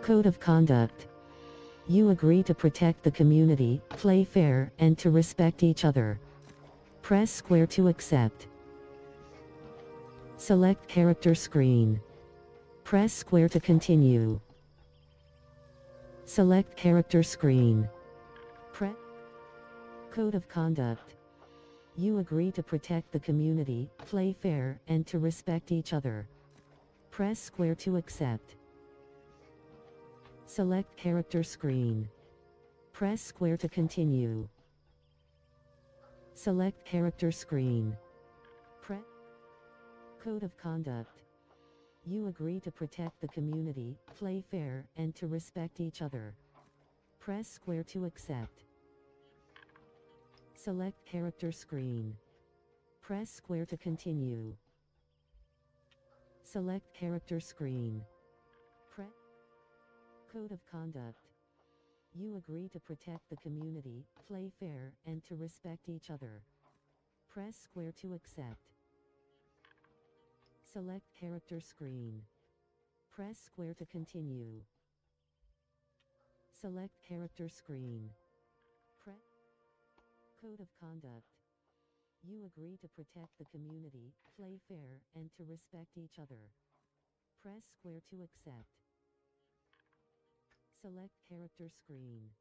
Code of conduct. You agree to protect the community, play fair, and to respect each other. Press square to accept. Select character screen. Press square to continue. Select character screen. Press Code of conduct. You agree to protect the community, play fair, and to respect each other. Press square to accept. Select character screen. Press square to continue. Select character screen. Press Code of conduct. You agree to protect the community, play fair, and to respect each other. Press square to accept. Select character screen. Press square to continue. Select character screen. Press Code of conduct. You agree to protect the community, play fair, and to respect each other. Press square to accept. Select character screen. Press square to continue. Select character screen. Press Code of conduct. You agree to protect the community, play fair, and to respect each other. Press square to accept. Select character screen.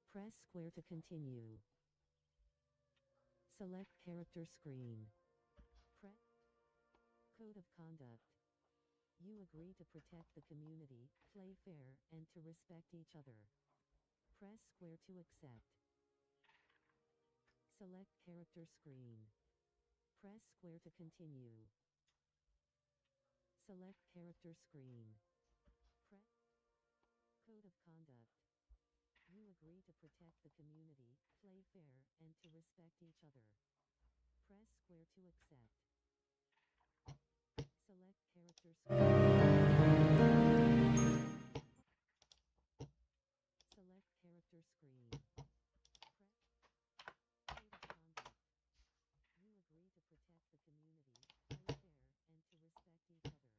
Press square to continue. Select character screen. Press Code of conduct. You agree to protect the community, play fair, and to respect each other. Press square to accept. Select character screen. Press square to continue. Select character screen. Press Code of conduct. You agree to protect the community, play fair, and to respect each other. Press square to accept. Select character screen. Select character screen. Press Code of conduct. You agree to protect the community, play fair, and to respect each other. Press square to accept. Select character screen. Select character screen. Press Code of conduct. You agree to protect the community, play fair, and to respect each other.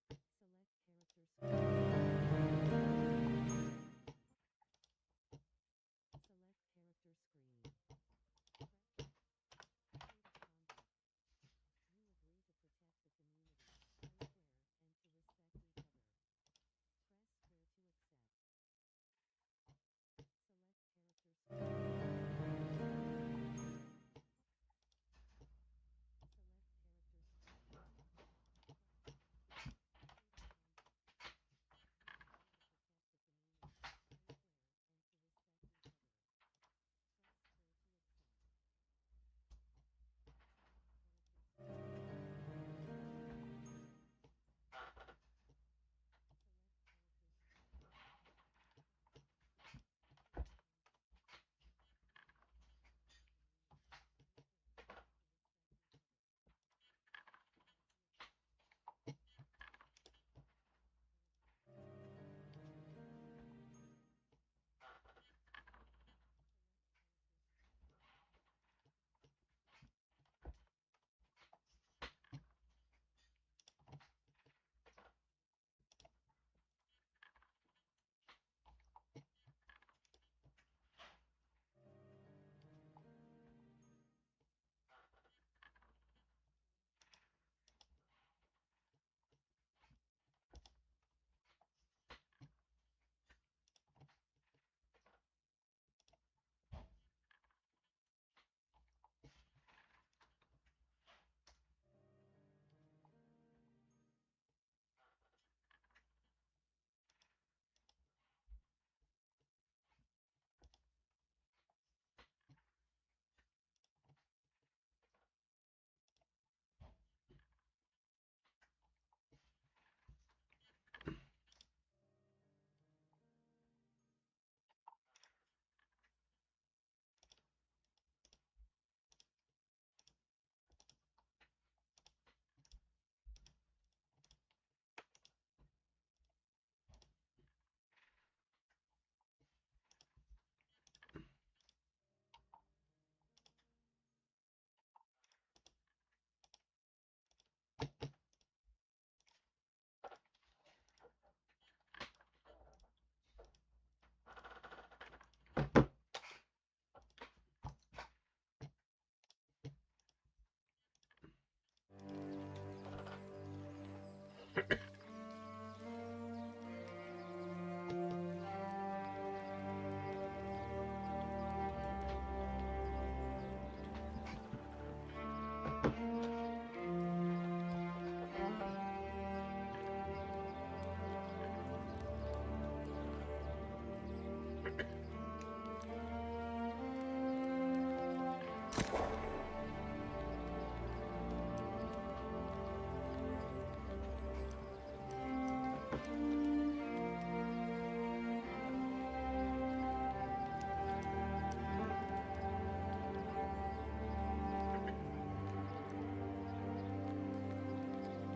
Press square to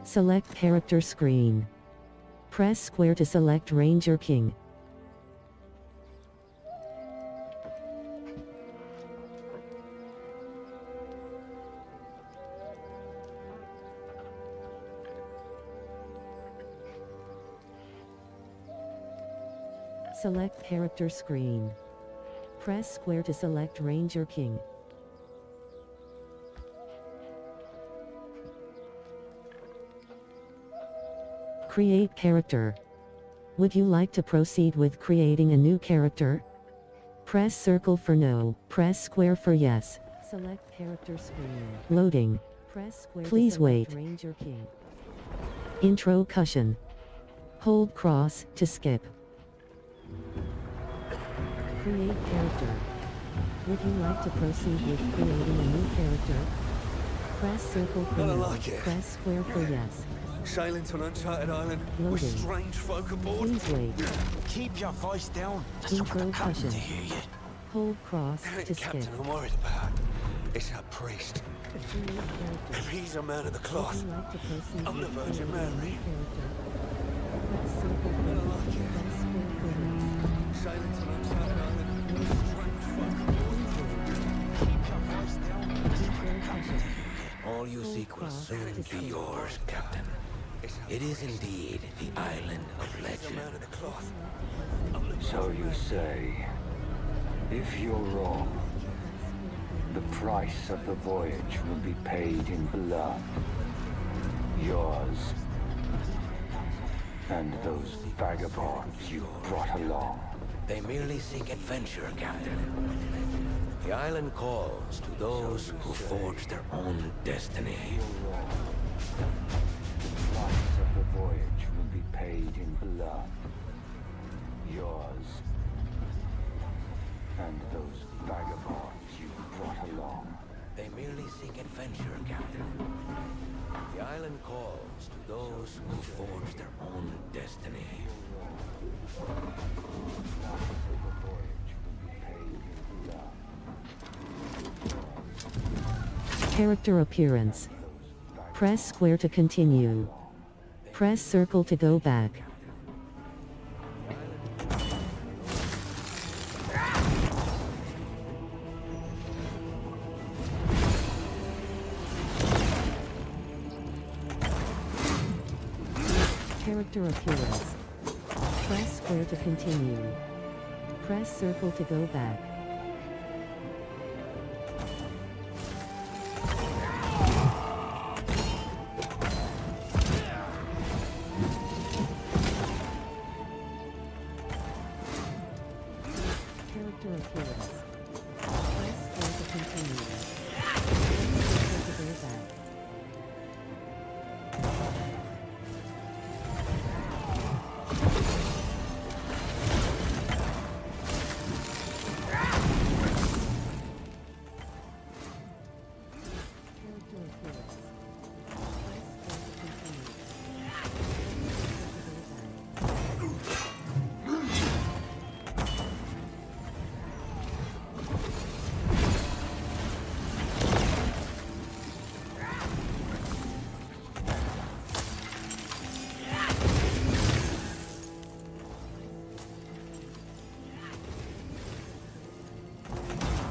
Select character screen. Press square to select Ranger King. Select character screen. Press square to select Ranger King. Create character. Would you like to proceed with creating a new character? Press circle for no, press square for yes. Select character screen. Loading. Press square. Please wait. Ranger King. Intro cushion. Hold cross to skip. Create character. Would you like to proceed with creating a new character? Press circle for no, press square for yes. Sailing to an uncharted island Loading. with strange folk aboard. Please wait. Keep your voice down. Intro cushion. To hear you. Hold cross The to skip. captain I'm worried about is that priest. Create character. If he's a man of the Would cloth, you like to proceed I'm the with Virgin creating a new Mary. character? Press circle for I no, like it. press square for yes. Sailing to an uncharted island with strange folk aboard. Keep your voice down. Intro cushion. All you Hold seek will cross soon to be skip. yours, Captain. It is indeed the island of He's a legend. man of the cloth. So you say, if you're wrong, the price of the voyage will be paid in blood. Yours and those vagabonds you brought along. They merely seek adventure, Captain. The island calls to those who forge their own destiny. The price of the voyage will be paid in blood. Yours and those vagabonds you brought along. They merely seek adventure, Captain. The island calls to those who forge their own destiny. The price of the voyage will be paid in blood. Character appearance. Press square to continue. Press circle to go back. Character appearance. Press square to continue. Press circle to go back. Character appearance. Press square to continue. Press circle to go back. Character appearance. Press square to continue. Press circle to go back.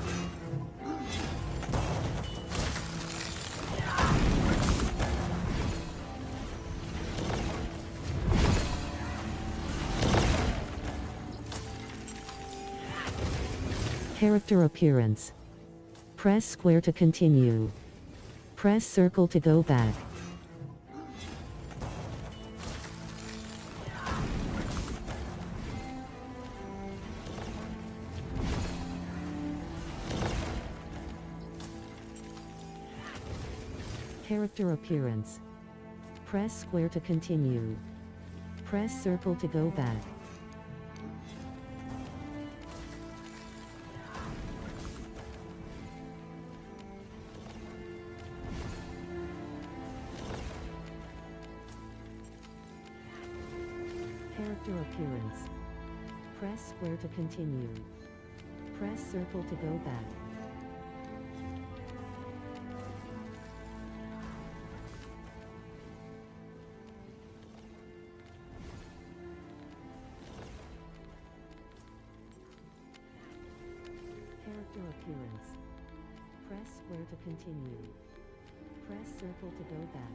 Character appearance. Press square to continue. Press circle to go back. Character appearance. Press square to continue. Press circle to go back. Character appearance. Press square to continue. Press circle to go back. appearance. Press square to continue. Press circle to go back. Character appearance. Press square to continue. Press circle to go back.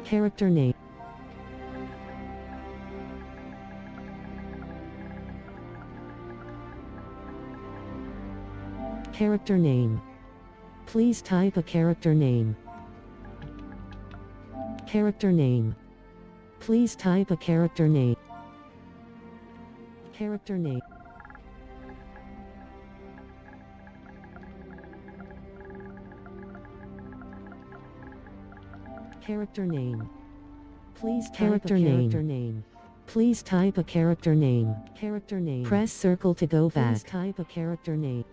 Character name. Character name. Please type a character name. Character name. Please type a character name. Character name. Character name. Please character name. Please type a character name. Character name. Press circle to go back. Please type a character name.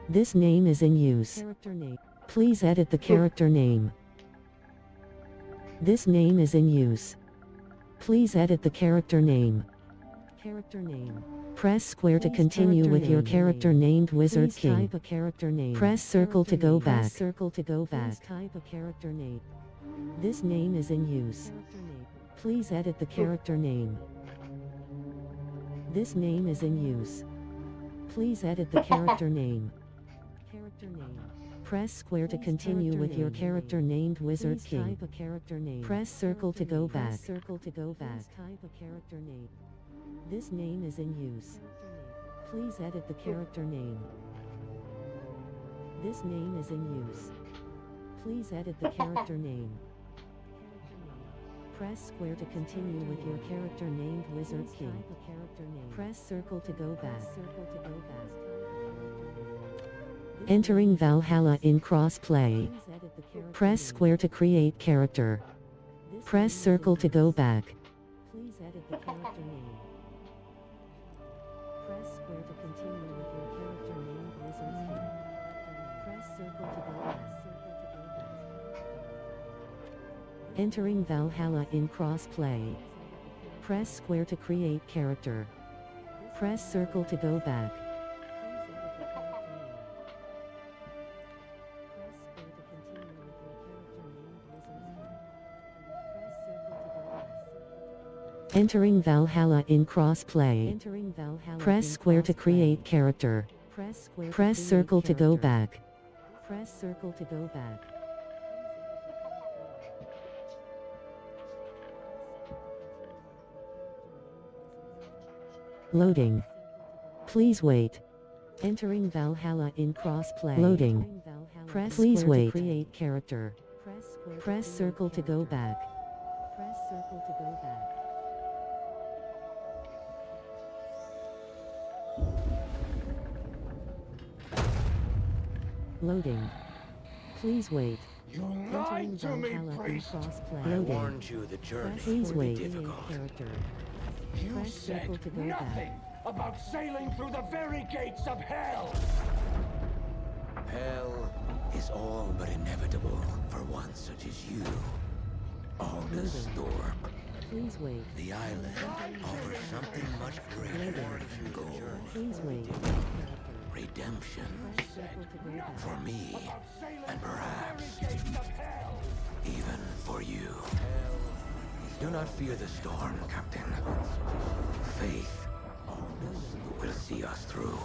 This name is in use. Character name. Please edit the character name. This name is in use. Please edit the character name. Character name. Press square to continue with your character named Wizard King. Type a character name. Press circle to go back. Press circle to go back. Type a character name. This name is in use. Please edit the character name. This name is in use. Please edit the character name. Character name. Press square to continue with your character named Wizard King. Type a character name. Press circle to go back. Circle to go back. Type a character name. This name is in use. Please edit the character name. This name is in use. Please edit the character name. Press square to continue with your character named Wizard King. Press circle to go back. Entering Valhalla in crossplay. Press square to create character. Press circle to go back. Please edit the character name. Press square to continue with your character named Wizard King. Press circle to go back. Entering Valhalla in crossplay. Press square to create character. Press circle to go back. Entering Valhalla in crossplay. Press square to create character. Press circle to go back. Press circle to go back. Loading. Please wait. Entering Valhalla in crossplay. Loading. Please wait. Create character. Press circle to go back. Press circle to go back. Loading. Please wait. You lied to me, priest. I warned you the journey Please would be wait. difficult. Character. You Press said circle to go nothing back. about sailing through the very gates of hell. Hell is all but inevitable for one such as you. All this storm. Please wait. The island offers something much greater than gold. Please wait. Redemption Press circle to go back. for me, and perhaps even for you. Do not fear the storm, Captain. Faith will see us through.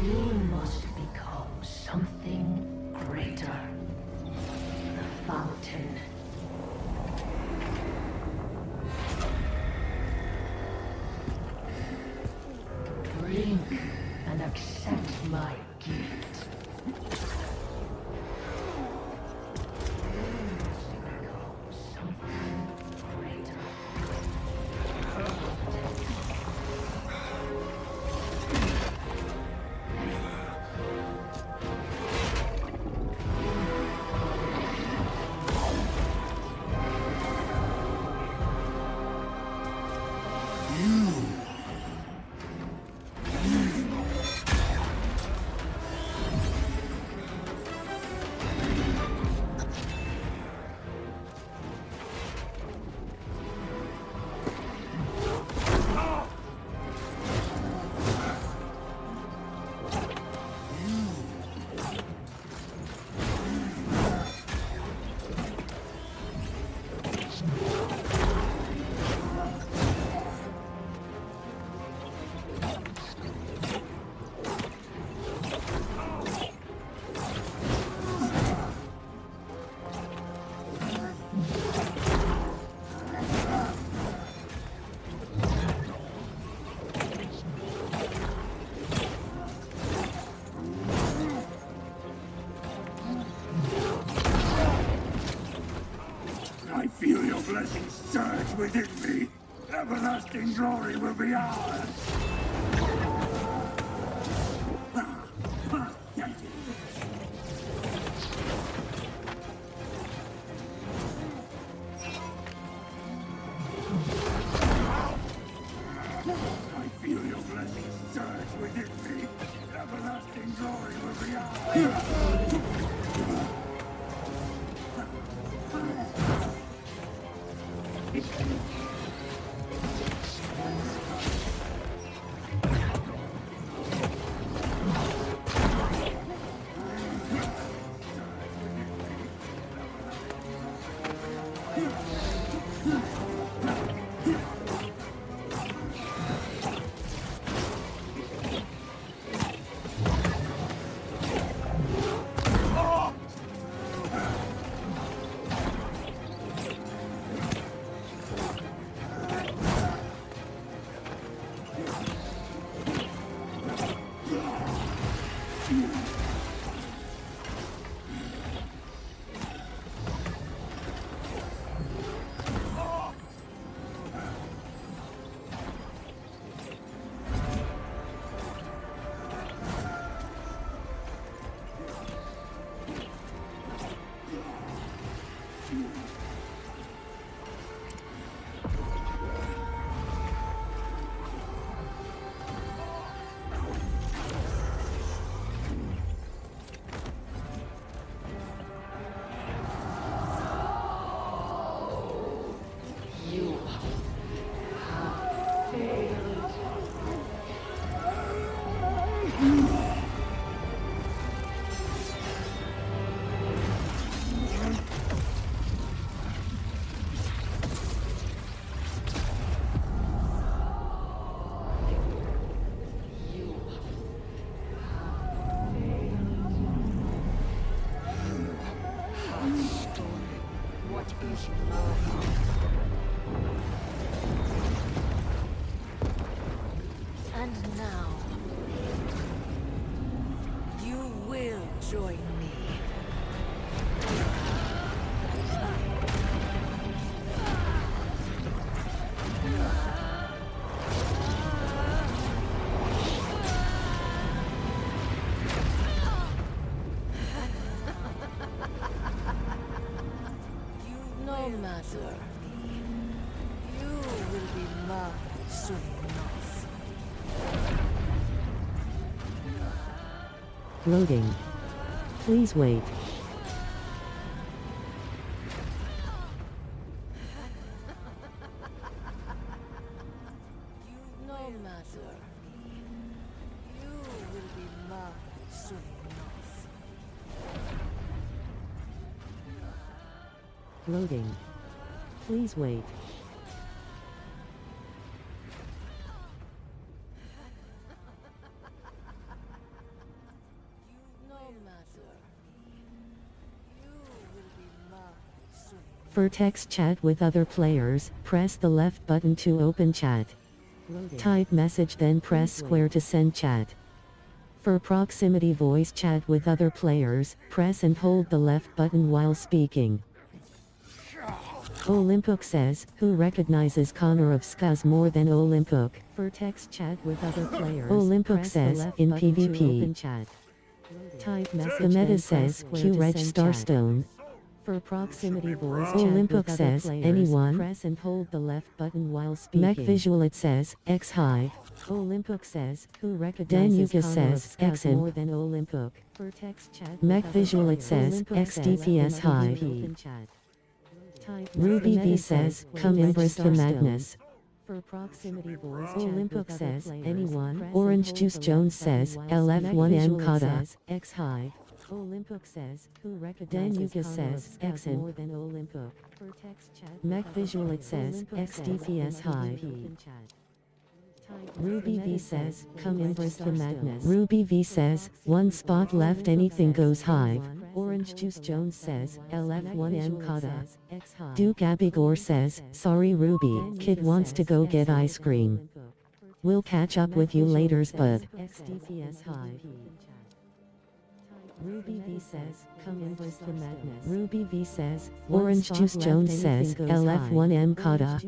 You must become something greater. The fountain. Drink and accept my gift. You must become something greater. I feel your blessings surge within me. Everlasting glory will be ours. Thank you. I feel your blessings surge within me. Everlasting glory will be ours. You have failed. You have failed. You have stolen what is mine. And now, you will join me. No matter. You will be mine soon enough. Loading. Please wait. No matter. You will be mine soon enough. Loading. Please wait. No matter. You will be mine soon. For text chat with other players, press the left button to open chat. Type message then press square to send chat. For proximity voice chat with other players, press and hold the left button while speaking. Olympuk says, who recognizes Connor of Skuz more than Olympuk? For text chat with other players, Olympuk says, in PvP. Chat. Type message the meta says, Q Reg Starstone. For proximity voice chat Olympuk says, anyone, press and hold the left button while speaking. Mech visual it says, X Hive. Olympuk says, who recognizes Connor says, X more than Olympuk? For text chat Mech visual it says, X DPS Hive. Ruby V says, come embrace the madness. For proximity voice Olympuk says, anyone. Orange Juice Jones says, LF1M Kata. X Hive. Olympuk says, who recognizes Danuka says, X more than Olympuk. For text chat Mech visual it says, X DPS Hive. Ruby V says, come embrace the madness. Ruby V says, one spot left anything goes Hive. Orange Juice Jones says, LF1M Kata. Duke Abigor says, sorry Ruby, kid wants to go get ice cream. We'll catch up with you laters bud. Ruby V says, come embrace the madness. Ruby V says, Orange Juice Jones says, LF1M Kata.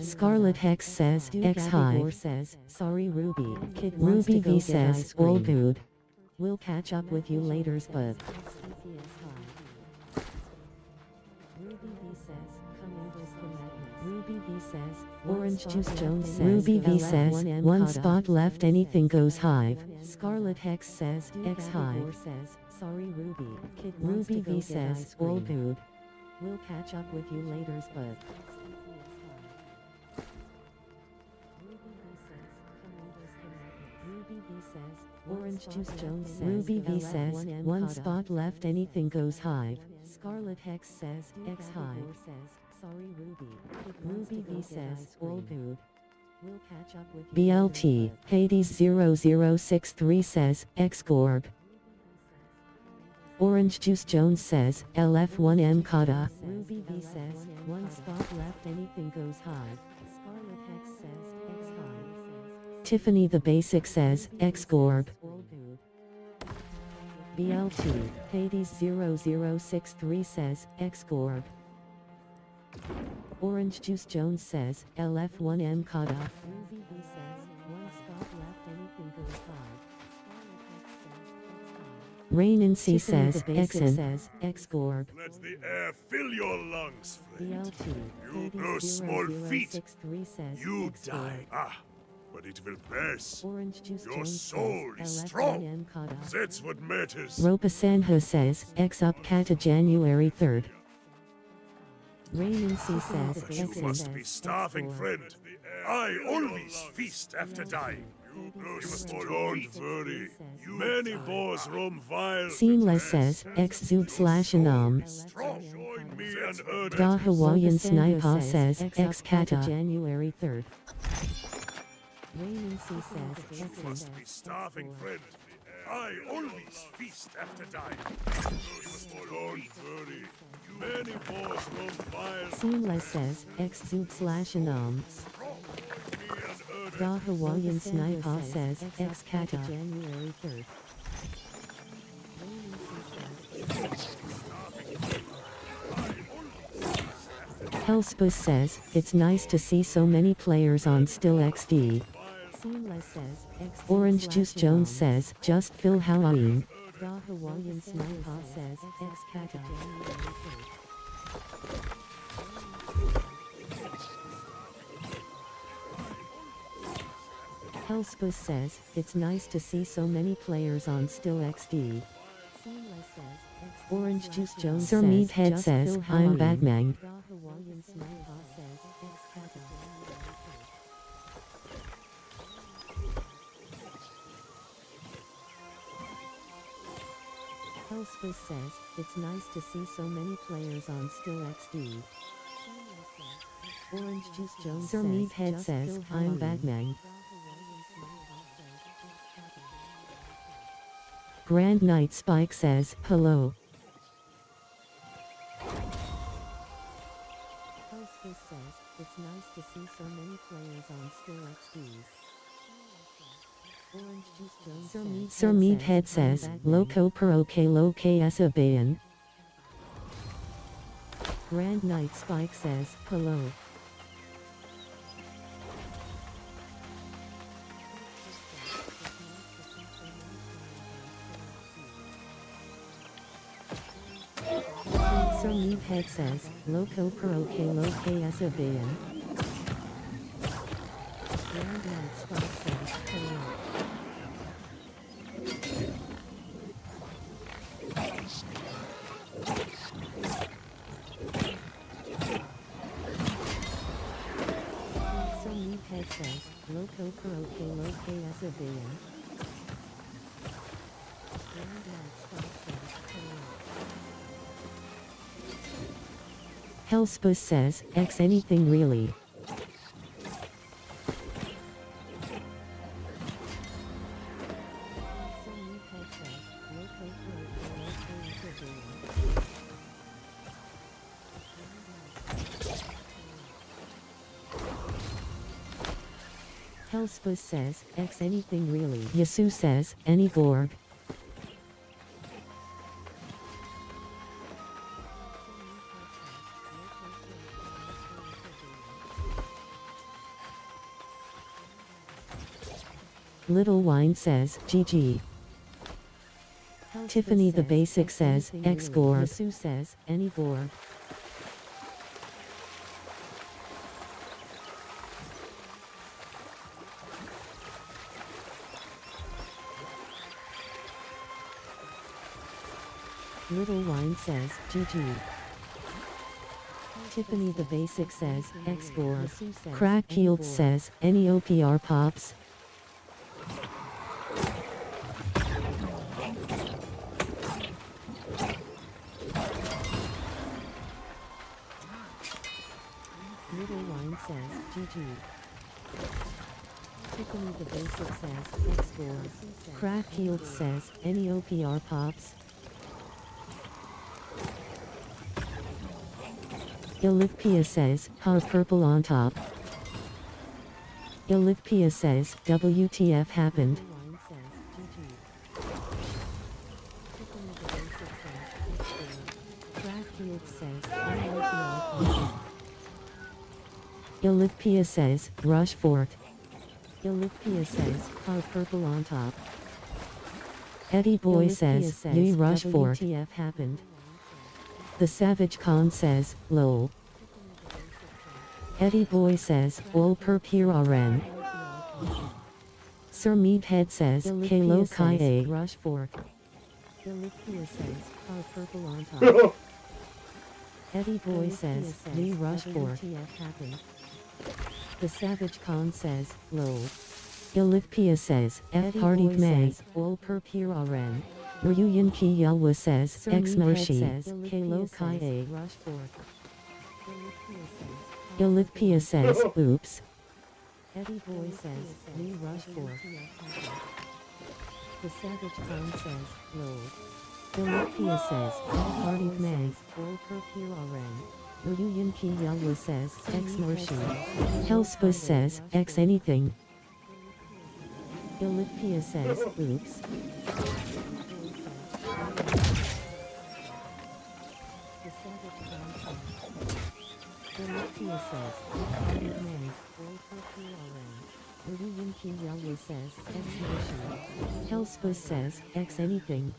Scarlet Hex says, X Hive. says, sorry Ruby, kid Ruby V says, all good. We'll catch up with you laters bud. Ruby V says, Orange Juice Jones says, Ruby V says, one spot left anything goes Hive. Scarlet Hex says, X Hive. Sorry Ruby, kid Ruby V says, all good. We'll catch up with you laters bud. Ruby V says, Orange Juice Jones says, Ruby V says, one spot left anything goes Hive. Scarlet Hex says, X Hive. Sorry Ruby. Ruby V says, all good. We'll catch up with you. BLT, Hades 0063 says, X Gorb. Orange Juice Jones says, LF1M Kata. Ruby V says, one spot left anything goes Hive. Scarlet Hex says, X Hive. Tiffany the Basic says, X Gorb. BLT, Hades 0063 says, X Gorb. Orange Juice Jones says, LF1M Kata. Ruby V says, one spot left anything goes Hive. Rain and C Tiffany says, the Basic Xn. says, X-Gorb. Let the air fill your lungs, friend. BLT. You no small feat. 300063 says, You X-Gorb. die. But it will pass. Orange Juice Your Jones soul says, is LFNM strong. Kada. That's what matters. Ropa Sanho says, X up Kata January 3rd. Rain and C says, But you Xn. must be starving, friend. I always feast after dying. You must don't worry. Many boars roam wild. Seamless says, X Zoob slash Anam. Strong. Join me and Erd. Da Hawaiian Sanho Sniper says, says, X X up Kata Kata January 3rd. Rain and C says, You Xn. must be starving, friend. I always feast after dying. You must don't worry. Many boars roam wild. Seamless says, X Zoob slash Anam. Strong. Me and Erd. Da Hawaiian Sanho Sniper says, says, X X up Kata Kata January 3rd. Hellspus says, it's nice to see so many players on Still XD. Seamless says, X Orange Juice Jones says, just Phil Halloween. Da Hawaiian Sniper says, X Kata January 3rd. Hellspus says, it's nice to see so many players on Still XD. Seamless says, X Orange Juice Jones Sir says, Meathead just says, Phil I'm Halloween. Batman. Da Hawaiian Sniper says, X Kata January 3rd. Hellspus says, it's nice to see so many players on Still XD. Orange Juice Jones Sir says, Meathead just says, Phil I'm Halloween. Batman. Grand Knight Spike says, hello. Hellspus says, it's nice to see so many players on Still XD. Orange Juice Jones Sir Meathead says, Loco Peroke Loke Asabayan. Grand Knight Spike says, hello. Sir Meathead says, Loco Peroke Loke Asabayan. Grand Knight Spike says, hello. Sir Meathead says, Loco Peroke Loke Asabayan. Grand Knight Spike says, hello. Hellspus says, X anything really. Sir Meathead says, Loco Peroke Loke Asabayan. Hellspus says, X anything really. Yasu says, any Borg. Little Wine says, GG. Tiffany the Basic says, X Gorb. Yasu says, any Borg. Little Wine says, GG. Tiffany the Basic says, X Gorb. Crack Healed says, any OPR pops. Little Wine says, GG. Tiffany the Basic says, X Gorb. Crack Healed says, any OPR pops. Olivia says, ha purple on top. Olivia says, WTF happened. Little Wine says, GG. Tiffany the Basic says, X Gorb. Crack Healed says, any OPR pops. Olivia says, rush fort. Olivia says, ha purple on top. Eddie Boy Ulysses says, Ye rush for it. WTF happened. The Savage Khan says, lol. Eddie Boy says, ol per piraren. Sir Meathead says, Kalo Kai A. Rush for it. Olympia says, our purple on top. Eddie Boy says, Ye rush for it. WTF happened. The Savage Khan says, lol. Olympia says, F Eddie party Boy May, says, ol per piraren. Ryuyan Ki Yalwa says, Sir Ex Meathead Mershi, says, Kalo Olympia Kai says, A. rush for it. Olympia says, oops. Eddie Boy says, we rush for it. The Savage Khan says, lol. Olympia says, F party May, ol per piraren. Ryuyan Ki Yalwa says, Ex Mershi. Hellspus says, X anything. Olympia says, oops. Olympia says, Party May, ol per piraren. Ryuyan Ki Yalwa says, X Mershi. Hellspus says, X anything.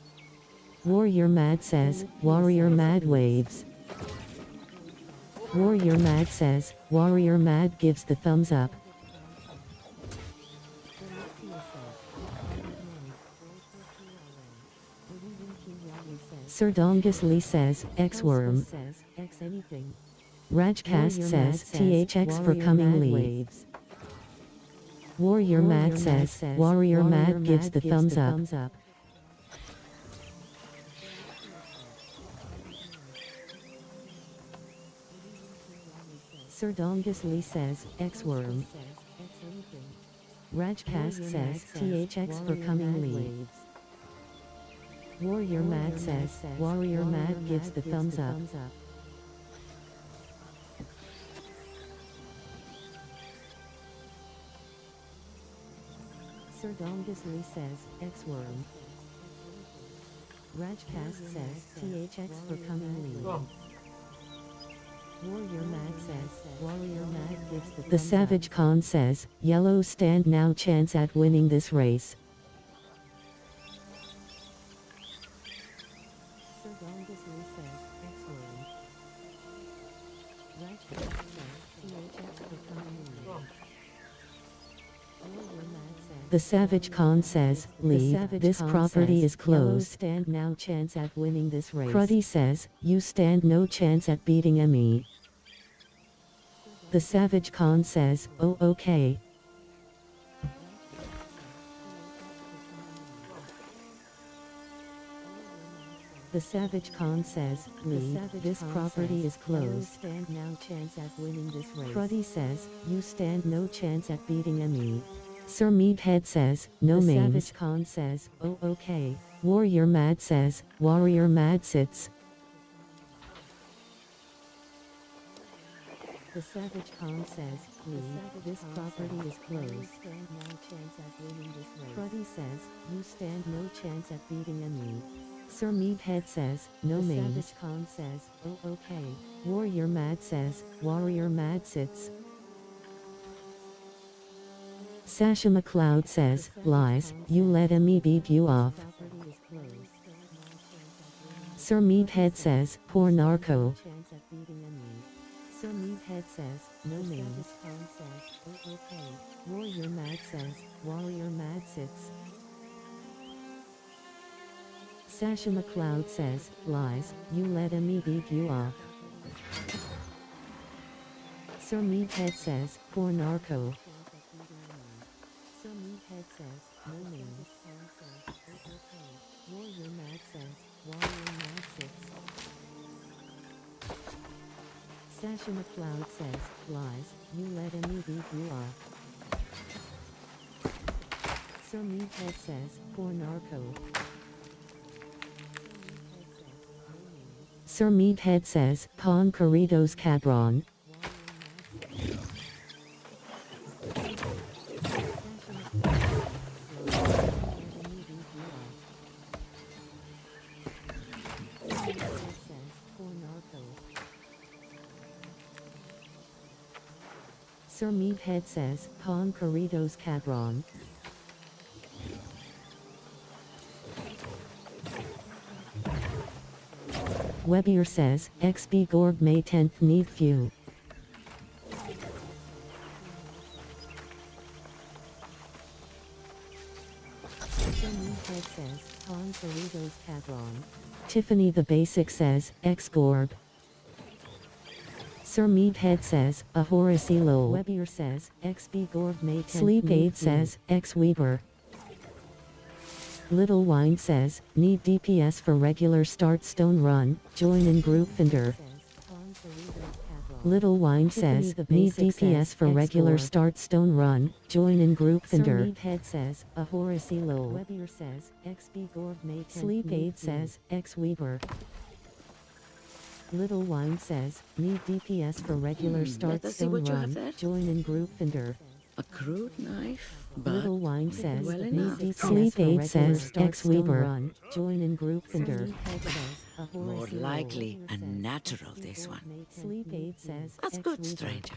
Warrior Mad says, Warrior Mad waves. Warrior Mad says, Warrior Mad gives the thumbs up. Sir Dongus Lee says, X-Worm. Says, X anything. Rajcast Warrior says, Mad says, THX for Warrior coming Mad Lee. waves. Warrior Mad says, Warrior Mad gives the thumbs up. up. Sir Dongus Lee says, X-Worm. Rajcast says, THX for coming Lee. Warrior Mad says, Warrior Mad gives the thumbs up. Sir Dongus Lee says, X-Worm. Rajcast says, THX for coming Lee. Warrior Mad says, Warrior Mad gives the thumbs up. The Savage Khan says, Yellow stand now chance at winning this race. Sir Dongus Lee says, X-Worm. Rajcast says, THX for coming Lee. The Savage Khan says, leave, this property is closed. Stand now chance at winning this race. Cruddy says, you stand no chance at beating me. The Savage Khan says, oh okay. The Savage Khan says, leave, this property is closed. Stand now chance at winning this race. Cruddy says, you stand no chance at beating me. Sir Meathead says, no means. The Savage Khan says, oh okay. Warrior Mad says, Warrior Mad sits. The Savage Khan says, leave, this property is closed. Stand no chance at winning this race. Cruddy says, you stand no chance at beating me. Sir Meathead says, no means. The Savage Khan says, oh okay. Warrior Mad says, Warrior Mad sits. Sasha McLeod says, lies, you let me beat you off. Sir Meathead says, poor narco. Sir Meathead says, no means. Okay. Warrior Mad says, Warrior Mad sits. Sasha McLeod says, lies, you let me beat you off. Sir Meathead says, poor narco. Sir Meathead says, no means. Warrior Mad says, Warrior Mad sits. Sasha McLeod says, lies, you let me beat you off. Sir Meathead says, poor narco. Sir Meathead says, con corridos cabron. Sir Meathead says, con corridos cabron. Webier says, XB Gorg May 10th need few. Head says, Han Cerritos Cadron. Tiffany the Basic says, X Gorb. Sir Meathead says, a Horace Elo. Webier says, XB Gorb May 10th Sleep Aid says, X Weber. Little Wine says, need DPS for regular start stone run, join in group Finder. Little Wine says, need DPS for regular start stone run, join in group Finder. Meathead says, a Horace Elo. Webier says, XB Gorb May 10th Sleep Aid says, X Weber. Little Wine says, need DPS for regular start stone run, join in group Finder. A crude knife, but Little Wine says, well need enough. DPS Sleep Aid says, X Weber. Run, join in group Finder. More likely a natural, this one. Sleep Aid says, That's X good, Weber. stranger.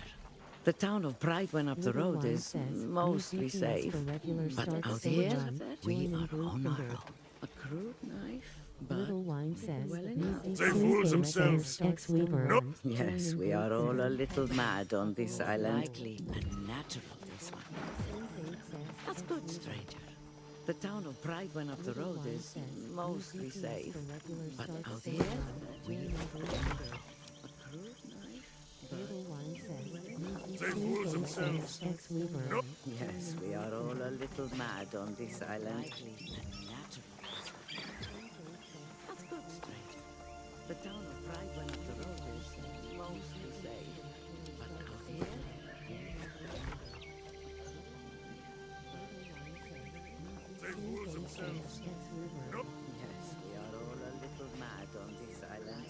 The town of Pride when up the Little road Wine is says, need mostly DPS safe. for regular But start out stone here, run, we join in are group on our Finder. own. A crude knife, but Little Wine says, well need enough. DPS They for fools regular themselves. start X Weber. Nope. Run, yes, join in we group are all Finder. a little mad on this island. Likely a natural, this one. That's good, stranger. The town of Pride when up the road is mostly safe. But out here, we are on our own. A crude knife, Little Wine says, They fools themselves. X Weber. Nope. yes, we are all a little mad on this island. Likely a natural, this one. That's good, stranger. The town of Pride when up the road is mostly safe. But out here, They fools themselves. Nope. yes, we are all a little mad on this island.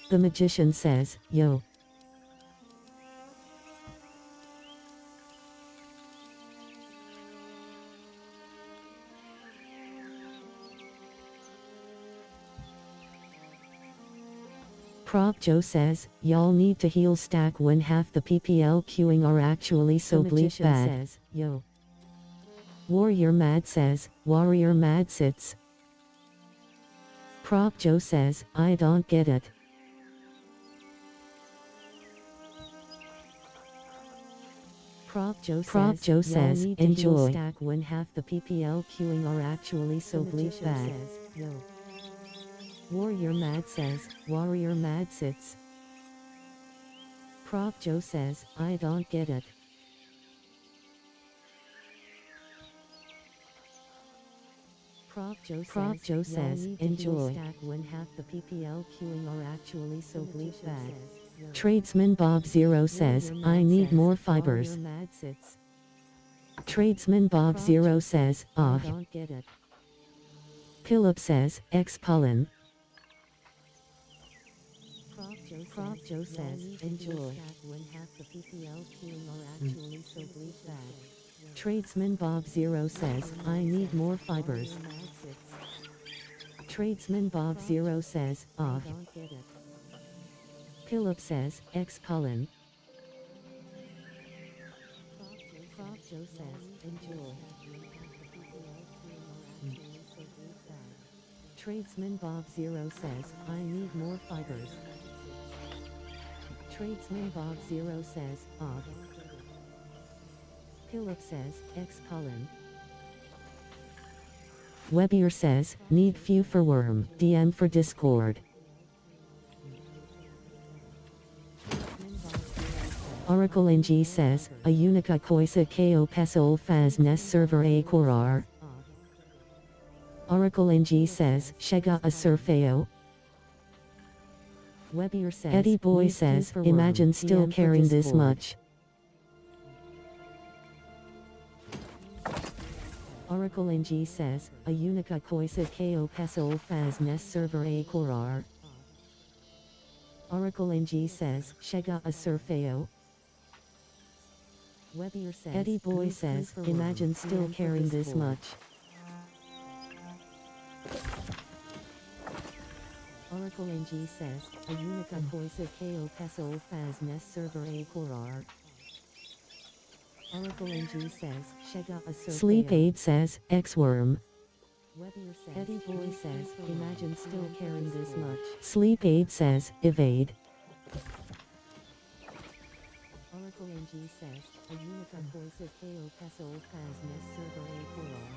The magician says, yo. Prop Joe says, y'all need to heal stack when half the PPL queuing are actually so bleep bad. Says, yo. Warrior Mad says, Warrior Mad sits. Prop Joe says, I don't get it. Prop Joe says, enjoy. Stack when half the PPL queuing are actually so bleep bad. Yo. Warrior Mad says, Warrior Mad sits. Prop Joe says, I don't get it. Prop Joe says, enjoy. Stack when half the PPL queuing are actually so bleep bad. Tradesman Bob Zero says, I need more fibers. Tradesman Bob Zero says, ah. Philip says, X Pollen. Prop Joe says, enjoy. Tradesman Bob Zero says, I need more fibers. Tradesman Bob Zero says, ah. Philip says, X Pollen. Prop Joe says, enjoy. Tradesman Bob Zero says, I need more fibers. Tradesman Bob Zero says, ah. Philip says, X Pollen. Webier says, need few for worm, DM for Discord. Oracle NG says, a unica coisa ko pessoal faz nesse server a corar. Oracle NG says, chega a surfeo. Webier says, Eddie Boy says, imagine still caring this much. Oracle NG says, a unica coisa ko pessoal faz nesse server a corar. Oracle NG says, chega a surfeo. Webier says, Eddie Boy says, imagine still caring this much. Oracle NG says, a unica coisa ko pessoal faz nesse server a corar. Oracle NG says, chega a surfeo. Sleep Aid says, X-Worm. Webier says, Eddie Boy says, imagine still caring this much. Sleep Aid says, evade. Oracle NG says, a unica coisa ko pessoal faz nesse server a corar.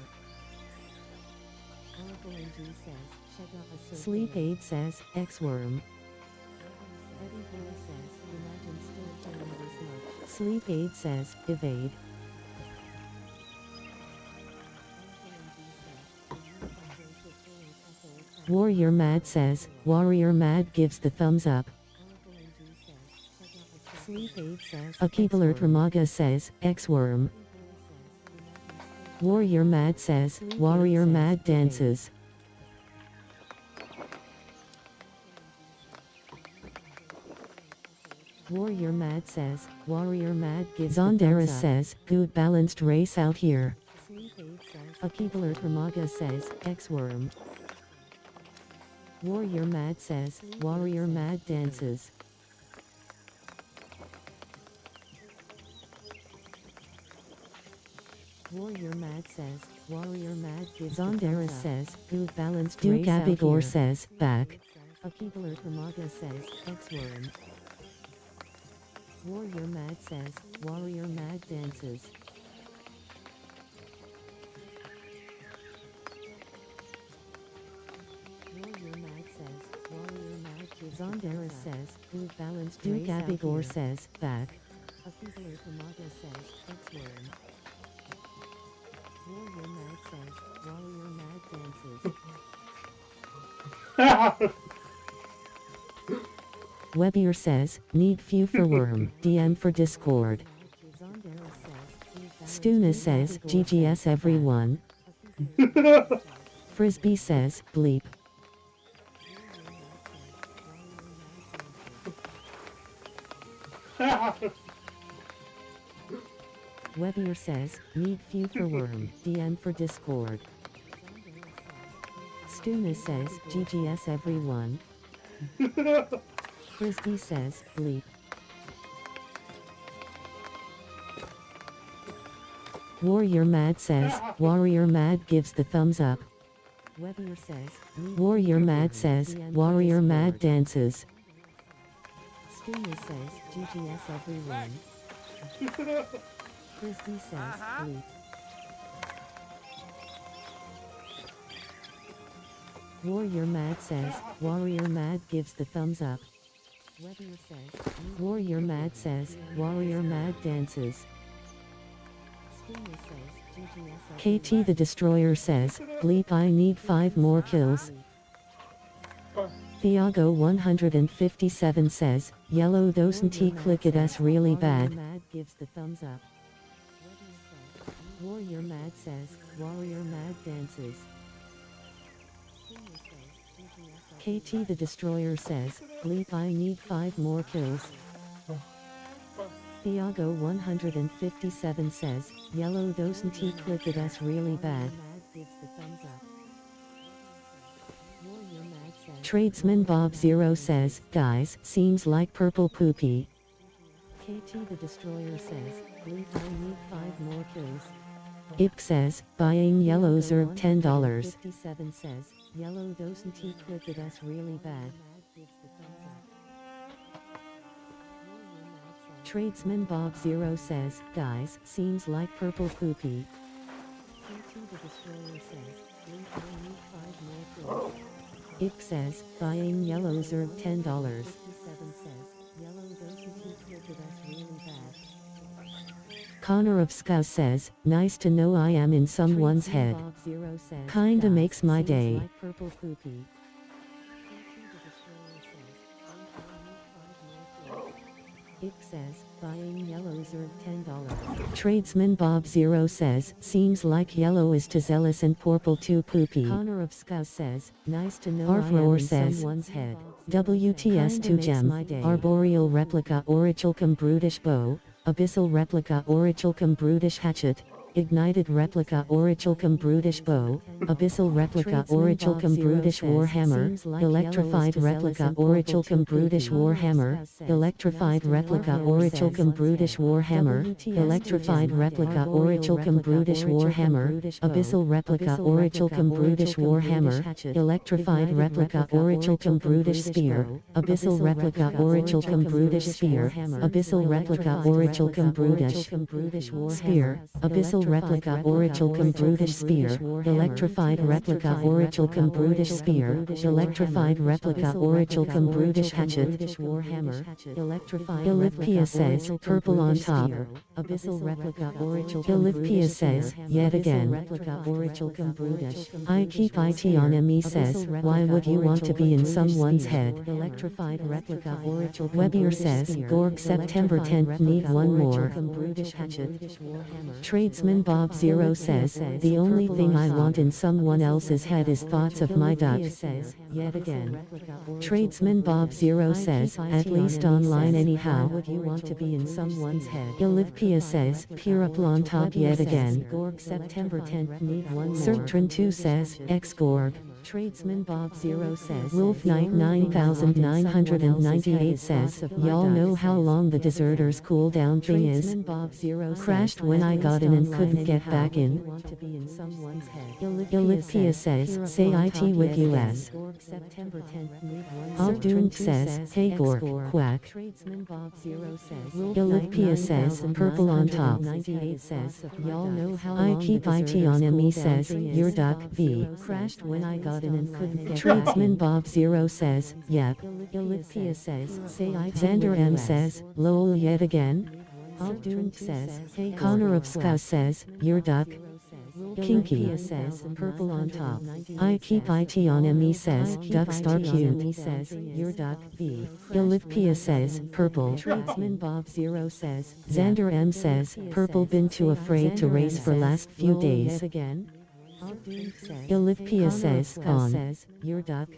Oracle NG says, chega a surfeo. Sleep Aid says, X-Worm. Eddie Boy says, imagine still caring this much. Sleep Aid says, evade. Warrior Mad says, Warrior Mad gives the thumbs up. Sleep Aid says, Akibler Tramaga says, X-Worm. Warrior Mad says, Warrior Mad dances. Warrior Mad says, Warrior Mad gives Zondaris says, good balanced race out here. Akibler Tramaga says, X-Worm. Warrior Mad says, Warrior Mad dances. Warrior Mad says, Warrior Mad gives Zondaris says, good balanced Duke Abigor says, back. Akibler Tramaga says, X-Worm. Warrior Mad says, Warrior Mad dances. Warrior Mad says, Warrior Mad gives Zondaris says, good balanced Duke Abigor says, back. Akibler Tramaga says, X-Worm. Warrior Mad says, Warrior Mad dances. Webier says, need few for worm, DM for Discord. Stuna says, GGS everyone. Frisbee says, bleep. Webier says, need few for worm, DM for Discord. Stuna says, GGS everyone. Frisbee says, bleep. Warrior Mad says, Warrior Mad gives the thumbs up. Webier says, Warrior Mad says, Warrior Mad dances. Stuna says, GGS everyone. Frisbee says, bleep. Warrior Mad says, Warrior Mad gives the thumbs up. Webier says, Warrior Mad says, Warrior Mad dances. KT the Destroyer says, bleep I need 5 more kills. Thiago 157 says, yellow doesn't click it as really bad. Gives the thumbs up. Warrior Mad says, Warrior Mad dances. KT the Destroyer says, bleep I need 5 more kills. Thiago 157 says, yellow doesn't click it as really bad. Tradesman Bob Zero says, guys, seems like purple poopy. KT the Destroyer says, bleep I need 5 more kills. Ip says, buying yellow zerg $10. 57 says, yellow doesn't click it as really bad. Tradesman Bob Zero says, guys, seems like purple poopy. KT the Destroyer says, Link I need 5 more please. Ip says, buying yellow zerg $10. 57 says, yellow doesn't too crooked us really bad. Connor of Scouse says, nice to know I am in someone's head. Bob Zero says, Kinda "Guys, makes my seems day." like purple poopy. KT the Destroyer says, Link I need 5 more please. Ip says, buying yellow zerg $10. Tradesman Bob Zero says, seems like yellow is too zealous and purple too poopy. Connor of Scouse says, nice to know Arfroar I am in says, someone's head. WTS Kinda 2 makes gem, my day. Arboreal replica Orichalcum brutish bow, Abyssal replica Orichalcum brutish hatchet, Ignited replica Orichalcum brutish bow, Abyssal replica Orichalcum brutish warhammer, Electrified replica Orichalcum brutish warhammer, Electrified replica Orichalcum brutish warhammer, Electrified replica Orichalcum brutish warhammer, Abyssal replica Orichalcum brutish warhammer, Electrified replica Orichalcum brutish spear, Abyssal replica Orichalcum brutish spear, Abyssal replica Orichalcum brutish spear, Abyssal replica Orichalcum brutish spear, Electrified replica Orichalcum brutish spear, Electrified replica Orichalcum brutish hatchet, warhammer, Electrified Ilithpia says, purple on top, Abyssal replica Orichalcum Ilithpia says, yet again, replica Orichalcum brutish. I keep it on me says, why would you want to be in someone's head? Electrified replica Orichalcum Webier says, Gorg September 10th need one more. Brutish hatchet. Tradesman Bob Zero says, the only thing I want in someone else's head is thoughts of my duck. Says, yet again. Tradesman Bob Zero says, at least online anyhow. Would you want to be in someone's head? Ilivpia says, Purple on top yet again. Gorg September 10th need one more. Sertran 2 says, X Gorg. Tradesman Bob Zero says, Wolf Knight 9998 says, y'all know how long the deserters cool down thing is? Crashed when I got in and couldn't get back in. Ilipia says, say it with US. Aldun says, hey Gork, quack. Ilipia says, purple on top. I keep it on me says, your duck, V. Crashed when I got in and couldn't get Tradesman Bob Zero says, yep. Ilipia says, say it. Xander M says, lol yet again. Aldun says, hey Connor of Ska says, your duck. Kinky says, purple on top. I keep it on me says, duck star cute. Says, your duck, V. Ilipia says, purple. Tradesman Bob Zero says, Xander M says, purple been too afraid to race for last few days. Ilipia says, on. Your duck.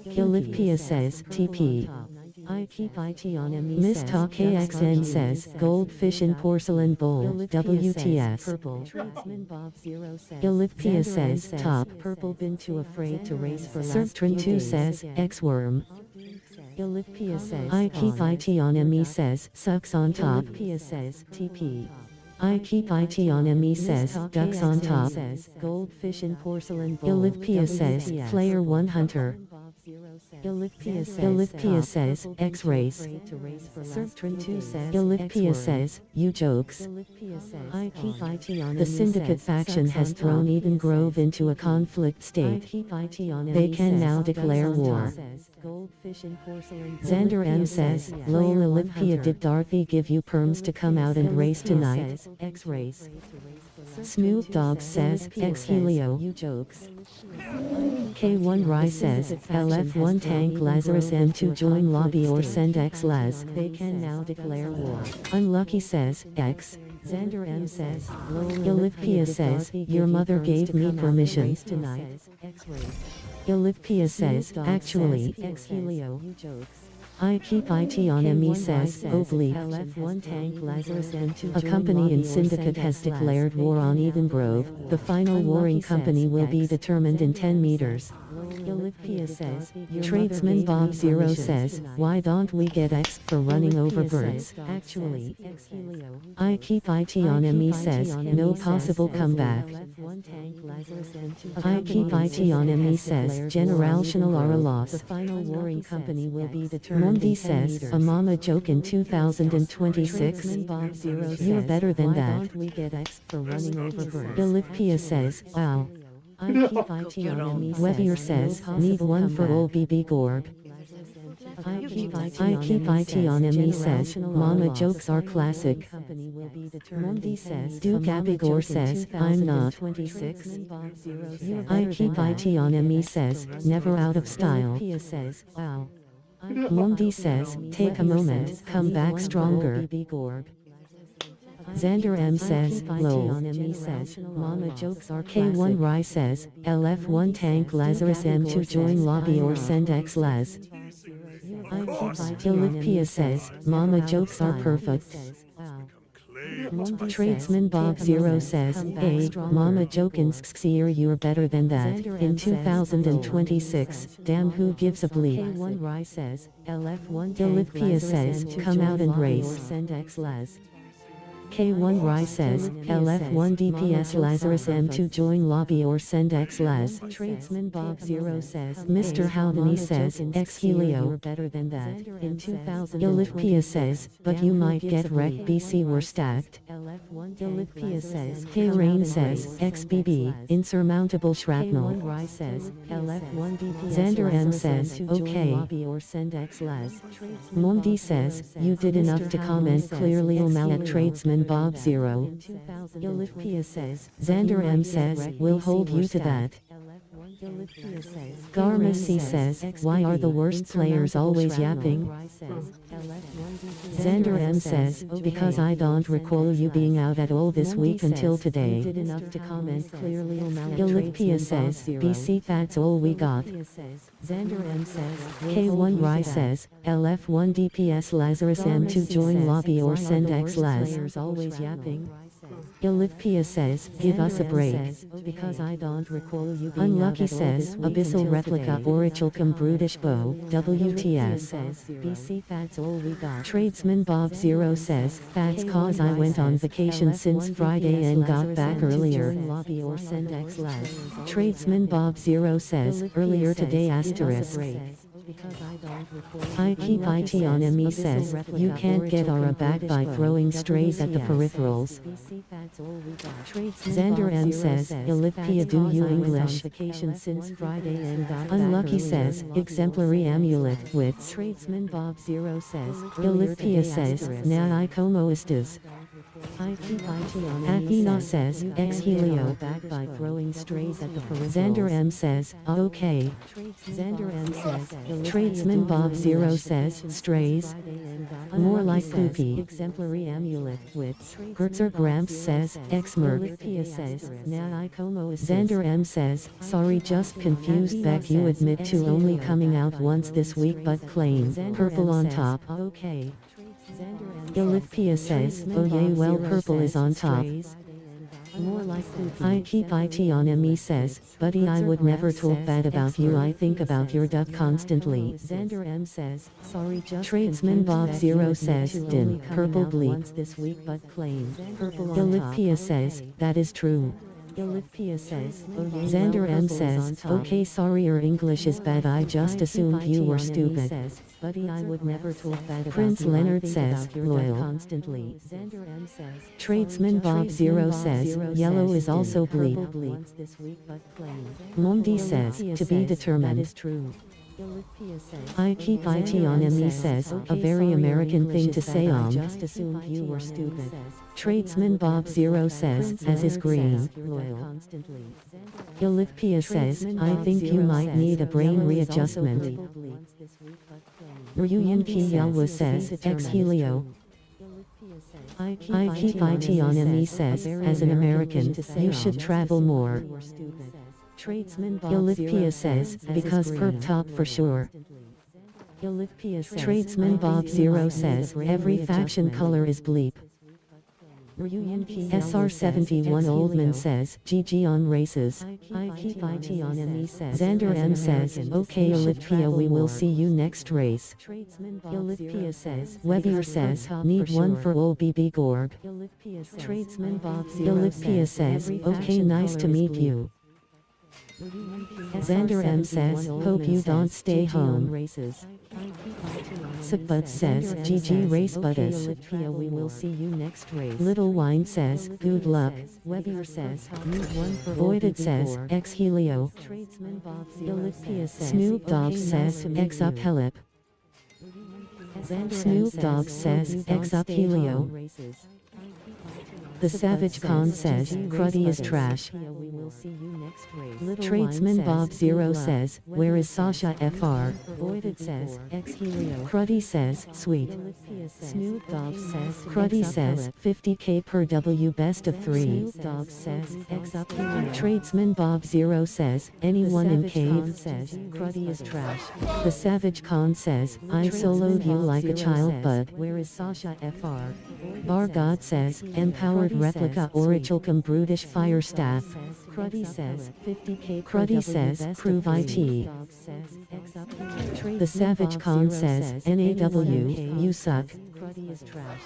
Ilipia says, TP. I keep it on me. Miss Talk KXN says, goldfish in porcelain bowl, WTF. Ilipia says, top. Purple been too afraid to race for last few days. Sertran 2 says, X-worm. Ilipia says, I keep it on me says, sucks on top. Ilipia says, TP. I keep it on me says, ducks on top. Goldfish in porcelain bowl. Ilipia says, player 1 hunter. Ilipia says, X-rays. Sertran 2 says, Ilipia says, you jokes. I keep it on. The Syndicate faction has thrown Eden Grove into a conflict state. They can now declare war. Xander M says, lol Ilipia did Dorothy give you perms to come out and race tonight? X-rays. Snoop Dogg says, X Helio, you jokes. K1 Rye says, LF1 tank Lazarus M2 join lobby or send X Laz. They can now declare war. Unlucky says, X. Xander M says, Ilipia says, your mother gave me permission tonight. Ilipia says, actually, X Helio, you jokes. I keep it on me says, Oblique. LF1 tank Lazarus M2 a company in Syndicate has declared war on Eden Grove. The final warring company will be determined in 10 meters. Ilipia says, Tradesman Bob Zero says, why don't we get X for running over birds? Actually, I keep it on me says, no possible comeback. I keep it on me says, generational are a loss. The final warring company will be determined. Mundi says, a mama joke in 2026. You're better than that. Ilipia says, wow. I keep IT on me. Webier says, need one for old BB Gorg. I keep IT on me says, Mama jokes are classic. Mondi says, Duke Abigor says, I'm not. I keep IT on me says, never out of style. Mondi says, take a moment, come back stronger. Xander M says, lol. Mama jokes are K1 Rai says, LF1 tank Lazarus M2 join lobby or send X Laz. Olivia says, Mama jokes are perfect. Tradesman Bob Zero says, hey, Mama Jokins Xier you're better than that, in 2026, damn who gives a bleep. K1 Rai says, LF1 Olivia says, come out and race. Send X Laz. K1 Rai says, LF1 DPS Lazarus M2 join lobby or send X Laz. Tradesman Bob Zero says, Mr. Haldany says, X Helio better than that. In 2000 Olivia says, but you might get wrecked BC were stacked. Olivia says, Hey Rain says, XBB, insurmountable shrapnel. Rai says, LF1 DPS Xander M says, okay. Or send X Laz. Mondi says, you did enough to comment clearly Omal at Tradesman Bob Zero. Olivia says, Xander M says, we'll hold you to that. Garma C says, why are the worst players always yapping? Xander M says, because I don't recall you being out at all this week until today. Olivia says, BC that's all we got. Xander M says, K1 Rai says, LF1 DPS Lazarus M2 join lobby or send X Laz. Olivia says, give us a break. Because I don't recall you being Unlucky says, Abyssal Replica Orichalcum Brutish Bow, WTS. BC that's all we got. Tradesman Bob Zero says, that's cause I went on vacation since Friday and got back earlier. Tradesman Bob Zero says, earlier today asterisk. I keep IT on ME says, you can't get Aura back by throwing strays at the peripherals. Xander M says, Olivia do you English? Unlucky says, exemplary amulet, wits. Tradesman Bob Zero says, Olivia says, na I como estes. Athena says, ex Helio back by throwing strays at the peripherals. Xander M says, okay. Xander M says, Tradesman Bob Zero says, strays. More like poopy. Exemplary amulet, wits. Gertzer Gramps says, ex Merc. Xander M says, sorry just confused Beck you admit to only coming out once this week but claim, purple on top. Okay. Olivia says, oh yay well purple is on top. I keep IT on ME says, buddy I would never talk bad about you I think about your duck constantly. Xander M says, sorry just Tradesman Bob Zero says, dim, purple bleep. This week but claim, purple Olivia says, that is true. Olivia says, Xander M says, okay sorry your English is bad I just assumed you were stupid. Buddy I would never talk bad about Prince Leonard says, loyal. Constantly. Tradesman Bob Zero says, yellow is also bleep. Mondi says, to be determined. I keep IT on ME says, a very American thing to say just assumed you were stupid. Tradesman Bob Zero says, as is green. Olivia says, I think you might need a brain readjustment. Reunion Kiyelwa says, ex Helio. I keep IT on ME says, as an American, you should travel more. Olivia says, because perp top for sure. Tradesman Bob Zero says, every faction color is bleep. SR71 Oldman says, GG on races. Xander M says, okay Olivia we will see you next race. Olivia says, Webier says, need one for ol BB Gorg. Olivia says, okay nice to meet you. Xander M says, hope you don't stay home. Sipbud says, GG race buddies. We will see you next race. Little Wine says, good luck. Webier says, need one for Voided says, Bigor. X Helio. Tradesman Bob Zero says, Snoop Dogg okay, says, nice to meet X up you. Helip. Snoop Dogg says, X up Helio. The Savage Con says, Cruddy is trash. We will see you next race. Tradesman Bob Zero says, where is Sasha FR? Voided says, X Helio. Cruddy says, sweet. Snoop Dogg says, Cruddy X up says, Helip. 50k per W best of 3. Snoop Dogg says, X up Helio. Tradesman Bob Zero says, anyone in Savage Con cave? says, Cruddy is trash. The Savage Con says, I soloed you like a child bud. Where is Sasha FR? Bar God says, empowered replica Orichalcum brutish fire staff. Cruddy says, 50k. Cruddy says, prove IT. The Savage Con says, NAW, you suck. Cruddy is trash.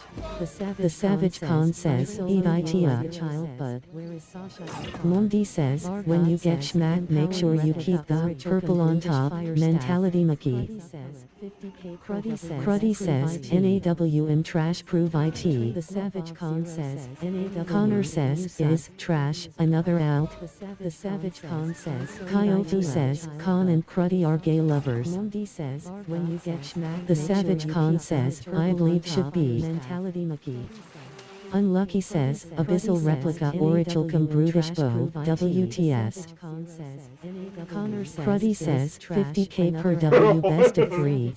The Savage Con says, eat IT Child bud. Where is Sasha? Mundi says, when you get schmacked make sure you keep the purple on top, mentality Mickey. Cruddy says, NAWM trash prove IT. The Savage Con says, Connor says, is trash, another out. The Savage Con says, Kyofu says, Con and Cruddy are gay lovers. Mundi says, when you get schmacked, The Savage Con says, I believe should be. Mentality Mickey. Unlucky says, abyssal replica Orichalcum brutish bow, WTS. Cruddy says, 50k per W best of 3.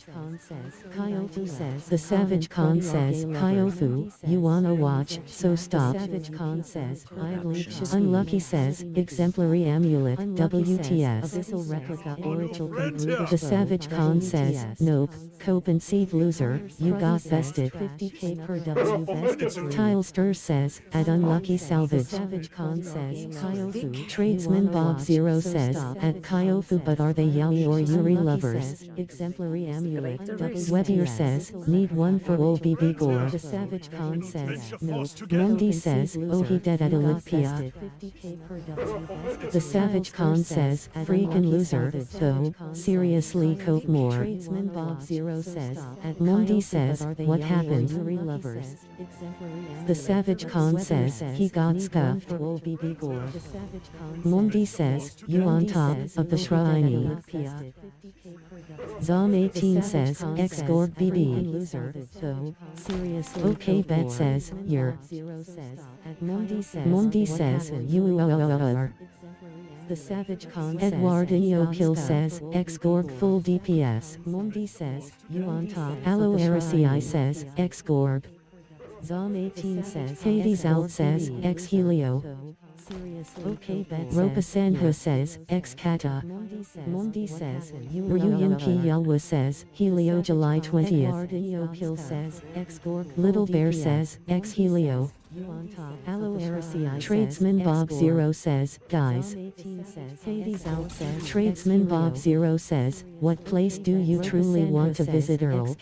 Kyofu says, The Savage Con says, Kyofu, you wanna watch, so stop. Savage Con says, I believe should be. Unlucky says, exemplary amulet, WTS. Abyssal replica Oracle The Savage Con says, nope, cope and seed loser, you got bested. 50k per W best of 3. Tilester says, at unlucky salvage. Savage Con says, Kyofu. Tradesman Bob Zero says, at Kyofu but are they yaoi or Yuri lovers? Exemplary amulet. Webier says, need one for old BB Gore. The Savage Con says, no. Mundi says, oh he dead at Olympia. The Savage Con says, freaking loser, though, seriously cope more. Tradesman Bob Zero says, at Mundi Kyofu says, but are they what yaoi or happened? Yuri lovers? The Savage Con says, he got scuffed. Mundi says, you on top of the shrine. Zom 18 says, X Gorg BB. Okay Bet says, you're. Mundi says, you are. The Savage Con Edward says, Eo Kill says, X Gorg full DPS. Mundi says, you on top. Aloe Heresy says, X Gorg. Zom 18 says, Hades Out says, X Helio. Okay Bet Ropa says, Senhu says, X Kata. Mundi says, you Ryuyan Ki Yalwa says, Helio July 20th. Edward Eo Kill says, X Gorg Little Bear says, X Helio. you on top. Aloe Heresy Tradesman Bob Zero says, guys. Hades Out says, Tradesman Bob Zero says, what place do you truly want to visit Earl?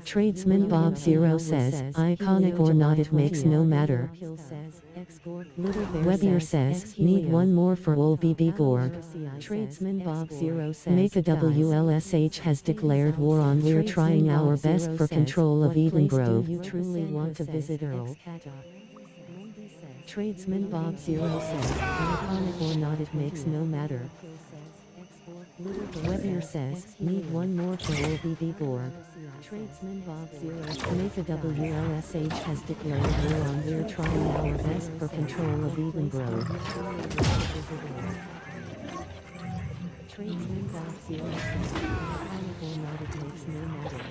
Tradesman Bob Zero says, iconic or not it makes no matter. Webier says, need one more for old BB Gorg. Tradesman Bob Zero says, Make a WLSH has declared war on we're trying our best for control of Eden Grove. You truly want to visit Earl? Tradesman Bob Zero says, iconic or not it makes no matter. Webier says, need one more for old BB Gorg. Tradesman Bob Zero, make a WLSH has declared war on we're trying our best for control of Eden Grove. Tradesman Bob Zero says, iconic or not it makes no matter.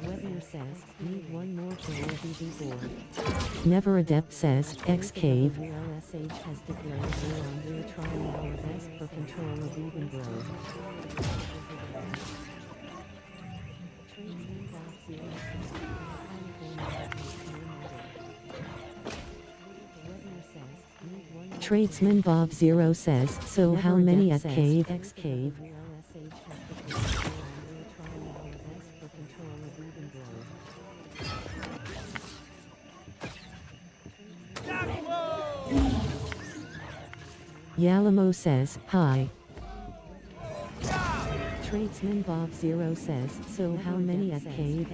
Webier says, need one more for old BB Gorg. Never Adept says, X Cave. WLSH has declared war on we're trying our best for control of Eden Grove. Tradesman Bob Zero says, so how many at Cave? X Cave. Yalamo says, hi. Tradesman Bob Zero says, so how many at cave?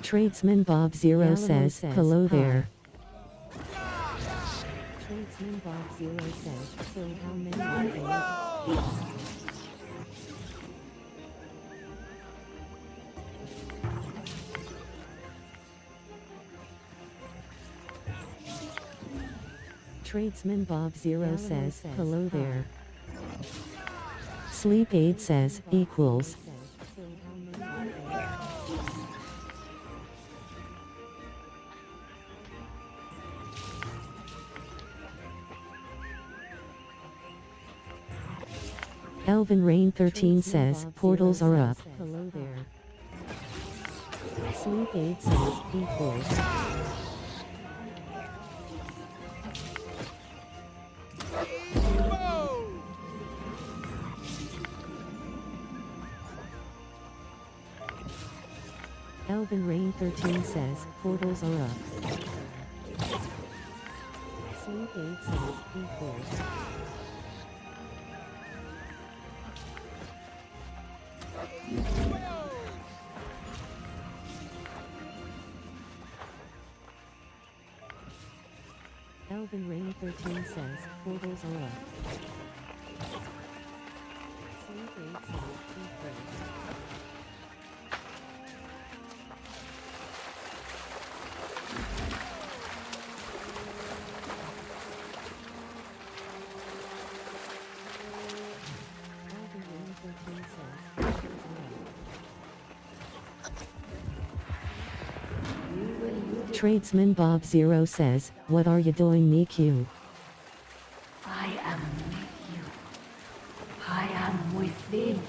Tradesman Bob Zero says, hello there. Tradesman Bob Zero says, so how many at cave? Tradesman Bob Zero says, hello there. Sleep Aid says, equals. Elvin Rain 13 says, portals are up. Hello there. Sleep Aid says, equals. Elvin Rain 13 says, portals are up. Sleep Aid says, equals. Elvin Rain 13 says, portals are up. Sleep Aid says, equals. Tradesman Bob Zero says, what are you doing, Niku? I am with you. I am within you.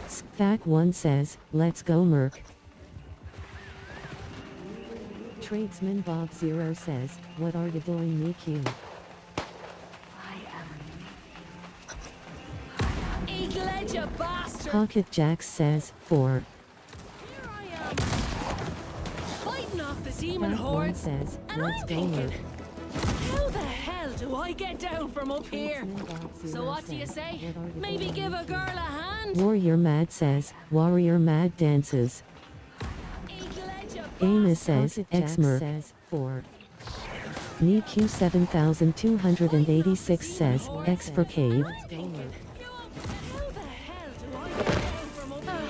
Stack 1 says, let's go Merc. Tradesman Bob Zero says, what are you doing, Niku? I am with you. Eagle-edge, you bastard! Pocket Jax says, 4. Here I am! Fighting off the demon Stack 1 hordes, says, and let's I'm go thinking, Merc. how the hell do I get down from up here? Tradesman Bob So Zero what do you says, say? what are you Maybe doing, give a Niku? girl a hand? Warrior Mad says, Warrior Mad dances. Eagle-edge, you Amos bastard! says, X Merc says, 4. Niku 7286 says, X for cave. How the hell do I get down from up here?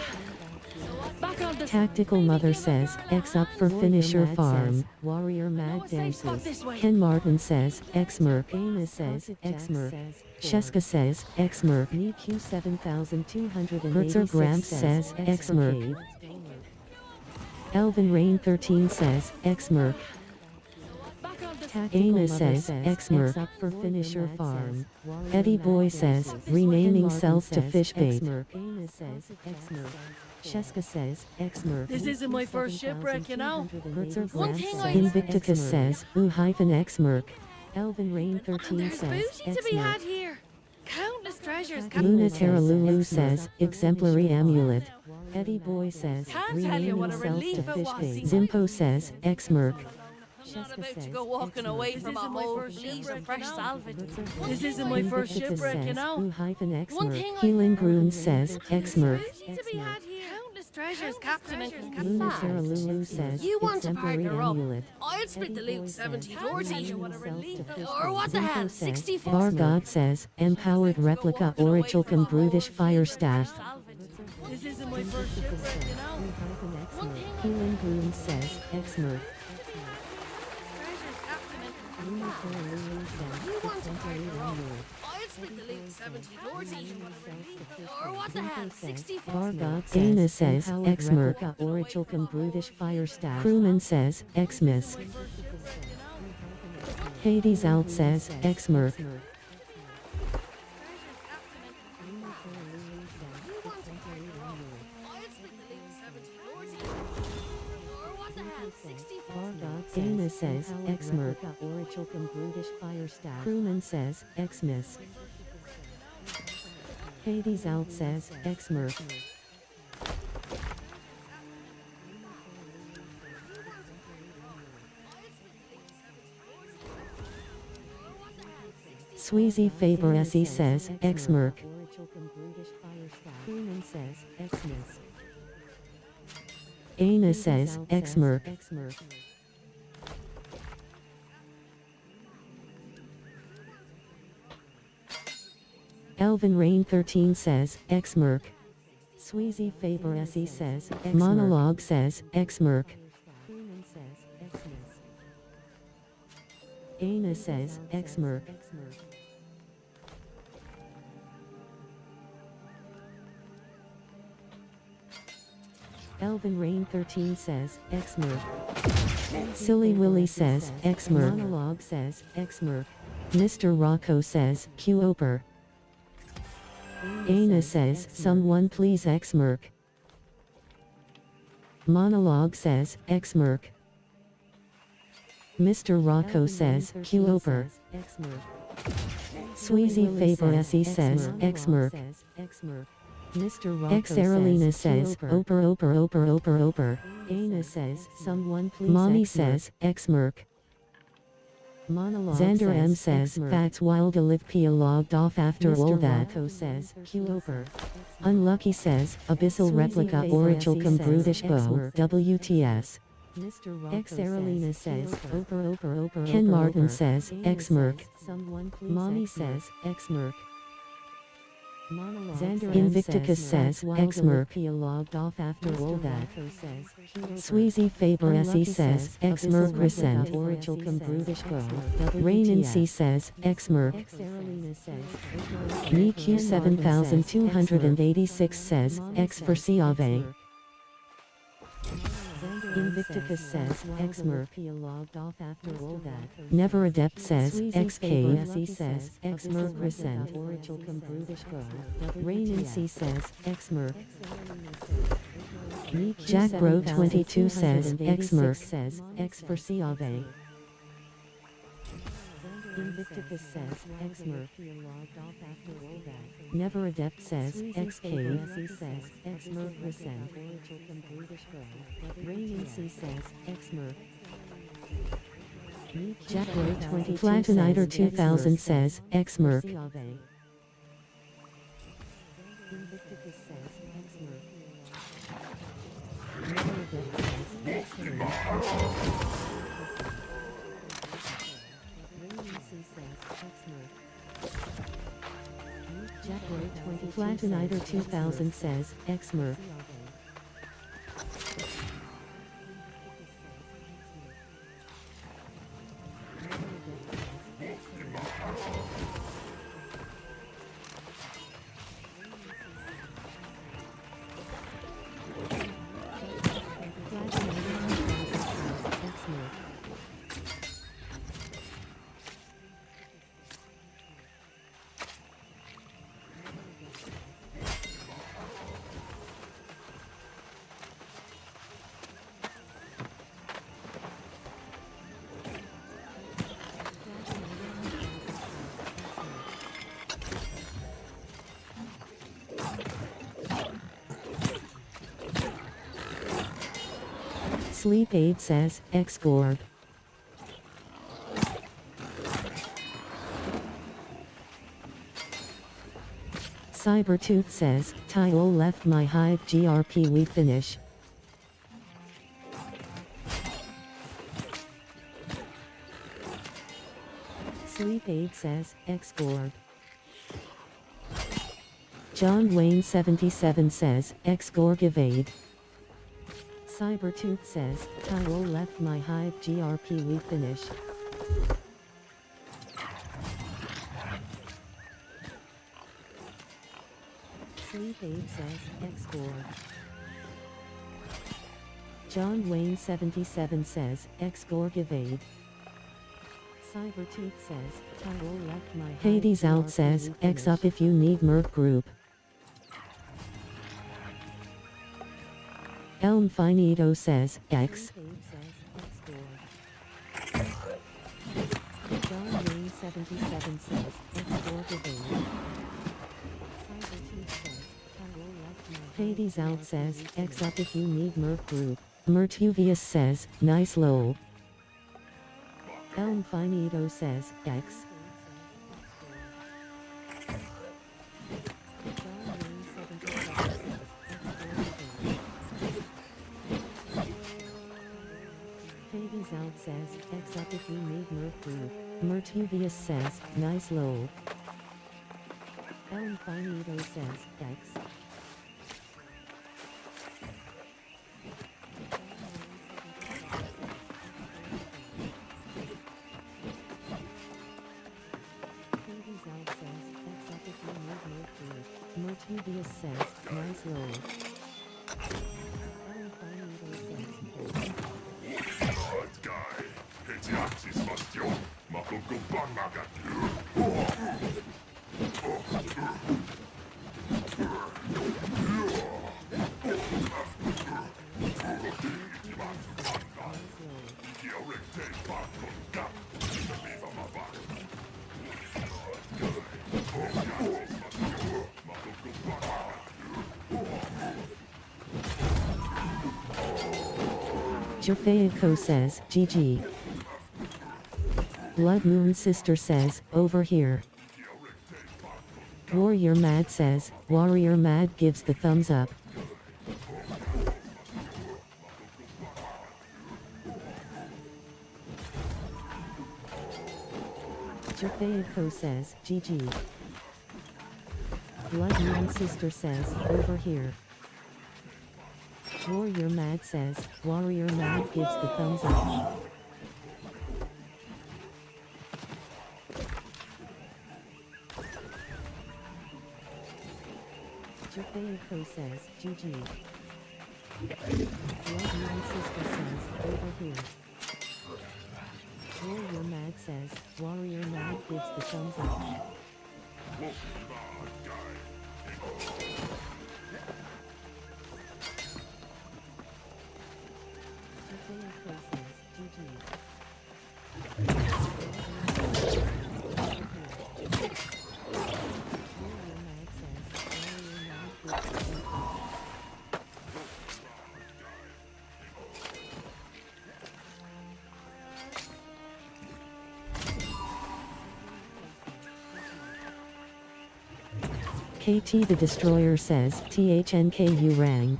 Back on the Tactical Mother says, X up for finisher farm. Warrior Mad a safe spot dances. this way. Ken Martin says, X Merc. Amos says, X Merc. Sheska says, X Merc. Niku 7286 Bertzer Gramps says, X Merc. Elvin Rain 13 says, X Merc. Back on the Amos says, X Merc up for finisher farm. Eddie Boy says, renaming self to fishbait. Amos says, X Merc. Sheska says, X Merc. This isn't my first shipwreck, you know. Bertzer One Gramps thing says, I- Invicticus says, X Merc. Elvin Rain 13 There's says, booty to X be Merc. had here. Countless treasures. Lunatera Lulu says, exemplary amulet. Eddie Boy says, Can't tell you what a renaming self to relief it was fishbait. seeing Zimpo says, X Merc. I'm not about to go walking away from a whole fleet of fresh salvage. This isn't my first shipwreck, you know. X One Merc. thing I- Keelan Groon says, X Merc. Booty to be had here. Countless treasures, Captain and Lunatera Lulu says, You want to exemplary partner up? amulet. I'll split the loot 70-40. What a relief. Or what the hell, 60-40. Bar God says, empowered replica Orichalcum Brutish Fire Staff. This isn't my first shipwreck, you know. One thing I- Keelan Groon says, X Merc. Treasures, Captain and Lunatera Lulu says, You want to exemplary partner up? amulet. I'll split the loot 70-40. Or what the hell, 60-40. Bar God Dana says, X Merc. Orichalcum Brutish Fire Staff. Crewman says, X Misk. Hades Out says, X Merc. Dana says, X Merc. Orichalcum Brutish Fire Staff. Crewman says, X Misk. Hades out says, X-Merc. Sweezy Faber SE says, X-Merc. says, Xmas. Ana says, X-Merc. Elvin Rain 13 says, X-Merc. Sweezy Faber SE says, X-Merc. Monologue says, X-Merc. Ana says, X-Merc. Elvin Rain 13 says, X-Merc. Silly Willy says, X-Merc. Monologue says, X-Merc. Mr. Rocco says, Q-Oper. Ana says, someone please X-Merc. Monologue says, X-Merc. Mr. Rocco says, Q-Oper. Sweezy Faber SE says, X-Merc. X Aralina says, Oper. Ana says, someone please Mommy says, X-Merc. Xander M says, that's wild Olivia logged off after all that. Says, Q-Oper. Unlucky says, Abyssal Replica Orichalcum Brutish Bow, WTS. X Aralina says, Oper. Ken Martin says, X-Merc. Mommy says, X-Merc. Invicticus says, X-Merc. Logged off after all that. Sweezy Faber SE says, X-Merc resent. Rain C says, X-Merc. NQ 7286 says, X for Ciave. Invicticus says, X-Merc. Never Adept says, X-Cave. says, X-Merc resent. Rain C says, X-Merc. Jack Bro 22 says, X-Merc. X for Ciave. Invicticus says, X-Merc. Never Adept says, X-Cave. says, X-Merc resent. Rain C says, X-Merc. Jack Bro 22 Flatoniter 2000 says, X-Merc. Invicticus says, X-Merc. Never Adept says, X-Merc. Flatoniter 2000 says, X-Merc. Sleep Aid says, X-Gorg. Cybertooth says, Tyol left my hive GRP we finish. Sleep Aid says, X-Gorg. John Wayne 77 says, X-Gorg evade. Cybertooth says, Tyol left my hive GRP we finish. Sleep Aid says, X-Gorg. John Wayne 77 says, X-Gorg evade. Cybertooth says, Tyol left my hive Hades out says, X up if you need Merc group. Elm Finito says, X. John Wayne 77 says, X-Gorg evade. Hades out says, X up if you need Merc group. Mertuvius says, nice lol. Elm Finito says, X. Hades out says, X up if you need Merc group. Mertuvius says, nice lol. Elm Finito says, X. Mertuvius says, nice lol. Elm Finito says, Hot guy. Hetiaxis Bastion. Makokuban Magatu. Jafaico says, GG. Blood Moon Sister says, over here. Warrior Mad says, Warrior Mad gives the thumbs up. Jafaico says, GG. Blood Moon Sister says, over here. Warrior Mad says, Warrior Mad gives the thumbs up. Jafaico says, GG. Blood Moon Sister says, over here. Warrior Mad says, Warrior Mad gives the thumbs up. KT the Destroyer says, THNKU rang.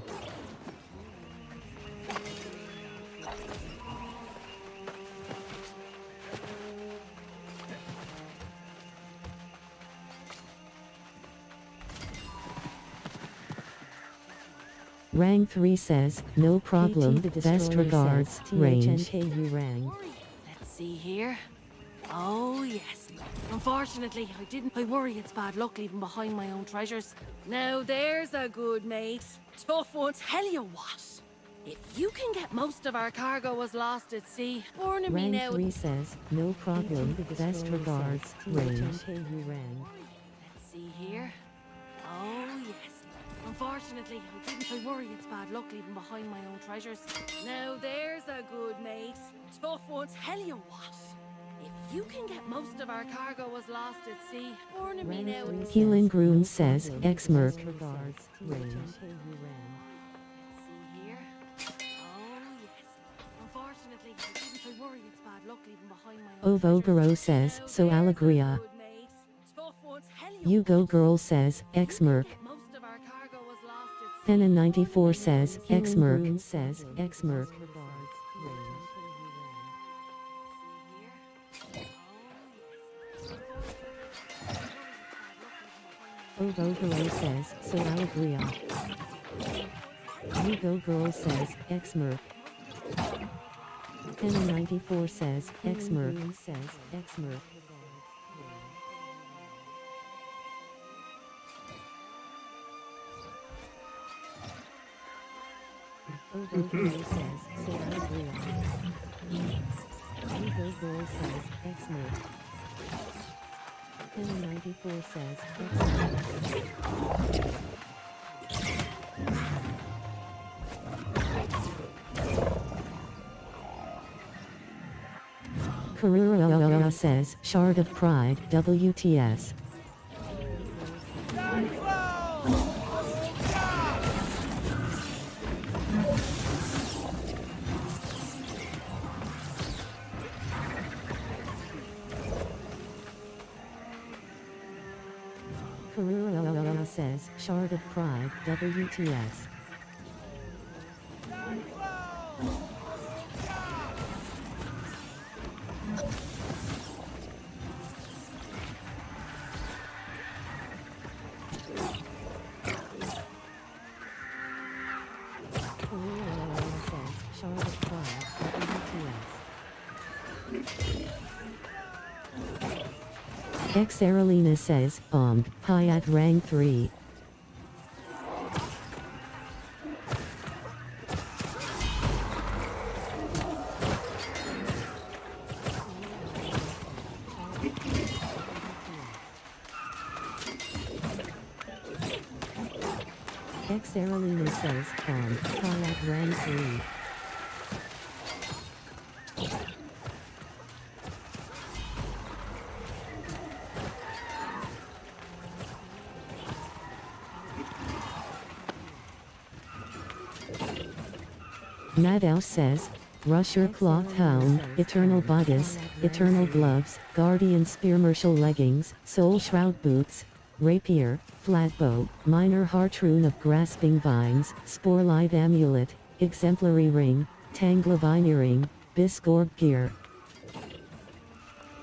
Rang 3 says, no problem, best regards, range. Rang. Let's see here. Oh, yes. Unfortunately, I worry it's bad luck leaving behind my own treasures. Now there's a good mate. Tough one. Tell you what. If you can get most of our cargo was lost at sea, warning me Rang now. 3 says, no problem, best regards, range. Let's see here. Oh, yes. Unfortunately, I worry it's bad luck leaving behind my own treasures. Now there's a good mate. Tough one. Tell you what. If you can get most of our cargo was lost at sea, warning me now. Keelan Groon says, X-Merc. Let's see here. Oh, yes. Unfortunately, I worry it's bad luck leaving behind my own Ovo treasures. Garo says, Now so there's a Allegria. good mate. Tough one. Tell You Go what. Girl says, X-Merc. Most of our cargo was lost at sea. Penna 94 says, X-Merc. See X-Merc. here. Ovo Garo says, so Allegria. You Go Girl says, X-Merc. Penna 94 says, X-Merc. Ovo Garo says, so Allegria. You Go Girl says, X-Merc. Penna 94 says, X-Merc. Karura says, Shard of Pride, WTS. Karura says, Shard of Pride, WTS. Karura says, Shard of Pride, WTS. X Aralina says, high at rank 3. X Aralina says, high at rank 3. Nadow says, Rusher Cloth Hound, Eternal Bodice, Eternal Gloves, Guardian Spearmartial Leggings, Soul Shroud Boots, Rapier, Flatbow, Minor Heart Rune of Grasping Vines, Sporelight Amulet, Exemplary Ring, Tanglavine Earring, Biscorb Gear.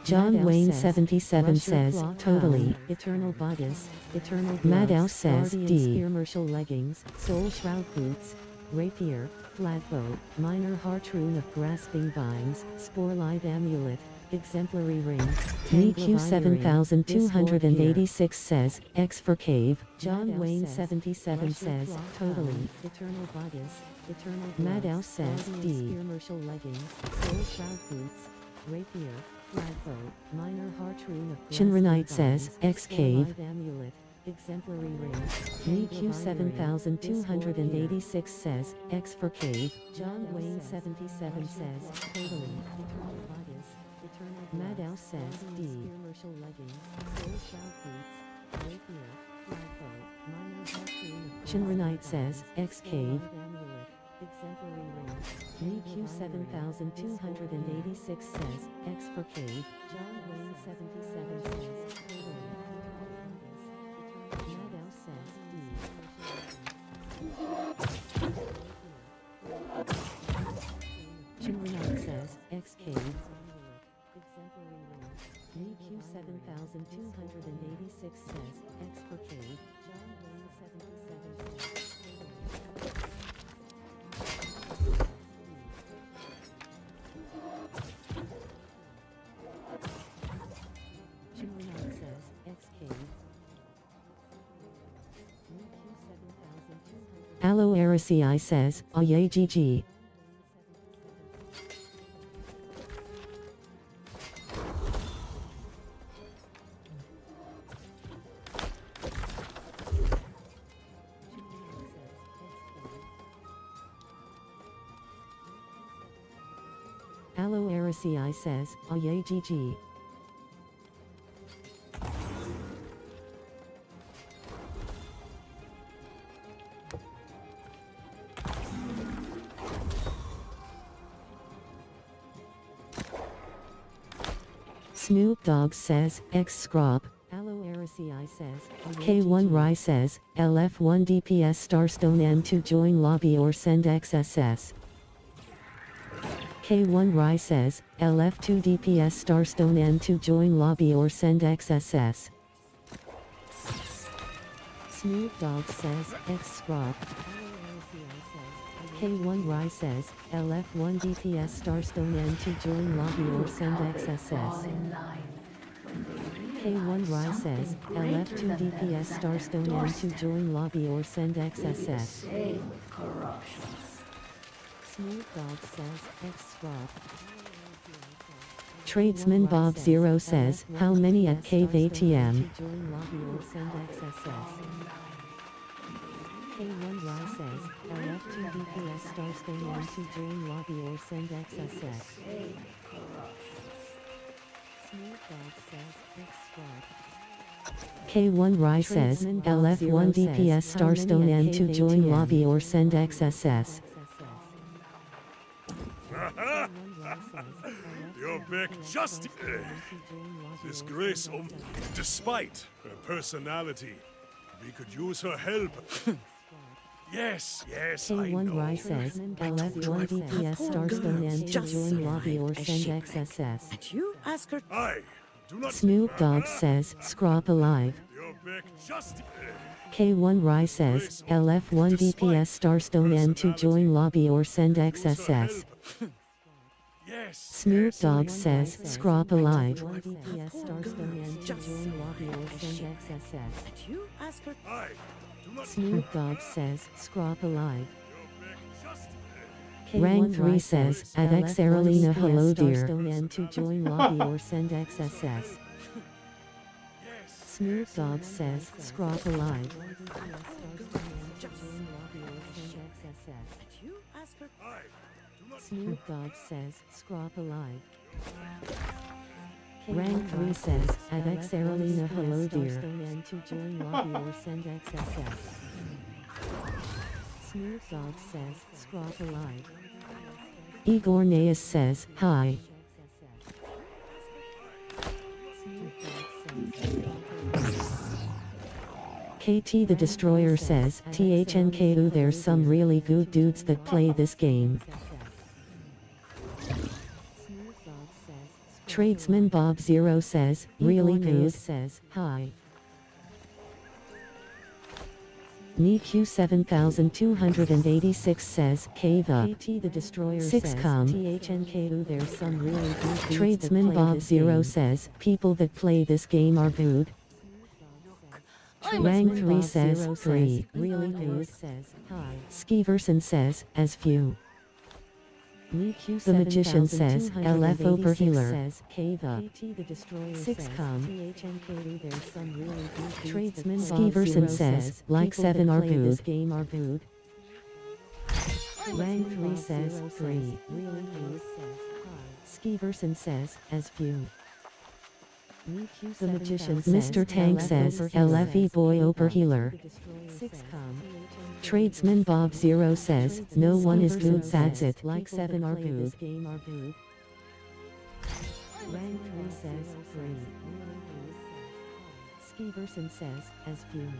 John Wayne 77 says, totally. Eternal Bodice, Eternal Gloves, Madow says, D. Spearmartial Leggings, Soul Shroud Boots, Rapier, Flatbow, Minor Heart Rune of Grasping Vines, Sporelight Amulet, Exemplary Ring. MeQ 7286 says, X for Cave. John Wayne 77 says, totally. Eternal Bodice, Eternal Madow says, D. Spearmartial Leggings, Soul Shroud Boots, Rapier, Flatbow, Minor Heart Rune of Shinranite says, X Cave. Amulet, Exemplary Ring. MeQ 7286 says, X for Cave. John Wayne 77 says, totally. Eternal Bodice, Eternal Madow says, D. Spearmartial Leggings, Soul Shroud Boots, Rapier, Flatbow, Minor Heart Rune of Shinranite says, X Cave. Amulet, Exemplary Ring. MeQ 7286 says, X for Cave. John Wayne 77 says, totally. Madow says, D. Shinranite says, X Cave. Exemplary Ring. MeQ 7286 says, X for Cave. John Wayne 77 says, Shinranite says, X Cave. Aloe Aracei says, Aye GG. Aloe Aracei says, Aye GG. Snoop Dogg says, X Scrop. Aloe Aracei says, K1 Rye says, LF1 DPS Starstone N2 join lobby or send XSS. K1 Rye says, LF2 DPS Starstone N2 join lobby or send XSS. Snoop Dogg says, X Scrop. K1 Rye says, LF1 DPS Starstone N2 join lobby or send XSS. K1 Rye says, LF2 DPS Starstone N2 join lobby or send XSS. Snoop Dogg says, X Scrop. Tradesman Bob Zero says, how many at Cave ATM? K1 Rye says, LF2 DPS Starstone N2 join lobby or send XSS. Snoop Dogg says, X Scrop. K1 Rye says, LF1 DPS Starstone N2 join lobby or send XSS. Your back just... Disgrace despite her personality, we could use her help. Yes, I K1 know. Rye says, LF1 DPS Starstone N to join lobby or send XSS. And you ask her. I do not... Snoop Dogg says, Scrop alive. You're back just... K1 Rye says, LF1 DPS Starstone N to join lobby or send XSS. Yes. Snoop Dogg says, Scrop alive. And you ask her. I do not... Snoop Dogg says, Scrop alive. You're back just... Rang 3 says, at X Aralina hello dear. N to join lobby or send XSS. Snoop Dogg says, Scrop alive. And you ask her. I do not... Snoop Dogg says, Scrop alive. Rang 3 says, at X Aralina hello dear. N to join lobby or send XSS. Snoop Dogg says, Scrop alive. Igor Naeus says, hi. KT the Destroyer says, THNKU there's some really good dudes that play this game. Tradesman Bob Zero says, really good says, hi. NEQ 7286 says, Kava. KT the Destroyer 6 com. THNKU there's some really good dudes Tradesman Bob Zero says, people that play this game are good. Rang 3 says, 3, really good says, hi. Skeeverson says, as few. The Magician says, LF Overhealer says, Kava. 6 com. Tradesman Skeeverson says, like 7 are good. Rang 3 says, 3, really good says, hi. Skeeverson says, as few. The Magician Mr. Tank says, LFE Boy Overhealer. Tradesman Bob Zero says, no one is good that's it, like 7 are good. Rang 3 says, 3. Skeeverson says, as few.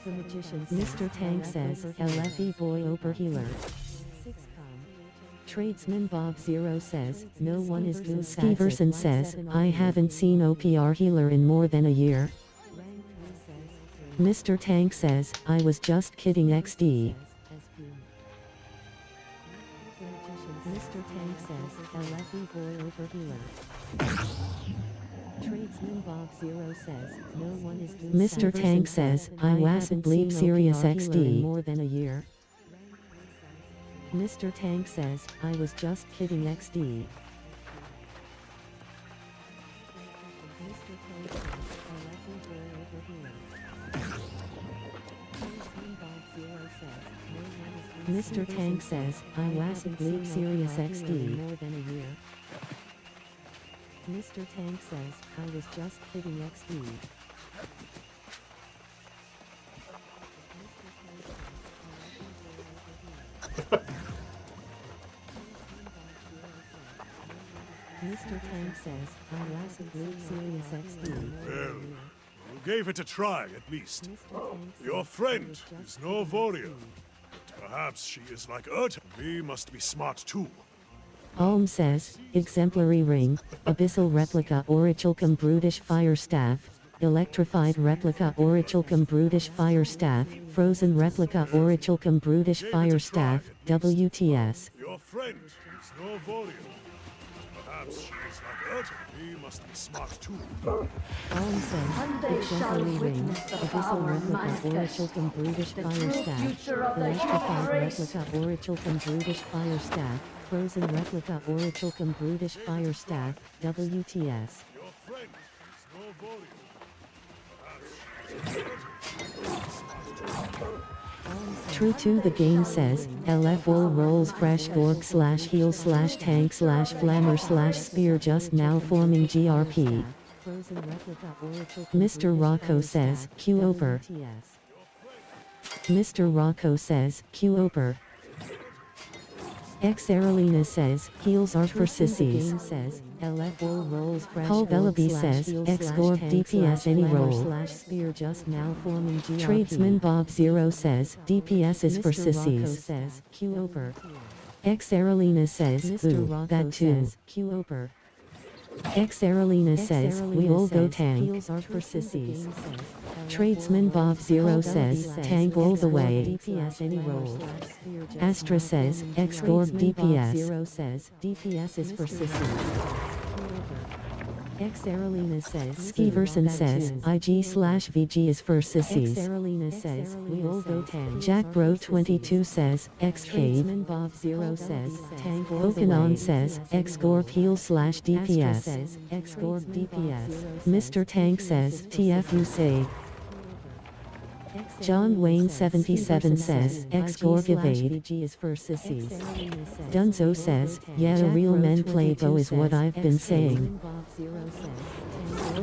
The Magician Mr. Tank says, LFE Boy Overhealer. Tradesman Bob Zero says, no one is good. Skeeverson says, I haven't seen OPR Healer in more than a year. Mr. Tank says, I was just kidding XD. Mr. Tank says, LFE Boy Overhealer. Tradesman Bob Zero says, no one is good. Mr. Tank says, I wasn't bleep serious XD more than a year. Mr. Tank says, I was just kidding XD. Mr. Tank says, I wasn't bleep serious XD more than a year. Mr. Tank says, I was just kidding XD. Mr. Tank says, I wasn't bleep serious XD. Well, you gave it a try, at least. Your friend is no warrior. Perhaps she is like Aeternum. We must be smart too. Alm says, exemplary ring, abyssal replica Orichalcum brutish fire staff, electrified replica Orichalcum brutish fire staff, frozen replica Orichalcum brutish fire staff, WTS. Your friend is no warrior. Perhaps she is like Aeternum. We must be smart too. Alm says, exemplary ring, abyssal replica Orichalcum brutish fire staff, electrified replica Orichalcum brutish fire staff, frozen replica Orichalcum brutish fire staff, WTS. Your friend is no warrior. Perhaps she is True to the game says, LF Wool rolls fresh gorg slash heal slash tank slash flammer slash spear just now forming GRP. Mr. Rocco says, Q Oper. Mr. Rocco says, Q Oper. X Aralina says, heals are for sissies. Says, LF rolls fresh. Paul Bellaby says, X Gorg DPS any roll. Spear just malforming GRP. Tradesman Bob Zero says, DPS is for Mr. Rocco sissies. says, Q Oper. X Aralina says, Mr. ooh, Rocco that too. says, Q Oper. X Aralina says, we all go tank. Heals are for sissies. Tradesman Bob Zero says, tank all the way. DPS any roll. Astra says, X Gorg DPS. Zero says, DPS is for sissies. X Aralina says, Skiverson says, IG/VG is for X sissies. Aralina says, we all go tank. Jack Bro 22 says, X Cave. Tradesman Bob Zero says, tank all the way. Okanon says, X Gorg heal/DPS. Astra says, X Gorg DPS. Mr. Tank says, TFU say. John Wayne 77 says, X Gorg evade. is for sissies. Dunzo says, yeah, a real men play Bo is what I've been saying.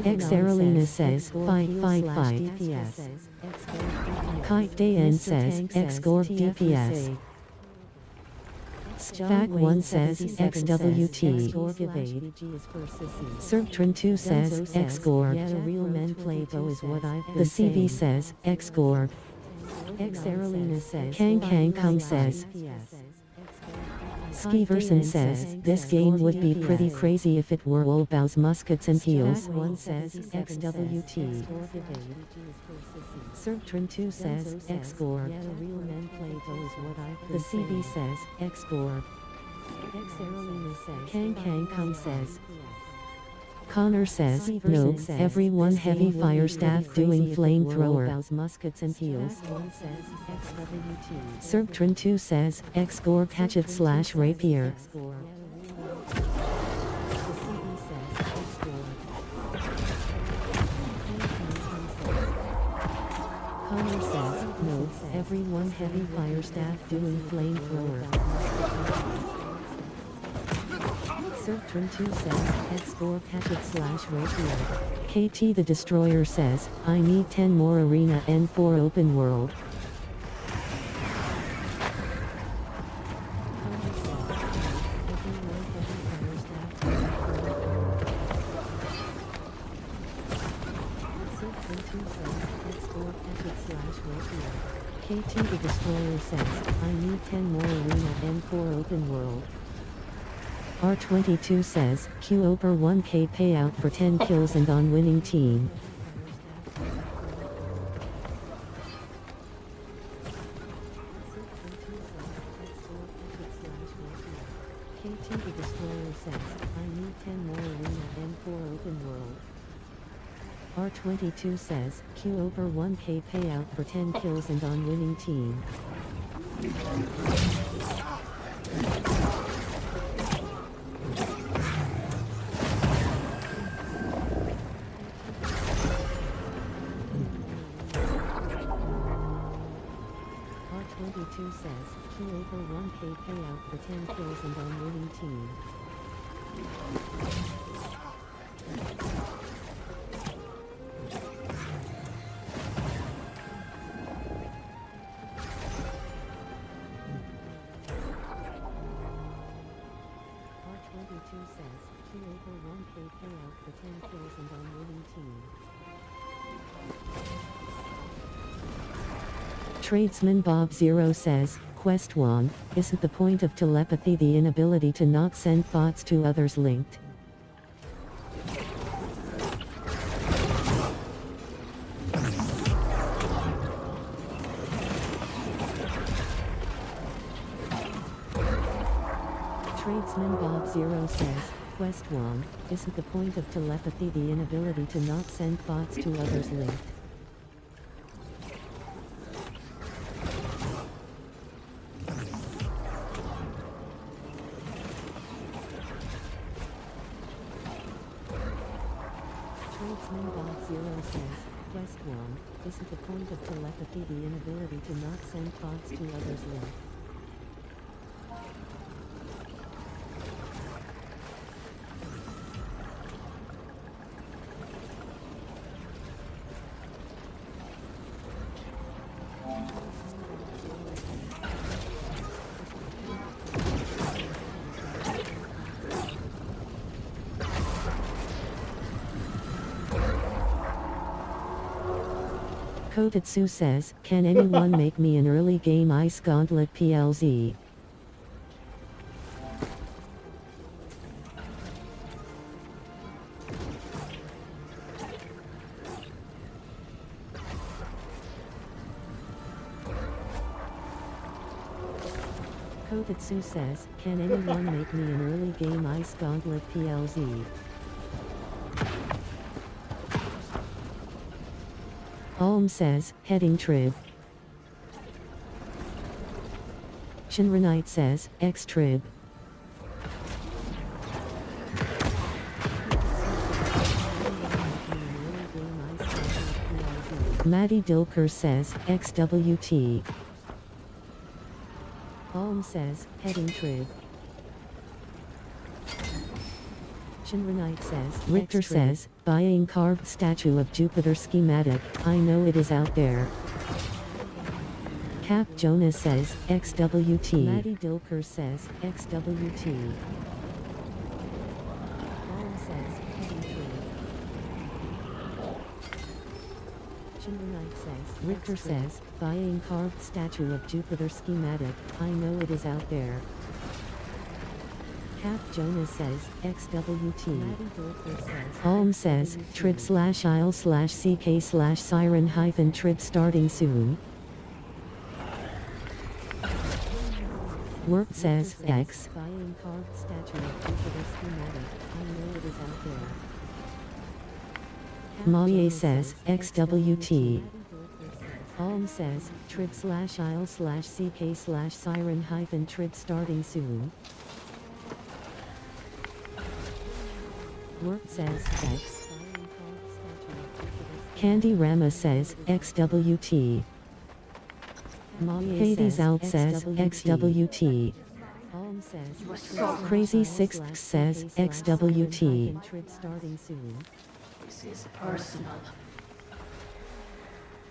X Aralina says, fight, fight, fight. Kite Dayan says, X Gorg DPS. Spag 1 says, XWT. Serptron 2 says, X Gorg. Yeah, real men play Bo is what I've been The CV saying. says, X Gorg. X Aralina says, Kang Kang Kung says, Skiverson says, this game would be pretty crazy if it were all bows, muskets and heels. One says, XWT. Serptron 2 says, X Gorg. Yeah, real men play Bo is what I've The been CV saying. says, X Gorg. X Aralina says, Kang Kang Kung says, DPS. Connor says, Severson no, says, everyone this heavy game would fire be staff pretty doing crazy if it were all flamethrower. bows, muskets and heels. One says, XWT. Serptron 2 says, X Gorg hatchet/rapier. Connor says, no, everyone heavy fire staff doing flamethrower. Serptron 2 says, X-Gorg hatchet/rapier. KT the Destroyer says, I need 10 more arena and 4 open world. KT the Destroyer says, I need 10 more arena and 4 open world. R22 says, Q over 1k payout for 10 kills and on winning team. KT the Destroyer says, I need 10 more arena and 4 open world. R22 says, Q over 1k payout for 10 kills and on winning team. R22 says, Q over 1k payout for 10 kills and on winning team. R22 says, Q over 1k payout for 10 kills and on winning team. Tradesman Bob Zero says, Quest 1, isn't the point of telepathy the inability to not send thoughts to others linked? Tradesman Bob Zero says, Quest 1, isn't the point of telepathy the inability to not send thoughts to others linked? Tradesman Bob Zero says, Quest 1, isn't the point of telepathy the inability to not send thoughts to others linked? Kotetsu says, can anyone make me an early game Ice Gauntlet PLZ? Kotetsu says, can anyone make me an early game Ice Gauntlet PLZ? Alm says, heading trib. Shinranite says, X trib. Maddie Dilker says, XWT. Alm says, heading trib. Shinranite says, Richter says, buying carved statue of Jupiter schematic, I know it is out there. Cap Jonas says, XWT. Maddie Dilker says, XWT. Alm says, heading trib. Shinranite says, Richter says, buying carved statue of Jupiter schematic, I know it is out there. Cap Jonas says, XWT. Alm says, trib/isle/ck/siren hyphen trib starting soon. Work says, X. Buying carved statue of Jupiter schematic, I know it is out there. Maye says, XWT. Alm says, trib/isle/ck/siren hyphen trib starting soon. Work says, X. Candy Rama says, XWT. Katie's out says, XWT. Crazy Sixth says, XWT. This is personal.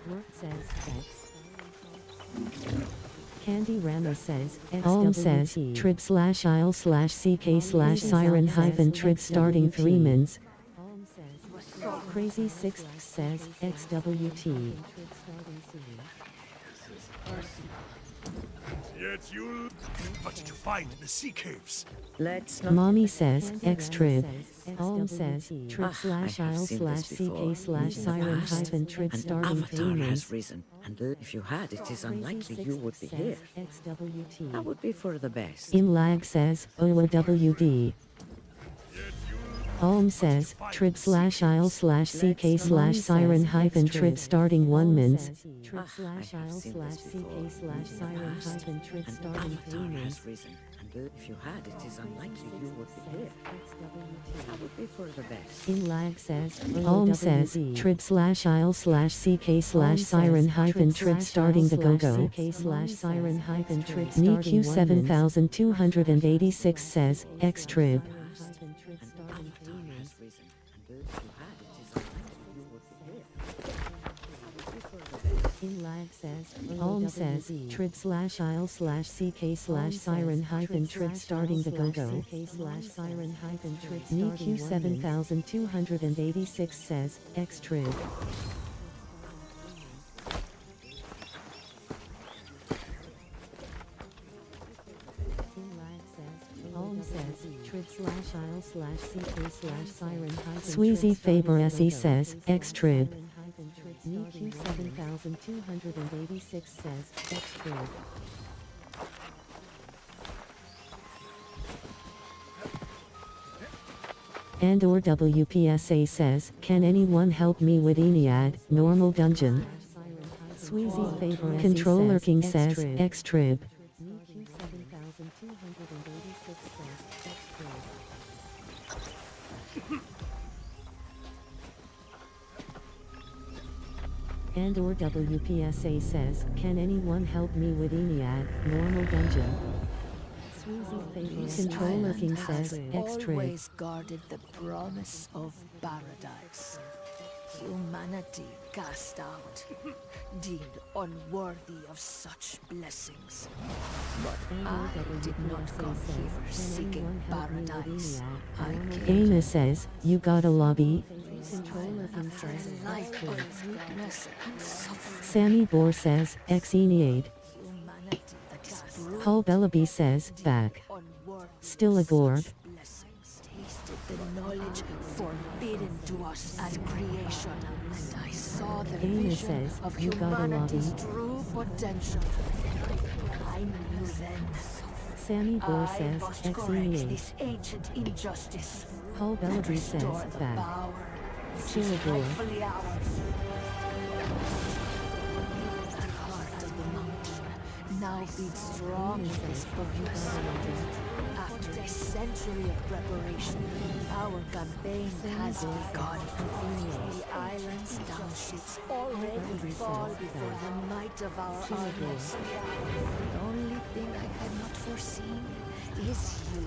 Work says, X. Candy Rama says, Alm says, trib/isle/ck/siren hyphen trib starting 3 mins. Crazy Sixth says, XWT. Yet you... What did you find in the sea caves? Let's not. Mommy says, X trib. Alm says, trib/isle/ck/siren hyphen trib An starting 3 avatar mins. has risen, and if you had, it is unlikely you would be here. XWT. That would be for the best. Imlag says, OWD. Alm says, trib/isle/ck/siren hyphen trib starting 1 mins. Trib/isle/ck/siren hyphen trib An starting 3 avatar mins. has risen, and if you had, it is unlikely you would be here. That would be for the best. Imlag says, Alm says, trib/isle/ck/siren hyphen trib starting the go-go. NEQ 7286 says, X trib. Imlag says, Alm says, trib/isle/ck/siren hyphen trib starting the go-go. NEQ 7286 says, X trib. Alm says, trib/isle/ck/siren hyphen Sweezy Faber SE says, X trib. NEQ 7286 says, X trib. And or WPSA says, can anyone help me with Ennead, normal dungeon? Sweezy Faber Controller King says, X trib. NEQ 7286 says, X trib. And or WPSA says, can anyone help me with Ennead, normal dungeon? Sweezy Faber Controller King says, X trib. Always guarded the promise of paradise. Humanity cast out, deemed unworthy of such blessings. But I did not come here seeking paradise. I came Ana says, you got a lobby? Control-looking says, life X2. of weakness and suffering. Sammy Bohr says, Xeniade. Humanity that is brutal, Paul Bellaby says, back. unworthy Still a of Gorg. such blessings. Tasted the knowledge forbidden to us at creation, and I saw the Amy vision says, of "You got a humanity's lobby." true potential. I knew then. Sammy Bohr I says, must correct Xeniade. this ancient injustice Paul and Bellaby says, restore the back. power which Still is a Gorg. rightfully ours. The heart of the mountain now beats strong with this purpose. After a century of preparation, our campaign has begun. The island's townships already fall before the might of our armies. The only thing I had not foreseen is you.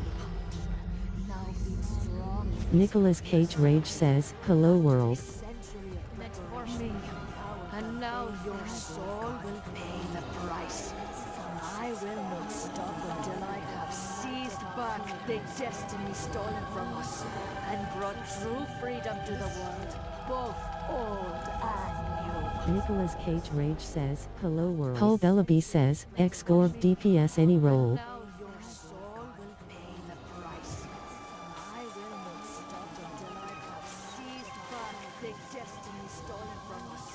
Now beats strong. Nicolas Cage Rage says, hello world. Century of preparation. For me. And now your soul will pay the price. I will not stop until I have seized back the destiny stolen from us and brought true freedom to the world, both old and new. Nicolas Cage Rage says, hello world. Paul Bellaby says, X-Gorg DPS any roll. Now your soul will pay the price. I will not stop until I have seized back the destiny stolen from us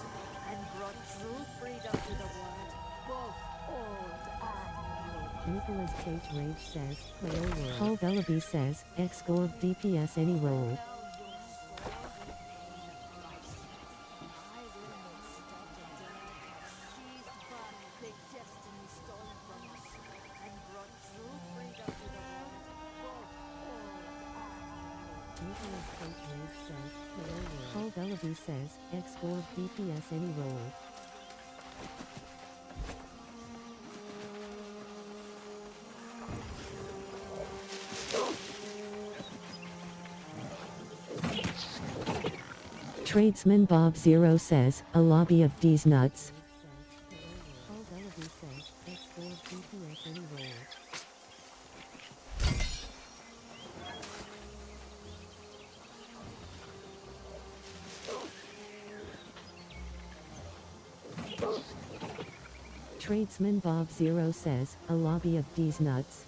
and brought true freedom to the world, both old and new. Nicolas Cage Rage says, hello world. Paul Bellaby says, X-Gorg DPS any roll. Nicolas Cage Rage says, hello world. Paul Bellaby says, X-Gorg DPS any roll. Tradesman Bob Zero says, a lobby of D's nuts. Paul Bellaby says, X-Gorg DPS any roll. Tradesman Bob Zero says, a lobby of D's nuts.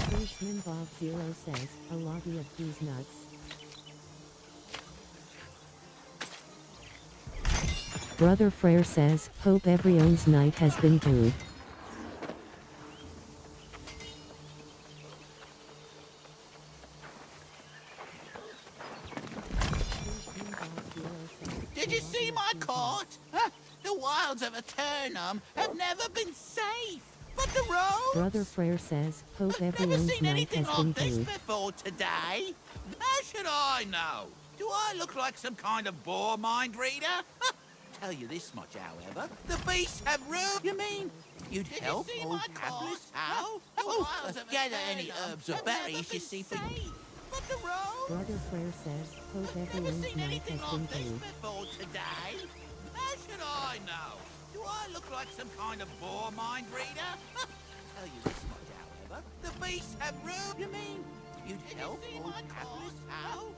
Tradesman Bob Zero says, a lobby of D's nuts. Brother Frere says, hope every owns night has been good. Did you see my court? Huh? The wilds of Aeternum have never been safe. But the road? Brother Frere says, hope every Never owns seen night anything has been like this good. before today. How should I know? Do I look like some kind of bore mind reader? Tell you this much, however. The beasts have room. You mean you'd help old Tablas out? Gather any herbs or berries you see for you. But the road? Brother Frere says, hope every Never owns seen night anything has been like this good. before today. How should I know? Do I look like some kind of bore mind reader? Tell you this much, however. The beasts have room. You mean you'd help old Tablas out?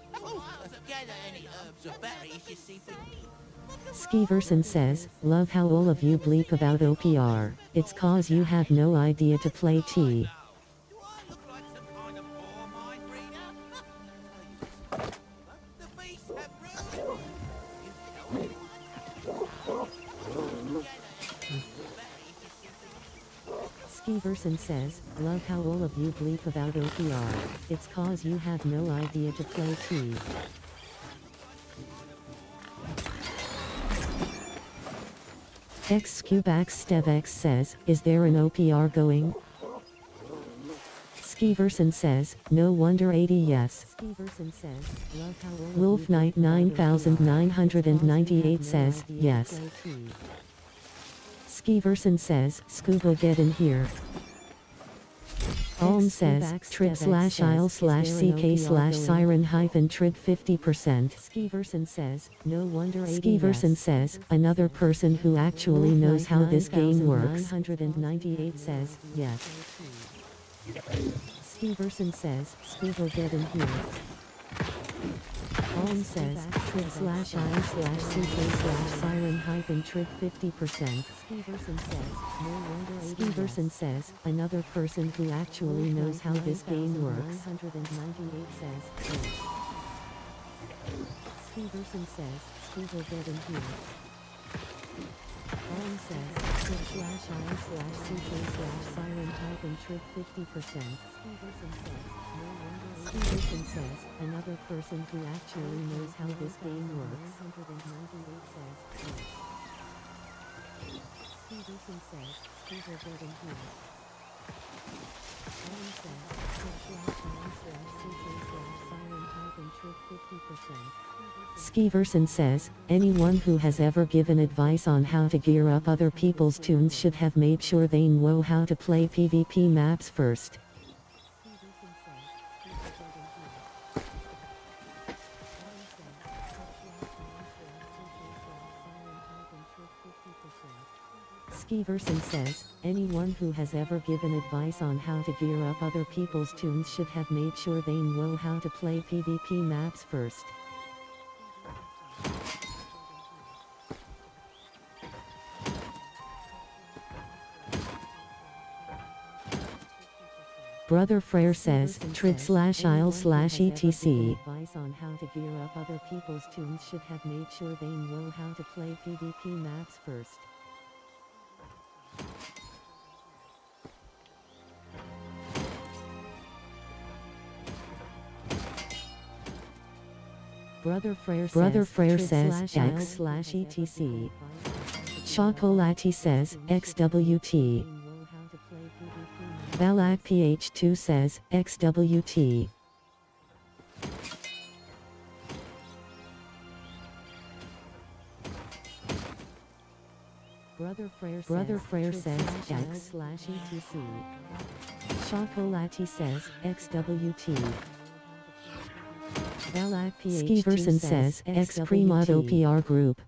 Gather any herbs or berries you see for you. Skeeverson says, love how all of you bleep about OPR. It's cause you have no idea to play T. Do I look like some kind of bore mind reader? The beasts have room. You'd help. Skeeverson says, love how all of you bleep about OPR. It's cause you have no idea to play T. XQBackStevX says, is there an OPR going? Skeeverson says, no wonder 80 yes. Skeeverson says, love how all of Wolf Knight 9998 says, yes. Skeeverson says, Scuba get in here. Alm says, trip slash aisle slash ck slash siren hyphen trip 50%. Skiverson says, no wonder Skiverson says, another person who actually knows how this game works. 998 says, yes. Skiverson says, Squivel get in here. Alm says, trip slash aisle slash ck slash siren hyphen trip 50%. Skiverson says, no wonder Skiverson says, another person who actually knows how this game works. 998 says, yes. Skiverson says, Squivel get in here. Alm says, trip slash aisle slash ck slash siren hyphen trip 50%. Skiverson says, another person who actually knows how this game works. 198 says, yes. Skiverson says, Squivel get in here. Alm says, trip slash aisle slash ck slash siren hyphen trip 50%. Skiverson says, anyone who has ever given advice on how to gear up other people's tunes should have made sure they know how to play PvP maps first. Skiverson says, anyone who has ever given advice on how to gear up other people's tunes should have made sure they know how to play PvP maps first. Brother Frere says, trip slash aisle slash etc. Advice on how to gear up other people's tunes should have made sure they know how to play PvP maps first. Brother Frere says, X slash etc. Chocolati says, XWT. Balak PH2 says, XWT. Brother Frere says, X slash etc. Chocolati says, XWT. Balak PH2 Skiverson says, X Primado PR Group.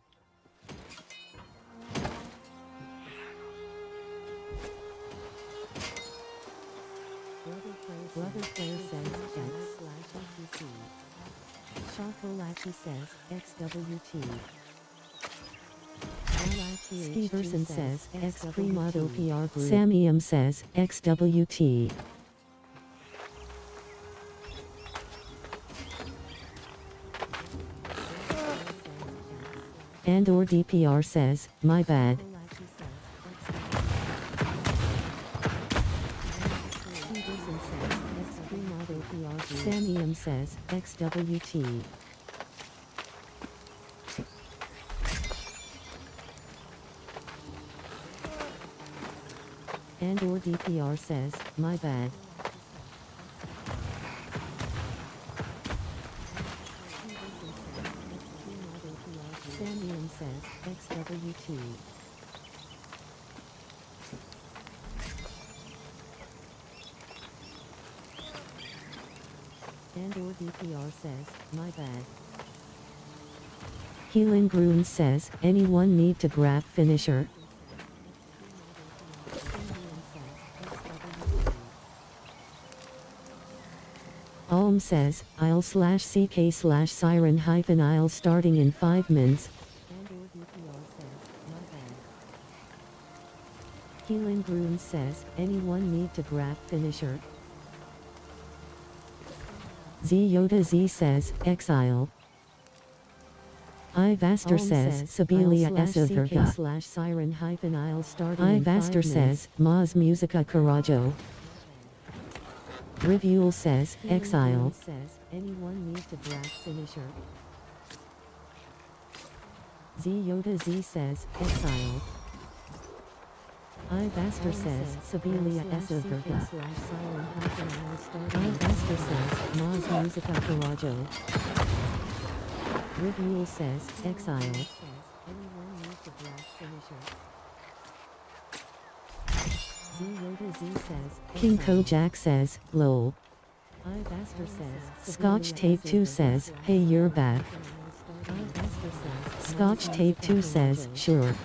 Brother Frere says, X slash etc. Chocolati says, XWT. Skiverson says, X Primado PR Group. Samium says, XWT. And/or DPR says, my bad. Samium says, XWT. And/or DPR says, my bad. Samium says, XWT. And/or DPR says, my bad. Healing Grun says, anyone need to grab finisher? Alm says, I'll slash ck slash siren hyphen I'll starting in 5 minutes. Healing Grun says, anyone need to grab finisher? Z Yoda Z says, exile. Ivaster says, Sibelia Esotherka slash siren hyphen I'll starting in 5 minutes. Ivaster says, Maz Musica Carajo. Revule says, exile. Anyone need to grab finisher? Z Yoda Z says, exile. Ivaster says, Sibelia Esotherka. Ivaster says, Maz Musica Carajo. Revule says, exile. Anyone need to grab finisher? King Kojak says, lol. Scotch Tape 2 says, hey, you're back. Scotch Tape 2 says, sure.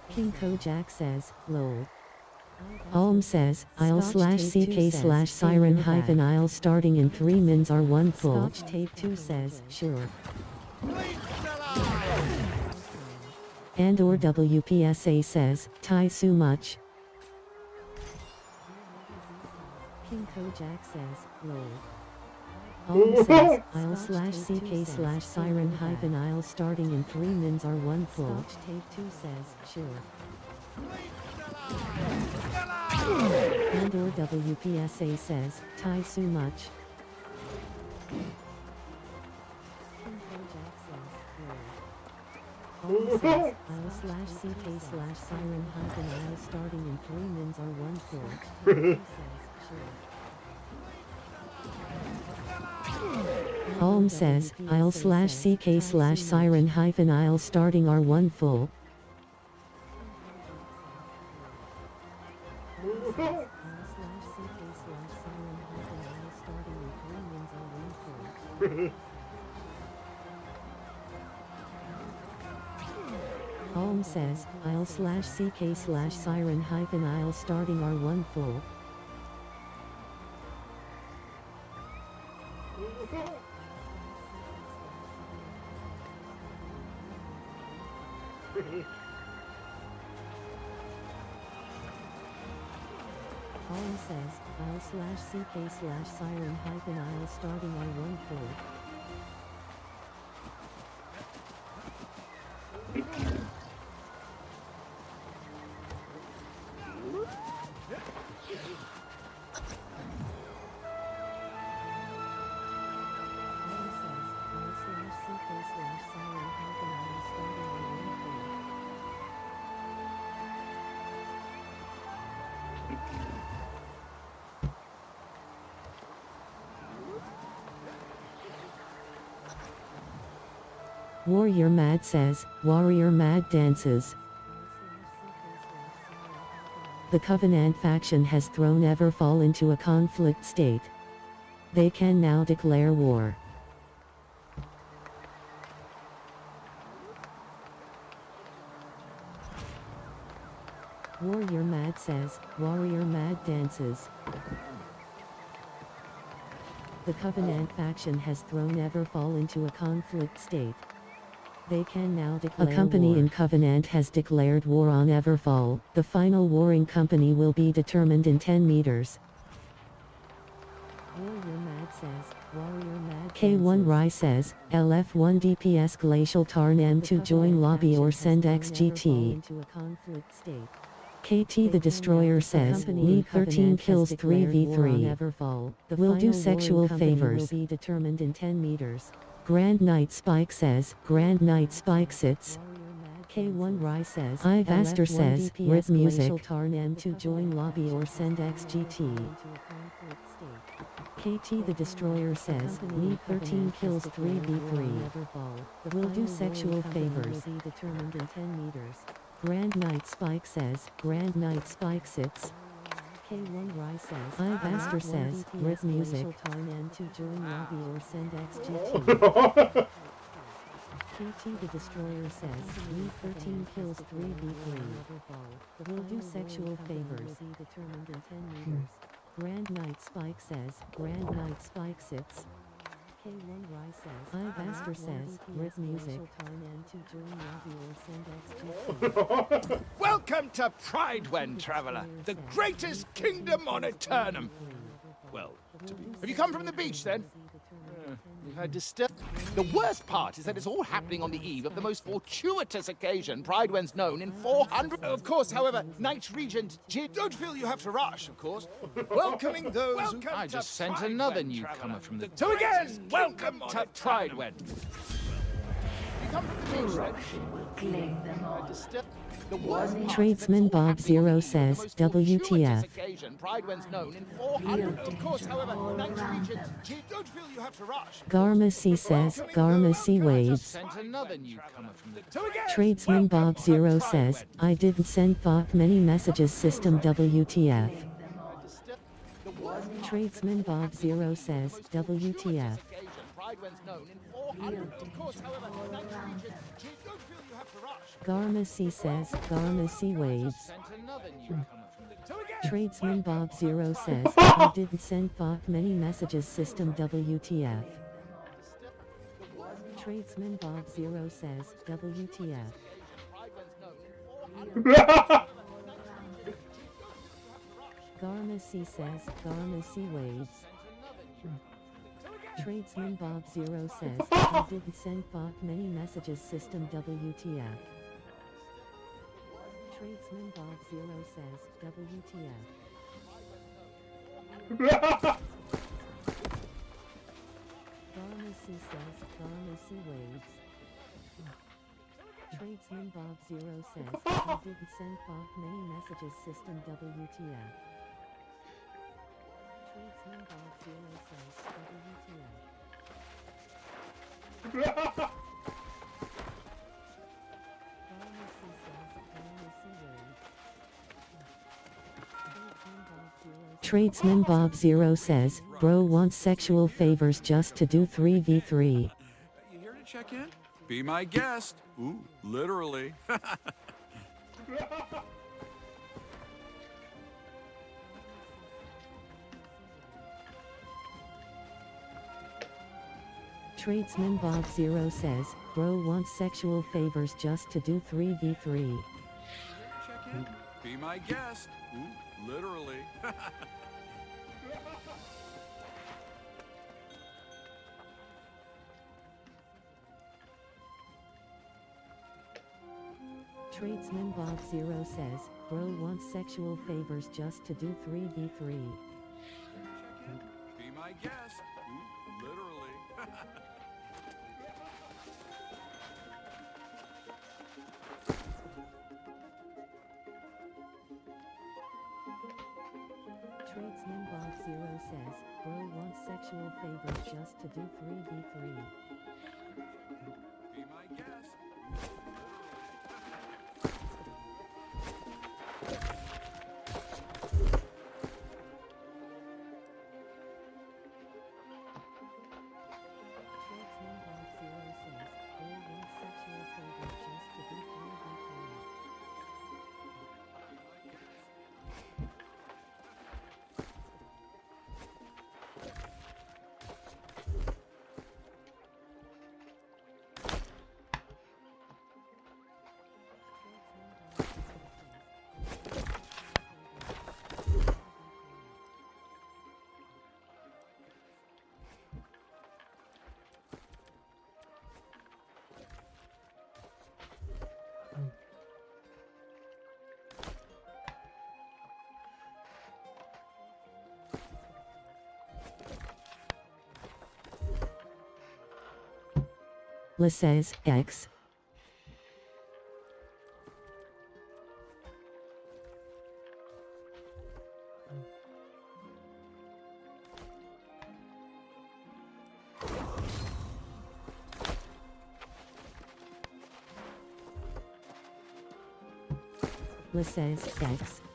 King Kojak says, lol. Alm says, I'll slash CK slash siren hyphen I'll starting in 3 mins are 1 full. Scotch Tape 2 says, sure. And or WPSA says, Tai so much. King Kojak says, lol. Alm says, I'll slash CK slash siren hyphen I'll starting in 3 mins are 1 full. Scotch Tape 2 says, sure. And or WPSA says, Tai so much. Alm says, I'll slash CK slash siren hyphen I'll starting in 3 mins are 1 full. Alm says, I'll slash CK slash siren hyphen I'll starting are 1 full. Alm says, I'll slash CK slash siren hyphen I'll starting are 1 full. Alm says, I'll slash CK slash siren hyphen I'll starting are 1 full. Warrior Mad says, Warrior Mad dances. The Covenant faction has thrown Everfall into a conflict state. They can now declare war. Warrior Mad says, Warrior Mad dances. The Covenant faction has thrown Everfall into a conflict state. They can now declare war. A company in Covenant has declared war on Everfall. The final warring company will be determined in 10 meters. Warrior Mad says, Warrior Mad K1 Rai says, LF1 DPS Glacial Tarn M2 join lobby or send XGT. KT the Destroyer says, need 13 kills 3v3. Will do sexual favors. Will be determined in 10 meters. Grand Knight Spike says, Grand Knight Spike sits. K1 Rai says, Ivaster says, rip music. Tarn M2 join lobby or send XGT. KT the Destroyer says, need 13 kills 3v3. Will do sexual favors. Determined in 10 meters. Grand Knight Spike says, Grand Knight Spike sits. K1 Rai says, Ivaster says, rip music. Tarn M2 join lobby or send XGT. KT the Destroyer says, need 13 kills 3v3. Will do sexual favors. Determined in 10 meters. Grand Knight Spike says, Grand Knight Spike sits. K1 Rai says, Ivaster says, rip music. Welcome to Pridewen, traveler, the greatest kingdom on Aeternum. Well, have you come from the beach then? You've had The worst part is that it's all happening on the eve of the most fortuitous occasion Pridewen's known in 400. Of course, however, Knight Regent Jid. Don't feel you have to rush, of course. Welcoming those. I just sent another newcomer from the. So again, welcome to Pridewen. You come from the beach then? Claim them all. The worst part is that Tradesman it's all Bob happening on Zero the eve of says, the most fortuitous WTF. occasion Pridewend's known in 400. Of course, however, thanks Regent, don't feel you have to rush. Garma C says, Garma C waves. Sent another newcomer from the Tradesman Bob Zero says, I didn't send Bach many messages system WTF. Tradesman Bob Zero says, WTF. Pridewend's known in 400. Of course, however, thanks Regent, don't feel you have to rush. Garma C says, Garma C waves. Sent another newcomer from the Tradesman Bob Zero says, I didn't send Bach many messages system WTF. Tradesman Bob Zero says, WTF. Garma C says, Garma C waves. Tradesman Bob Zero says, I didn't send Bach many messages system WTF. Tradesman Bob Zero says, WTF. Garma C says, Garma C waves. Tradesman Bob Zero says, I didn't send Bach many messages system WTF. Tradesman Bob Zero says, WTF. Garma C says, Garma C waves. Tradesman Bob Zero says, bro wants sexual favors just to do 3v3. You here to check in? Be my guest. Ooh, literally. Tradesman Bob Zero says, bro wants sexual favors just to do 3v3. Check in. Be my guest. Ooh, literally. Tradesman Bob Zero says, bro wants sexual favors just to do 3v3. Check in. Be my guest. Ooh, literally. Tradesman Bob Zero says, bro wants sexual favors just to do 3v3. Be my guest. Tradesman Bob Zero says, bro wants sexual favors just to do 3v3. Le says, X. Le says, X.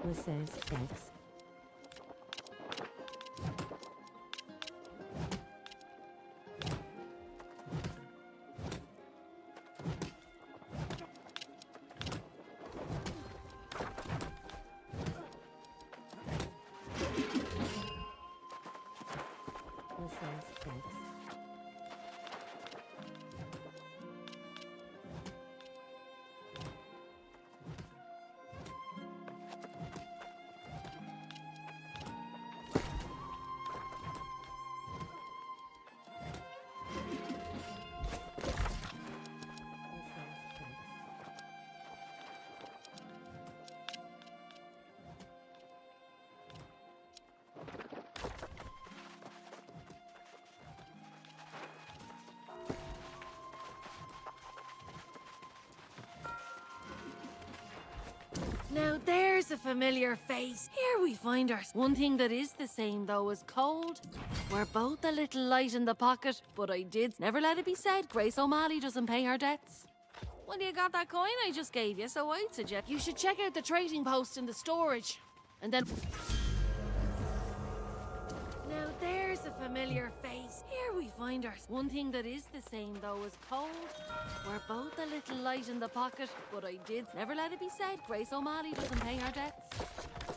Le says, X. Le says, X. Now there's a familiar face. Here we find our... One thing that is the same, though, is cold. We're both a little light in the pocket, but I did never let it be said Grace O'Malley doesn't pay her debts. Well, you got that coin I just gave you, so I'd suggest you should check out the trading post in the storage. And then... Now there's a familiar face. Here we find our... One thing that is the same, though, is cold. We're both a little light in the pocket, but I did never let it be said Grace O'Malley doesn't pay her debts.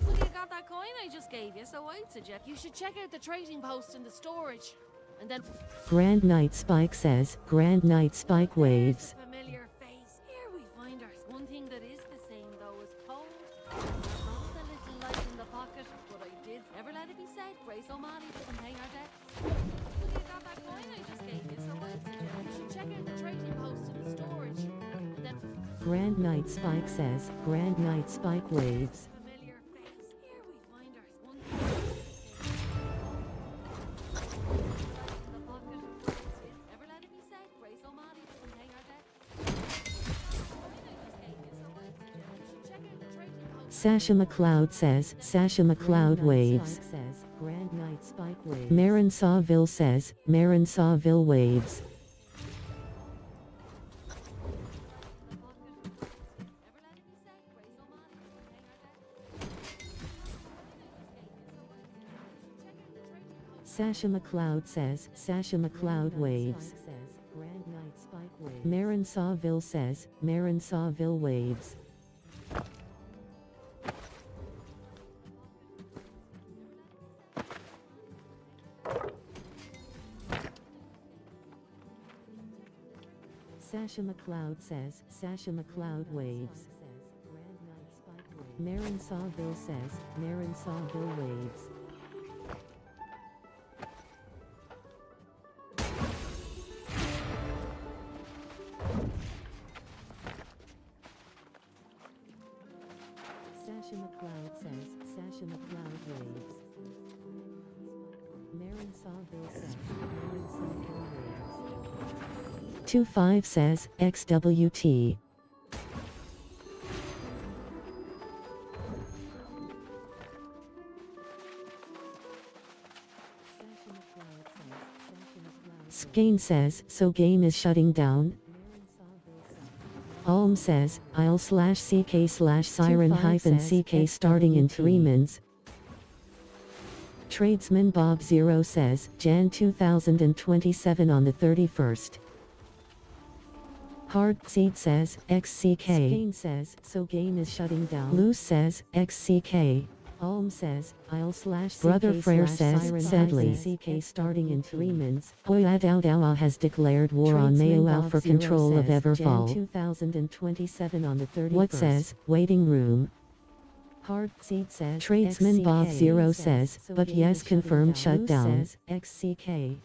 Well, you got that coin I just gave you, so I'd suggest you should check out the trading post in the storage. And then... Grand Knight Spike says, Grand Knight Spike waves. Familiar face. Here we find our... One thing that is the same, though, is cold. We're both a little light in the pocket, but I did never let it be said Grace O'Malley doesn't pay her debts. Well, you got that coin I just gave you, so I'd suggest you should check out the trading post in the storage. And then... Grand Knight Spike says, Grand Knight Spike waves. Familiar face. Here we find our... One thing that is the pocket, but I did never let it be said Grace O'Malley doesn't pay her debts. Sasha McLeod says, Sasha McLeod waves. Grand Knight Spike waves. Marin Sawville says, Marin Sawville waves. Sasha McLeod says, Sasha McLeod waves. Marin Sawville says, Marin Sawville waves. Sasha McLeod says, Sasha McLeod waves. Marin Sawville says, Marin Sawville waves. Sasha McLeod says, Sasha McLeod waves. Marin Sawville says, Marin Sawville waves. 25 says, XWT. Skane says, so game is shutting down. Alm says, I'll/CK/siren-CK starting in 3 mins. Tradesman Bob Zero says, Jan 2027 on the 31st. Hard Seed says, XCK. Skane says, so game is shutting down. Loose says, XCK. Alm says, I'll/Brother Frere says, sadly, CK starting in 3 mins. Oyadawa has declared war on Mayoal for control of Everfall. 2027 on the 31st. What says, waiting room. Hard Seed says, Tradesman Bob Zero says, but yes confirmed shutdown. XCK.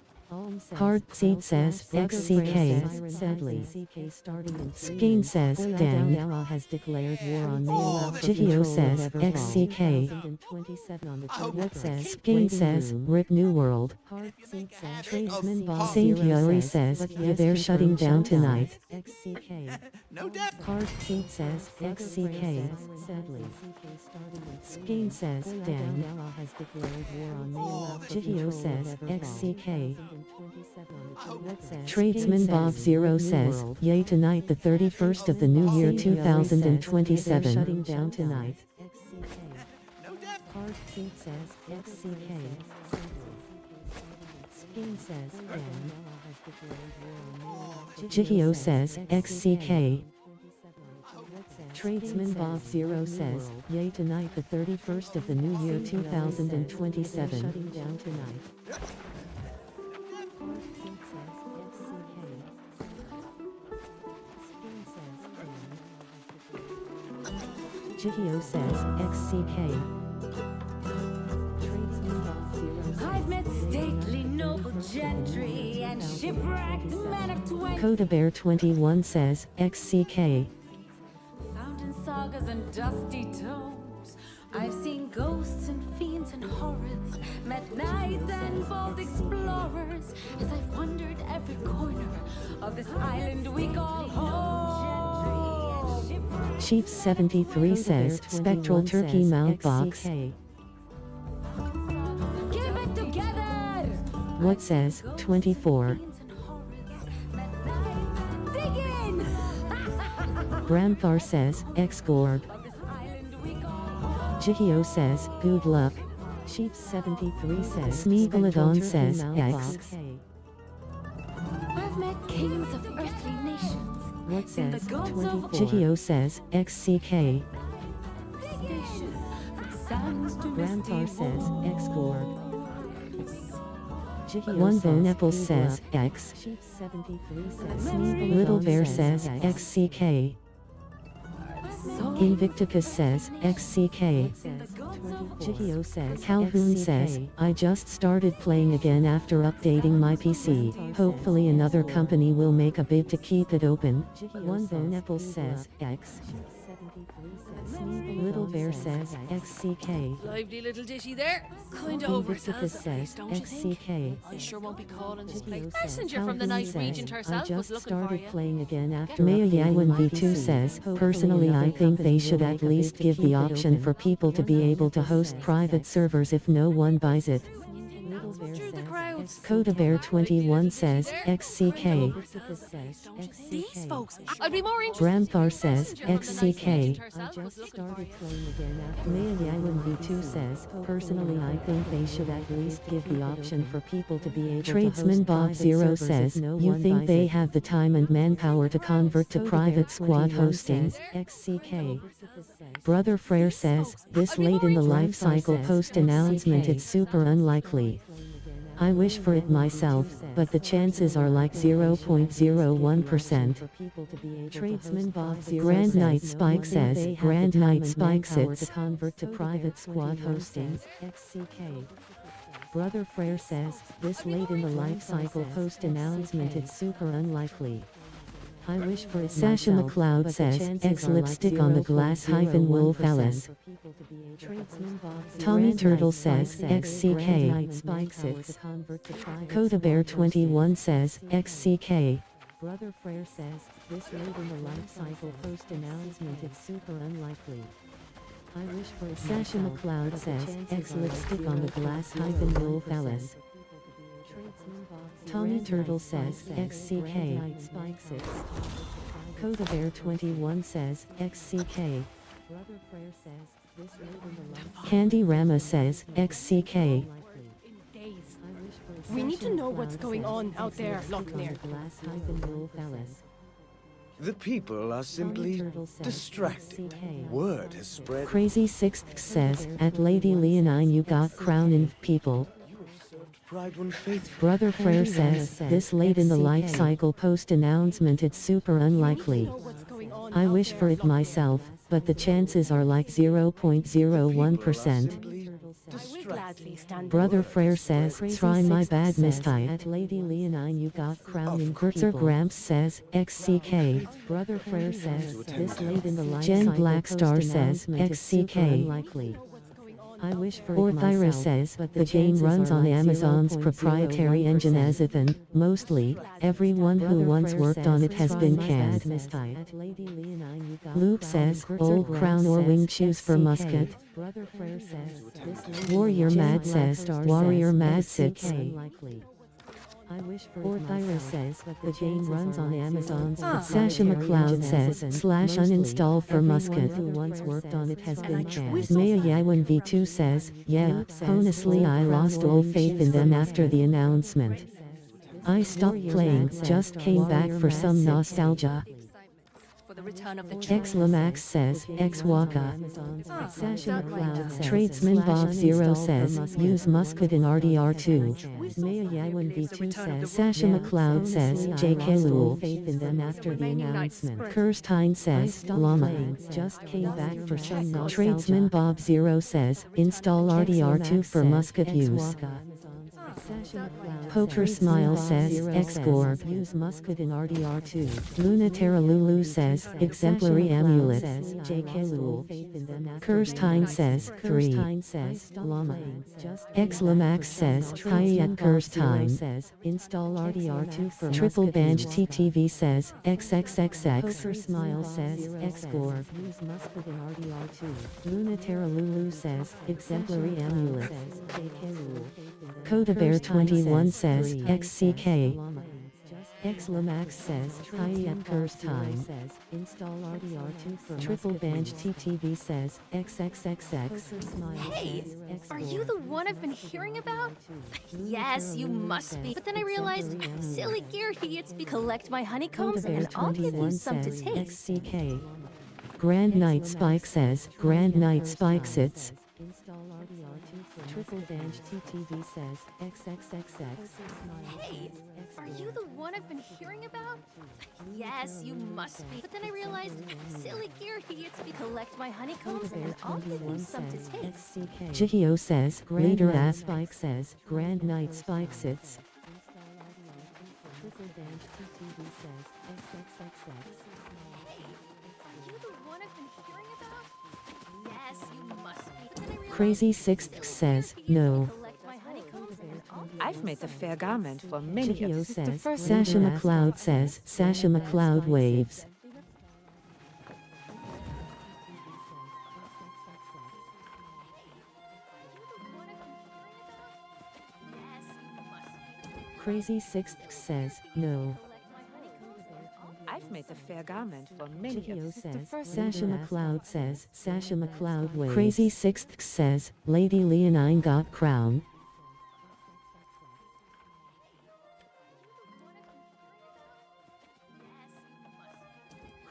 Hard Seed says, XCK. Sadly. Skeen says, dang. has declared war on Mayoal. Jitio says, XCK. What says, Skeen says, Rip New World. Tradesman Bob Saint Yuri says, yeah, they're shutting down tonight. XCK. No doubt. Hard Seed says, XCK. Sadly. Skeen says, dang. Jitio says, XCK. Tradesman Bob Zero says, yay tonight the 31st of the new year 2027. Shutting down tonight. Hard Seed says, XCK. Skeen says, dang. Jitio says, XCK. Tradesman Bob Zero says, yay tonight the 31st of the new year 2027. Shutting down tonight. Jitio says, XCK. I've met stately noble gentry and shipwrecked men of 20. Coda Bear 21 says, XCK. Found in sagas and dusty tomes. I've seen ghosts and fiends and horrors, met knights and bold explorers, as I've wandered every corner of this island we call home. Chief 73 says, Spectral Turkey Mount Box. Keep it together! What says, 24. Dig in! Bramthar says, X-Gorb. Jihio says, good luck. Chief 73 says, Smegalodon says, X. I've met kings of earthly nations. What In the says, gods of 24. war. Jihio says, XCK. Station from sands to Bramthar misty says, walls. X-Gorb. One Bone Apple says, X. Chief 73 says, Little Bear says, XCK. Invicticus says, XCK. Jihio says, Calhoun says, I just started playing again after updating my PC. Hopefully another company will make a bid to keep it open. One Bone Apple says, X. Little Bear says, XCK. Lively little ditty there. Kinda Invicticus oversells the place, says, don't you think? XCK. I sure won't be calling this place. Jihio says, Messenger from the Calhoun night says, regent I herself was just looking for started you. playing again after Maya updating my Yaiwan PC. V2 says, Personally I think they should at least give the option for people to be able to host private servers if no one buys it. Through the crowds. CodaBear21 says, XCK. These folks, I'd be more interested. Bramthar says, XCK. Started playing again after Maya Yaiwan V2 says, personally I think they should at least give the option for people to be able Tradesman to host Bob private Zero servers says, if no you one think buys they it. have the time and manpower to convert to private squad hosting? XCK. Brother Frere says, this late in the life cycle post announcement it's super unlikely. I wish for it myself, but the chances are like 0.01%. Tradesman Bob Grand Knight Spike says, Grand Knight Spike sits. Convert to private squad hosting. XCK. Brother Frere says, this late in the life cycle post announcement it's super unlikely. I wish for it Sasha myself, McLeod but the says, chances X are like lipstick on the glass hyphen wolf Alice. Tommy Turtle says, XCK. CodaBear21 says, XCK. Brother Frere says, this late in the life cycle post announcement it's super unlikely. I wish for it Sasha McLeod says, X lipstick on the glass hyphen wolf Alice. Tommy Turtle says, XCK. CodaBear21 says, XCK. Candy Rama says, XCK. We need to know what's going on out there, Lochner. The people are simply distracted. Word has spread. Crazy Sixth says, at Lady Leonine you got crown and people. Pride when faith. Brother Frere says, this late in the life cycle post announcement it's super unlikely. I wish for it myself, but the chances are like 0.01%. Brother Frere says, try my bad mistake. At Lady Leonine you got crown and Kurtzer Gramps says, XCK. Brother Frere says, this late in the life Jen Blackstar says, XCK. I wish for Orthira says, the game runs on Amazon's proprietary engine Azathan. Mostly, everyone who once worked on it has been canned. Luke says, old crown or wing choose for musket. Warrior Mad says, Warrior Mad sits. Orthira says, the game runs on Amazon's Sasha McLeod says, slash uninstall for musket. Who once worked on it has been canned. Maya Yaiwan V2 says, yeah, honestly I lost all faith in them after the announcement. I stopped playing, just came back for some nostalgia. For the return of the X Lamax says, X Waka. Sasha McLeod says, Tradesman Bob Zero says, use musket in RDR2. Maya Yaiwan V2 says, Sasha McLeod says, JK Lul. Faith in them after the announcement. Kirstein says, Llama. Just came back for some nostalgia. Tradesman Bob Zero says, install RDR2 for musket use. Poker Smile says, X-Gorb, use musket in RDR2. Lunatera Lulu says, exemplary amulet. JK Lul. Kirstine says, 3. Lama. X Lamax says, Hayat Kirstine. Install RDR2 for Triple Banj TTV says, XXXX. Poker Smile says, X-Gorb, use musket in RDR2. Lunatera Lulu says, exemplary amulet. JK Lul. Codabear21 says, XCK. X Lamax says, Hayat Kirstine. Install RDR2 for Triple Banj TTV says, XXXX. Hey, are you the one I've been hearing about? Yes, you must be. But then I realized, silly gear idiots collect my honeycombs and I'll give you some to taste. XCK. Grand Knight Spike says, Grand Knight Spike sits. Install RDR2 for Triple Banj TTV says, XXXX. Hey, are you the one I've been hearing about? Yes, you must be. But then I realized, silly gear idiots collect my honeycombs and I'll give you some to taste. Jihio says, Leader Ass Spike says, Grand Knight Spike sits. Triple Banj TTV says, XXXX. Yes, you must be. Crazy Sixth says, no. I've made a fair garment for many Jihio years. says, Sasha McLeod says, Sasha McLeod waves. Crazy Sixth says, no. I've made a fair garment for many Jihio years. says, Sasha McLeod says, Sasha McLeod waves. Crazy Sixth says, Lady Leonine got crown.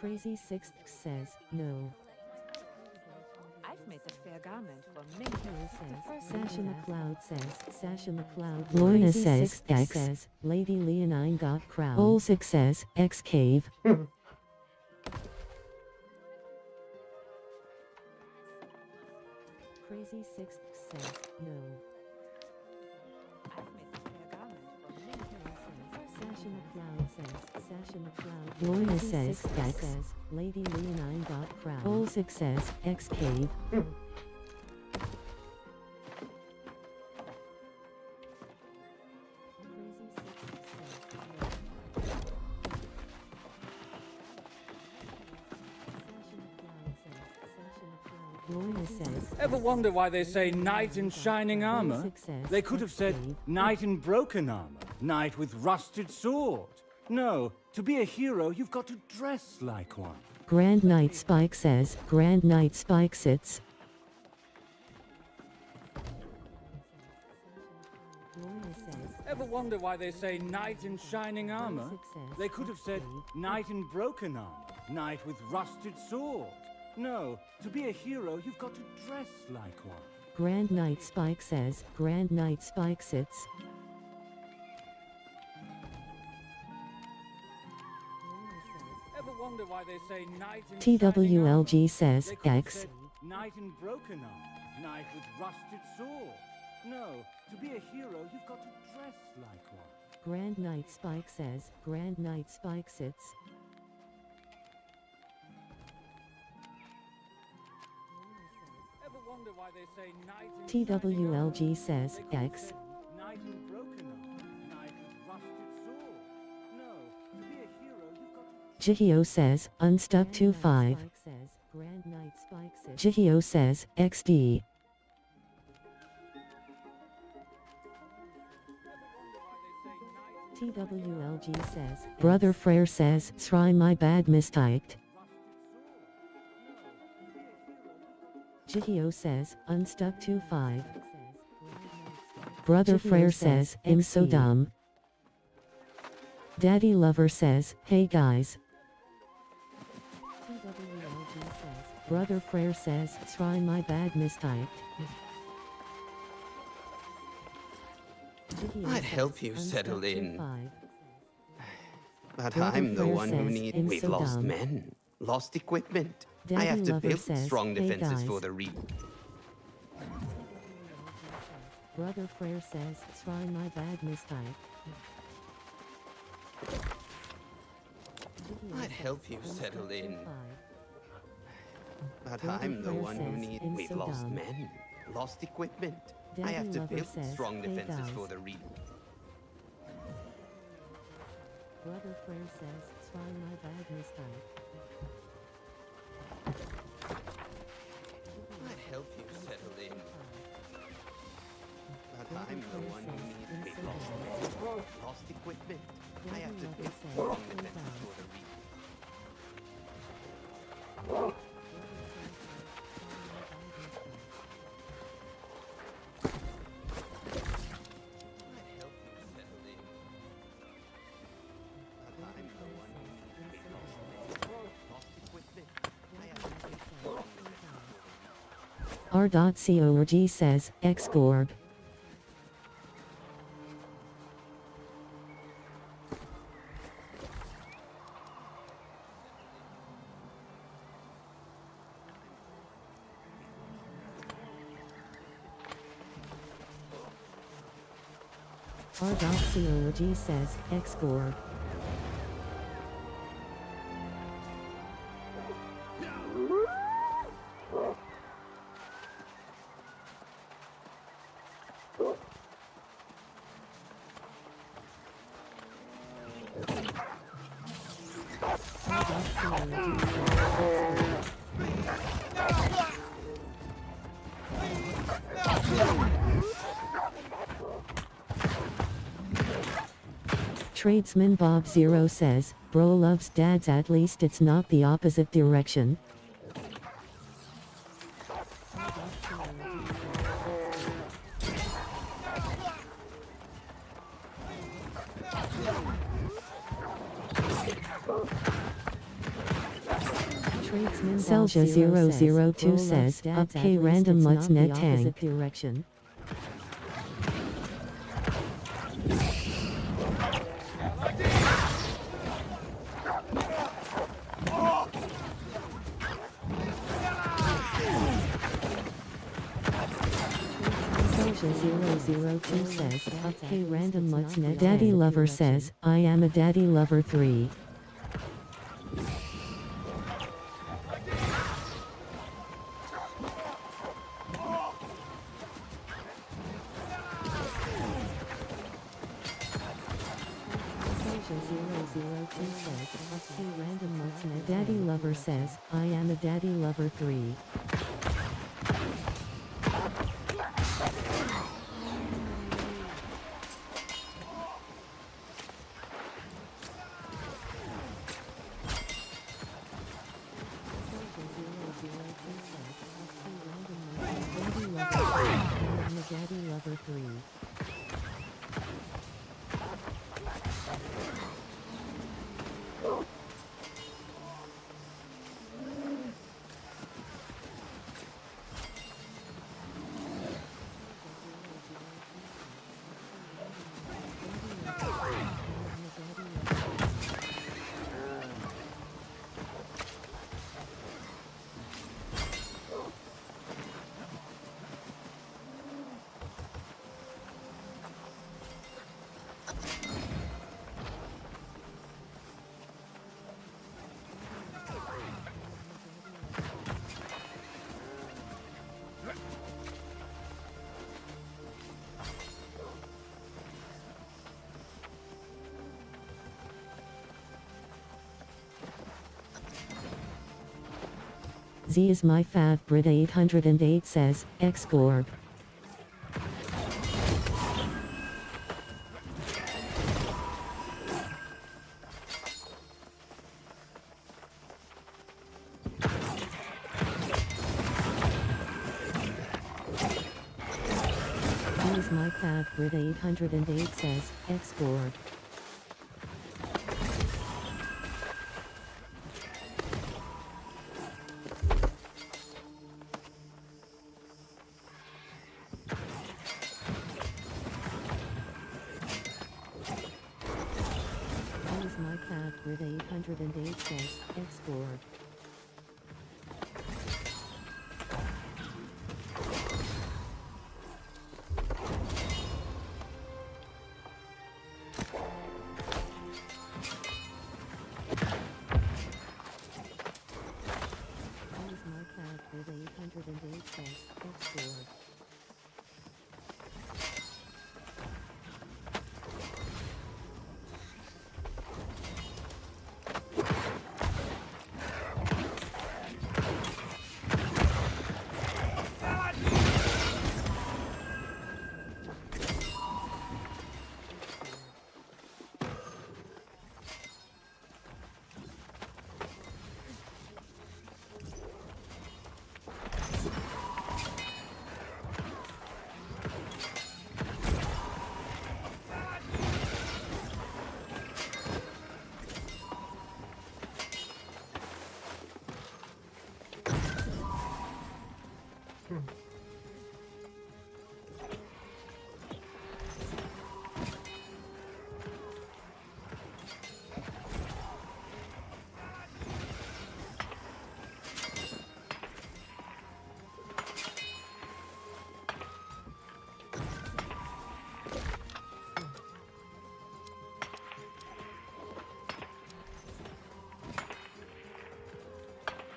Crazy Sixth says, no. I've made a fair garment for many years. Sasha McLeod says, Sasha McLeod. Lorna says, X says, Lady Leonine got crown. Olsik says, X cave. Crazy Sixth says, no. I've made a fair garment for many years. Sasha McLeod says, Sasha McLeod. Lorna says, X says, Lady Leonine got crown. Olsik says, X cave. Ever wonder why they say knight in shining armor? They could have said knight in broken armor, knight with rusted sword. No, to be a hero, you've got to dress like one. Grand Knight Spike says, Grand Knight Spike sits. Ever wonder why they say knight in shining armor? They could have said knight in broken armor, knight with rusted sword. No, to be a hero, you've got to dress like one. Grand Knight Spike says, Grand Knight Spike sits. Ever wonder why they say knight in TWLG says, X. Knight in broken armor, knight with rusted sword. No, to be a hero, you've got to dress like one. Grand Knight Spike says, Grand Knight Spike sits. Ever wonder why they say knight in TWLG says, X. knight in broken armor, knight with rusted sword. No, to be a hero, you've got to Jihio says, Unstuck 2-5. Jihio says, XD. TWLG says, Brother Frere says, Sry my bad mistyped. Jihio says, Unstuck 2-5. Brother Frere says, I'm so dumb. Daddy Lover says, hey guys. Brother Frere says, Sry my bad mistyped. I'd help you settle in. 2-5. But Brother I'm the Frere one who says, needs. "I'm We've so lost dumb." men, lost equipment. I Daddy have to Lover build says, strong "Hey, defenses guys." for the re. Brother Frere says, try my bad mistype. I'd help you settle in. 5. But Brother I'm the Frere one who says, needs. "I'm We've so lost dumb." men, lost equipment. I Daddy have to Lover build says, strong "Hey, defenses guys." for the reap. Brother Frere says, try my bad mistype. I'd help you settle in. But I'm the one who needs. We've lost men, lost equipment. I have to build strong defenses for the reap. R.CORG says, X-Gorb. R.CORG says, X-Gorb. Tradesman Bob Zero says, bro loves dads, at least it's not the opposite direction. Selja 002 says, up K random mutts net tank. Direction. Selja 002 says, up K random mutts net. Daddy Lover says, I am a Daddy Lover 3. Daddy Lover says, I am a Daddy Lover 3. Daddy Lover 3. Z is my fav. Brit 808 says, X-Gorb. Z is my fav. Brit 808 says, X-Gorb. My path with 808 says, X-Gorb. X-Gorg.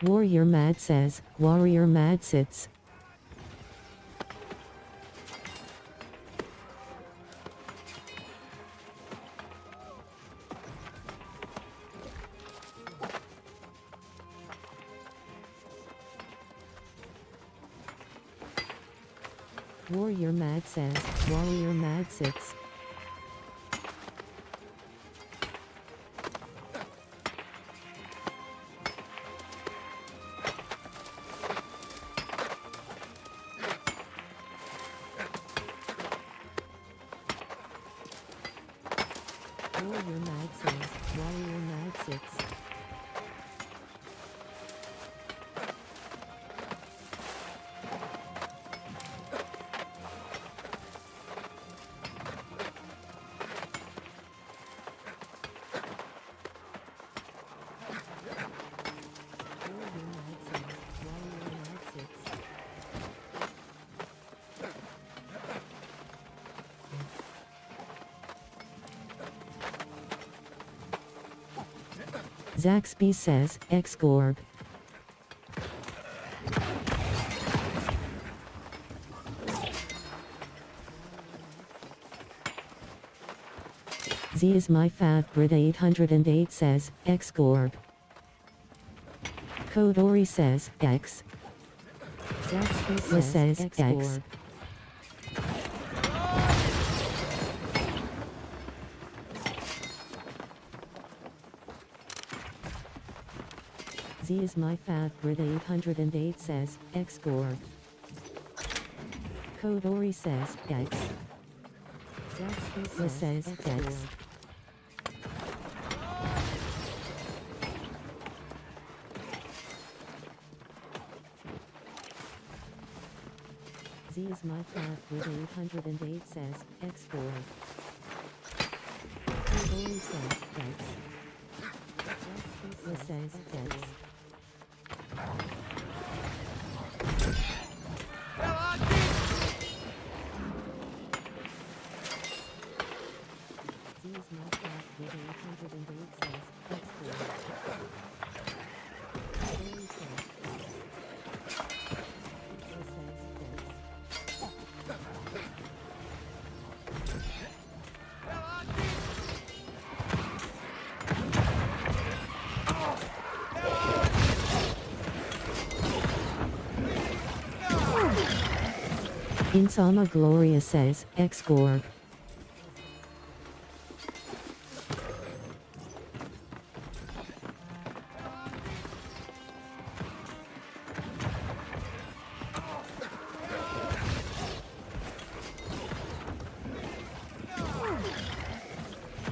Warrior Mad says, Warrior Mad sits. Warrior Mad says, Warrior Mad sits. Warrior Mad says, Warrior Mad sits. Zaxby says, X-Gorg. Z is my favorite 808 says, X-Gorg. Kodori says, X. Zaxby says, X. Z is my favorite 808 says, X-Gorg. Kodori says, X. Zaxby says, X. Z is my favorite 808 says, X-Gorg. Kodori says, X. Zaxby says, X. Insama Gloria says, X-Gorg.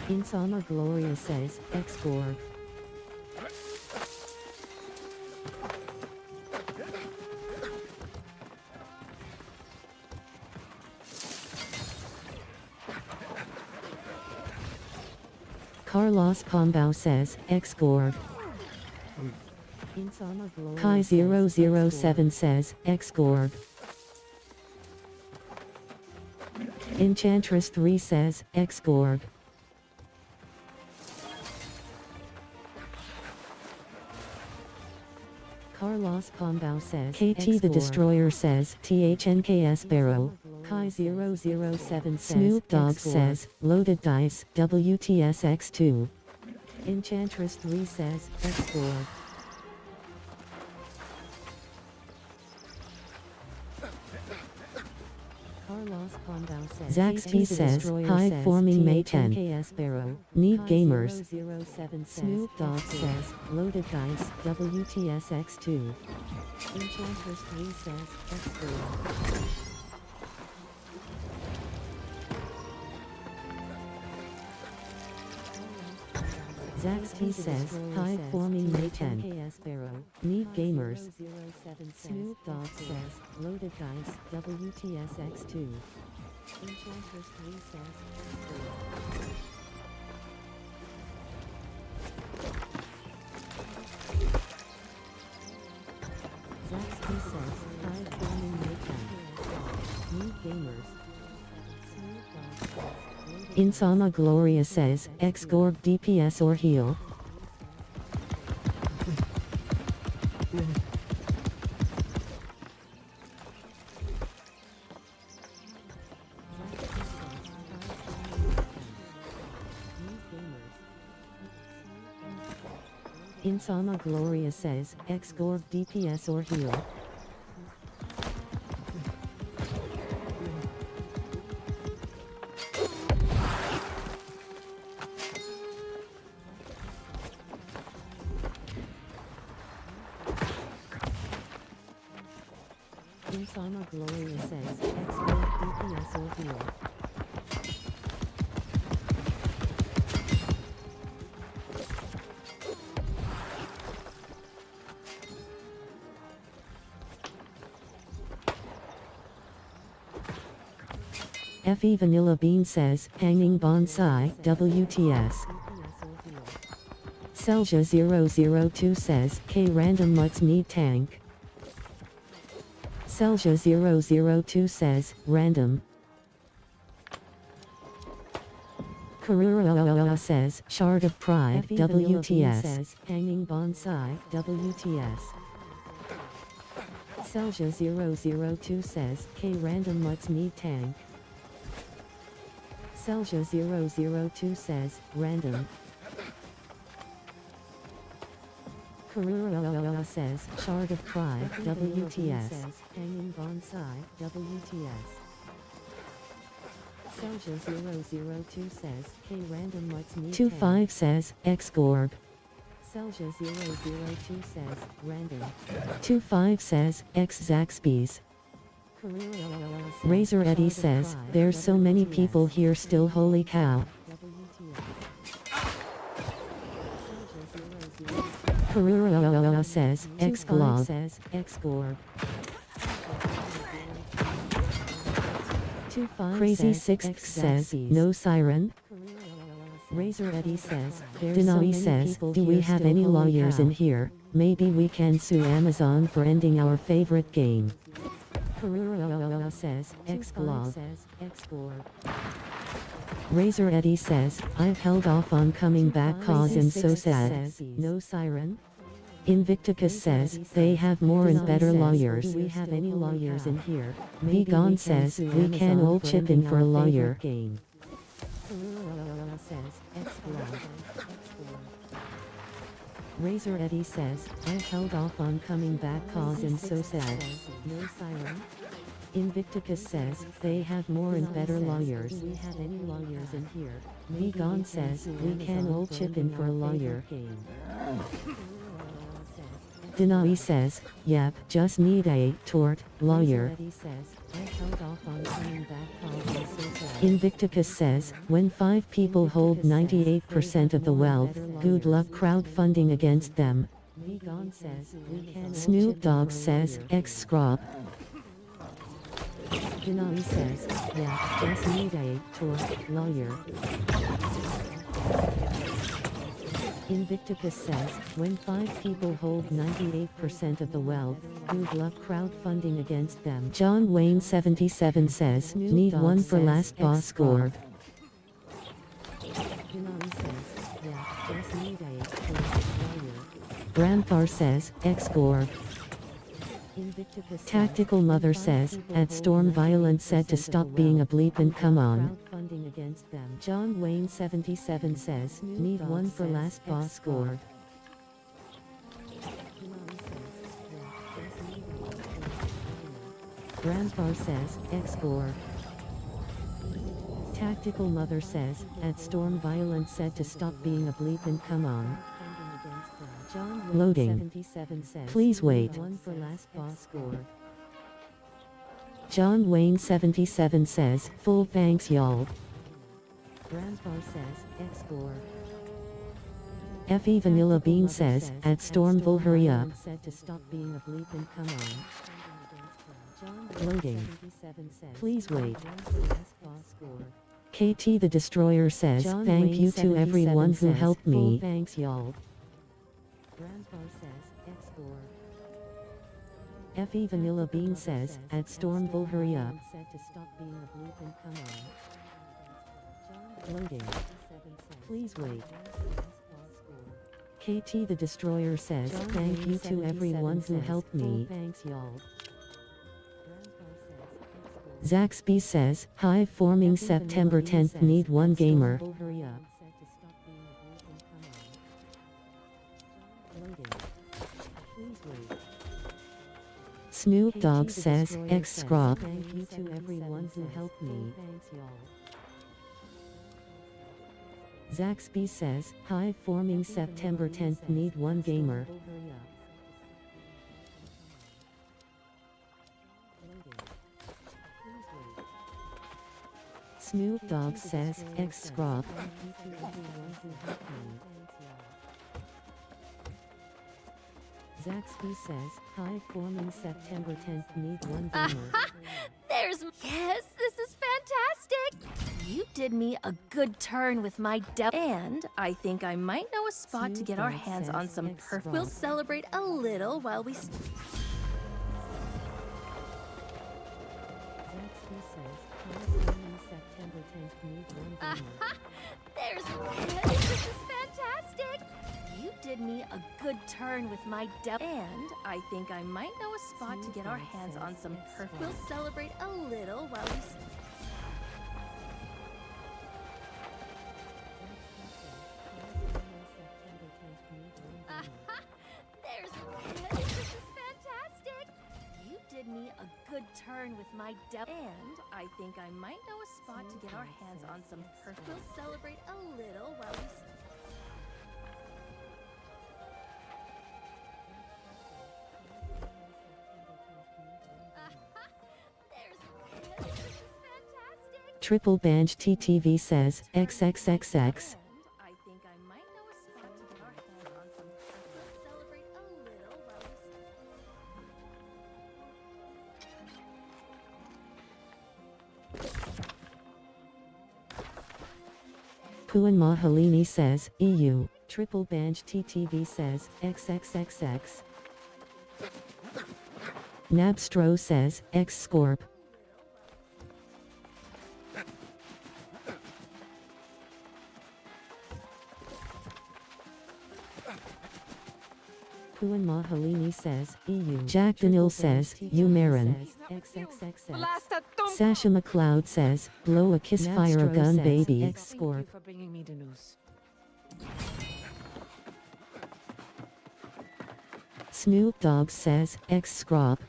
Insama Gloria says, X-Gorg. Carlos Pombao says, X-Gorg. Kai007 says, X-Gorg. Enchantress 3 says, X-Gorg. Carlos Carlos Pombao says, KT the Destroyer says, THNKS Barrow. Kai 007 says, Snoop Dogg says, Loaded Dice, WTSX2. Enchantress 3 says, X4. Carlos Pombao says, Zax T says, High forming May 10. KS Barrow. Need gamers. Snoop Dogg says, Loaded Dice, WTSX2. Enchantress 3 says, X4. Zax T says, High forming May 10. KS Barrow. Need gamers. Snoop Dogg says, Loaded Dice, WTSX2. Enchantress 3 says, X4. Zax T says, High forming May 10. Need gamers. Snoop Dogg says, Insama Gloria says, X-Gorg DPS or heal. Insama Gloria says, X-Gorg DPS or heal. Insama Gloria says, X-Gorg DPS or heal. FE Vanilla Bean says, Hanging Bonsai, WTS. Selja002 says, K Random Mutts Need Tank. Selja002 says, Random. Karura says, Shard of Pride, WTS. Says, Hanging Bonsai, WTS. Selja002 says, K Random Mutts Need Tank. Selja002 says, Random. Karura says, Shard of Pride, WTS. Says, Hanging Bonsai, WTS. Selja002 says, K Random Mutts Need 25 says, X-Gorg. Selja002 says, Random. 25 says, X-Zaxby's. Razor Eddie says, there's so many people here still, holy cow. Karura says, X-Glog. X-Gorg. Crazy Sixth says, no siren. Razor Eddie says, Denali says, do we have any lawyers in here? Maybe we can sue Amazon for ending our favorite game. Karura says, X-Glog. Razor Eddie says, I've held off on coming back cause I'm so sad. No siren. Invicticus says, they have more and better lawyers. Do we have any lawyers in here? Be Gone says, we can all chip in for a lawyer. Razor Eddie says, I've held off on coming back cause I'm so sad. No siren. Invicticus says, they have more and better lawyers. Do we have any lawyers in here? Be Gone says, we can all chip in for a lawyer. Denali says, yep, just need a tort lawyer. Invicticus says, when 5 people hold 98% of the wealth, good luck crowdfunding against them. Snoop Dogg says, X-Scrop. Denali says, yeah, just need a tort lawyer. Invicticus says, when 5 people hold 98% of the wealth, good luck crowdfunding against them. John Wayne 77 says, need one for last boss score. Bramthar says, X-Gorg. Tactical Mother says, at Storm Violence said to stop being a bleep and come on. John Wayne 77 says, need one for last boss score. Grandpa says, X-Gore. Tactical Mother says, at Storm Violence said to stop being a bleep and come on. Loading. Please wait. John Wayne 77 says, full thanks y'all. Grandpa says, X-Gore. Fe Vanilla Bean says, at Stormville hurry up. Loading. Please wait. KT the Destroyer says, thank you to everyone who helped me. Thanks y'all. Grandpa says, X-Gore. Fe Vanilla Bean says, at Stormville hurry up. Loading. Please wait. KT the Destroyer says, thank you to everyone who helped me. Thanks y'all. Zaxby says, Hive forming September 10th, need one gamer. Snoop Dogg says, X-Scrop. Thank you to everyone who helped me. Zaxby says, Hive forming September 10th, need one gamer. Snoop Dogg says, X-Scrop. Zaxby says, Hive forming September 10th, need one gamer. There's... Yes, this is fantastic! You did me a good turn with my and I think I might know a spot to get our hands on some We'll celebrate a little while we... There's... This is fantastic! You did me a good turn with my and I think I might know a spot to get our hands on some We'll celebrate a little while we... This is fantastic! You did me a good turn with my and I think I might know a spot to get our hands on some We'll celebrate a little while we... Triple Banj TTV says, XXXX. Puan Mahalini says, EU. Triple Banj TTV says, XXXX. Nabstro says, X-Scorp. Puan Mahalini says, EU. Jack Daniel says, U Marin. Sasha McLeod says, blow a kiss, fire a gun, baby. X-Scorp. For bringing me the news. Snoop Dogg says, X-Scrop.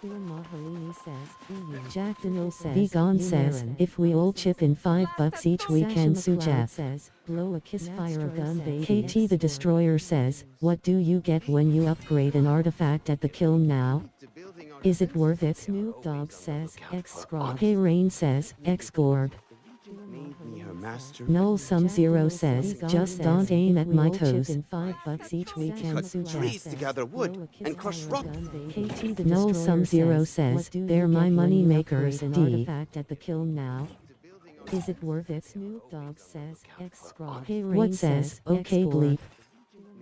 Puan Mahalini says, EU. Jack Daniel says, Vegan says, if we all chip in $5 each we can Sujat says, blow a kiss, fire a gun, baby. KT the Destroyer says, what do you get when you upgrade an artifact at the kiln now? Is it worth it? Snoop Dogg says, X-Scrop. Hey Rain says, X-Gorg. Null Sum Zero says, just don't aim at my toes. $5 each weekend. Cut trees to gather wood and crush rock. Null Sum Zero says, they're my money makers. D. At the kiln now. Is it worth it? Snoop Dogg says, X-Scrop. What says, okay bleep.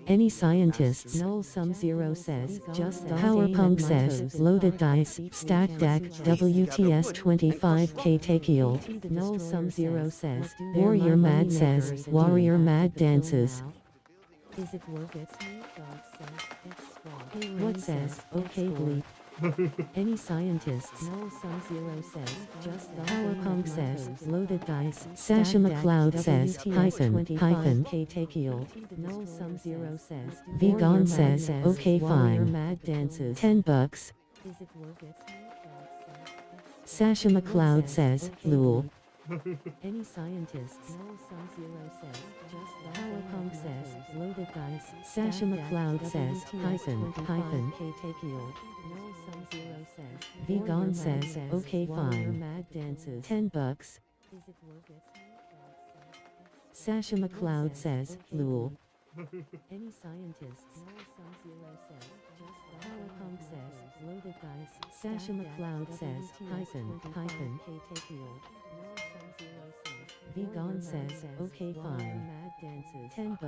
Any scientists? Null Sum Zero says, just Powerpunk says, loaded dice, stack deck, WTS 25K Takeel. Null Sum Zero says, Warrior Mad says, Warrior Mad dances. Is it worth it? What says, okay bleep. Any scientists? No, some zero says, just the Powerpunk says, loaded dice. Sasha McLeod says, hyphen, K-Takiel. No, some zero says, Vegan says, okay fine. Mad dances. $10. Is it worth it? Sasha McLeod says, lul. Any scientists? No, some zero says, just the Powerpunk says, loaded dice. Sasha McLeod says, hyphen, K-Takiel. No, some zero says, Vegan says, okay fine. Mad dances. $10. Is it worth it? Sasha McLeod says, lul. Any scientists? No, some zero says, just the Powerpunk says, loaded dice. Sasha McLeod says, hyphen, K-Takiel. No, some zero says, Vegan says, okay fine. Mad dances. $10.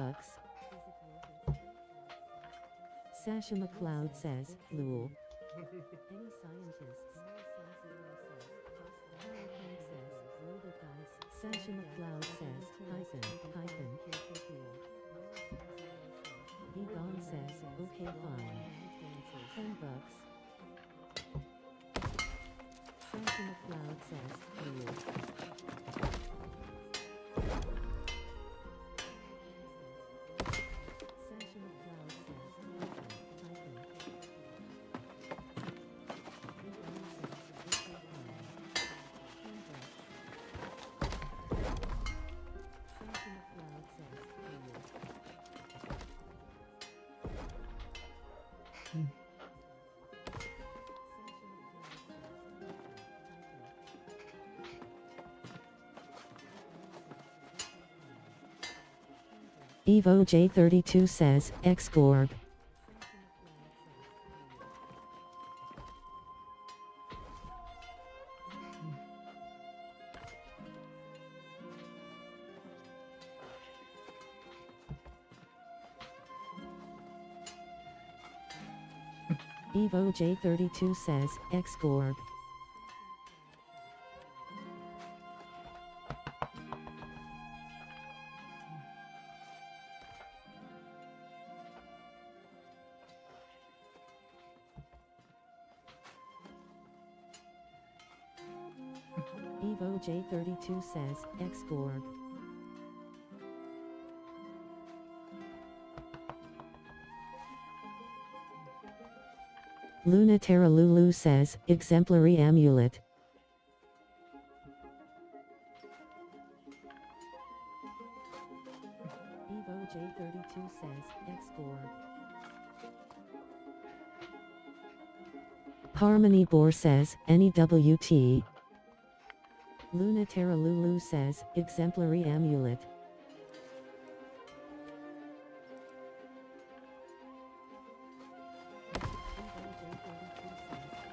Sasha McLeod says, lul. Any scientists? No, some zero says, just the Powerpunk says, loaded dice. Sasha McLeod says, hyphen, K-Takiel. Vegan says, okay fine. $10. Sasha McLeod says, lul. Sasha McLeod says, Evo J32 says, X-Gorg. Evo J32 says, X-Gorg. Evo J32 says, X-Gorg. Luna Terra Lulu says, exemplary amulet. Evo J32 says, X-Gorg. Harmony Boar says, NEWT. Luna Terra Lulu says, exemplary amulet.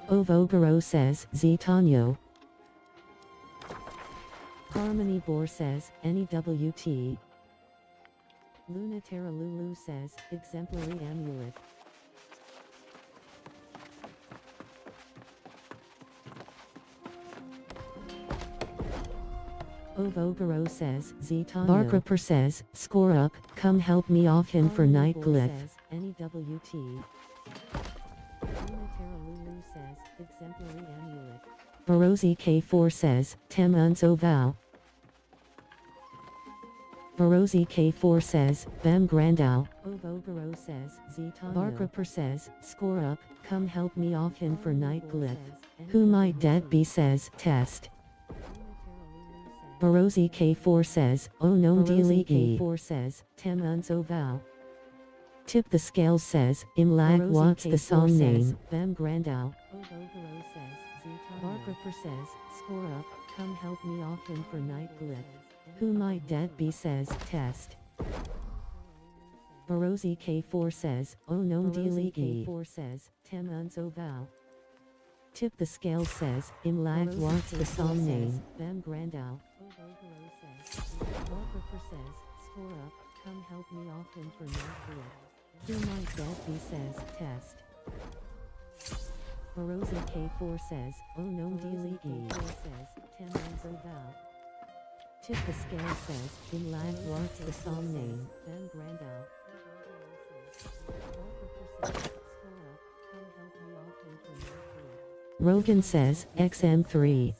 Ovogaro says, Zitanyo. Harmony Boar says, NEWT. Luna Terra Lulu says, exemplary amulet. Ovogaro says, Zitanyo. Barkraper says, score up, come help me off him for night glyph. NEWT. Says, exemplary amulet. Barozi K4 says, Tem unso vow. Barozi K4 says, Bem Grandau. Ovogaro says, Zitanyo. Barkraper says, score up, come help me off him for night glyph. Who might dead be says, test. Barozi K4 says, oh no Dealey K4 says, Tem unso vow. Tip the Scales says, Imlag what's the song name? Bem Grandau. Ovogaro says, Barkraper says, score up, come help me off him for night glyph. Who might dead be says, test. Barozi K4 says, oh no Dealey K4 says, Tem unso vow. Tip the Scales says, Imlag what's the song name? Bem Grandau. Ovogaro says, Barkraper says, score up, come help me off him for night glyph. Who might that be says, test. Barozi K4 says, oh no Dealey K4 says, Tem unso vow. Tip the Scale says, Imlag what's the song name? Bem Grandau. Rogan says, XM3.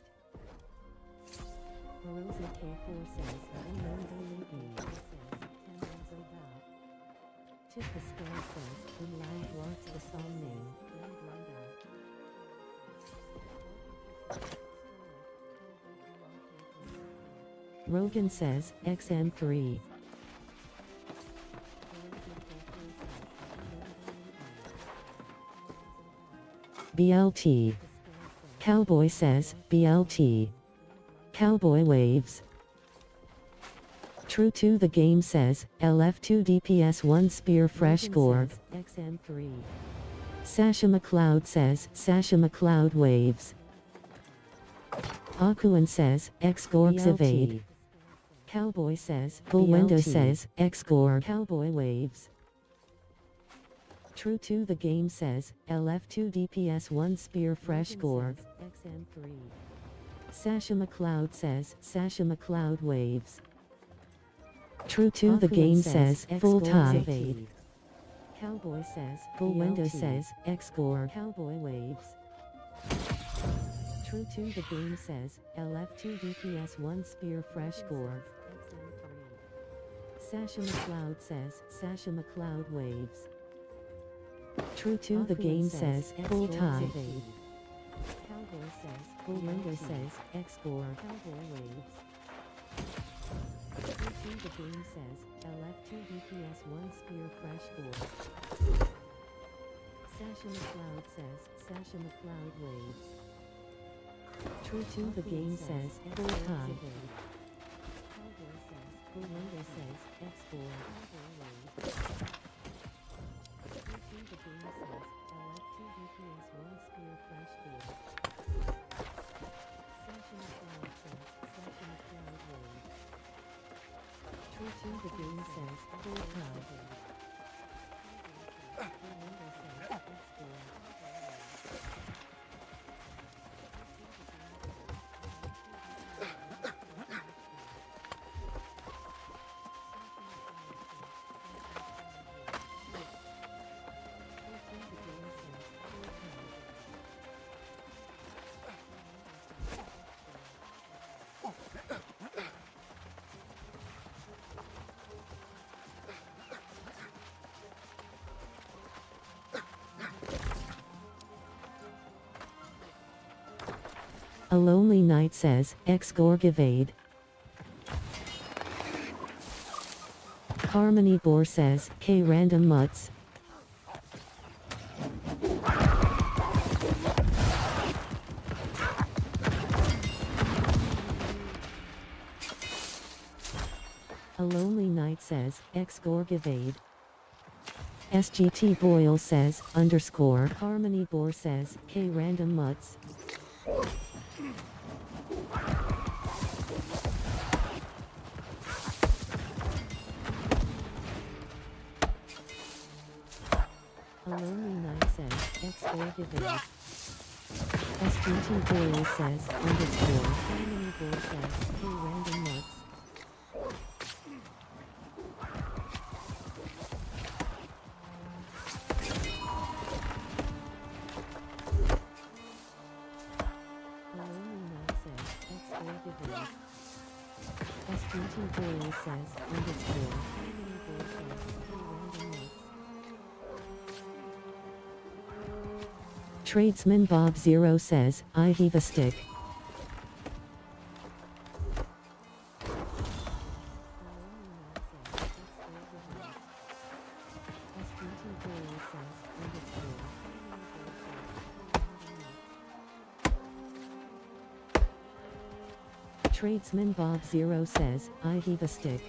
Tip the Skull says, in loud what's the song name? Rogan says, XM3. BLT. Cowboy says, BLT. Cowboy waves. True to the game says, LF2 DPS 1 spear fresh gorg. XM3. Sasha McLeod says, Sasha McLeod waves. Akuan says, X gorgs evade. Cowboy says, Bullwindow says, X gorg. Cowboy waves. True to the game says, LF2 DPS 1 spear fresh gorg. XM3. Sasha McLeod says, Sasha McLeod waves. True to the game says, full tie. Cowboy says, Bullwindow says, X gorg. Cowboy waves. True to the game says, LF2 DPS 1 spear fresh gorg. Sasha McLeod says, Sasha McLeod waves. True to the game says, full tie. Cowboy says, Bullwindow says, X gorg. Cowboy waves. True to the game says, LF2 DPS 1 spear fresh gorg. Sasha McLeod says, Sasha McLeod waves. True to the game says, full tie. Cowboy says, Bullwindow says, X gorg. Cowboy waves. True to the game says, LF2 DPS 1 spear fresh gorg. Sasha McLeod says, Sasha McLeod waves. True to the game says, full tie. Bullwindow says, X gorg. A lonely knight says, X gorg evade. Harmony Boar says, K random mutts. A lonely knight says, X gorg evade. SGT Boyle says, underscore. Harmony Boar says, K random mutts. A lonely knight says, X gorg evade. SGT Boyle says, underscore. Harmony Boar says, K random mutts. SGT Boyle says, underscore. Harmony Boar says, K random mutts. Tradesman Bob Zero says, I heave a stick. Tradesman Bob Zero says, I heave a stick.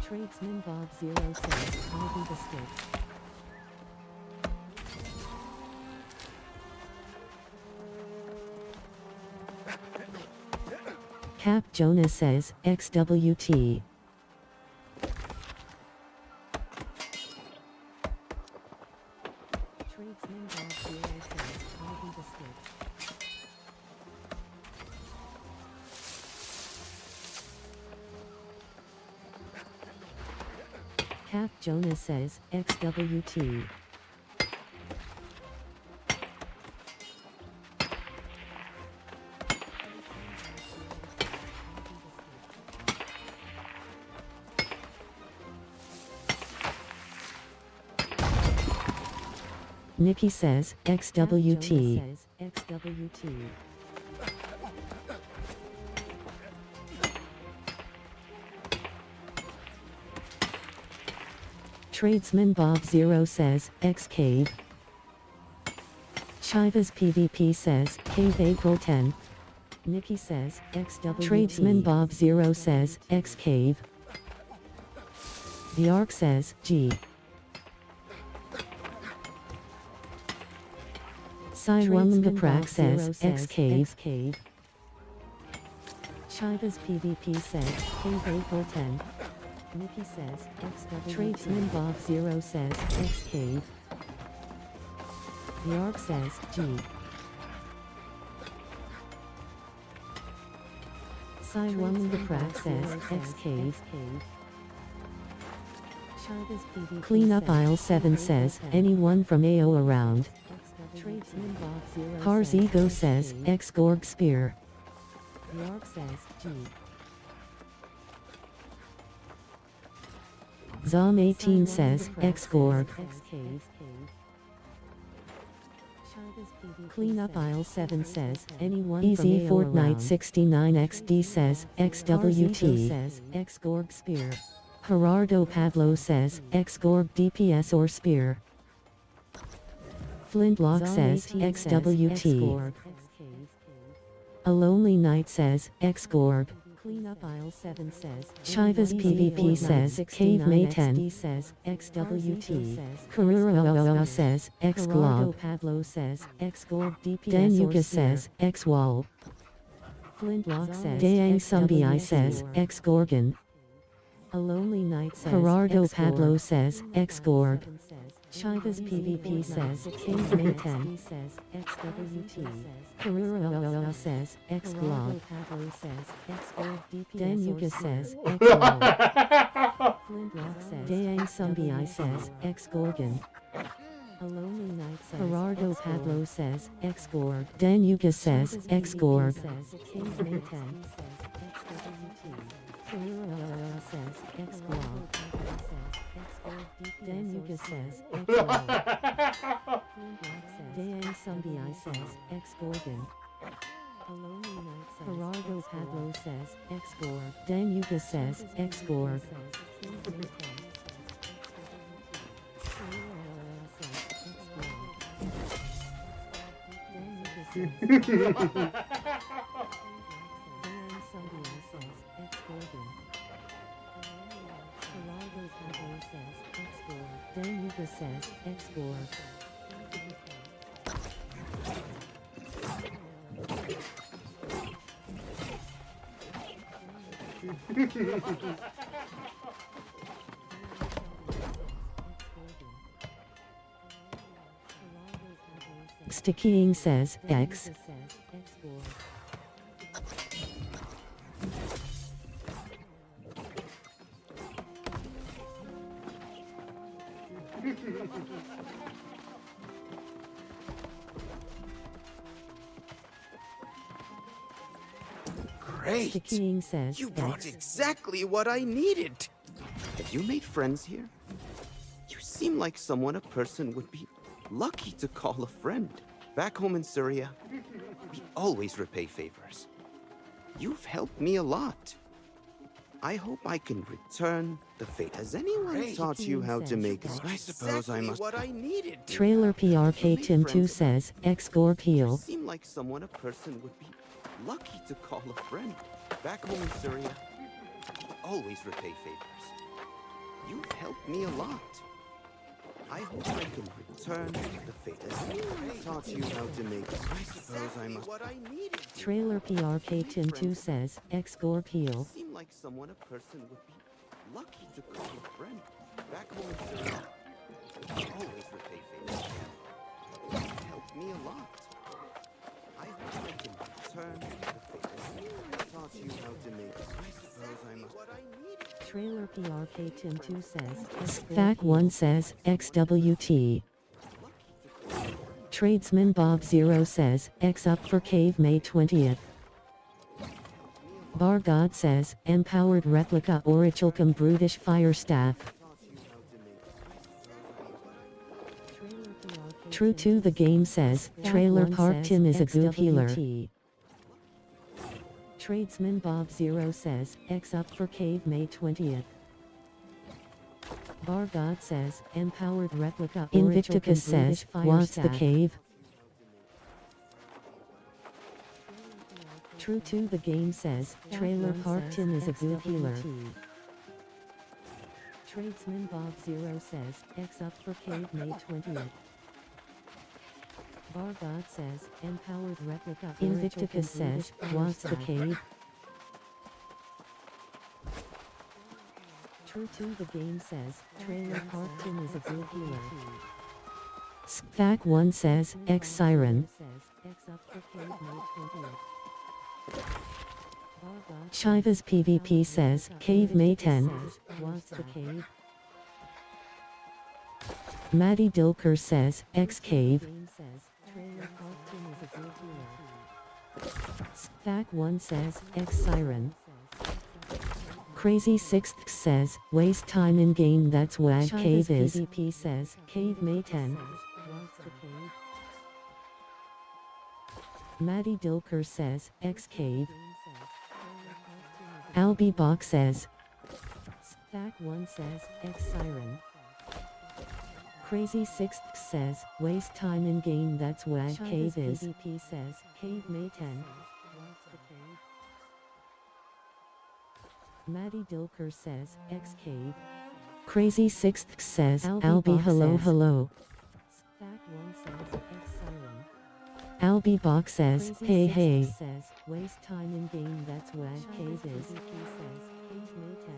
Tradesman Bob Zero says, I heave a stick. Cap Jonas says, XWT. Cap Jonah says, XWT. Nikki says, XWT. XWT. Tradesman Bob Zero says, X Cave. Chivas PvP says, Cave April 10. Nikki says, XWT. Tradesman Bob Zero says, X Cave. The Ark says, G. Siwamangaprak says, X Cave. Chivas PvP says, Cave April 10. Nikki says, XW. Tradesman Bob Zero says, X Cave. The Ark says, G. Siwamangaprak says, X Cave. Clean Up Aisle 7 says, anyone from AO around. Cars Ego says, X Gorg Spear. The Ark says, G. Zom 18 says, X Gorg. Clean Up Aisle 7 says, anyone Easy from Fortnite 69XD says, XWT says, X Gorg Spear. Gerardo Pablo says, X Gorg DPS or Spear. Flintlock says, XWT. A Lonely Night says, X Gorg. Clean Up Aisle 7 says, Chivas PvP says, Cave May 10 says, XWT. Karura says, X Glob. Pablo says, X Gorg DPS. Danuka says, X Wall. Flintlock says, Dayang Sumbi says, X Gorgon. A Lonely Night says, Gerardo Pablo says, X Gorg. Chivas PvP says, Cave May 10 says, XWT. Karura says, X Glob. Pablo says, X Gorg DPS. Danuka says, X Wall. Flintlock says, Dayang Sumbi says, X Gorgon. A Lonely Night says, Gerardo Pablo says, X Gorg. Danuka says, X Gorg. Cave May 10 says, XWT. Karura says, X Glob. Danuka says, X Wall. Dayang Sumbi says, X Gorgon. A Lonely Night says, Gerardo Pablo says, X Gorg. Danuka says, X Gorg. Danuka says, X Gorg. Stickying says, X. Great! Stickying says, You brought X. exactly what I needed! Have you made friends here? You seem like someone a person would be lucky to call a friend. Back home in Syria, we always repay favors. You've helped me a lot. I hope I can return the favor. Has anyone taught you how to make a... I suppose I must... what I needed. Trailer PRK Tim 2 says, X Gorg Heal. You seem like someone a person would be lucky to call a friend. Back home in Syria, we always repay favors. You've helped me a lot. I hope I can return the favor. Has anyone taught you how to make... I suppose I must... what I needed. Trailer PRK Tim 2 says, X Gorg Heal. Seem like someone a person would be lucky to call a friend. Back home in Syria, we always repay favors. You've helped me a lot. I hope I can return the favor. Has anyone taught you how to make... I suppose I must... what I needed. Trailer PRK Tim 2 says, Stack 1 says, XWT. Tradesman Bob 0 says, X up for cave May 20th. Bar God says, empowered replica Orichalcum brutish fire staff. True to the game says, Trailer Park Tim is a good healer. Tradesman Bob 0 says, X up for cave May 20th. Bar God says, empowered replica Invicticus says, what's the cave? True to the game says, Trailer Park Tim is a good healer. Tradesman Bob 0 says, X up for cave May 20th. Bar God says, empowered replica Invicticus says, what's the cave? True to the game says, Trailer Park Tim is a good healer. Stack 1 says, X Siren. Shiva's PvP says, Cave May 10. What's the cave? Maddie Dilker says, X Cave. Stack 1 says, X Siren. Crazy Sixth says, waste time in game, that's why cave is. PvP says, Cave May 10. Maddie Dilker says, X Cave. Albie Bach says, Stack 1 says, X Siren. Crazy Sixth says, waste time in game, that's why cave is. PvP says, Cave May 10. Maddie Dilker says, X Cave. Crazy Sixth says, Albie hello hello. Stack 1 says, X Siren. Albie Bach says, hey hey. Says, waste time in game, that's why cave is. Says, Cave May 10.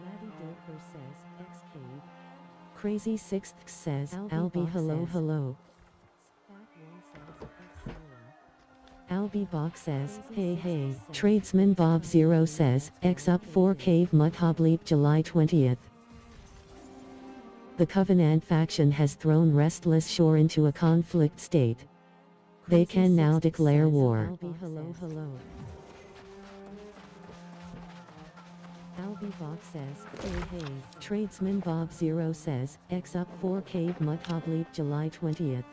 Maddie Dilker says, X Cave. Crazy Sixth says, Albie hello hello. Albie Bach says, hey hey. Tradesman Bob 0 says, X up 4 cave Mudhobleep July 20th. The Covenant faction has thrown Restless Shore into a conflict state. They can now declare war. Albie hello hello. Albie Bach says, hey hey. Tradesman Bob 0 says, X up 4 cave Mudhobleep July 20th.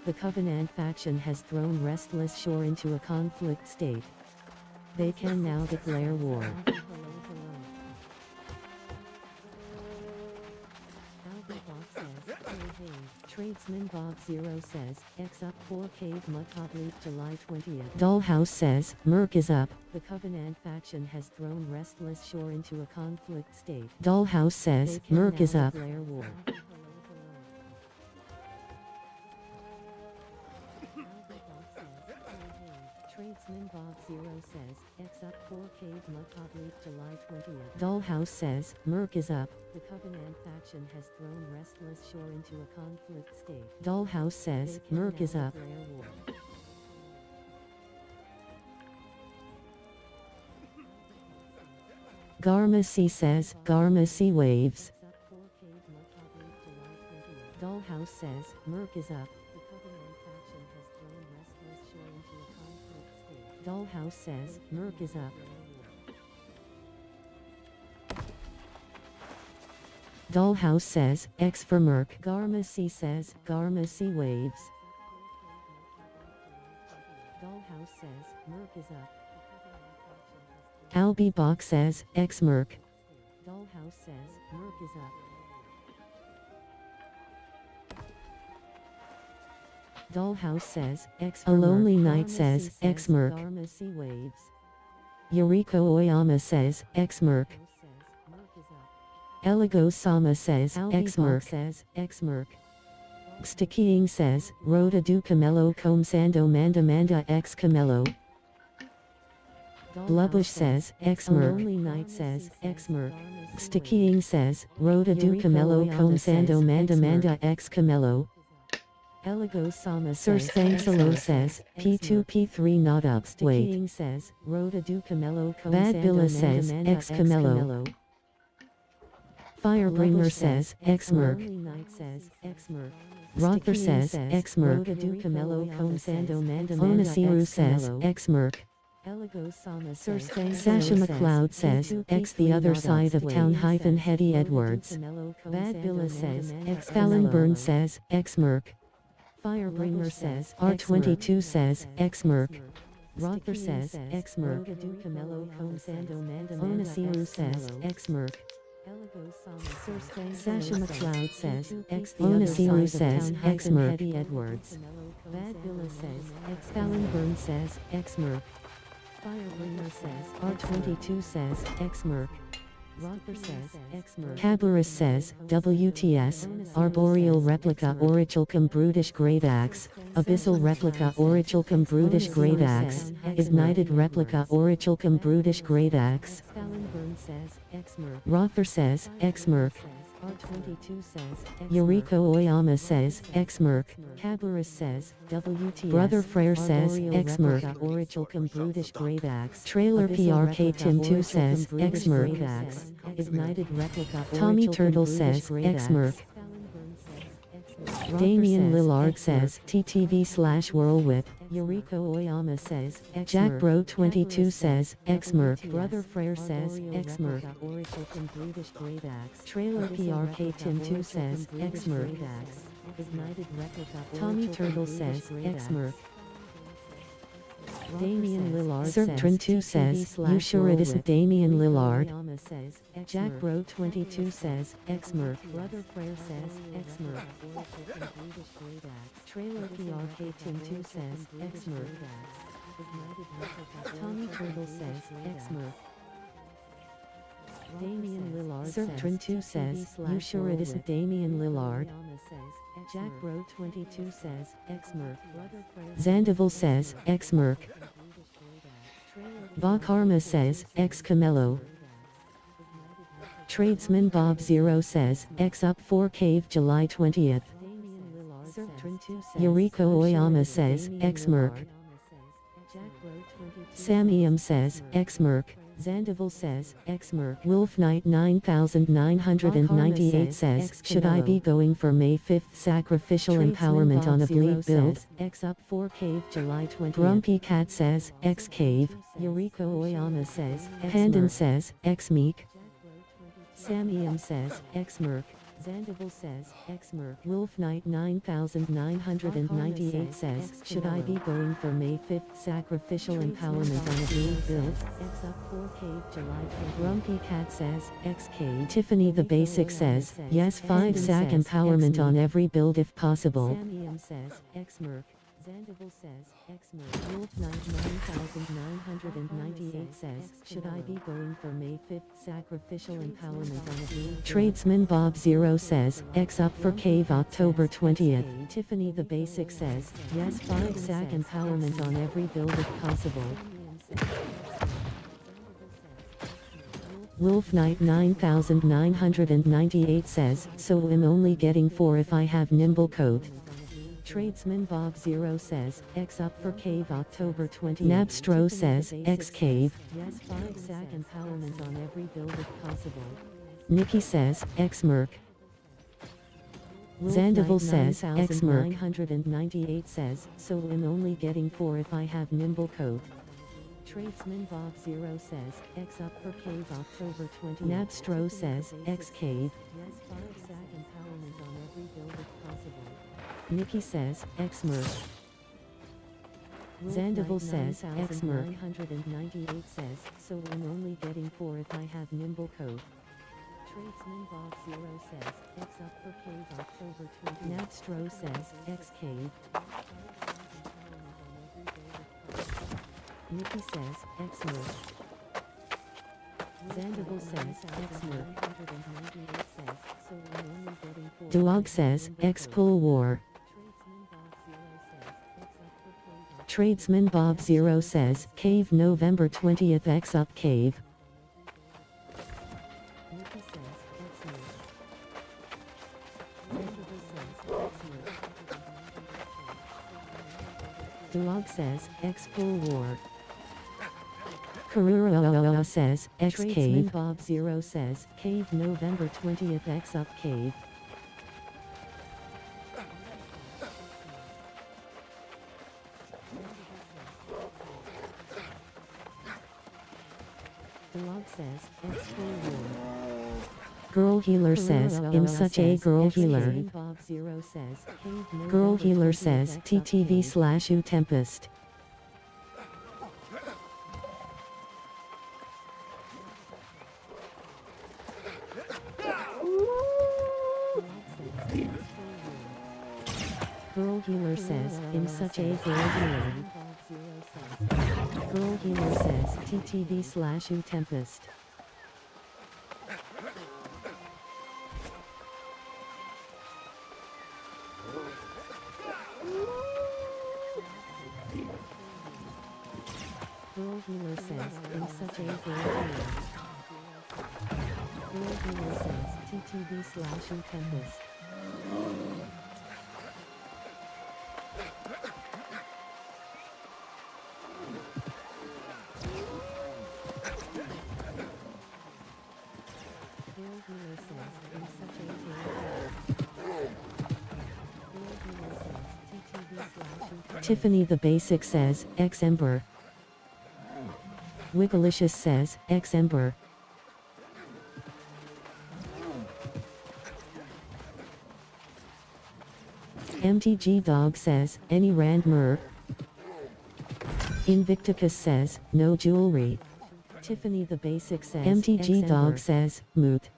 The Covenant faction has thrown Restless Shore into a conflict state. They can now declare war. Tradesman Bob 0 says, X up 4 cave Mudhobleep July 20th. Dollhouse says, Merc is up. The Covenant faction has thrown Restless Shore into a conflict state. Dollhouse says, Merc is up. War. Tradesman Bob 0 says, X up 4 cave Mudhobleep July 20th. Dollhouse says, Merc is up. The Covenant faction has thrown Restless Shore into a conflict state. Dollhouse says, Merc is up. Garma C says, Garma C waves. Dollhouse says, Merc is up. Dollhouse says, Merc is up. Dollhouse says, X for Merc. Garma C says, Garma C waves. Dollhouse says, Merc is up. Albie Bach says, X Merc. Dollhouse says, Merc is up. Dollhouse says, X A Lonely Night says, X Merc. Yuriko Oyama says, X Merc. Eligo Sama says, X Merc. X Merc. Stakiing says, Rhoda du Camelo Comsando Manda Manda X Camelo. Blubbush says, X Merc. Lonely Night says, X Merc. Stakiing says, Rhoda du Camelo Comsando Manda Manda X Camelo. Eligos Sama Sir Spangsalo says, P2 P3 not up. Wait. King says, Rhoda du Camelo Bad Billa says, X Camelo. Firebringer says, X Merc. Rother says, X Merc. Onasiru says, X Merc. Sasha McLeod says, X the other side of town hyphen Hetty Edwards. Bad Billa says, X Fallon Byrne says, X Merc. Firebringer says, R22 says, X Merc. Rother says, X Merc. Onasiru says, X Merc. Sasha McLeod says, X Onasiru says, X Merc. Edwards. Bad Billa says, X Fallon Byrne says, X Merc. Firebringer says, R22 says, X Merc. Rother says, X Merc. Cabarrus says, WTS, Arboreal Replica Orichalcum Brutish Great Axe, Abyssal Replica Orichalcum Brutish Great Axe, Ignited Replica Orichalcum Brutish Great Axe. Rother says, X Merc. R22 says, Yuriko Oyama says, X Merc. Cabarrus says, WTS. Brother Frere says, X Merc. Orichalcum Brutish Great Axe. Trailer PRK Tim 2 says, X Merc. Ignited Replica. Tommy Turtle says, X Merc. Damian Lillard says, TTV/Whirlwhip. Yuriko Oyama says, Jack Bro 22 says, X Merc. Brother Frere says, X Merc. Trailer PRK Tim 2 says, X Merc. Tommy Turtle says, X Merc. Damian Lillard Serptrin 2 says, you sure it isn't Damian Lillard? Jack Bro 22 says, X Merc. Brother Frere says, X Merc. Trailer PRK Tim 2 says, X Merc. Tommy Turtle says, X Merc. Damian Lillard Serptrin 2 says, you sure it isn't Damian Lillard? Jack Bro 22 says, X Merc. Zandival says, X Merc. Bakarma says, X Camelo. Tradesman Bob Zero says, X up 4 Cave July 20th. Yuriko Oyama says, X Merc. Samium says, X Merc. Zandival says, X Merc. Wolf Knight 9998 says, should I be going for May 5th sacrificial empowerment on a bleed build? X up 4 Cave July 20th. Grumpy Cat says, X Cave. Yuriko Oyama says, Pandan says, X Meek. Samium says, X Merc. Zandival says, X Merc. Wolf Knight 9998 says, should I be going for May 5th sacrificial empowerment on a blue build? X up 4 Cave July 20th. Grumpy Cat says, X Cave. Tiffany the Basic says, yes 5 sack empowerment on every build if possible. Samium says, X Merc. Zandival says, X Merc. Wolf Knight 9998 says, should I be going for May 5th sacrificial empowerment on a blue? Tradesman Bob Zero says, X up for Cave October 20th. Tiffany the Basic says, yes 5 sack empowerment on every build if possible. Wolf Knight 9998 says, so I'm only getting 4 if I have nimble coat. Tradesman Bob Zero says, X up for Cave October 20th. Nabstro says, X Cave. Yes 5 sack empowerment on every build if possible. Nikki says, X Merc. Zandival says, X Merc. 998 says, so I'm only getting 4 if I have nimble coat. Tradesman Bob Zero says, X up for Cave October 20th. Nabstro says, X Cave. Yes 5 sack empowerment on every build if possible. Nikki says, X Merc. Zandival says, X Merc. 998 says, so I'm only getting 4 if I have nimble coat. Tradesman Bob Zero says, X up for Cave October 20th. Nabstro says, X Cave. Nikki says, X Merc. Zandival says, X Merc. Duog says, X Pull War. Tradesman Bob Zero says, Cave November 20th X up Cave. Dog says, X full war. Karura says, X cave. Bob Zero says, cave November 20th X up cave. Dog says, X full war. Girl healer says, I'm such a girl healer. Bob Zero says, girl healer says, TTV/U Tempest. Girl healer says, I'm such a girl healer. Girl healer says, TTV/U Tempest. Girl healer says, I'm such a girl healer. Girl healer says, TTV/U Tempest. Girl healer says, I'm such a girl healer. Girl healer says, TTV/U Tempest. Tiffany the Basic says, X Ember. Wigglicious says, X Ember. MTG Dog says, any Randmer. Invicticus says, no jewelry. Tiffany the Basic says, MTG Dog says, moot.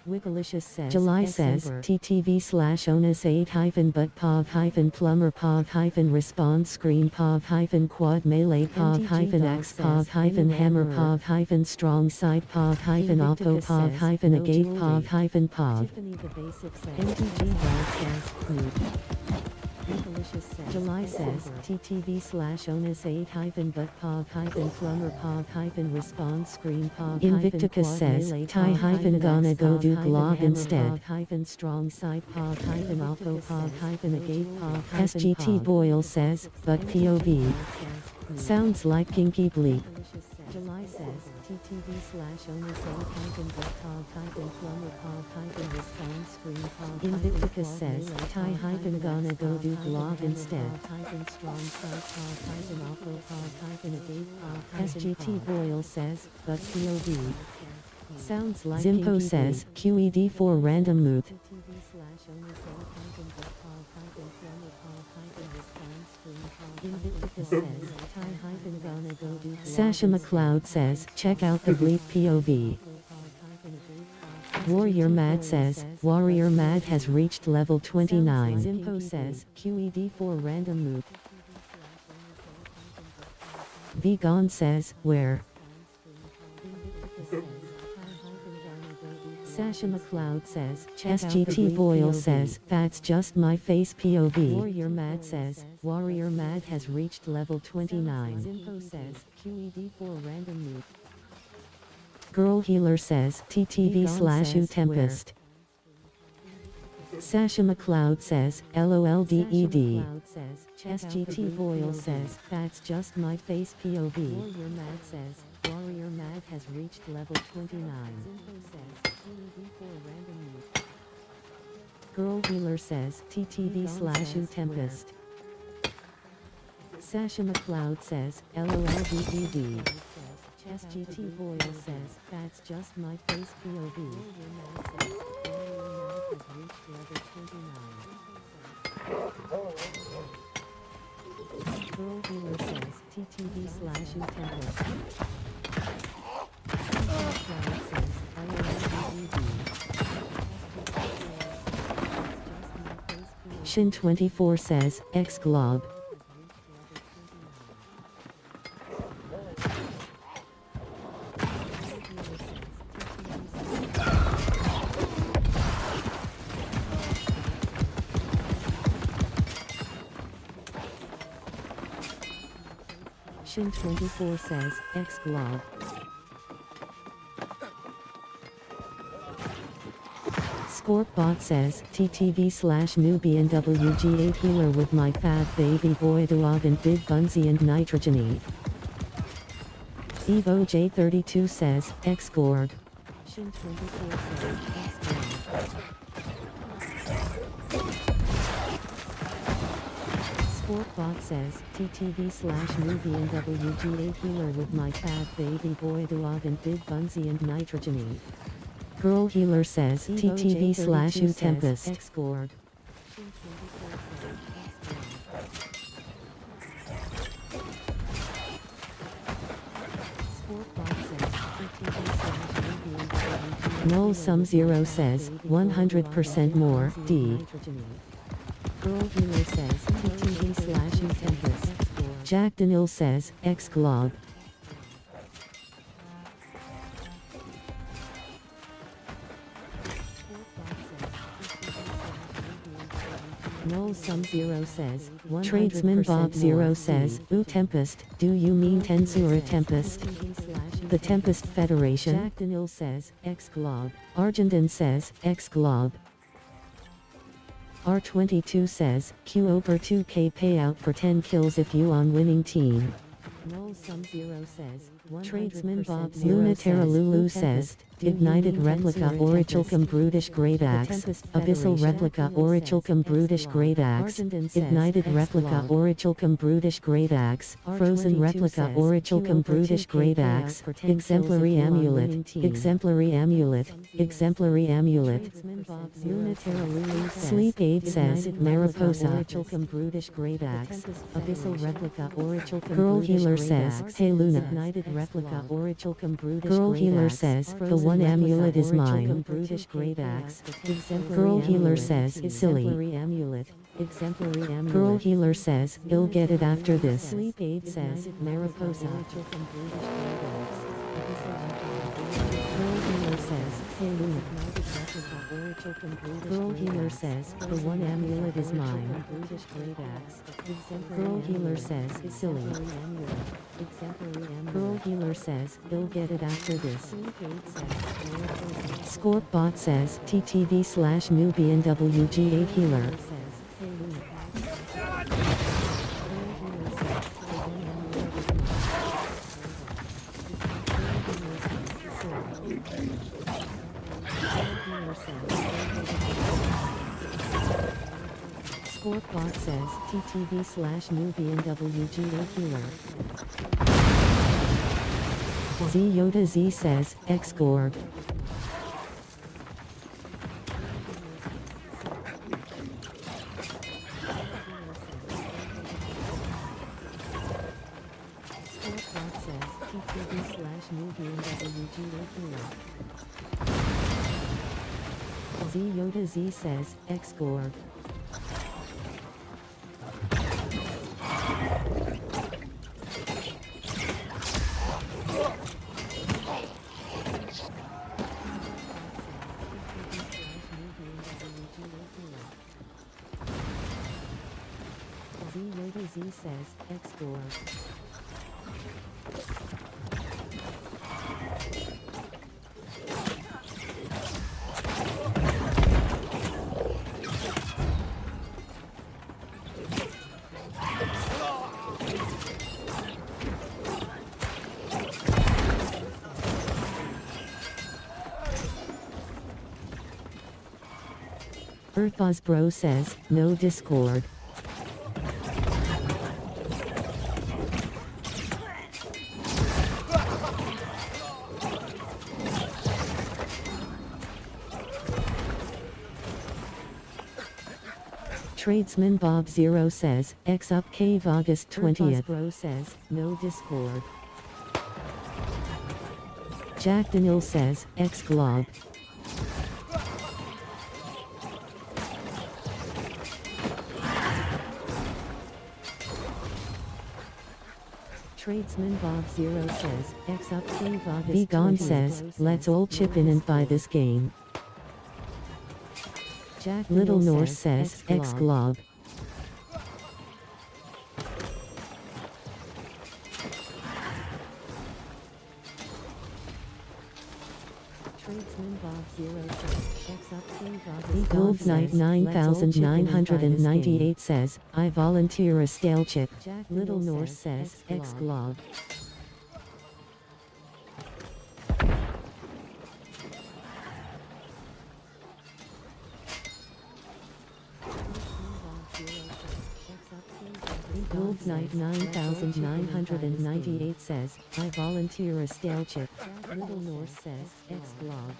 Wigglicious says, July says, TTV/onus 8-but-pov-plumber-pov-response screen pov-quad melee pov-x pov-hammer pov-strong side pov-oppo pov-agate pov-pov. Tiffany the Basic says, MTG Dog says, moot. July says, TTV/onus 8-but-pov-plumber-pov-response screen pov. Invicticus says, Ty-gonna go do glog instead. Strong side pov-oppo pov-agate pov. SGT Boyle says, but POV. Sounds like Kinky Bleep. July says, TTV/onus 8-but-pov-plumber-pov-response screen pov. Invicticus says, Ty-gonna go do glog instead. Strong side pov-oppo pov-agate pov. SGT Boyle says, but POV. Sounds like Zimpo says, QED for random mood. Sasha McLeod says, check out the Bleep POV. Warrior Mad says, Warrior Mad has reached level 29. Zimpo says, QED for random mood. Vegan says, where? Sasha McLeod says, SGT Boyle says, that's just my face POV. Warrior Mad says, Warrior Mad has reached level 29. Zimpo says, QED for random mood. Girl Healer says, TTV/U Tempest. Sasha McLeod says, LOLDED. SGT Boyle says, that's just my face POV. Warrior Mad says, Warrior Mad has reached level 29. Zimpo says, QED for random mood. Girl Healer says, TTV/U Tempest. Sasha McLeod says, LOLDED. SGT Boyle says, that's just my face POV. Warrior Mad says, Warrior Mad has reached level 29. Girl Healer says, TTV/U Tempest. Sasha says, LOLDED. Shin24 says, X-Glob. Shin24 says, Scorpbot says, TTV slash newbie and WG8 healer with my fat baby boy Duog and Big Bunzy and Nitrogeny. Evo J32 says, X-Gorg. Shin 24 says, X-Gorg. Scorpbot says, TTV slash newbie and WG8 healer with my fat baby boy Duog and Big Bunzy and Nitrogeny. Girl healer says, TTV slash U Tempest. X-Gorg. Null Sum Zero says, 100% more, D. Girl healer says, TTV slash U Tempest. Jack Daniel says, X-Glob. Null Sum Zero says, Tradesman Bob Zero says, U Tempest, do you mean Tensura Tempest? The Tempest Federation. Jack Daniel says, X-Glob. Argentine says, X-Glob. R22 says, Q over 2k payout for 10 kills if you on winning team. Null Sum Zero says, Tradesman Bob Zero Lunatera Lulu says, Ignited Replica Orichalcum Brutish Great Axe, Abyssal Replica Orichalcum Brutish Great Axe, Ignited Replica Orichalcum Brutish Great Axe, Frozen Replica Orichalcum Brutish Great Axe, Exemplary Amulet, Exemplary Amulet, Exemplary Amulet. Sleep Aid says, Mariposa Orichalcum Brutish Great Axe, Abyssal Replica Orichalcum Girl Healer says, Hey Luna. Ignited Replica Orichalcum Brutish Girl Healer says, the one amulet is mine. Brutish Great Axe. Girl Healer says, silly. Girl Healer says, you'll get it after this. Sleep Aid says, Mariposa. Girl Healer says, hey Luna. Girl Healer says, the one amulet is mine. Girl Healer says, silly. Girl Healer says, you'll get it after this. Scorpbot says, TTV slash newbie and WG8 healer. Scorpbot says, TTV slash newbie and WG8 healer. Z Yoda Z says, X-Gorg. Scorpbot says, TTV slash newbie and WG8 healer. Z Yoda Z says, X-Gorg. Z says, X-Gorg. Earthboss Bro says, no Discord. Tradesman Bob Zero says, X up Cave August 20th. Bro says, no Discord. Jack Daniel says, X-Glob. Tradesman Bob Zero says, X up Cave August 20th. Be Gone says, let's all chip in and buy this game. Jack Little Norse says, X-Glob. Tradesman Bob Wolf Knight 9998 says, I volunteer a stale chip. Little Norse says, X-Glog. Wolf Knight 9998 says, I volunteer a stale chip. Little Norse says, X-Glog.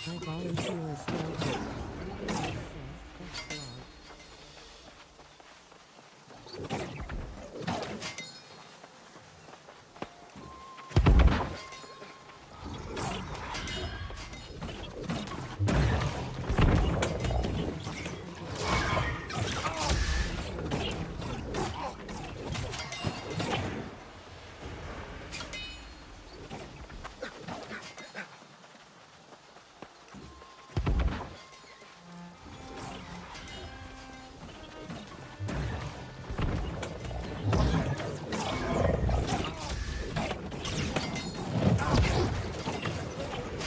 I volunteer a stale chip.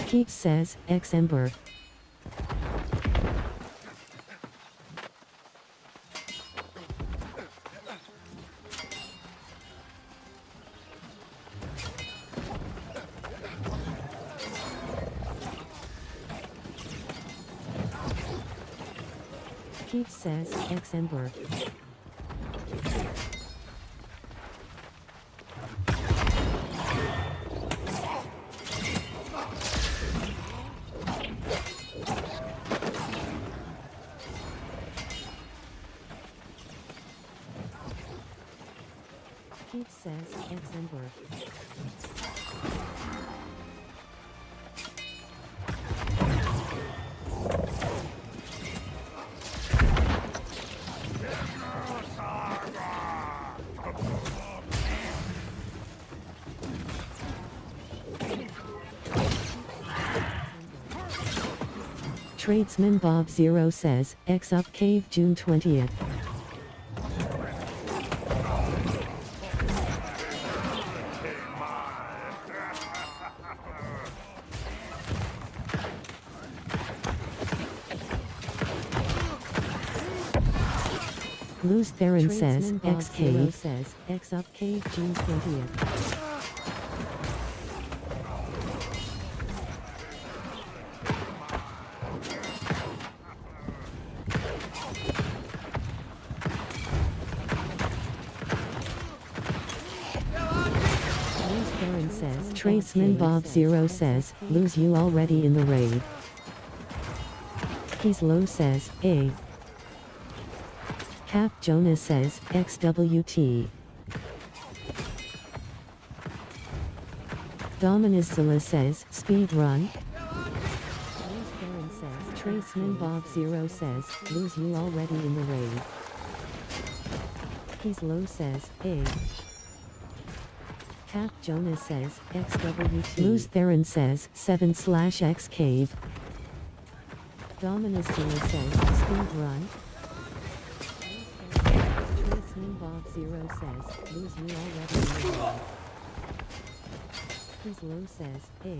Keith says, X-Ember. Keith says, X-Ember. Keith says, X-Ember. Tradesman Bob Zero says, X up cave June 20th. Luz Theron says, X cave says, X up cave June 20th. Tradesman Bob Zero says, lose you already in the raid. He's low says, A. Cap Jonas says, XWT. Dominizilla says, speed run. Tradesman Bob Zero says, lose you already in the raid. He's low says, A. Cap Jonas says, XWT. Luz Theron says, 7/X cave. Dominizilla says, speed run. Tradesman Bob Zero says, lose you already in the raid. He's low says, A.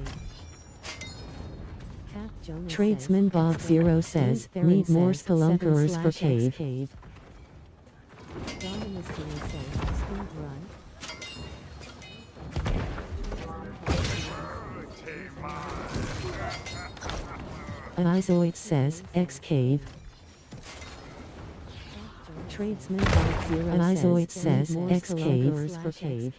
Cap Jonas Tradesman Bob Zero says, need more spelunkerers for cave. Dominizilla says, speed run. Isoid says, X cave. Tradesman Bob Zero Isoid says, X cave for cave.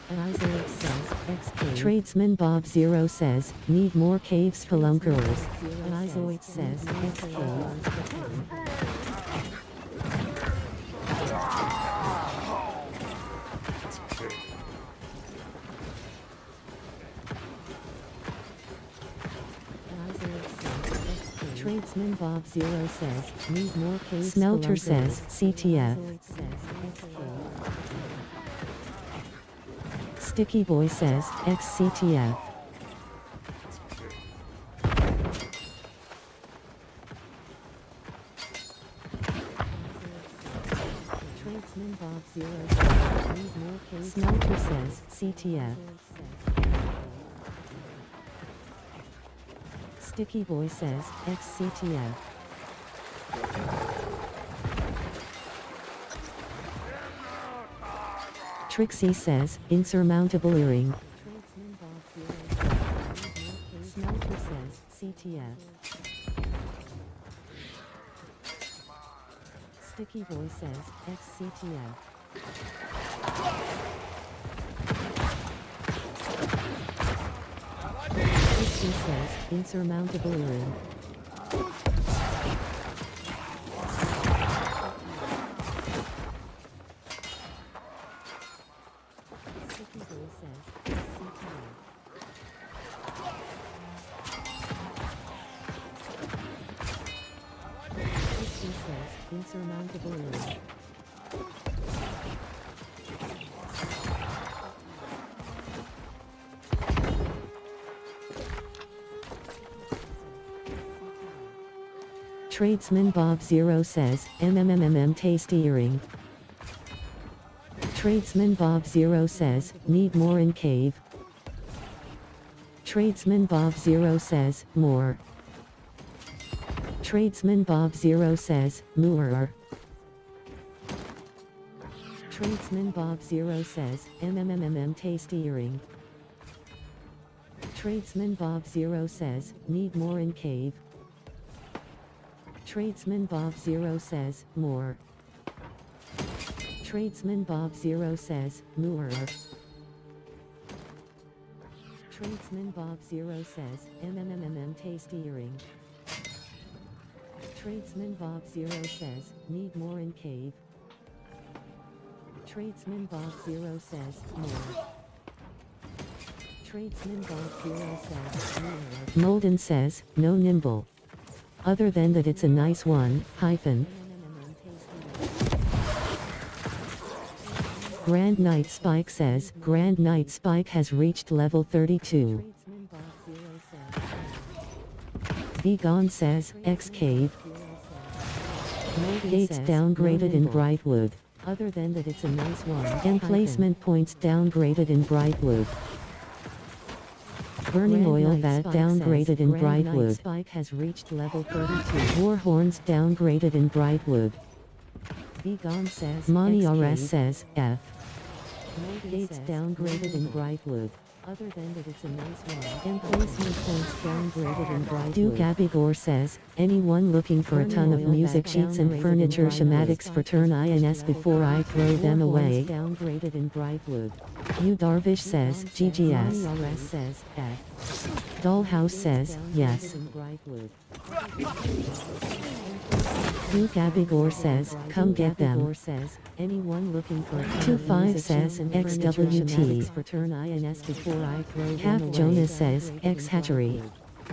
Isoid says, X cave. Tradesman Bob Zero says, need more cave spelunkerers. Isoid says, X cave. Tradesman Bob Zero says, need more cave Smelter says, CTF. Sticky Boy says, XCTF. Tradesman Bob Zero says, need more cave Smelter says, CTF. Sticky Boy says, XCTF. Trixie says, insurmountable earring. Smelter says, CTF. Sticky Boy says, XCTF. Trixie says, insurmountable earring. Insurmountable earring. Tradesman Bob Zero says, tasty earring. Tradesman Bob Zero says, need more in cave. Tradesman Bob Zero says, more. Tradesman Bob Zero says, moorer. Tradesman Bob Zero says, tasty earring. Tradesman Bob Zero says, need more in cave. Tradesman Bob Zero says, more. Tradesman Bob Zero says, moorer. Tradesman Bob Zero says, tasty earring. Tradesman Bob Zero says, need more in cave. Tradesman Bob Zero says, more. Tradesman Bob Zero says, more. Molden says, no nimble. Other than that it's a nice one, hyphen. Grand Knight Spike says, Grand Knight Spike has reached level 32. Be Gone says, X Cave. Gates downgraded in Brightwood. Other than that it's a nice one. Emplacement points downgraded in Brightwood. Burning oil vat downgraded in Brightwood. Spike has reached level 32. War horns downgraded in Brightwood. Be Gone says, Monty RS says, F. Gates downgraded in Brightwood. Other than that it's a nice one. Emplacement points downgraded in Brightwood. Duke Abigor says, anyone looking for a ton of music sheets and furniture schematics for turn INS before I throw them away. Downgraded in Brightwood. U Darvish says, GGS. says, F. Dollhouse says, yes. Duke Abigor says, come get them. Says, anyone looking for a 25 says, XWT. For turn INS before I throw them away. Half Jonas says, X Hatchery.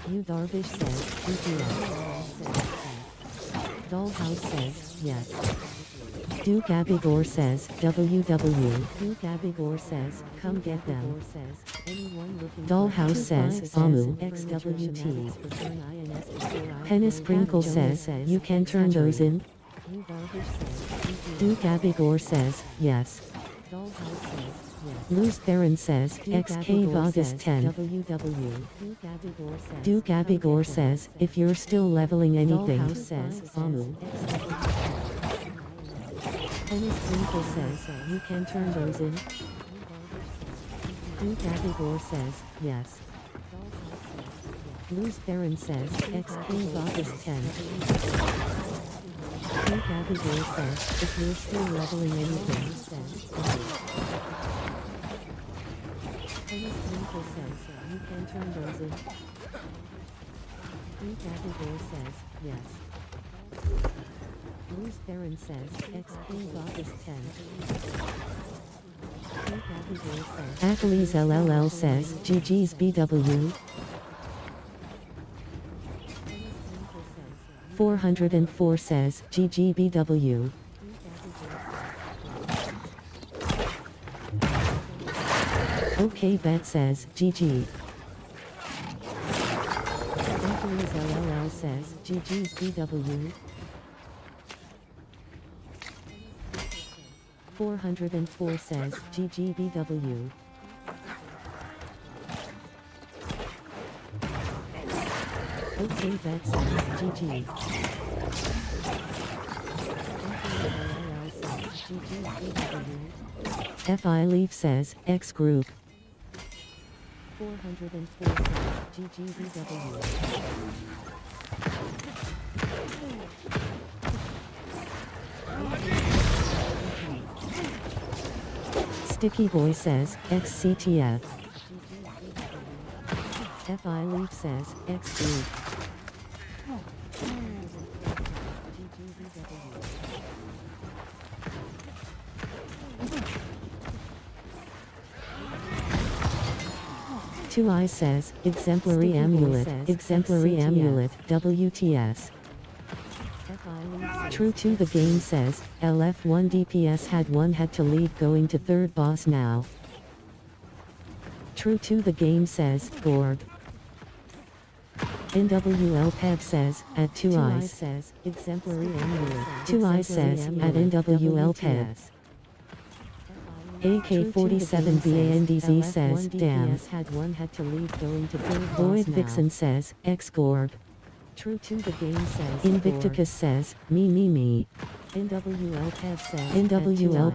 U Darvish says, GGS. Dollhouse says, yes. Duke Abigor says, WW. Duke Abigor says, come get them. Dollhouse says, Amu. XWT. Pennis Sprinkle says, you can turn those in. Duke Abigor says, yes. Luz Theron says, XK August 10. Duke Abigor says, if you're still leveling anything, says, Amu. Penny Sprinkle says, you can turn those in. Duke Abigor says, yes. Luz Theron says, XK August 10. Duke Abigor says, if you're still leveling anything, says, Penny Sprinkle says, you can turn those in. Duke Abigor says, yes. Luz Theron says, XK August 10. Duke Abigor says, Achilles LLL says, GG's BW. 404 says, GGBW. OK Bet says, GG. Centuries LLL says, GG's BW. 404 says, GGBW. OK Bet says, GG. FI Leaf says, X Group. 404 says, GGBW. Sticky Boy says, XCTF. FI Leaf says, X Group. Two Eyes says, Exemplary Amulet, Exemplary Amulet, WTS. True to the game says, LF1 DPS had to leave going to third boss now. True to the game says, Gorg. NWL Peb says, at Two Eyes says, Exemplary Amulet. Two Eyes says, at NWL Peb. AK-47BANDZ says, damn. Had to leave going to third Void Vixen says, X Gorg. True to the game says, Invicticus says, me. NWL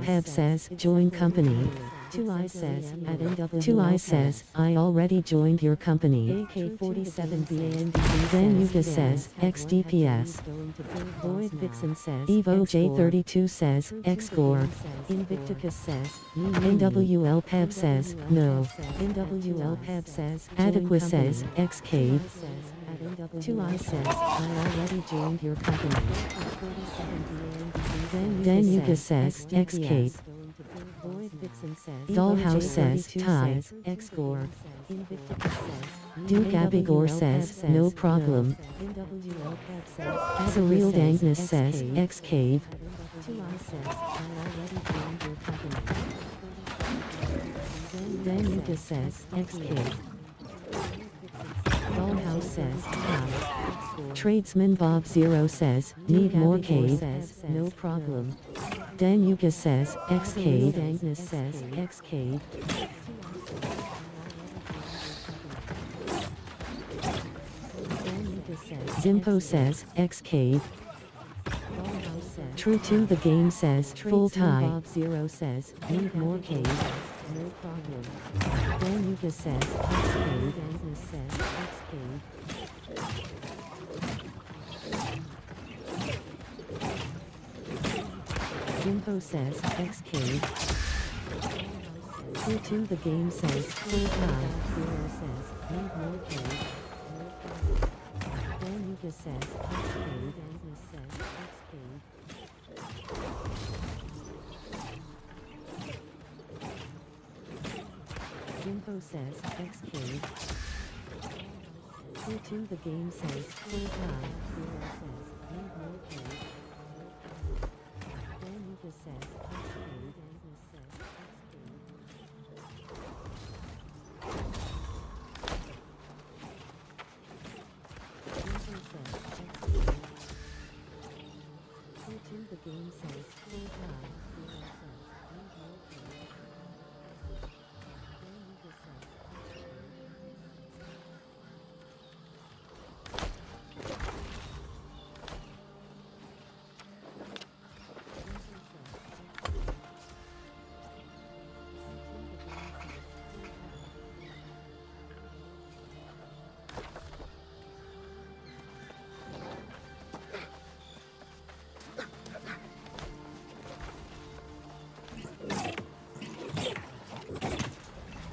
Peb says, join company. Two Eyes says, at NW. Two Eyes says, I already joined your company. AK-47BANDZ. Then Yuka says, XDPS. Void Vixen says, Evo J32 says, X Gorg. Invicticus says, NWL Peb says, no. NWL Peb says, Adequa says, X Cave. Two Eyes says, I already joined your company. Then Yuka says, X Cave. Dollhouse says, Ty. X Gorg. Duke Abigor says, no problem. Azareel Dangness says, X Cave. Then Yuka says, X Cave. Dollhouse says, Ty. Tradesman Bob Zero says, need more cave. No problem. Dan Yuka says, X Cave. Agnes says, X Cave. Zimpo says, X Cave. True to the game says, full tie. Bob Zero says, need more cave. No problem. Dan Yuka says, X Cave. Agnes says, X Cave. Jimbo says, X Cave. True to the game says, full tie. Zero says, need more cave. Dan Yuka says, X Cave. Agnes says, X Cave. Jimbo says, X Cave. True to the game says, full tie. Zero says, need more cave. Dan Yuka says, X Cave. Agnes says, X Cave. Jimbo says, X Cave. True to the game says, full tie. Zero says, need more cave. Dan Yuka says, X Cave.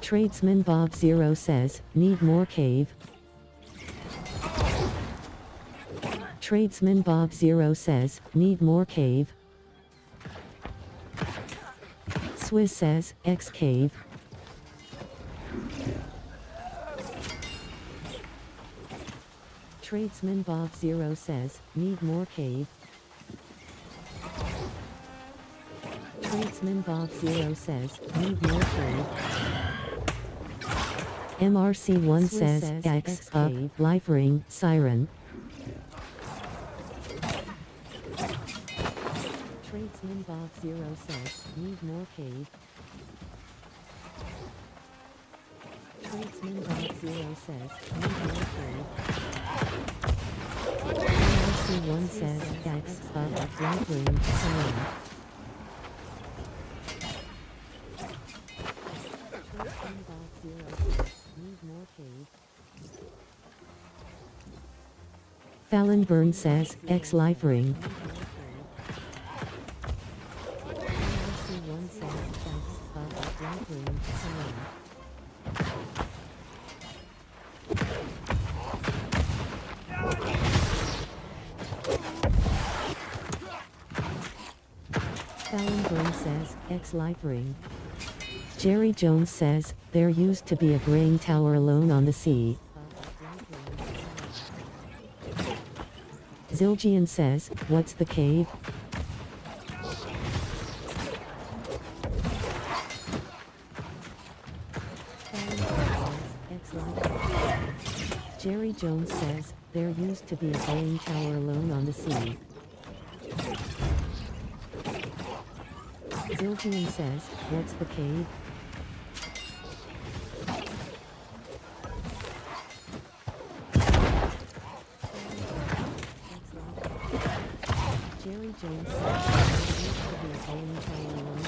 Tradesman Bob Zero says, need more cave. Tradesman Bob Zero says, need more cave. Swizz says, X Cave. Tradesman Bob Zero says, need more cave. Tradesman Bob Zero says, need more cave. MRC1 says, X, up, life ring, siren. Tradesman Bob Zero says, need more cave. Tradesman Bob Zero says, need more cave. MRC1 says, X, up, life ring, siren. Tradesman Bob Zero says, need more cave. Fallon Burn says, X life ring. MRC1 says, X, up, life ring, siren. Fallon Burn says, X life ring. Jerry Jones says, there used to be a graying tower alone on the sea. Zildjian says, what's the cave? Jerry Jones says, there used to be a graying tower alone on the sea. Zildjian says, what's the cave? Jerry Jones says,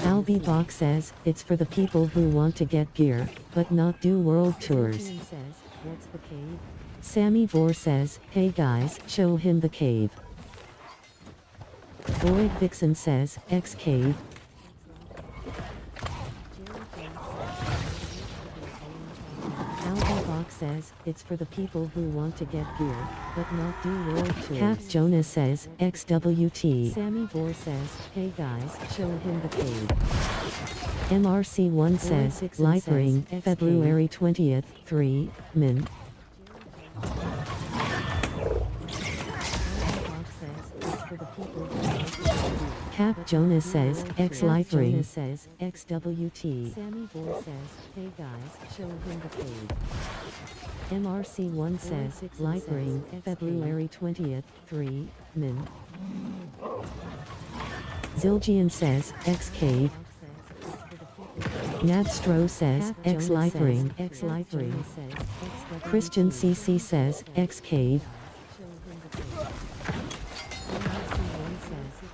Albie Bach says, it's for the people who want to get gear, but not do world tours. Zildjian says, what's the cave? Sammy Bohr says, hey guys, show him the cave. Boyd Vixen says, X cave. Albie Bach says, it's for the people who want to get gear, but not do world tours. Cap Jonas says, XWT. Sammy Bohr says, hey guys, show him the cave. MRC1 says, life ring, February 20th, 3, min. Cap Jonas says, X life ring. Says, XWT. Sammy Bohr says, hey guys, show him the cave. MRC1 says, life ring, February 20th, 3, min. Zildjian says, X cave. Nabstro says, X life ring. X life ring. Christian CC says, X cave.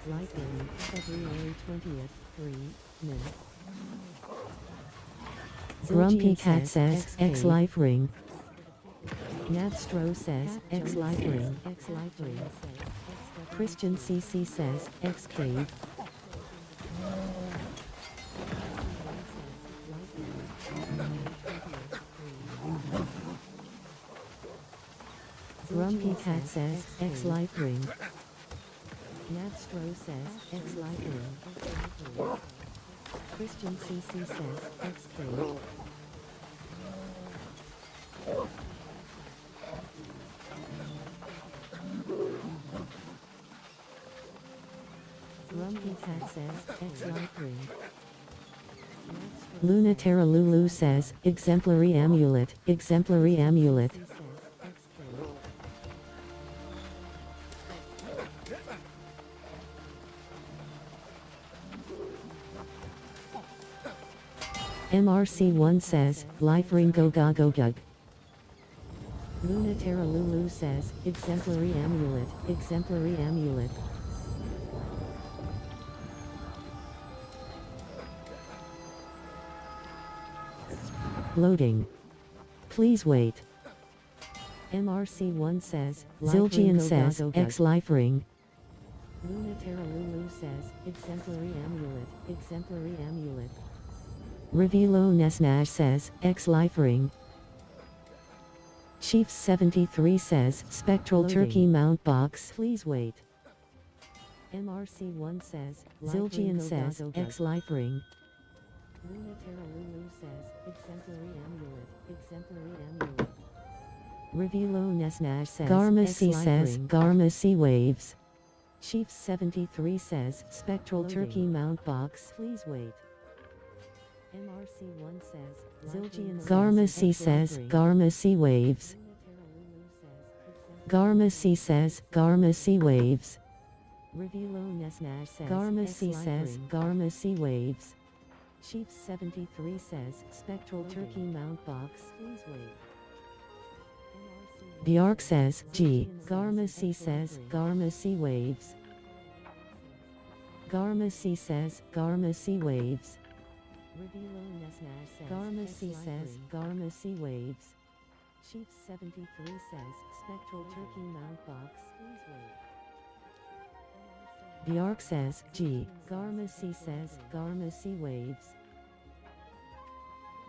Life ring, February 20th, 3, min. Grumpy Cat says, X life ring. Nabstro says, X life ring. X life ring. Christian CC says, X cave. Grumpy Cat says, X life ring. Nabstro says, X life ring. Christian CC says, X cave. Grumpy Cat says, X life ring. Lunatera Lulu says, exemplary amulet, exemplary amulet. MRC1 says, life ring go ga go gug. Lunatera Lulu says, exemplary amulet, exemplary amulet. Loading. Please wait. MRC1 says, Zildjian says, X life ring. Lunatera Lulu says, exemplary amulet, exemplary amulet. Revilo Nesnash says, X life ring. Chiefs 73 says, spectral turkey mount box. Please wait. MRC1 says, Zildjian says, X life ring. Lunatera Lulu says, exemplary amulet, exemplary amulet. Rivilo Nesnash says, Garma C says, Garma C waves. Chiefs 73 says, Spectral Turkey Mount Box. Please wait. MRC1 says, Zildjian Garma C says, Garma C waves. Garma C says, Garma C waves. Rivilo Nesnash says, Garma C says, Garma C waves. Chiefs 73 says, Spectral Turkey Mount Box. Please wait. Bjark says, G. Garma C says, Garma C waves. Garma C says, Garma C waves. Garma C says, Garma C waves. Chiefs 73 says, Spectral Turkey Mount Box. Please wait. Bjark says, G. Garma C says, Garma C waves.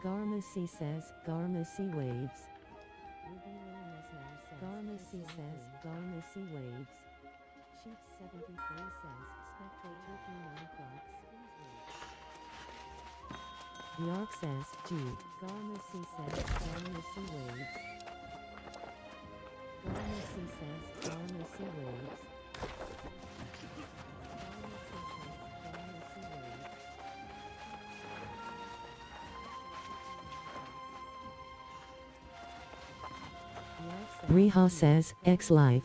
Garma C says, Garma C waves. Garma C says, Garma C waves. Chiefs 73 says, Spectral Turkey Mount Box. Bjark says, G. Garma C says, Garma C waves. Garma C says, Garma C waves. Riha says, X Life.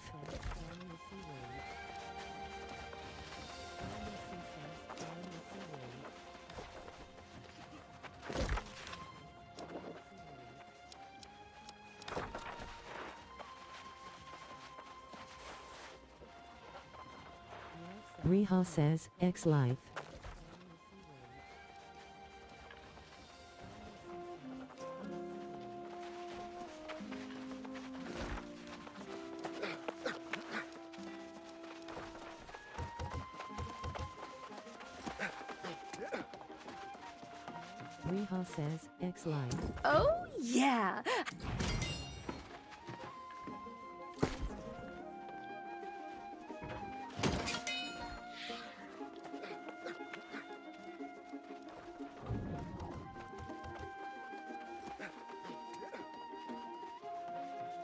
Riha says, X Life. Riha says, X Life. Oh, yeah.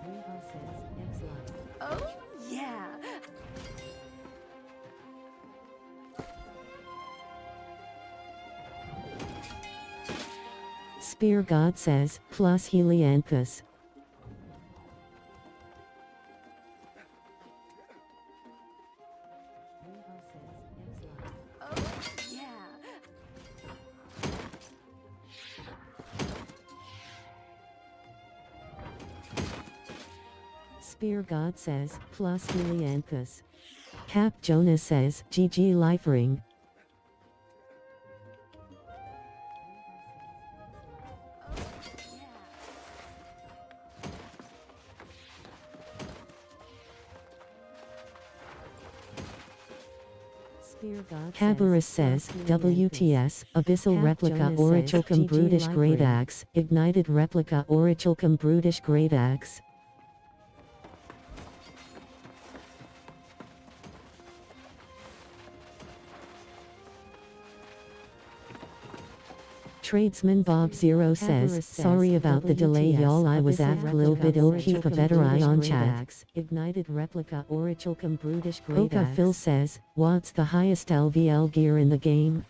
Riha says, X Life. Oh, yeah. Spear God says, plus Helianthus. Oh, yeah. Spear God says, plus Helianthus. Cap Jonas says, GG Life Ring. Cabarrus says, WTS, Abyssal Replica Orichalcum Brutish Great Axe, Ignited Replica Orichalcum Brutish Great Axe. Tradesman Bob Zero says, sorry about the delay y'all, I was after a little bit ill, keep a better eye on chat. Ignited Replica Orichalcum Brutish Great Axe. Phil says, what's the highest LVL gear in the game?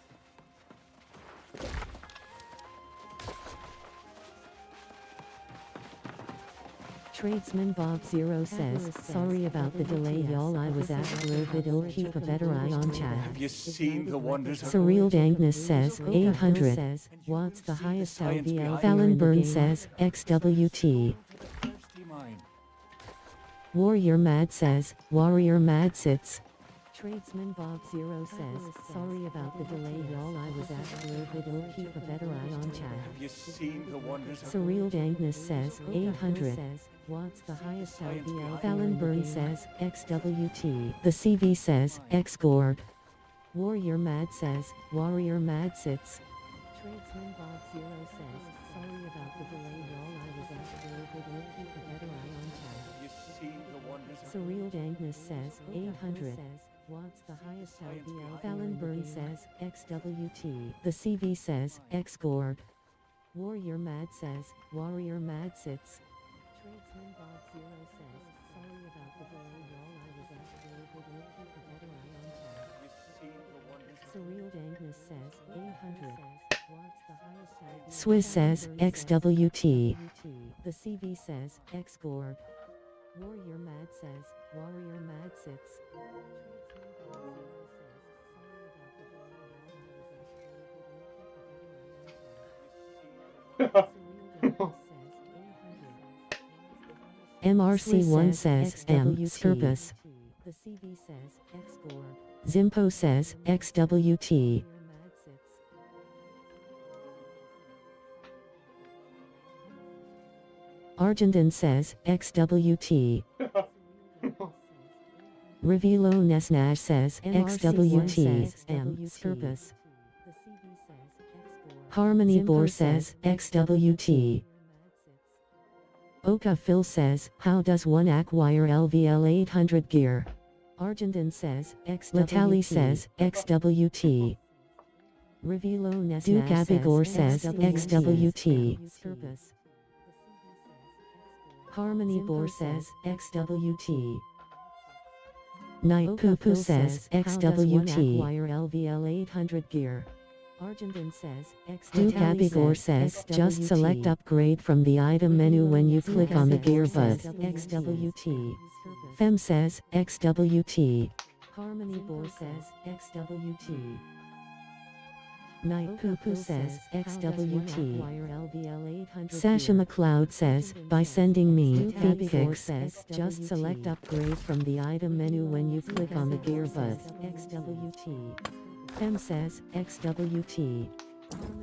Tradesman Bob Zero says, sorry about the delay y'all, I was after a little bit ill, keep a better eye on chat. Have you seen the wonders of Surreal Dankness says, 800. What's the highest LVL? Fallon Burn says, XWT. Warrior Mad says, Warrior Mad sits. Tradesman Bob Zero says, sorry about the delay y'all, I was after a little bit ill, keep a better eye on chat. Have you seen the wonders of Surreal Dankness says, 800. What's the highest LVL? Fallon Burn says, XWT. The CV says, XGord. Warrior Mad says, Warrior Mad sits. Tradesman Bob Zero says, sorry about the delay y'all, I was after a little bit ill, keep a better eye on chat. Have you seen the wonders of Surreal Dankness says, 800. What's the highest LVL? Fallon Burn says, XWT. The CV says, XGord. Warrior Mad says, Warrior Mad sits. Tradesman Bob Zero says, sorry about the delay y'all, I was actually able to keep a better eye on chat. Surreal Dankness says, 800 watts the highest ID. Swiss says, XWT. The CV says, XGorg. Warrior Mad says, Warrior Mad sits. MRC1 says, M. Skurpus. The CV says, XGorg. Zimpo says, XWT. Argentine says, XWT. Revilo Nesnash says, XWT. M. Skurpus. Harmony Bor says, XWT. Oka Phil says, how does one acquire LVL 800 gear? Argentine says, XWT. Latali says, XWT. Revilo Nesnash Duke Abigor says, XWT. Harmony Bor says, XWT. Night Poo says, XWT. Acquire LVL 800 gear. Argentine says, Duke Abigor says, just select upgrade from the item menu when you click on the gear bud. XWT. Fem says, XWT. Harmony Bor says, XWT. Night Poo says, XWT. Sasha McLeod says, by sending me feed pics, just select upgrade from the item menu when you click on the gear bud. XWT. Fem says, XWT.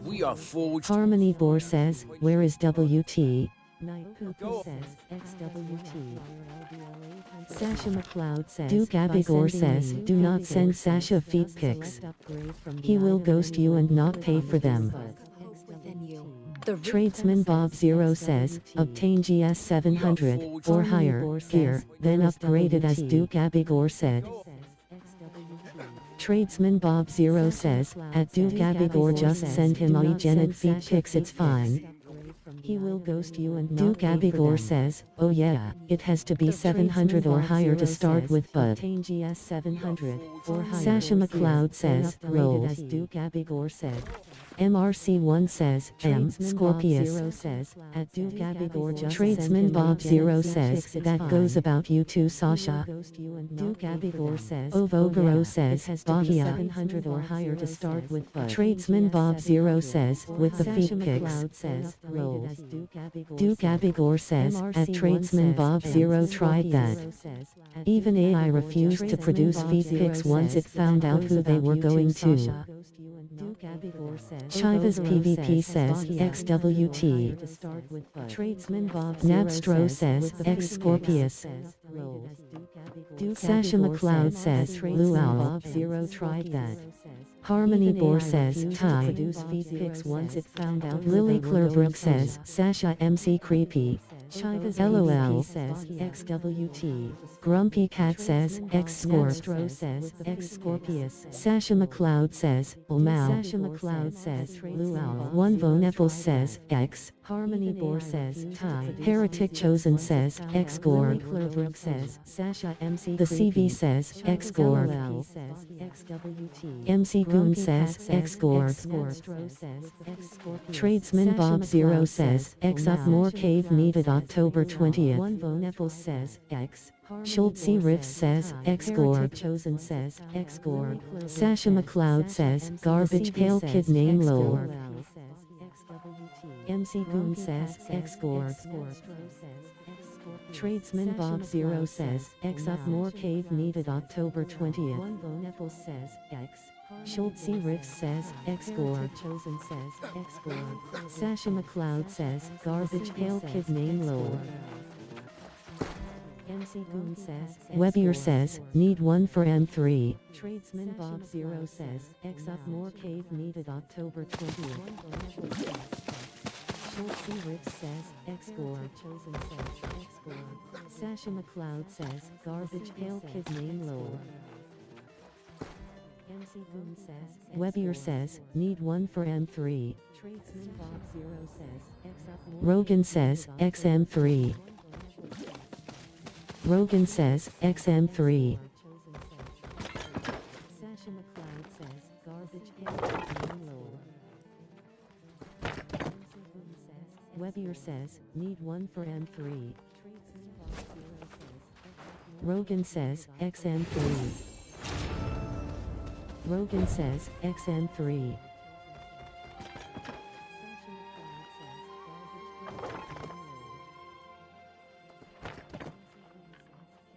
We are forged. Harmony Bor says, where is WT? Night Poo says, XWT. Sasha McLeod says, Duke Abigor says, do not send Sasha feed pics. He will ghost you and not pay for them. Tradesman Bob Zero says, obtain GS 700 or higher gear, then upgrade it as Duke Abigor said. Tradesman Bob Zero says, at Duke Abigor just send him Genet feed pics, it's fine. He will ghost you and Duke Abigor says, oh yeah, it has to be 700 or higher to start with, but GS 700 or higher. Sasha McLeod says, roll as Duke Abigor said. MRC1 says, M. Scorpius says, at Duke Abigor just Tradesman Bob Zero says, that goes about you too, Sasha. Duke Abigor says, Ovogaro says, Bahia 700 or higher to start with, but Tradesman Bob Zero says, with the feet pics, says, roll. Duke Abigor says, at Tradesman Bob Zero tried that. Even AI refused to produce feet pics once it found out who they were going to. Chivas PvP says, XWT. Tradesman Bob Nabstro says, X Scorpius. Sasha McLeod says, Luau. Zero tried that. Harmony Bor says, Ty. Produce feed pics once it found out. Lily Clearbrook says, Sasha MC Creepy. Chivas LOL says, XWT. Grumpy Cat says, X Scorpstro says, X Scorpius. Sasha McLeod says, Omao. Sasha McLeod says, Luau. One Vonepple says, X. Harmony Bor says, Ty. Heretic Chosen says, X Gorg. Clearbrook says, Sasha MC. The CV says, X Gorg. MC Goon says, X Gorg. Tradesman Bob Zero says, X up more cave needed October 20th. One Vonepple says, X. Schultze Riff says, X Gorg. Chosen says, X Gorg. Sasha McLeod says, Garbage Pail Kid name lol. MC Goon says, X Gorg. Tradesman Bob Zero says, X up more cave needed October 20th. One Vonepple says, X. Schultze Riff says, X Gorg. Chosen says, X Gorg. Sasha McLeod says, Garbage Pail Kid name lol. MC Goon says, Webier says, need one for M3. Tradesman Bob Zero says, X up more cave needed October 20th. Schultze Riff says, X Gorg. Chosen says, X Gorg. Sasha McLeod says, Garbage Pail Kid name lol. MC Goon says, Webier says, need one for M3. Tradesman Bob Zero says, X up more. Rogan says, XM3. Rogan says, XM3. Sasha McLeod says, garbage can low. Webbier says, need one for M3. Rogan says, XM3. Rogan says, XM3.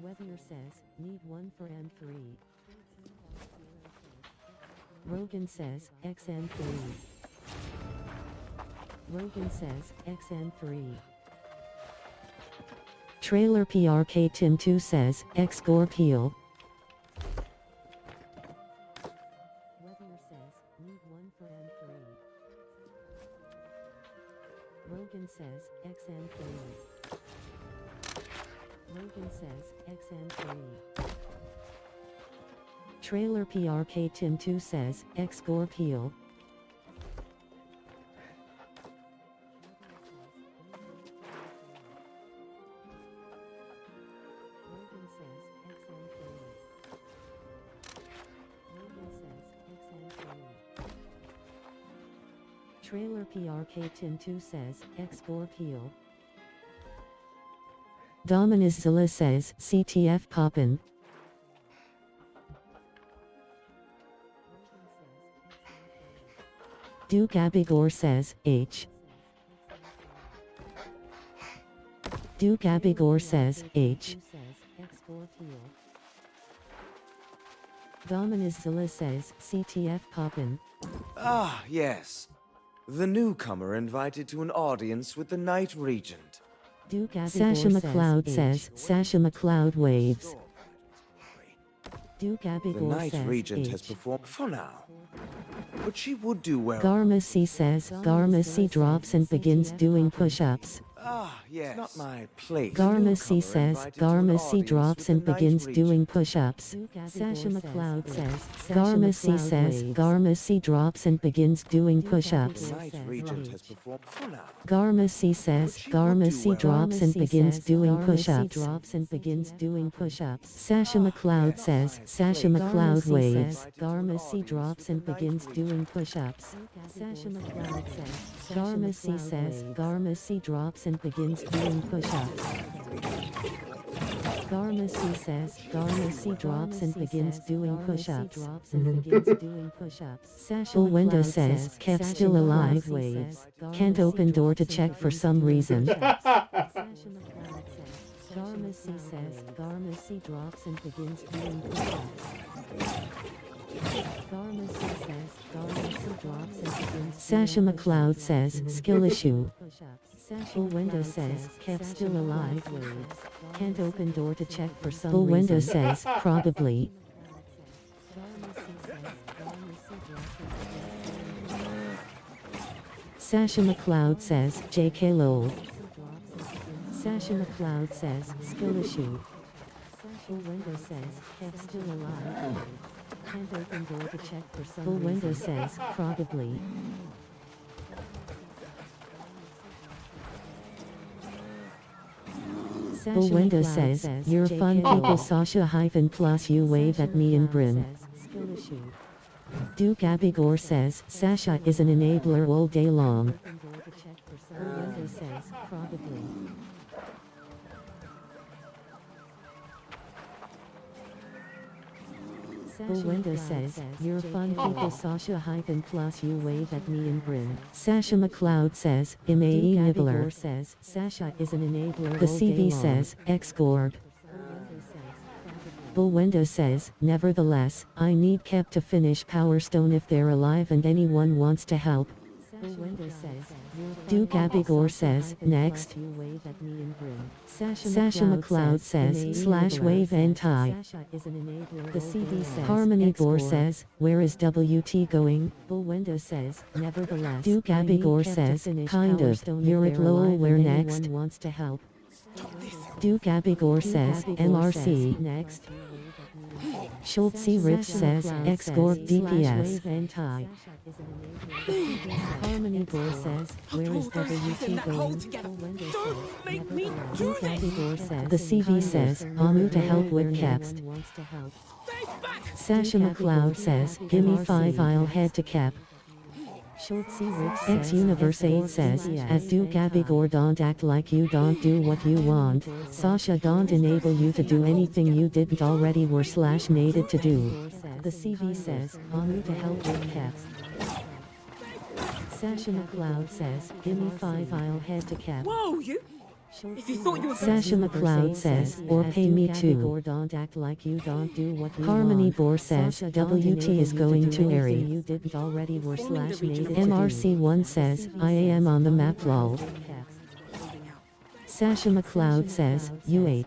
Webbier says, need one for M3. Rogan says, XM3. Rogan says, XM3. Trailer PRK Tim 2 says, X Gore Peel. Webbier says, need one for M3. Rogan says, XM3. Rogan says, XM3. Trailer PRK Tim 2 says, X Gore Peel. Rogan says, XM3. Rogan says, XM3. Trailer PRK Tim 2 says, X Gore Peel. Dominus Zilla says, CTF Poppin'. Duke Abigor says, H. Duke Abigor says, H. Dominus Zilla says, CTF Poppin'. Ah, yes. The newcomer invited to an audience with the Night Regent. Duke Abigor Sasha McLeod says, Sasha McLeod waves. Duke Abigor The Night says, Regent H. has performed for now. But she would do well. Garma C says, Garma C drops and begins doing push-ups. Ah, yes. Not my place. Garma C Newcomer says, invited to an Garma C audience drops with the and Night begins Regent. doing push-ups. Sasha McLeod says, Garma C says, Garma C drops and begins doing push-ups. The Night Regent has performed for now. Garma C says, Garma C drops and begins doing push-ups. Sasha McLeod says, Sasha McLeod waves. Garma C drops and begins doing push-ups. Sasha McLeod says, Garma C says, Garma C drops and begins doing push-ups. Garma C says, Garma C drops and begins doing push-ups. Sasha Window says, kept still alive waves. Can't open door to check for some reason. Garma C says, Garma C drops and begins doing push-ups. Garma C says, Garma C drops and begins. Sasha McLeod says, skill issue. Sasha Window says, kept still alive waves. Can't open door to check for some reason. Window says, probably. Sasha McLeod says, JK lol. Sasha McLeod says, skill issue. Sasha Window says, kept still alive. Can't open door to check for some reason. Window says, probably. Sasha Window says, you're fun people Sasha hyphen plus you wave at me and Bryn. Duke Abigor says, Sasha is an enabler all day long. Window says, probably. Window says, you're fun people Sasha hyphen plus you wave at me and Bryn. Sasha McLeod says, MAE Nibbler says, Sasha is an enabler. The CV says, X-Gorg. Window says, nevertheless, I need Kep to finish Power Stone if they're alive and anyone wants to help. Window says, Duke Abigor says, next. Sasha McLeod says, slash wave anti. The CV says, Harmony Bor says, where is WT going? Window says, nevertheless. Duke Abigor says, kind of, you're at lol where next? Wants to help. Duke Abigor says, MRC next. Schultzy Riff says, X-Gorg DPS. Harmony Boy says, where is WT going? Don't make me do this! The CV says, Amu to help with caps. Sasha McLeod says, gimme 5 I'll head to cap. X Universe 8 says, at do Gabigor don't act like you don't do what you want. Sasha don't enable you to do anything you didn't already were / needed to do. The CV says, Amu to help with caps. Sasha McLeod says, gimme 5 I'll head to cap. Whoa, you! If you thought you were Sasha McLeod says, or pay me too. Harmony Boar says, WT is going to Airy. MRC1 says, I am on the map lol. Sasha McLeod says, U8.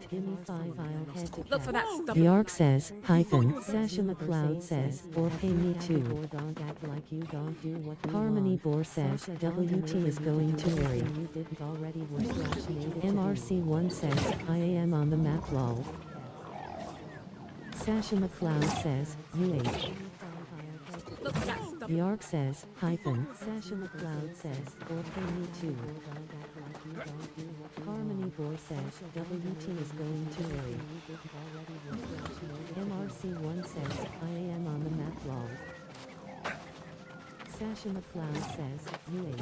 Look for that stuff. Yark says, hyphen. Sasha McLeod says, or pay me too. Harmony Boar says, WT is going to Airy. MRC1 says, I am on the map lol. Sasha McLeod says, U8. Look for that stuff. Yark says, hyphen. Sasha McLeod says, or pay me too. Harmony Boy says, WT is going to Airy. MRC1 says, I am on the map lol. Sasha McLeod says, U8.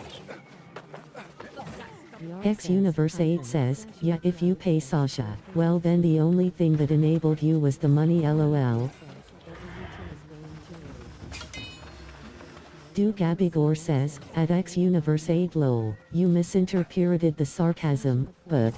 X Universe 8 says, yeah, if you pay Sasha, well then the only thing that enabled you was the money lol. Duke Abigor says, at X Universe 8 lol, you misinterpreted the sarcasm, but...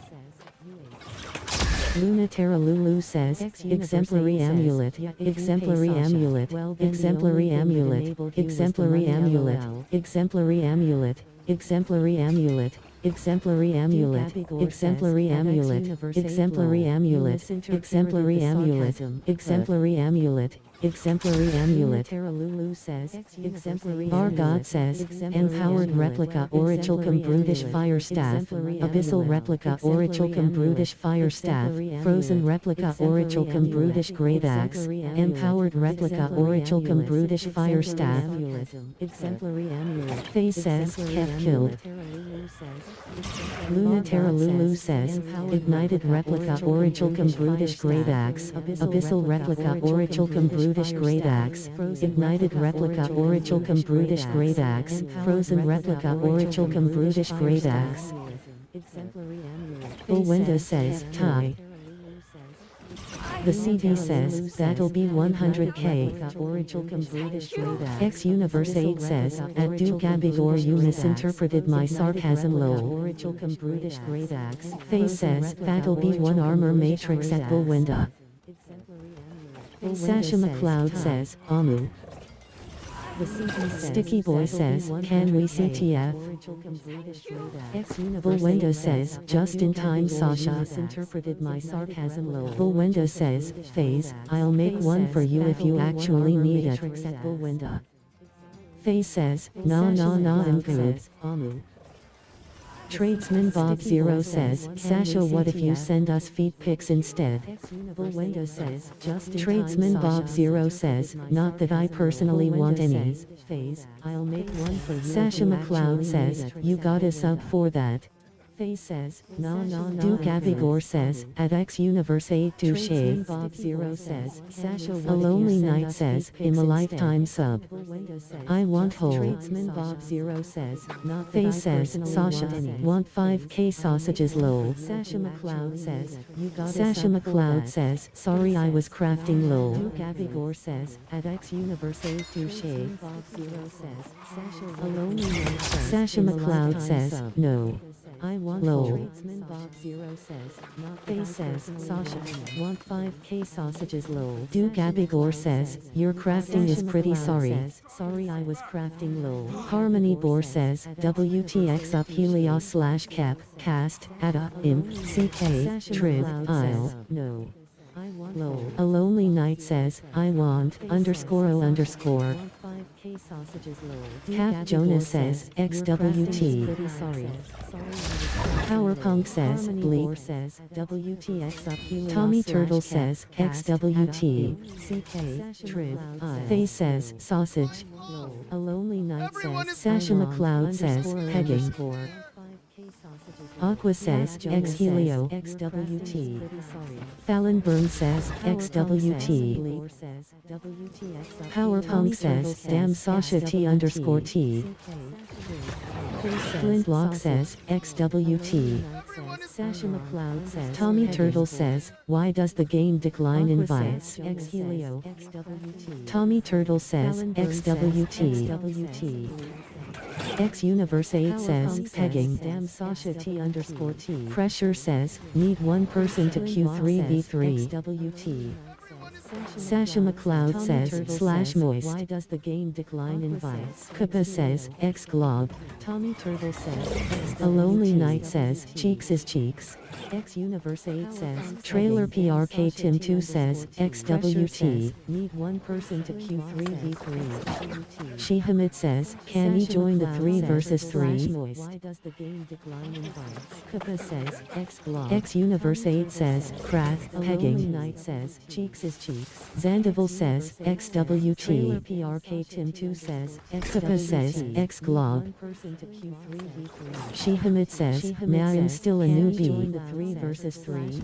Lunatera Lulu says, exemplary amulet, exemplary amulet, exemplary amulet, exemplary amulet, exemplary amulet, exemplary amulet, exemplary amulet, exemplary amulet, exemplary amulet, exemplary amulet, exemplary amulet, exemplary amulet. Bar God says, empowered replica Orichalcum brutish fire staff, abyssal replica Orichalcum brutish fire staff, frozen replica Orichalcum brutish great axe, empowered replica Orichalcum brutish fire staff. Faye says, Kev killed. Lunatera Lulu says, ignited replica Orichalcum brutish great axe, abyssal replica Orichalcum brutish great axe, ignited replica Orichalcum brutish great axe, frozen replica Orichalcum brutish great axe. Owenda says, tie. The CD says, that'll be 100k. X Universe 8 says, at Duke Abigor you misinterpreted my sarcasm lol. Faye says, that'll be 1 armor matrix at Owenda. Sasha McLeod says, Amu. Sticky Boy says, can we CTF? Bulwenda says, just in time Sasha misinterpreted my sarcasm low. Bulwenda says, Phase, I'll make one for you if you actually need it. Phase says, nah I'm good. Amu. Tradesman Bob Zero says, Sasha what if you send us feet pics instead? Says, Tradesman Bob Zero says, not that I personally want any. I'll make one for you. Sasha McLeod says, you got a sub for that. Faye says, no. Duke Abigor says, at X Universe 8 touche. Bob Zero says, Sasha A Lonely Night says, in a lifetime sub. I want whole. Tradesman Bob Zero says, not Faye says, Sasha, want 5k sausages lol. Sasha McLeod says, you got Sasha McLeod says, sorry I was crafting lol. Duke Abigor says, at X Universe 8 touche. Bob Zero says, Sasha A Lonely Night says, Sasha McLeod says, no. I want lol. Tradesman Bob Zero says, not Faye says, Sasha, want 5k sausages lol. Duke Abigor says, your crafting is pretty sorry. Sorry I was crafting lol. Harmony Boar says, WTX up Helios / cap, cast, Ada, imp, CK, trib, Isle, no. I want lol. A Lonely Night says, I want, _O_. Cap Jonas says, XWT. Sorry. Powerpunk says, Bleep. Says, WTX up Helios. Tommy Turtle says, XWT. CK. Trib. Faye says, sausage. A Lonely Night says, Sasha McLeod says, pegging. Aqua says, X Helio. XWT. Fallon Burn says, XWT. Powerpunk says, damn Sasha T_T. Flintlock says, XWT. Sasha McLeod says, Tommy Turtle says, why does the game decline invites? X Helio. Tommy Turtle says, XWT. X Universe 8 says, pegging. Damn Sasha T_T. Pressure says, need one person to Q3v3. XWT. Sasha McLeod says, slash moist. Why does the game decline invites? Kappa says, X Glob. Tommy Turtle says, A Lonely Night says, cheeks is cheeks. X Universe 8 says, Trailer PRK Tim 2 says, XWT. Need one person to Q3v3. Shihamid says, can he join the 3 versus 3? Why does the game decline invites? Kappa says, X Glob. X Universe 8 says, crack, pegging. Night says, cheeks is cheeks. Zandival says, XWT. Trailer PRK Tim 2 says, Kappa says, X Glob. Shihamid says, I'm still a newbie. 3 versus 3.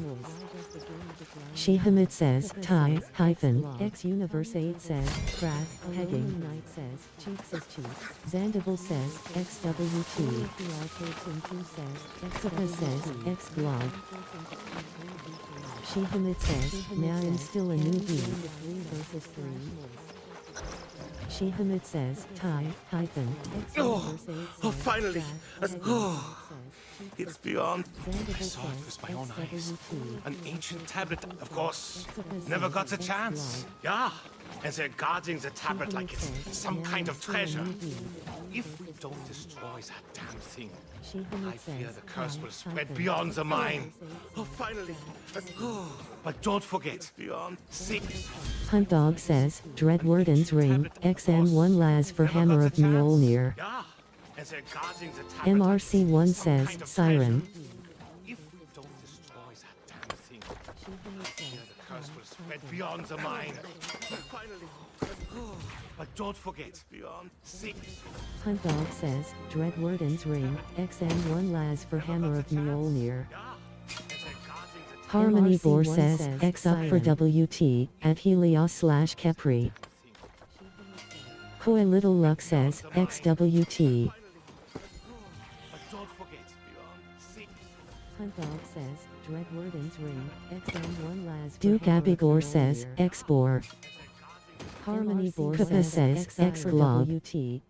Shihamid says, tie, hyphen. X Universe 8 says, crack, pegging. Night says, cheeks is cheeks. Zandival says, XWT. Kappa says, X Glob. Shihamid says, I'm still a newbie. 3 versus 3. Shihamid says, tie, hyphen. Finally! It's beyond. I saw it with my own eyes. An ancient tablet, of course. Never got the chance. Yeah, and they're guarding the tablet like it's some kind of treasure. If we don't destroy that damn thing, I fear the curse will spread beyond the mine. Finally. But don't forget, beyond 6. Hunt Dog says, Dreadwarden's Ring, XM1 Laz for Hammer of Mjolnir. Yeah, and they're guarding the tablet. MRC1 says, Siren. If we don't destroy that damn thing, I fear the curse will spread beyond the mine. Finally. But don't forget, beyond 6. Hunt Dog says, Dreadwarden's Ring, XM1 Laz for Hammer of Mjolnir. Harmony Boar says, X up for WT, at Helios/Kepri. Koi Little Luck says, XWT. Hunt Dog says, Dreadwarden's Ring, XM1 Laz. Duke Abigor says, X-Bor. Harmony Boar says, X Glob.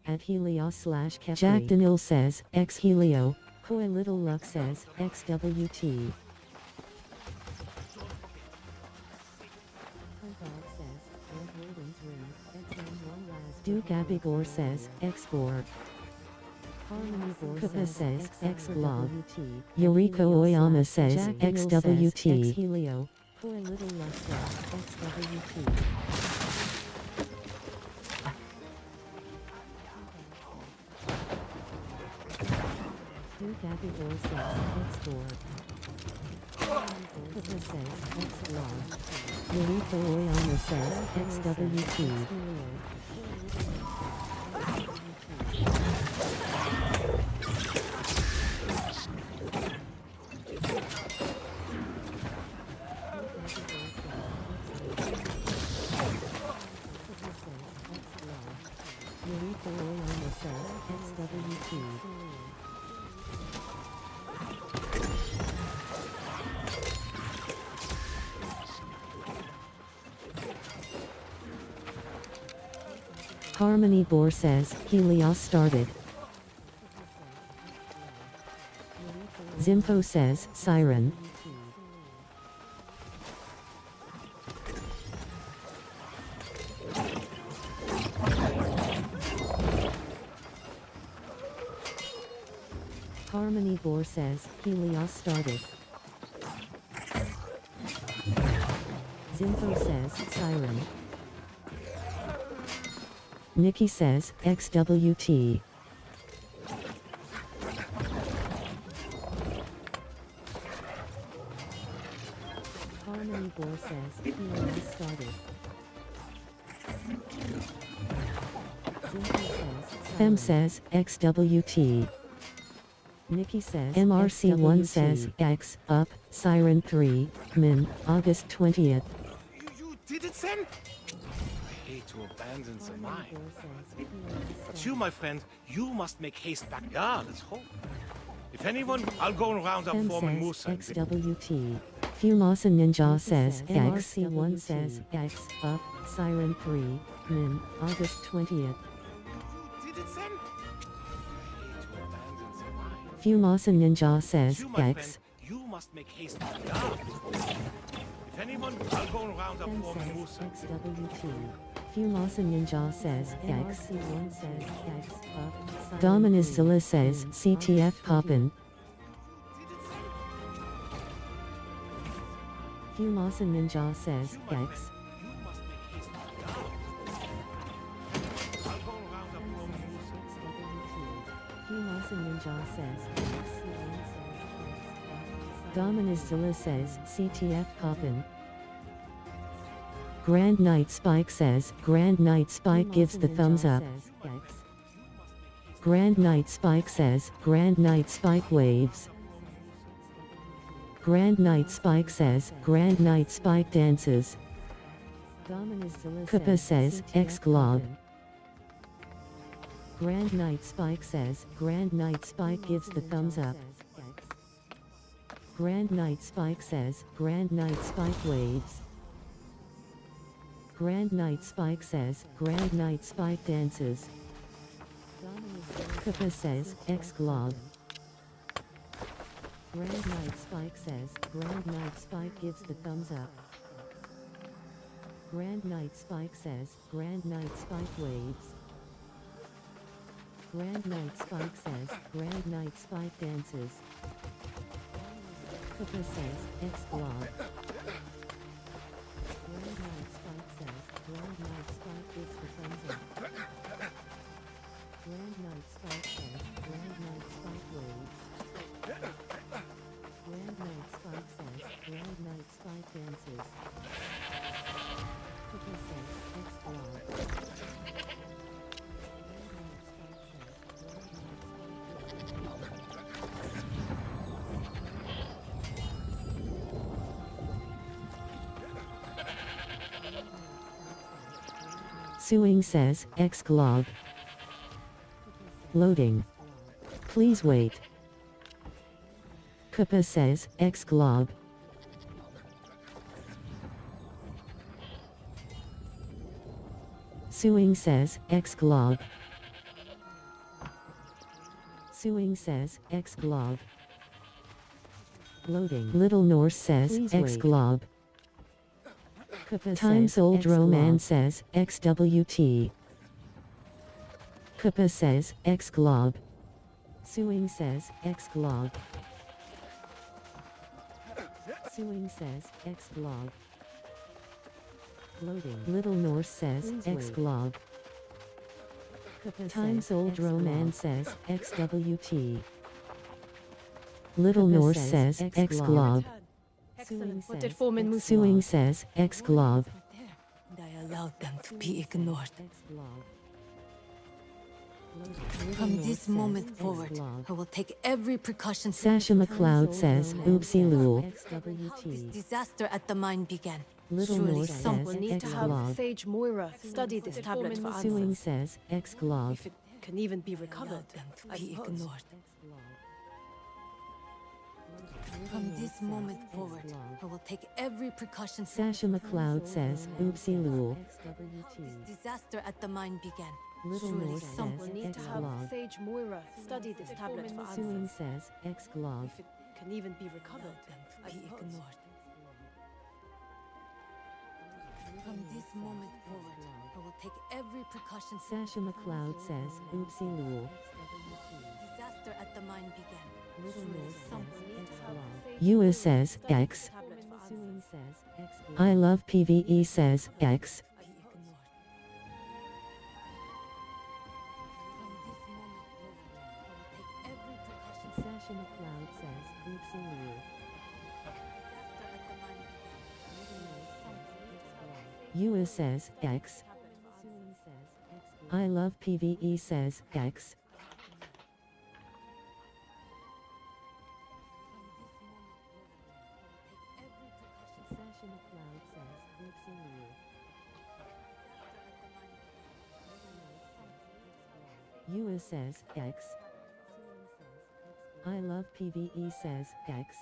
At Helios/Kepri. Jack Daniel says, X Helio. Koi Little Luck says, XWT. Duke Abigor says, X-Bor. Kappa says, X-Glob. Yuriko Oyama says, XWT. X-Helio. Koi Little Luck says, XWT. Duke Abigor says, X-Bor. Kappa says, X-Glob. Yuriko Oyama says, XWT. Yuriko Oyama says, XWT. Harmony Boar says, Helios started. Zimpo says, Siren. Harmony Boar says, Helios started. Zimpo says, Siren. Nikki says, XWT. Harmony Boar says, healing has started. Fem says, XWT. Nikki says, MRC1 says, X, up, Siren 3, Min, August 20th. You did it, Sen? I hate to abandon the mine. But you, my friend, you must make haste back. Yeah, let's hope. If anyone, I'll go and round up Fem Foreman says, Musa. XWT. Fumasa Ninja says, MRC1 says, X, up, Siren 3, Min, August 20th. Did it, Sen? Fumasa Ninja says, You, my X. friend, you must make haste back. Yeah. If anyone, I'll go and round up Fem Foreman says, Musa. XWT. Fumasa Ninja says, X. MRC1 says, X, up, Dominus Zilla says, CTF poppin'. Fumasa Ninja says, X. Fumasa Ninja says, Dominus Zilla says, CTF poppin'. Grand Knight Spike says, Grand Knight Spike gives the thumbs up. Grand Knight Spike says, Grand Knight Spike waves. Grand Knight Spike says, Grand Knight Spike dances. Koopa says, X-Glob. Grand Knight Spike says, Grand Knight Spike gives the thumbs up. Grand Knight Spike says, Grand Knight Spike waves. Grand Knight Spike says, Grand Knight Spike dances. Koopa says, X-Glob. Grand Knight Spike says, Grand Knight Spike gives the thumbs up. Grand Knight Spike says, Grand Knight Spike waves. Grand Knight Spike says, Grand Knight Spike dances. Koopa says, X-Glob. Grand Knight Spike says, Grand Knight Spike gives the thumbs up. Grand Knight Spike says, Grand Knight Spike waves. Grand Knight Spike says, Grand Knight Spike dances. Koopa says, X-Glob. Suing says, X-Glob. Loading. Please wait. Koopa says, X-Glob. Suing says, X-Glob. Suing says, X-Glob. Loading. Little Norse says, X-Glob. Times Old Roman says, XWT. Koopa says, X-Glob. Suing says, X-Glob. Suing says, X-Glob. Loading. Little Norse says, X-Glob. Times Old Roman says, XWT. Little Norse says, X-Glob. Excellent. What did Foreman Musa? Suing says, X-Glob. And I allowed them to be ignored. From this moment forward, I will take every precaution. Sasha McLeod says, Oopsie Lul. How this disaster at the mine began. Little Surely Norse someone says, We'll need to have X-Glob. Sage Moira study this tablet for Suing answers. says, X-Glob. If it can even be recovered, I Be suppose. ignored. From this moment forward, I will take every precaution. Sasha McLeod says, Oopsie Lul. This disaster at the mine began. Little Surely Norse someone says, We'll need to have X-Glob. Sage Moira study this tablet for Suing answers. says, X-Glob. If it can even be recovered, I Be suppose. ignored. From this moment forward, I will take every precaution. Sasha McLeod says, Oopsie Lul. Disaster at the mine began. Little Norse Someone says, X-Glob. Sage US says, X. tablet for Suing answers. says, X-Glob. I love PvE says, X. Session of Cloud says, Uxiliu. US says, X. I love PvE says, X. Session of Cloud says, Uxiliu. US says, X. I love PvE says, X.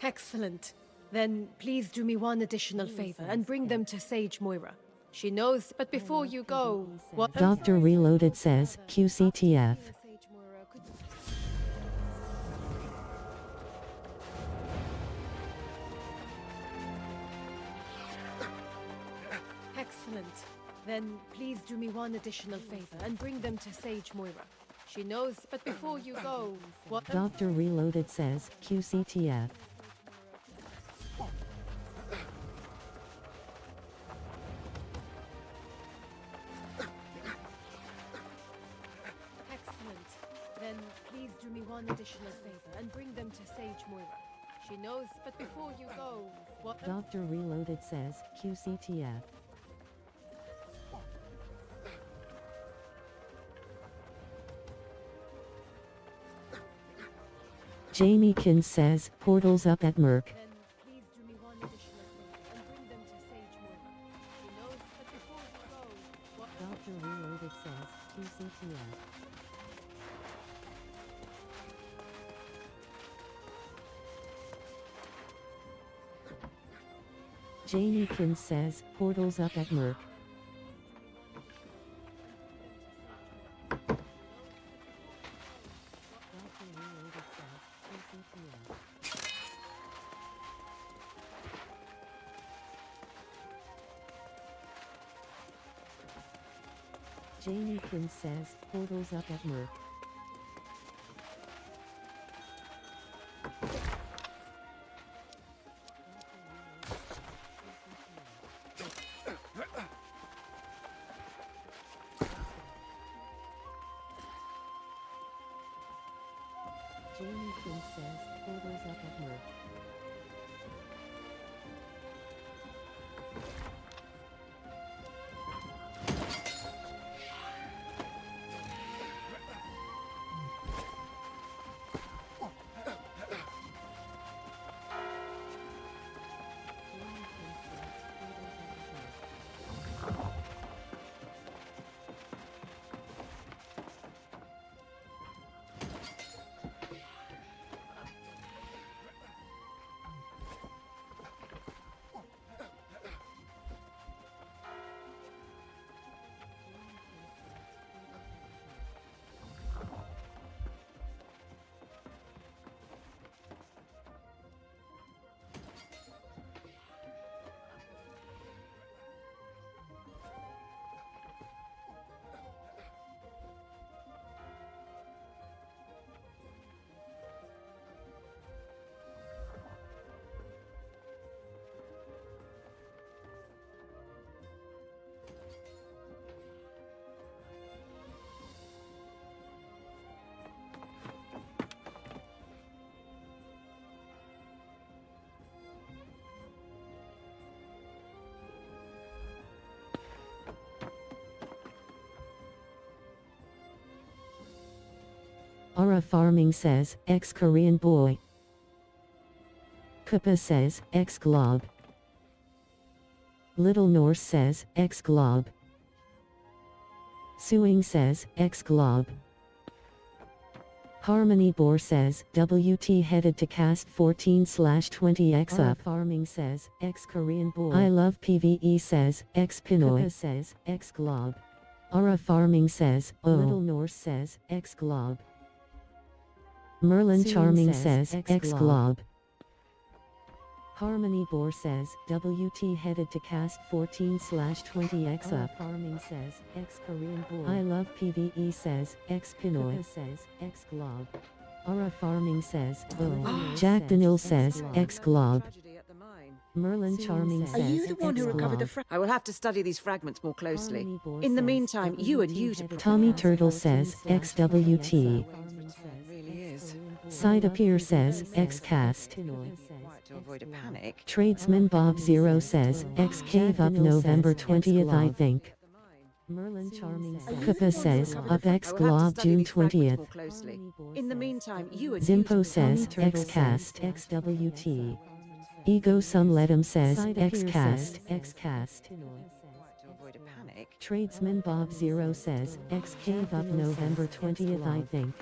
Excellent. Then please do me one additional favor and bring them to Sage Moira. She knows, but before you go, what Dr. Reloaded says, QCTF. Excellent. Then please do me one additional favor and bring them to Sage Moira. She knows, but before you go, what Dr. Reloaded says, QCTF. Excellent. Then please do me one additional favor and bring them to Sage Moira. She knows, but before you go, what Dr. Reloaded says, QCTF. Jamie Kin says, portals up at Merc. please do me one additional favor and bring them to Sage Moira. She knows, but before you go, what Dr. Reloaded says, QCTF. Jamie Kin says, portals up at Merc. Jamie Kin says, portals up at Merc. Jamie Kin says, portals up at Merc. Ara Farming says, ex-Korean boy. Kupa says, ex-Glob. Little Norse says, ex-Glob. Suing says, ex-Glob. Harmony Boar says, WT headed to cast 14/20x up. Farming says, ex-Korean boy. I love PvE says, ex-Pinoy. Kupa says, ex-Glob. Ara Farming says, oh. Little Norse says, ex-Glob. Merlin Charming says, ex-Glob. Harmony Boar says, WT headed to cast 14/20x up. Farming says, ex-Korean boy. I love PvE says, ex-Pinoy. says, ex-Glob. Ara Farming says, oh. Jack Daniel says, ex-Glob. Merlin Charming says, Are you the one who recovered the X-Blog. I will have to study these fragments more closely. In the meantime, you and you to Tommy Turtle says, XWT. really is. Side Appear says, Xcast. To avoid a panic. Tradesman Bob Zero says, X Cave up November 20th, I think. Merlin Charming Pippa says, up X Glob June 20th. In the meantime, you and Zimpo says, Xcast. XWT. Ego Some Let 'em says, Xcast. Xcast. To avoid a panic. Tradesman Bob Zero says, X Cave up November 20th, I think.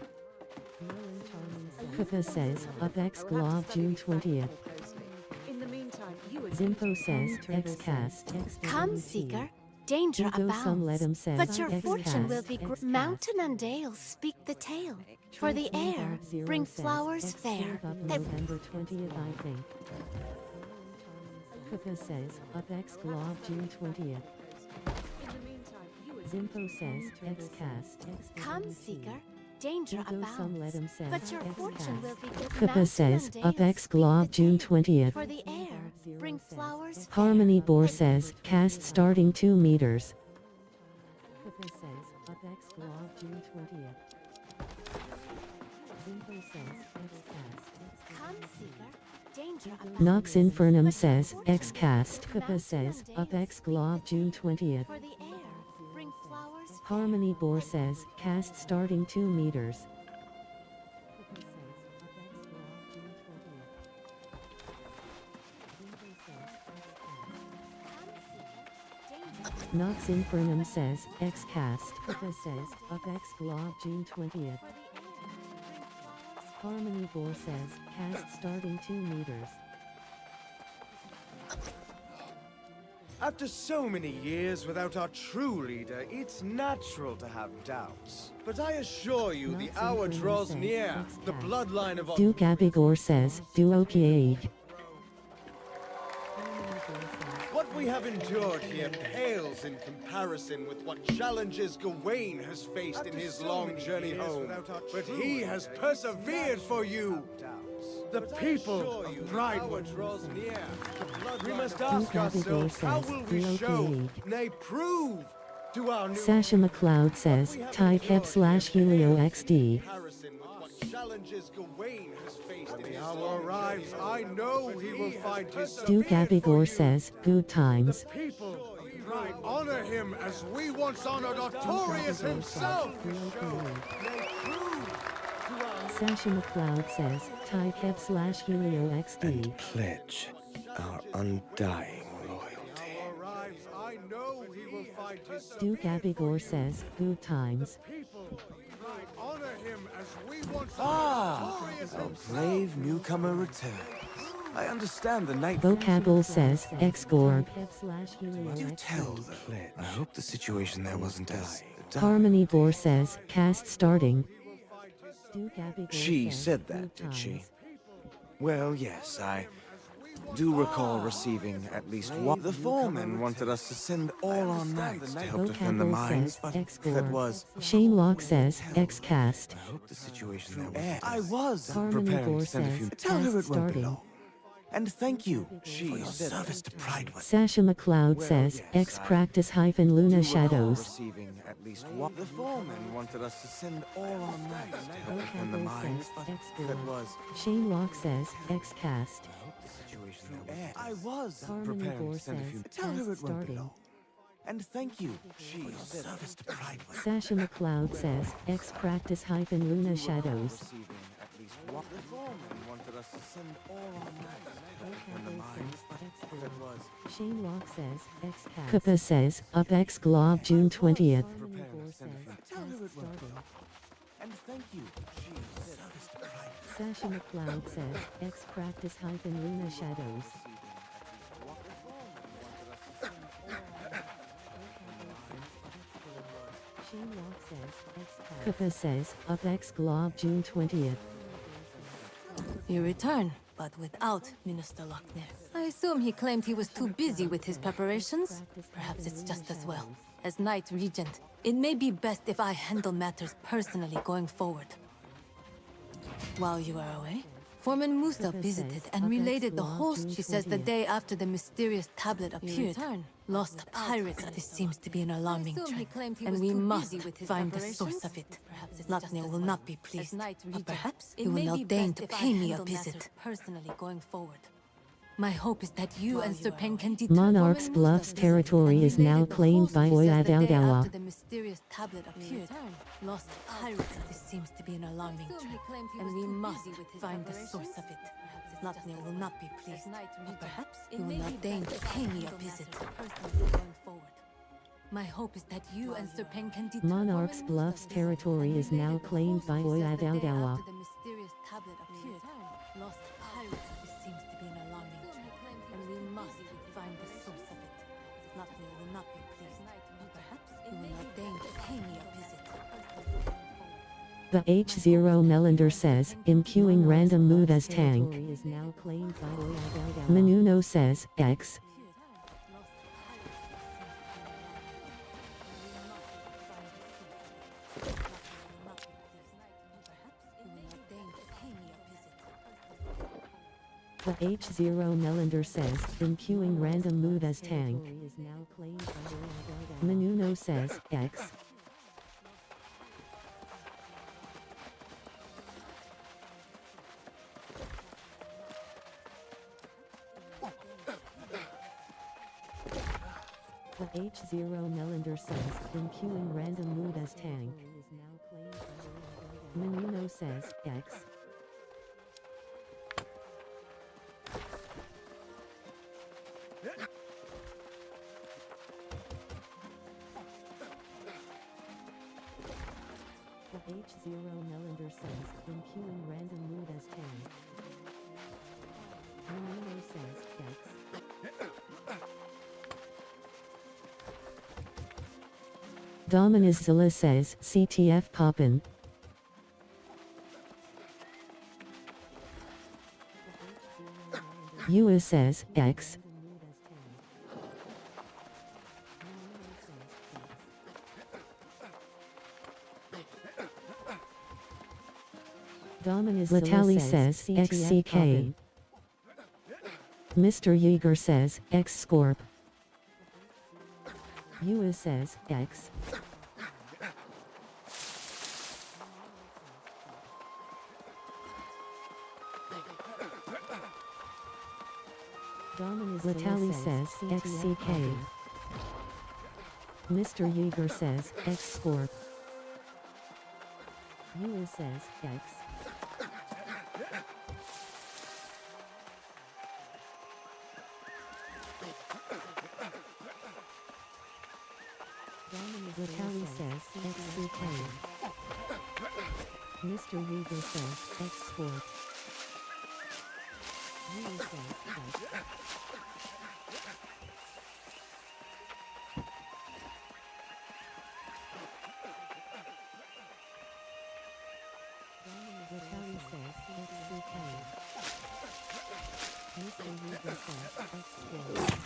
Pippa says, up X Glob June 20th. In the meantime, you and Zimpo says, Xcast. Come, Seeker. Danger Ego Some Let 'em abounds. says, But your fortune Xcast. will be mountain and dale speak the tale. For the air, bring flowers fair. Up November 20th, I think. Pippa says, up X Glob June 20th. Zimpo says, Xcast. Come, Seeker. Danger Ego Some Let 'em abounds. says, But your fortune will be Pippa says, up X Glob June 20th. For the air, bring flowers Harmony Boar says, cast starting 2 meters. Pippa says, up X Glob June 20th. Zimpo says, Xcast. Come, Seeker. Danger abounds. Nox Infernum says, Xcast. Pippa says, up X Glob June 20th. For the air, bring flowers Harmony Boar says, cast starting 2 meters. Nox Infernum says, Xcast. Pippa says, up X Glob June 20th. Harmony Boar says, cast starting 2 meters. After so many years without our true leader, it's natural to have doubts. But I assure you, the hour draws near. The bloodline of our... Duke Abigor says, Duopiaig. What we have endured here pales in comparison with what challenges Gawain has faced in his long journey home. But he has persevered for you. The people of Brightwood draws near. We must ask ourselves, how will we show, nay prove, to our new... Sasha McLeod says, Tide Heb / Helio XD. Challenges Gawain has faced when the hour arrives, I know he will find his... Duke Abigor says, good times. People right honor him as we once honored Artorius himself. Sasha McLeod says, Tide Heb / Helio XD. Pledge our undying loyalty. I know he will find his... Duke Abigor says, good times. Honor him as we once a brave newcomer returns. I understand the night... Vocable says, X-Gorg. Do tell the pledge. I hope the situation there wasn't as... Harmony Boar says, cast starting. She said that, did she? Well, yes, I do recall receiving at least one. The foreman wanted us to send all our knights to help defend the mines, but that was... Shane Locke says, X-Cast. I hope the situation there was... I was Harmony preparing Boar to send a few... says, Tell her cast it won't be starting. long. And thank you for your service to Pride. Sasha McLeod says, X-Practice - Luna Shadows. Receiving at least one. The foreman wanted us to send all our knights to help defend the mines, but that was... Shane Locke says, X-Cast. I was Harmony preparing Boar to send a says, few... Tell her it won't be starting. long. And thank you for your service to Pride. Sasha McLeod says, X-Practice - Luna Shadows. Receiving at least one. The foreman wanted us to send all our knights to defend the mines, but that was... Shane Locke says, X-Cast. Pippa says, up X Glob June 20th. Tell her it won't be long. And thank you for your service to Pride. Sasha McLeod says, X-Practice - Luna Shadows. Shane Locke says, X-Cast. Pippa says, up X Glob June 20th. You return, but without Minister Lochner. I assume he claimed he was too busy with his preparations. Perhaps it's just as well. As Knight Regent, it may be best if I handle matters personally going forward. While you are away, Foreman Musa visited and related the whole. She says the day after the mysterious tablet appeared, lost pirates. This seems to be an alarming trend, and we must find the source of it. Latnia will not be pleased, but perhaps he will not deign to pay me a visit. Personally, going forward. My hope is that you and Sir Pen can Monarch's Bluffs territory is now claimed by Oyadalgawa. After the mysterious tablet appeared, lost pirates. This seems to be an alarming trend, and we must find the source of it. Latnia will not be pleased, but perhaps he will not deign to pay me a visit. My hope is that you and Sir Pen can Monarch's Bluffs territory is now claimed by Oyadalgawa. After the mysterious tablet appeared, lost pirates. This seems to be an alarming trend, and we must find the source of it. Latnia will not be pleased, but perhaps he will not deign to pay me a visit. The H0 Melander says, "I'm queuing random move as Tang." Menuno says, X. The H0 Melander says, "I'm queuing random move as Tang." Menuno says, X. The H0 Melander says, "I'm queuing random move as Tang." Menuno says, X. The H0 Melander says, "I'm queuing random mood as Tang." Menuno says, X. Dominus Zilla says, "CTF poppin'." Yua says, X. Dominus Latali says, XCK. Mr. Yeager says, X Scorp. Yua says, X. Dominus Latali says, XCK. Mr. Yeager says, X Scorp. Yua says, X. Latali says, XCK. Mr. Yeager says, X Scorp. Yua says, X. Latali says, XCK. Mr. Yeager says, X Scorp.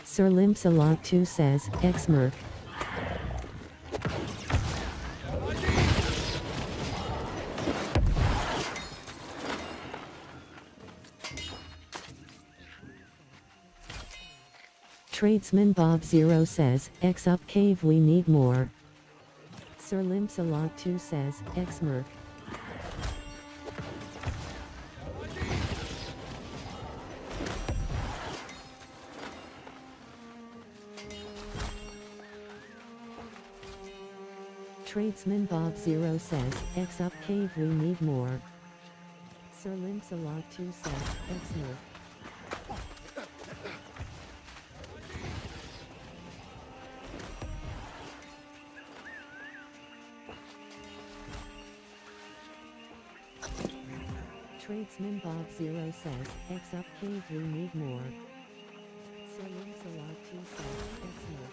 Sir Limpsalot 2 says, X-Merc. Tradesman Bob 0 says, X up cave we need more. Sir Limpsalot 2 says, X-Merc. Tradesman Bob 0 says, X up cave we need more. Sir Limpsalot 2 says, X-Merc. Tradesman Bob 0 says, X up cave we need more. Sir Limpsalot 2 says, X-Merc.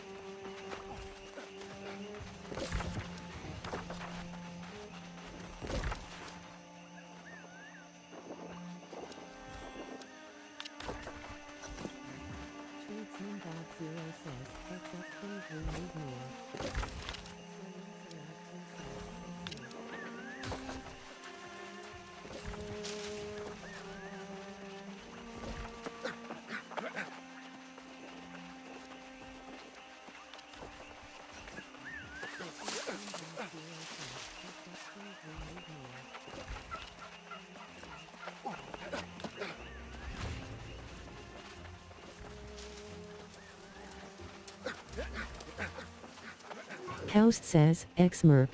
Kaust says, X-Merc.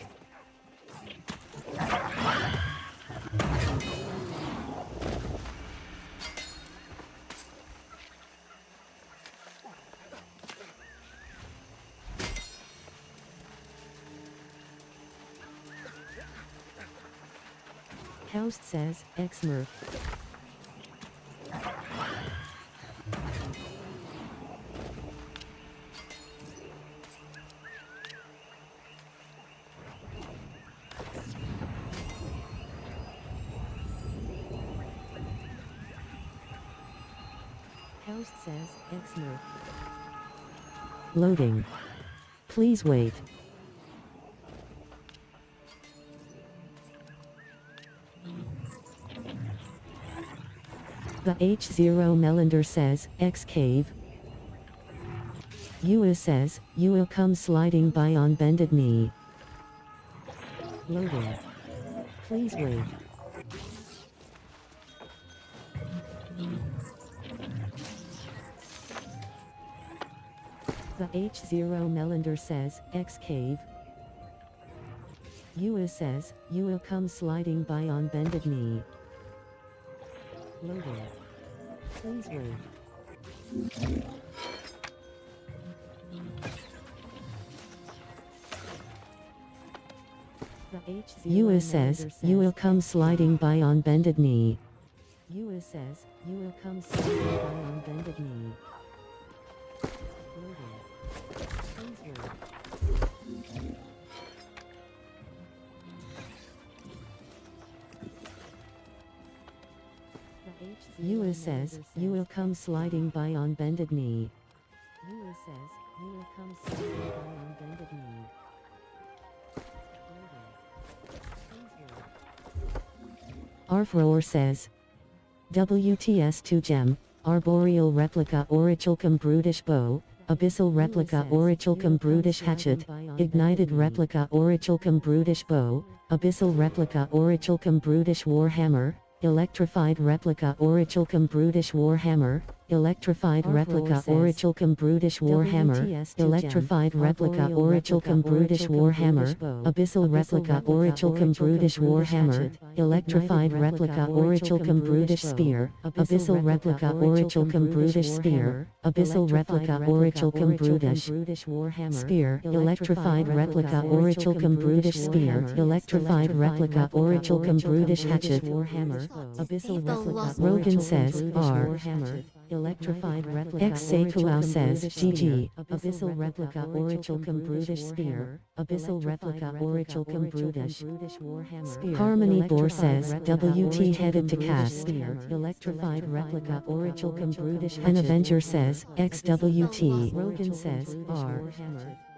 Kaust says, X-Merc. Kaust says, X-Merc. Loading. Please wait. The H0 Melander says, X cave. Yua says, you will come sliding by on bended knee. Loading. Please wait. The H0 Melander says, X cave. Yua says, you will come sliding by on bended knee. Loading. Please wait. Yua says, you will come sliding by on bended knee. Yua says, you will come sliding by on bended knee. Loading. Please wait. Yua says, you will come sliding by on bended knee. Yua says, you will come sliding by on bended knee. Arfroor says, WTS2 gem, arboreal replica Orichalcum brutish bow, abyssal replica Orichalcum brutish hatchet, ignited replica Orichalcum brutish bow, abyssal replica Orichalcum brutish warhammer, electrified replica Orichalcum brutish warhammer, electrified replica Orichalcum brutish warhammer, electrified replica Orichalcum brutish warhammer, abyssal replica Orichalcum brutish warhammer, electrified replica Orichalcum brutish spear, abyssal replica Orichalcum brutish spear, abyssal replica Orichalcum brutish spear, electrified replica Orichalcum brutish spear, electrified replica Orichalcum brutish hatchet, abyssal replica. Rogan says, R. Electrified replica. X Sekuau says, GG. Abyssal replica Orichalcum brutish spear. Abyssal replica Orichalcum brutish spear. Harmony Boar says, WT headed to cast. Electrified replica Orichalcum brutish. An Avenger says, XWT. Rogan says, R.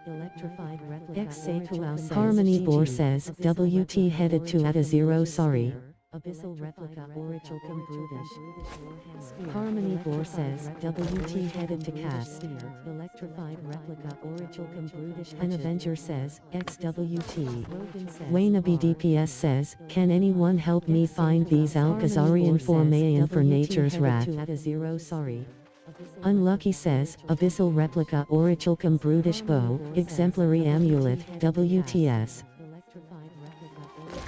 Electrified replica. X Sekuau says, Harmony Boar says, WT headed to at a zero. Sorry. Abyssal replica Orichalcum brutish. Harmony Boar says, WT headed to cast. Electrified replica Orichalcum brutish. An Avenger says, XWT. Waynabe DPS says, can anyone help me find these Alcazarian Formayan for nature's rat? Sorry. Unlucky says, abyssal replica Orichalcum brutish bow, exemplary amulet, WTS.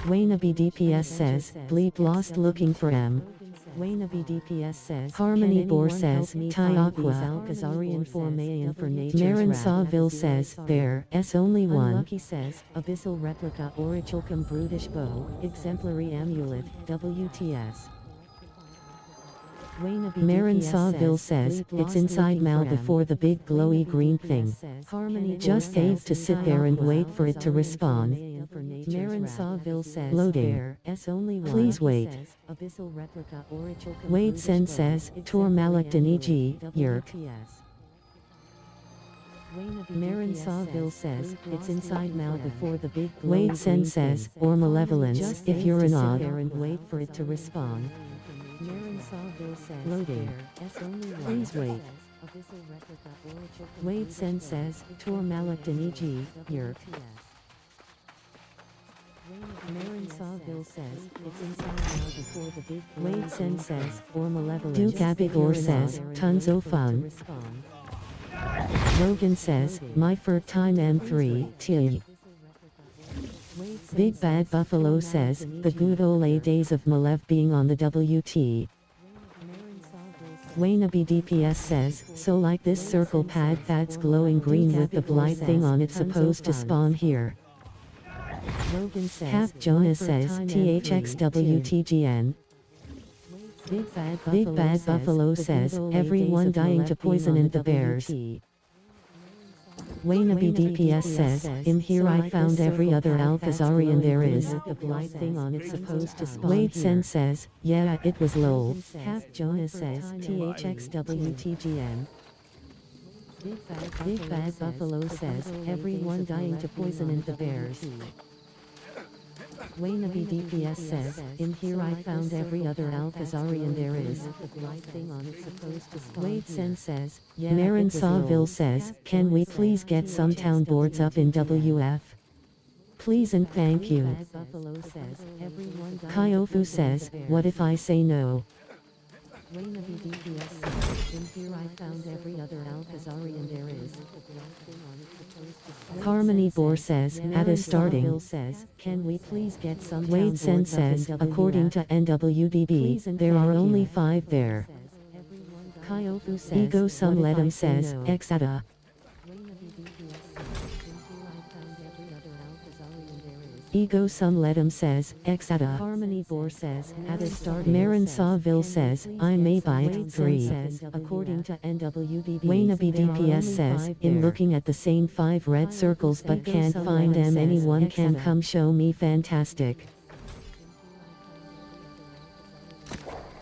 Waynabe DPS says, bleep lost looking for M. Waynabe DPS says, Harmony Boar says, Tai Aqua, Alcazarian Formayan for nature's Marin Sawville says, there, S only one. Unlucky says, abyssal replica Orichalcum brutish bow, exemplary amulet, WTS. Marin Sawville says, it's inside Mal before the big glowy green thing. Just save to sit there and wait for it to respawn. Marin Sawville says, loading. Please wait. Wade Sen says, Tor Malak Deniji, Yerk. Marin Sawville says, it's inside now before the big Wade Sen says, or malevolence, if you're an odd and wait for it to respond. Marin Sawville says, loading. Please wait. Wade Sen says, Tor Malak Deniji, Yerk. Marin Sawville says, it's inside now before the big Wade Sen says, or malevolence. Duke Abigor says, tons o' fun. Logan says, my first time M3, T. Big Bad Buffalo says, the good old days of Malev being on the WT. Waynabe DPS says, so like this circle pad that's glowing green with the blight thing on it supposed to spawn here. Half Jonas says, THXWTGN. Big Bad Buffalo says, everyone dying to poison and the bears. Waynabe DPS says, in here I found every other Alcazarian there is. Wade Sen says, yeah, it was lol. Half Jonas says, THXWTGN. Big Bad Buffalo says, everyone dying to poison and the bears. Waynabe DPS says, in here I found every other Alcazarian there is. Wade Sen says, Marin Sawville says, can we please get some town boards up in WF? Please and thank you. Kyofu says, what if I say no? Waynabe DPS says, in here I found every other Alcazarian there is. Harmony Boar says, at a starting, says, can we please get some Wade Sen says, according to NWDB, there are only 5 there. Kyofu says, Ego Some Ledum says, Exata. Ego Some Ledum says, Exata. Harmony Boar says, at a start. Marin Sawville says, I may buy it 3. According to NWDB, Waynabe DPS says, in looking at the same 5 red circles but can't find them, anyone can come show me fantastic.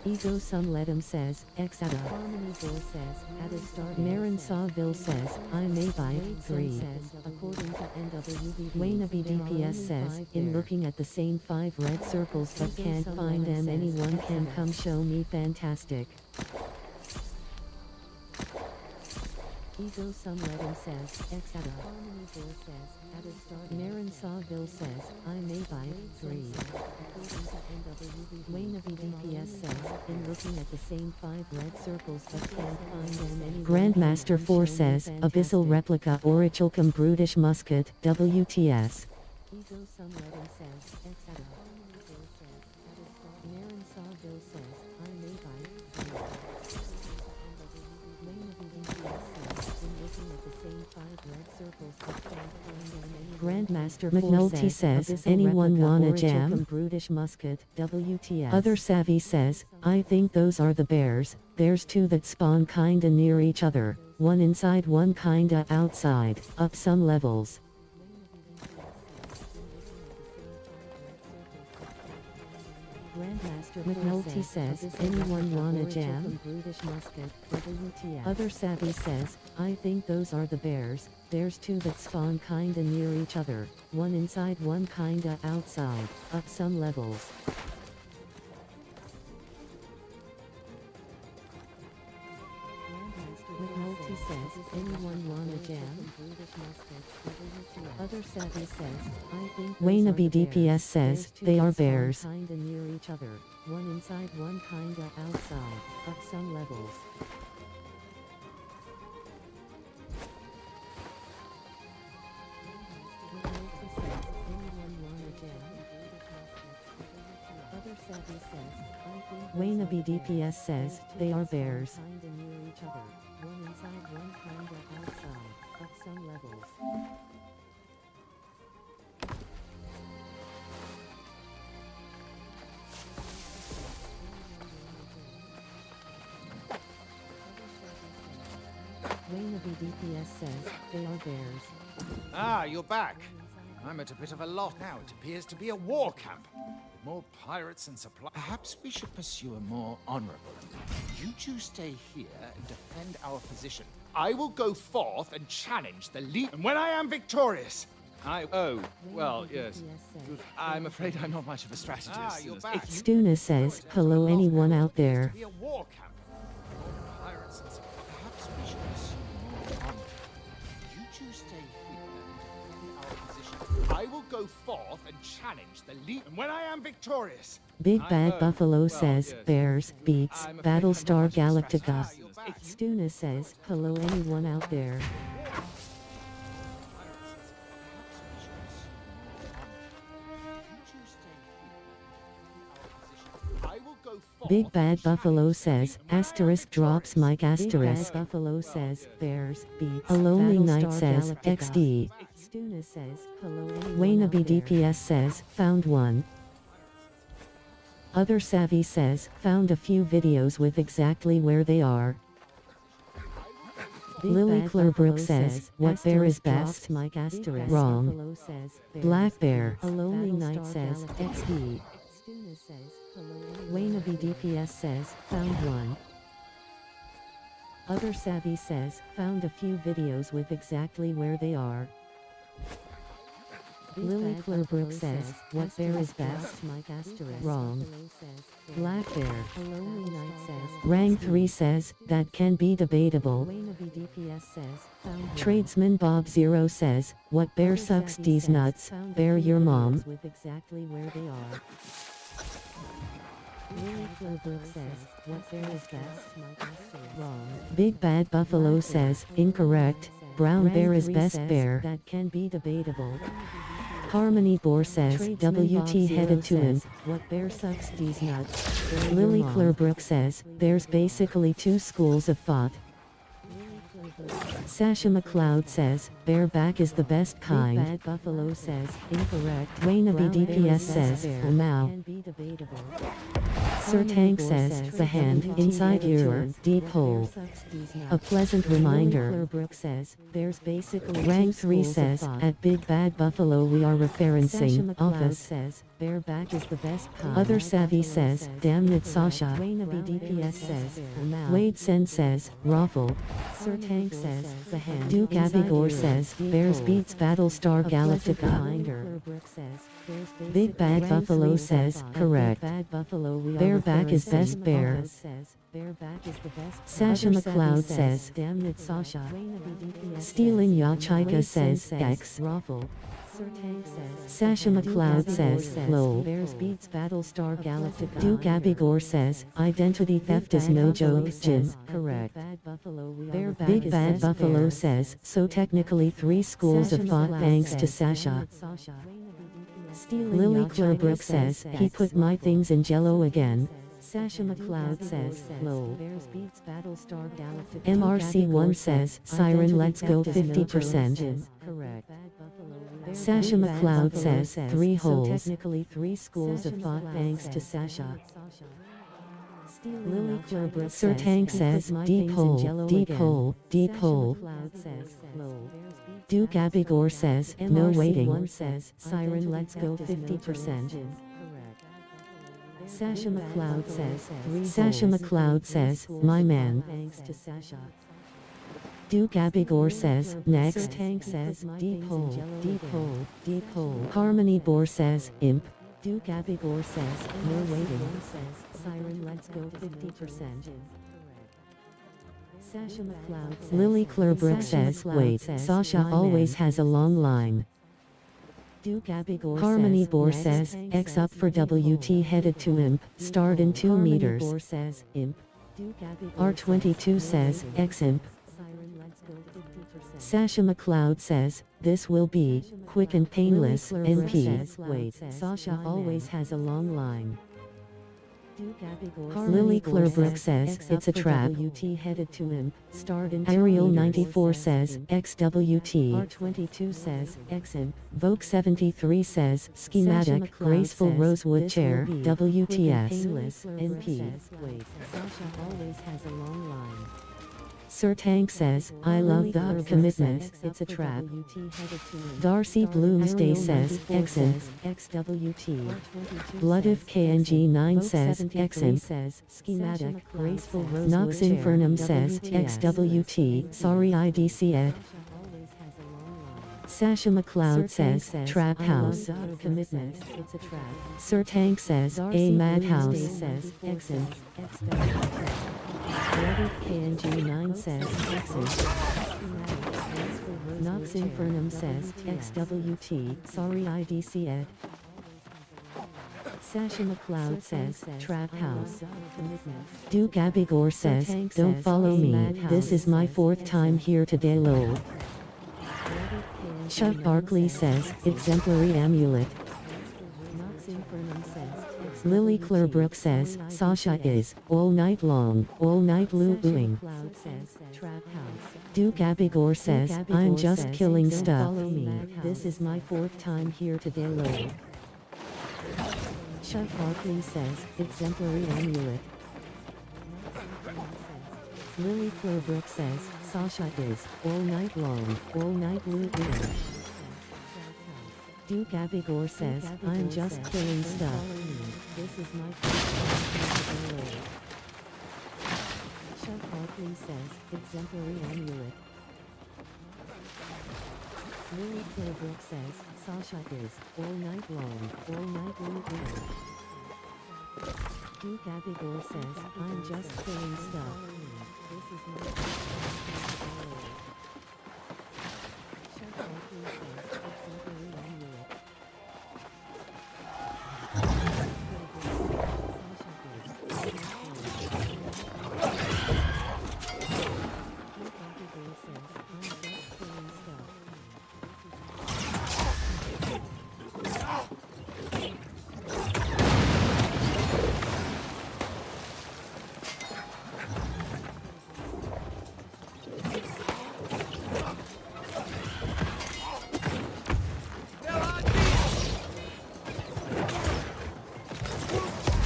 Ego Some Ledum says, Exata. Harmony Boar says, at a start. Marin Sawville says, I may buy it 3. According to NWDB, Waynabe DPS says, in looking at the same 5 red circles but can't find them, anyone can come show me fantastic. Ego Some Ledum says, Exata. Harmony Boar says, at a start. Marin Sawville says, I may buy it 3. Waynabe DPS says, in looking at the same 5 red circles but can't find them, anyone. Grandmaster 4 says, Abyssal Replica Orichalcum Brutish Musket, WTS. Ego Some Ledum says, Exata. Marin Sawville says, I may buy it 3. Grandmaster McNulty says, anyone wanna jam? Brutish Musket, WTS. Other Savvy says, I think those are the bears, there's 2 that spawn kinda near each other, one inside one kinda outside, up some levels. Grandmaster McNulty says, anyone wanna jam? Other Savvy says, I think those are the bears, there's 2 that spawn kinda near each other, one inside one kinda outside, up some levels. McNulty says, anyone wanna jam? Other Savvy says, I think Waynabe DPS says, they are bears. Kinda near each other, one inside one kinda outside, up some levels. Waynabe DPS says, they are bears. One inside, one kinda outside, up some levels. Waynabe DPS says, they are bears. Ah, you're back. I'm at a bit of a loss now. It appears to be a war camp. With more pirates and supplies. Perhaps we should pursue a more honorable. You two stay here and defend our position. I will go forth and challenge the lead. And when I am victorious, well, yes. I'm afraid I'm not much of a strategist. you're back. Stuna says, hello anyone out there. Be a war camp. Pirates and perhaps we should assume. You two stay here and our position. I will go forth and challenge the lead. And when I am victorious, Big Bad Buffalo says, Bears, beats, Battlestar Galactica. Stuna says, hello anyone out there. Big Bad Buffalo says, asterisk drops mic asterisk. Buffalo says, Bears, beats. A Lonely Night says, XD. Stuna says, hello anyone Waynabe DPS says, found one. Other Savvy says, found a few videos with exactly where they are. Lily Clearbrook says, what bear is best? Wrong. Black Bear. A Lonely Night says, XD. Waynabe DPS says, found one. Other Savvy says, found a few videos with exactly where they are. Lily Clearbrook says, what bear is best? Wrong. Black Bear. A Lonely Night says, Rang 3 says, that can be debatable. DPS says, Tradesman Bob 0 says, what bear sucks these nuts? Bear your mom. With exactly where they are. Lily Clearbrook says, what bear is best? Wrong. Big Bad Buffalo says, incorrect. Brown bear is best bear. That can be debatable. Harmony Boar says, WT headed to him. What bear sucks these nuts? Lily Clearbrook says, there's basically two schools of thought. Sasha McLeod says, bareback is the best kind. Big Bad Buffalo says, incorrect. Waynabe DPS says, Mau. Sir Tank says, the hand inside your deep hole. A pleasant reminder. Says, there's basically Rang 3 says, at Big Bad Buffalo we are referencing office says, bareback is the best kind. Other Savvy says, damn it Sasha. Waynabe DPS says, Wade Sen says, Raffle. Sir Tank says, the hand. Duke Abigor says, Bears beats Battlestar Galactica. Big Bad Buffalo says, correct. Bareback is best bear. Sasha McLeod says, damn it Sasha. Stealing Yachika says, X. Sasha McLeod says, lol. Bears beats Battlestar Galactica. Duke Abigor says, identity theft is no joke, Jim. Correct. Big Bad Buffalo says, so technically 3 schools of thought thanks to Sasha. Lily Clearbrook says, he put my things in jello again. Sasha McLeod says, lol. MRC1 says, Siren let's go 50%. Correct. Sasha McLeod says, 3 holes. Technically 3 schools of thought thanks to Sasha. Lily Clearbrook Sir Tank says, deep hole, deep hole, deep hole. Duke Abigor says, no waiting. Siren let's go 50%. Sasha McLeod says, my man. Duke Abigor says, next. Tank says, deep hole, deep hole, deep hole. Harmony Boar says, imp. Duke Abigor says, no waiting. Siren let's go 50%. Sasha McLeod says, Lily Clearbrook says, wait, Sasha always has a long line. Duke Abigor Harmony Boar says, X up for WT headed to imp, starred in 2 meters. R22 says, X imp. Sasha McLeod says, this will be quick and painless, NP. Wait, Sasha always has a long line. Lily Clearbrook says, it's a trap. Ariel 94 says, XWT. R22 says, XIMP. Vogue 73 says, schematic, graceful rosewood chair, WTS. NP. Sasha always has a long line. Sir Tank says, I love the commitment, it's a trap. Darcy Bloomsday says, XN, XWT. Blood of KNG9 says, XN. Schematic, graceful Nox Infernum says, XWT, sorry IDC Ed. Sasha McLeod says, Trap House. Commitment, it's a trap. Sir Tank says, A Madhouse says, XN. Blood of KNG9 says, XN. Nox Infernum says, XWT, sorry IDC Ed. Sasha McLeod says, Trap House. Duke Abigor says, don't follow me, this is my 4th time here today lol. Chuck Barkley says, exemplary amulet. Lily Clearbrook says, Sasha is, all night long, all night loo-ooing. Duke Abigor says, I'm just killing stuff. This is my 4th time here today lol. Chuck Barkley says, exemplary amulet. Lily Clearbrook says, Sasha is, all night long, all night loo-ooing. Duke Abigor says, I'm just killing stuff. This is my Chuck Barkley says, exemplary amulet. Lily Clearbrook says, Sasha is, all night long, all night loo-ooing. Duke Abigor says, I'm just killing stuff. This is my Chuck Barkley says, exemplary amulet.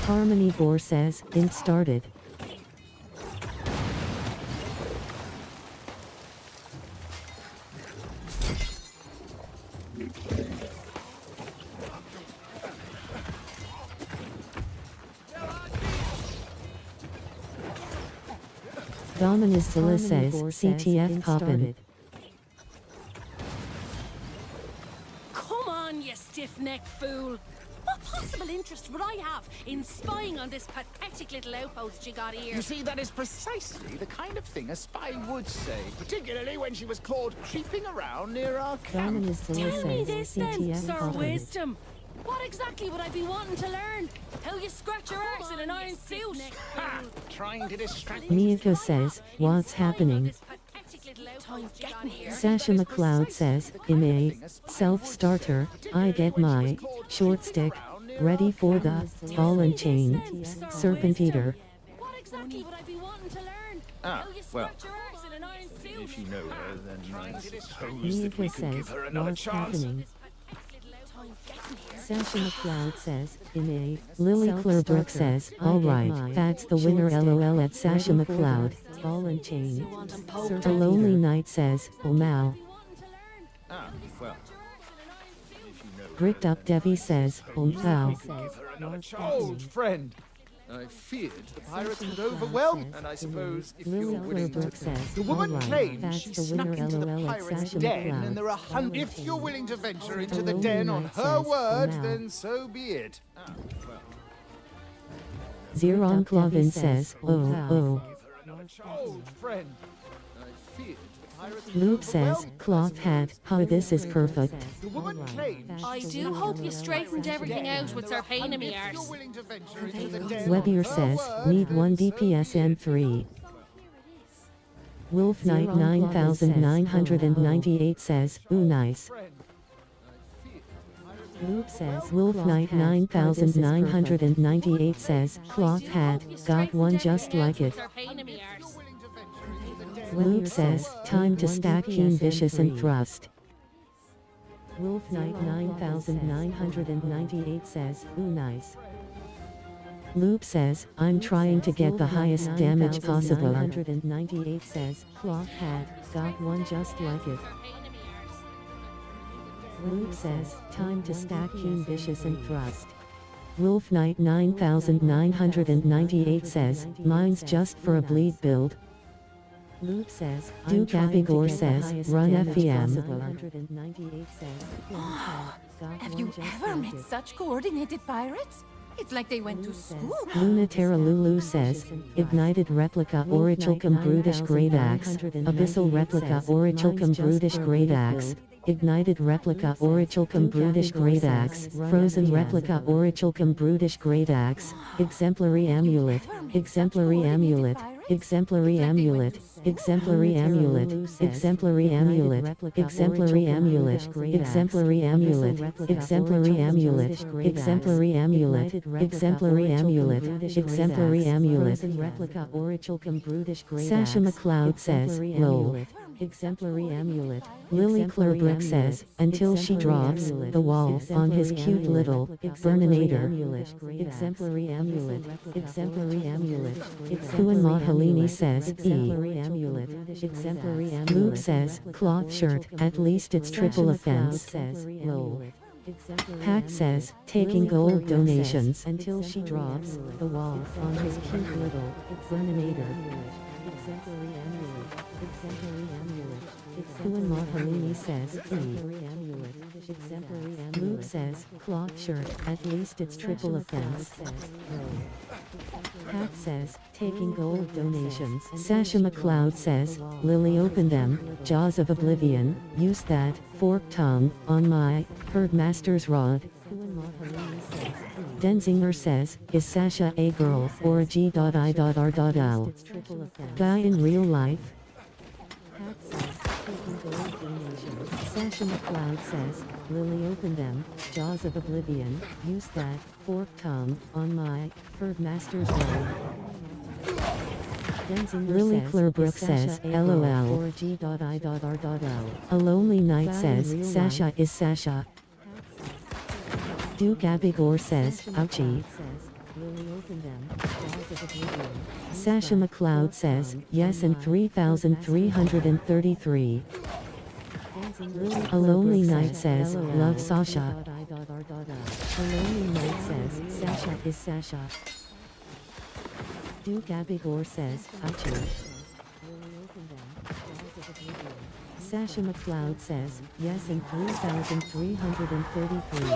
Harmony Gore says, Int started. Dominus Zilla says, CTF poppin'. Come on, you stiff-necked fool! What possible interest would I have in spying on this pathetic little outpost you got here? You see, that is precisely the kind of thing a spy would say, particularly when she was caught creeping around near our camp. Dominus Zilla Tell me says, this then, CTF Sir poppin'. Wisdom. What exactly would I be wanting to learn? How you scratch your arse in an iron suit? Ha! Trying to distract Miyako says, what's happening? Time getting here. Sasha McLeod says, MA, self-starter, I get my short stick, ready for the ball and chain, serpent eater. What exactly would I be wanting to learn? Ah, How you well, scratch your arse in an iron suit? if you know her, then I suppose that Miyako we can give says, her another what's chance. happening? Sasha McLeod says, MA, Lily Clearbrook says, alright, that's the winner LOL at Sasha McLeod, ball and chain. The Lonely Knight says, oh now. Ah, well, if you know Bricked Up Debbie says, oh now. Old friend, I feared the pirates would overwhelm, and I suppose if you're Lily willing to... Clearbrook says, The woman alright, claims that's she the snuck winner into the LOL at pirates' Sasha den, McLeod. and there are hundreds. If you're willing to venture into the den on her word, then so be it. Ah, well. Zeron Clovin says, oh. Old friend, I feared the pirates would Luke says, cloth hat, how this is perfect. The woman claims I do hope you straightened everything out with Sir Pain in me arse. Webier says, need 1 DPSN3. Wolf Knight 9998 says, ooh nice. Luke says, Wolf Knight 9998 says, cloth hat, got one just like it. Sir Pain in me arse. Luke says, time to stack Keen Vicious and Thrust. Wolf Knight 9998 says, ooh nice. Loop says, I'm trying to get the highest damage possible. 998 says, cloth hat, got one just like it. Loop says, time to stack keen vicious and thrust. Wolf Knight 9998 says, mine's just for a bleed build. Loop says, Duke Abigor says, run FEM. 198 says, Have you ever met such coordinated pirates? It's like they went to school. Lunatera Lulu says, ignited replica Orichalcum Brutish Great Axe, abyssal replica Orichalcum Brutish Great Axe, ignited replica Orichalcum Brutish Great Axe, frozen replica Orichalcum Brutish Great Axe, exemplary amulet, exemplary amulet, exemplary amulet, exemplary amulet, exemplary amulet, exemplary amulet, exemplary amulet, exemplary amulet, exemplary amulet, exemplary amulet, exemplary amulet. replica Orichalcum Brutish Great Sasha McLeod says, lol. Exemplary amulet. Lily Clerbrick says, until she drops the wall on his cute little burninator. Exemplary amulet. Exemplary amulet. Kuan Mahalini says, Exemplary amulet. Exemplary amulet. Luke says, cloth shirt, at least it's triple offense. Says, lol. Pack says, taking gold donations. Until she drops the wall on his cute little burninator. Exemplary amulet. Exemplary amulet. Kuan Mahalini says, Exemplary amulet. Exemplary amulet. Luke says, cloth shirt, at least it's triple offense. Pat says, taking gold donations. Sasha McLeod says, Lily open them, jaws of oblivion, use that, forked tongue, on my, herdmaster's rod. Denzinger says, is Sasha a girl, or a G.I.R.L? Guy in real life? Sasha McLeod says, Lily open them, jaws of oblivion, use that, forked tongue, on my, herdmaster's rod. Lily Clerbrook says, LOL. Or G.I.R.L. A Lonely Night says, Sasha is Sasha. Duke Abigor says, ouchie. Sasha McLeod says, yes and 3,333. A Lonely Night says, love Sasha. A Lonely Night says, Sasha is Sasha. Duke Abigor says, ouchie. Sasha McLeod says, yes and 3,333.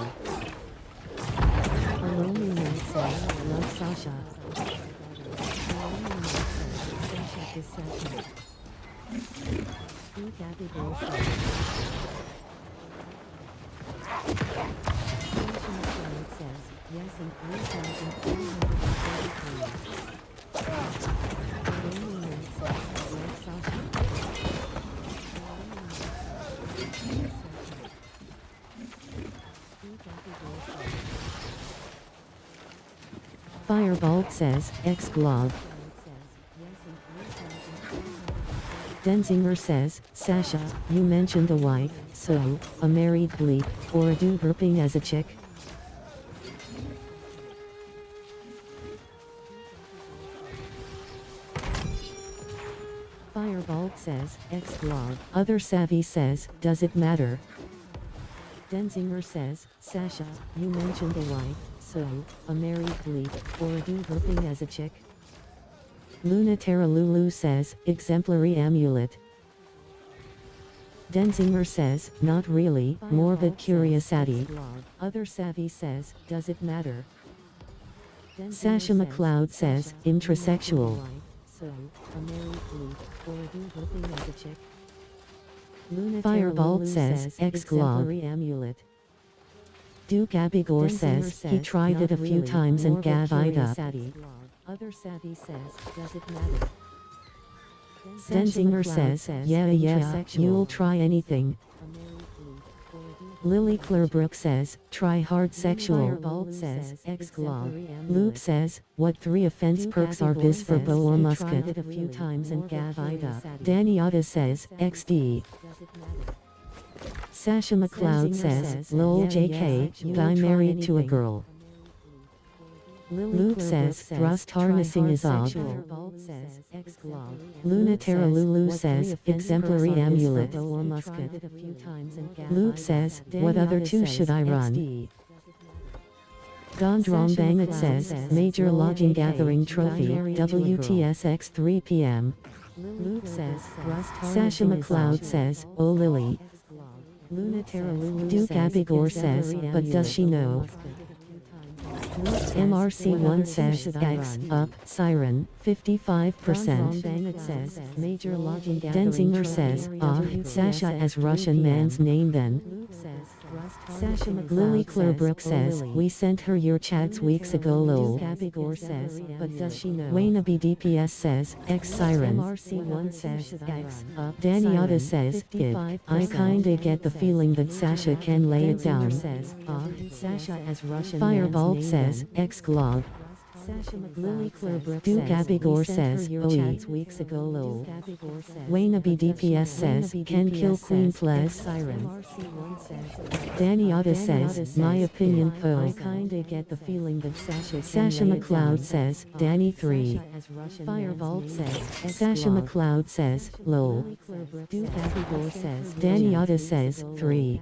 A Lonely Night says, love Sasha. A Lonely Night says, Sasha is Sasha. Duke Abigor says, Sasha McLeod says, yes and 3,333. A Lonely Night says, love Sasha. Fireball says, X-Glove. Denzinger says, Sasha, you mentioned a wife, so, a married bleep, or a dude burping as a chick? Fireball says, X-Glove. Other Savvy says, does it matter? Denzinger says, Sasha, you mentioned a wife, so, a married bleep, or a dude burping as a chick? Lunatera Lulu says, exemplary amulet. Denzinger says, not really, morbid curiosity. Other Savvy says, does it matter? Sasha McLeod says, intrasexual. So, a married bleep, or a dude burping as a chick? Fireball says, X-Glove. Amulet. Duke Abigor says, he tried it a few times and gave it up. Other Savvy says, does it matter? Denzinger says, yeah, you'll try anything. Lily Clerbrook says, try hard sexual. Fireball says, X-Glove. Luke says, what 3 offense perks are bis for bow or musket? Tried it a few times and gave it up. Daniata says, XD. Sasha McLeod says, lol JK, guy married to a girl. Luke says, thrust harnessing is off. Lunatera Lulu says, exemplary amulet. Luke says, what other two should I run? Gondrong Bangit says, major lodging gathering trophy, WTSX 3 p.m. Luke says, Sasha McLeod says, oh Lily. Duke Abigor says, but does she know? MRC1 says, X, up, siren, 55%. Denzinger says, Sasha as Russian man's name then. Lily Clearbrook says, we sent her your chats weeks ago lol. Wayne BDPS says, X siren. Danny Otta says, id. I kinda get the feeling that Sasha can lay it down. Fireball says, X glog. Duke Abigor says, OE. Wayne BDPS says, can kill Queen Ples. Danny Otta says, my opinion po. I kinda get the feeling that Sasha McLeod says, Danny 3. Fireball says, Sasha McLeod says, lol. Duke Abigor says, Danny Otta says, 3.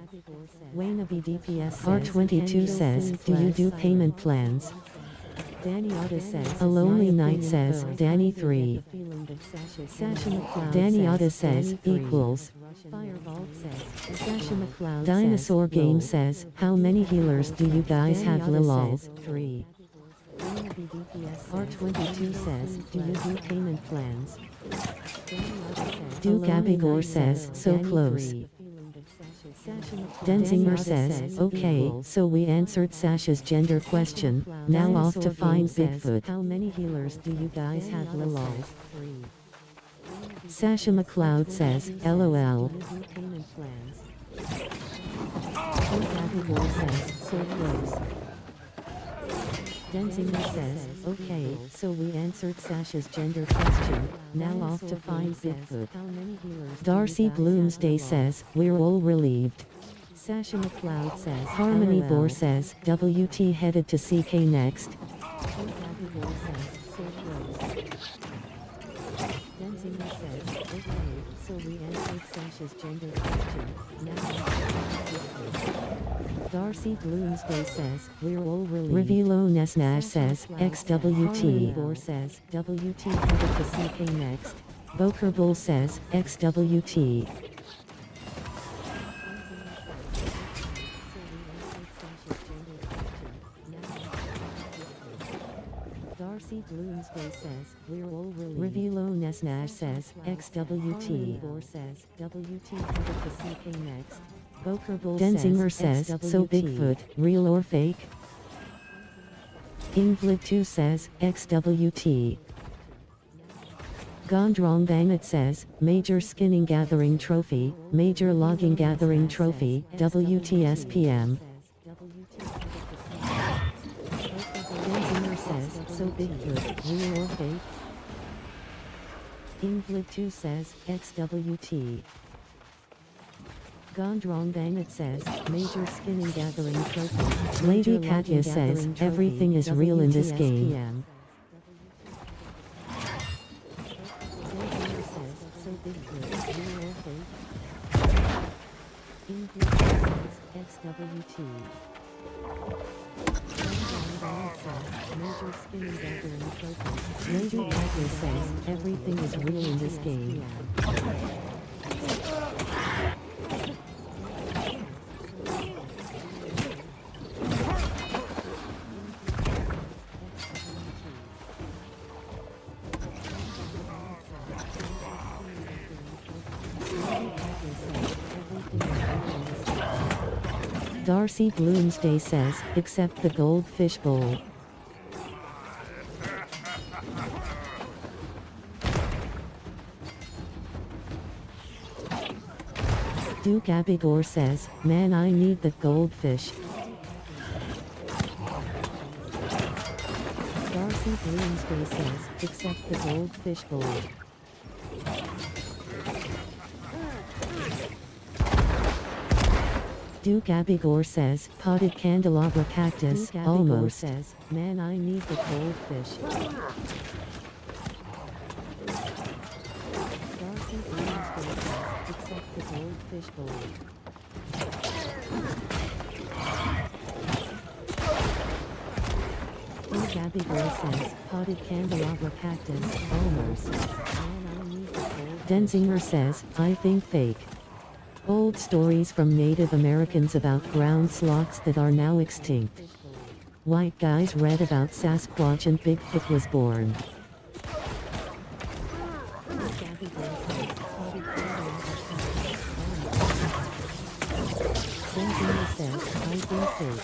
Wayne BDPS R22 says, do you do payment plans? Danny Otta says, a lonely night says, Danny 3. Danny Otta says, equals. Dinosaur Game says, how many healers do you guys have lol? 3. R22 says, do you do payment plans? Duke Abigor says, so close. Denzinger says, okay, so we answered Sasha's gender question, now off to find Bigfoot. How many healers do you guys have lol? Sasha McLeod says, LOL. Denzinger says, okay, so we answered Sasha's gender question, now off to find Bigfoot. Darcy Bloomsday says, we're all relieved. Sasha McLeod says, Harmony Boar says, WT headed to CK next. Denzinger says, okay, so we answered Sasha's gender question, now Darcy Bloomsday says, we're all relieved. Revilo Nesnash says, XWT. Bor says, WT headed to CK next. Boker Bull says, XWT. Darcy Bloomsday says, we're all relieved. Revilo Nesnash says, XWT. Bor says, WT headed to CK next. Denzinger says, so Bigfoot, real or fake? Ingrid 2 says, XWT. Gondrong Bangit says, major skinning gathering trophy, major logging gathering trophy, WTSPM. Denzinger says, so Bigfoot, real or fake? Ingrid 2 says, XWT. Gondrong Bangit says, major skinning gathering trophy. Lady Katya says, everything is real in this game. XWT. Major skinning gathering trophy. Lady Katya says, everything is real in this game. Darcy Bloomsday says, except the goldfish bowl. Duke Abigor says, man I need that goldfish. Darcy Bloomsday says, except the goldfish bowl. Duke Abigor says, potted candelabra cactus, Duke Abigor almost. says, man, I need the cold fish. Darcy Williams says, except the goldfish bowl. Duke Abigor says, potted candelabra cactus, almost. Man, I need the cold Denzinger says, I think fake. Old stories from Native Americans about ground sloths that are now extinct. White guys read about Sasquatch and Bigfoot was born. Denzinger says, I think fake.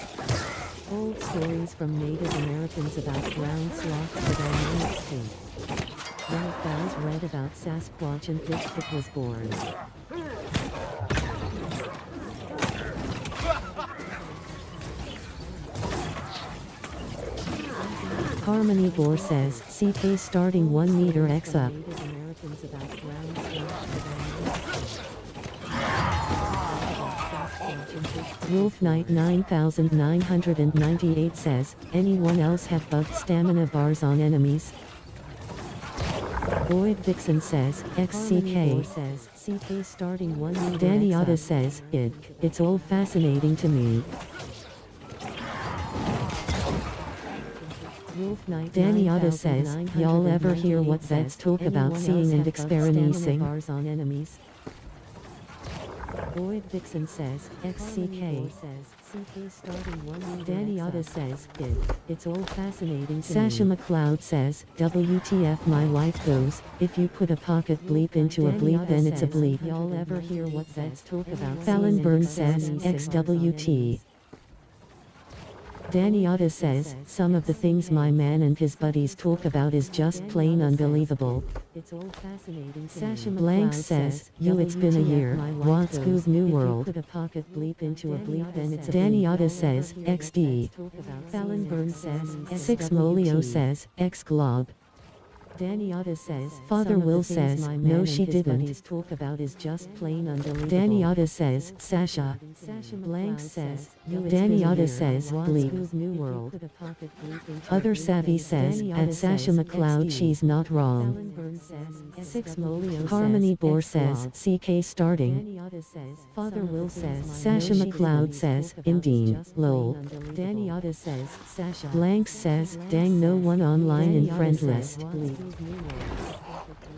Old stories from Native Americans about ground sloths that are now extinct. White guys read about Sasquatch and Bigfoot was born. Harmony Gore says, CK starting 1 meter X up. Wolf Knight 9998 says, anyone else have bugged stamina bars on enemies? Boyd Vixen says, XCK says, CK starting 1 meter Danny X Otta up. says, it's all fascinating to me. Danny Otta says, y'all ever hear what vets talk about seeing and experiencing? Bars on enemies. Boyd Vixen says, XCK. Danny Otta says, it's all fascinating to Sasha me. McLeod says, WTF my wife goes, if you put a pocket bleep into a Danny bleep Otta then it's a says, bleep. y'all ever hear what vets talk about Fallon seeing and Burns says, experiencing bars on XWT. enemies. Danny Otta says, some of the things my man and his buddies talk about is just plain unbelievable. It's all fascinating. Sasha Blank says, it's been a year. What's good new world? Put a pocket bleep into a bleep and it's a Danny bleep. Otta says, XD. Fallon Burns says, Six Molio says, X Glob. Danny Otta says, Father some of Will the things says, my no man she and his didn't. buddies talk about is just plain unbelievable. Danny Otta says, Sasha. Sasha Blank McLeod says, it's Danny been a Otta year. says, What's bleep. good new world? Put a pocket bleep into a Other bleep Savvy and says, Danny at Otta Sasha says, McLeod XD. she's not wrong. Fallon Burns says, Six XWO Harmony says, Boar X says, Glob. CK starting. Danny Otta says, Father some of Will the things says, my Sasha man McLeod buddies says, talk about is Indeed, just plain lol. unbelievable. Danny Otta says, Sasha. Blank says, dang no one online Danny in Otta friend says, list. what's good new world?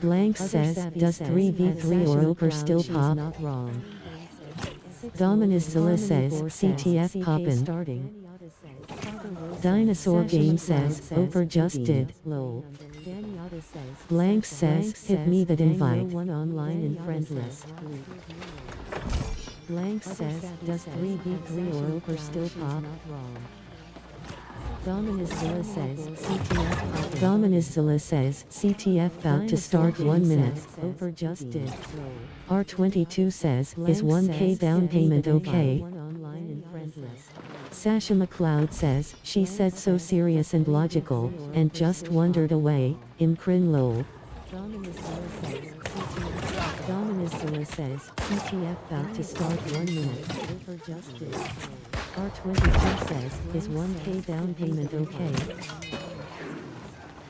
Blank Other says, Savvy does says, 3v3 at or Sasha Oper McLeod still she's pop? not wrong. Dominus Zilla says, Harmony Boar says, CTF CK poppin'. starting. Dinosaur Sasha Game McLeod says, Oper just did, lol. Danny Otta says, Blank says, hit me that dang invite. no one online in friend list. Blank says, does 3v3 or Oper still pop? Dominus Zilla says, CTF poppin'. Dominus Zilla says, CTF about to start 1 minute. Oper just did. R22 says, is Blank 1k says, down hit me payment that invite. okay? One online in friend list. Sasha McLeod says, she said so serious and logical, and just wandered away, Imkrin lol. Dominus Zilla says, CTF about to start 1 minute. Oper just did. R22 says, is 1k down payment okay?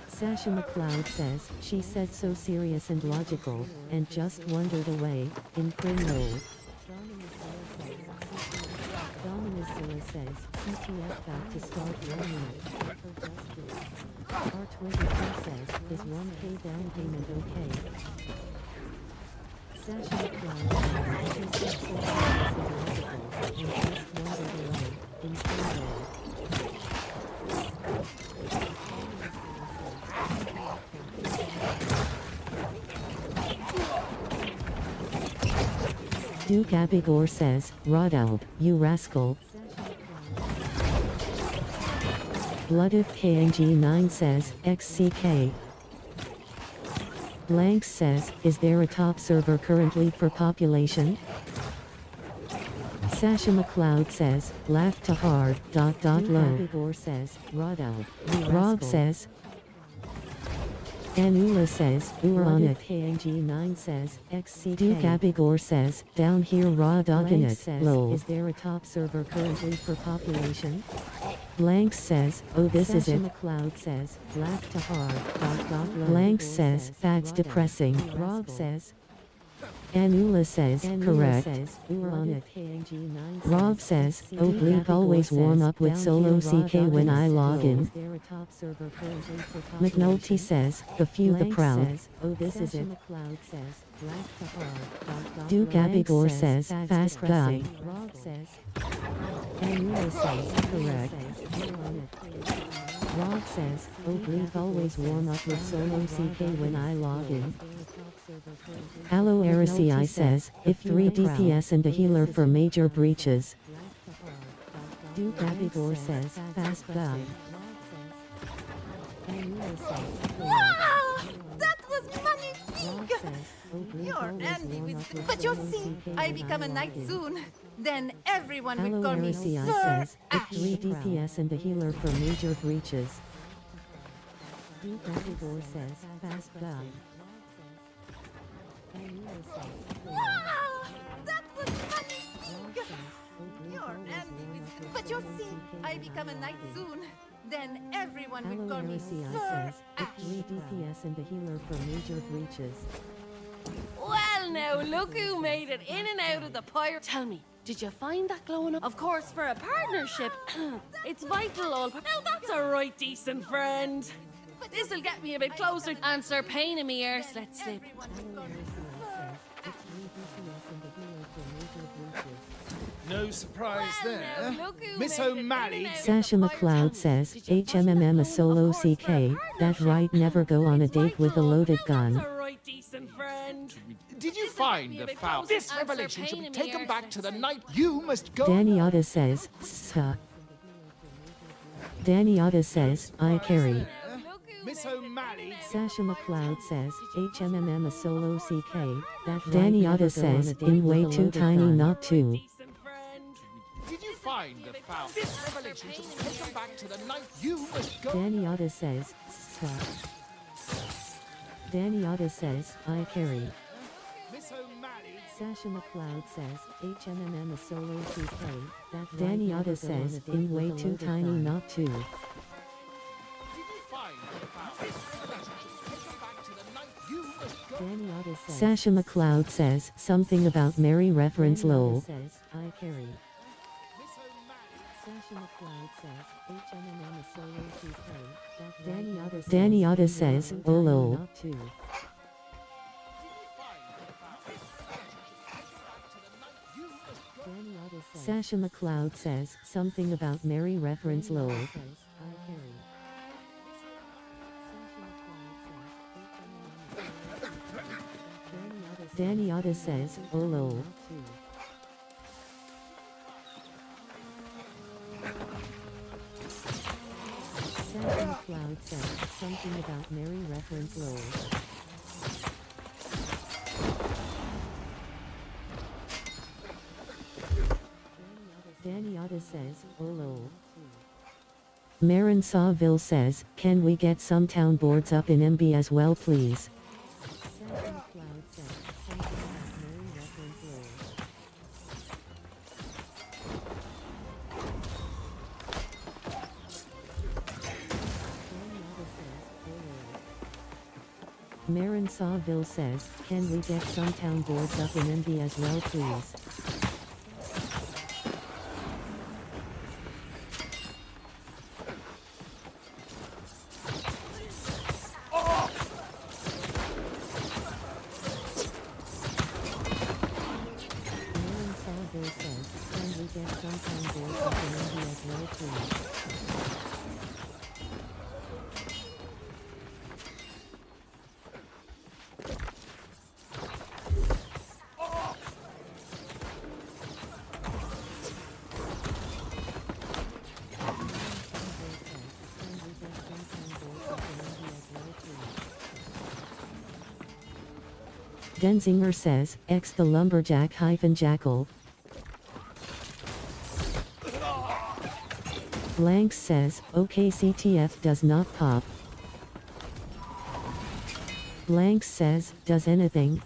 Sasha McLeod says, she said so serious and logical, and just wandered away, Imkrin lol. Dominus Zilla says, CTF about to start 1 minute. Oper just did. R22 says, is 1k down payment okay? Sasha McLeod says, she said so serious and logical, and just wandered away, in Congo. Duke Abigor says, Rodalb, you rascal. Blood of KNG9 says, XCK. Blank says, is there a top server currently for population? Sasha McLeod says, laugh to hard, low. Abigor says, Rodalb, you Rob rascal. says, Anula says, Uranit KNG9 says, XCK. Duke Abigor says, down here raw dogging it, lol. Is there a top server currently for population? Blanks says, oh this is it. McLeod says, black to hard, Blanks says, that's depressing. Rob says, Anula says, correct. Rob says, oh bleep always warm up with solo CK when I log in. McNulty says, the few the proud. Oh this is it. Duke Abigor says, fast guy. Anula says, correct. Rob says, oh bleep always warm up with solo CK when I log in. Aloe Aracei says, if 3 DPS and a healer for major breaches. Duke Abigor says, fast guy. Wow! That was magnifique! You're envy with... But you'll see, I become a knight soon. Then everyone will call me Aracei Sir says, if Ash. 3 DPS and a healer for major breaches. Duke Abigor says, fast guy. Wow! That was magnifique! You're envy with... But you'll see, I become a knight soon. Then everyone will call me Aracei Sir says, if Ash. 3 DPS and a healer for major breaches. Well, now, look who made it in and out of the pyre. Tell me, did you find that glowing up? Of course, for a partnership, it's vital, all. Now, that's a right decent friend. This'll get me a bit closer. Answer pain in me ears. Let's slip. No surprise there. Miss O'Malley. Sasha McLeod says, HMMM a solo CK, that right never go on a date with a loaded gun. Did you find the foul? This revelation should be taken back to the night. You must go. Danny Otta says, Danny Otta says, I carry. Miss O'Malley. Sasha McLeod says, HMMM a solo CK, that Danny Otta says, in way too tiny not to. Did you find the foul? This revelation should be taken back to the night. You must go. Danny Otta says, Danny Otta says, I carry. Miss O'Malley. Sasha McLeod says, HMMM a solo CK, that Danny Otta says, in way too tiny not to. Sasha McLeod says, something about Mary reference lol. I carry. Danny Otta says, oh lol. Sasha McLeod says, something about Mary reference lol. Danny Otta says, oh lol. Sasha McLeod says, something about Mary reference lol. Danny Otta says, oh lol. Marin Sawville says, can we get some town boards up in MB as well please? Marin Sawville says, can we get some town boards up in MB as well please? Marin Sawville says, can we get some town boards up in MB as well please? Denzinger says, X the lumberjack hyphen jackal. Blanks says, okay CTF does not pop. Blank says, does anything?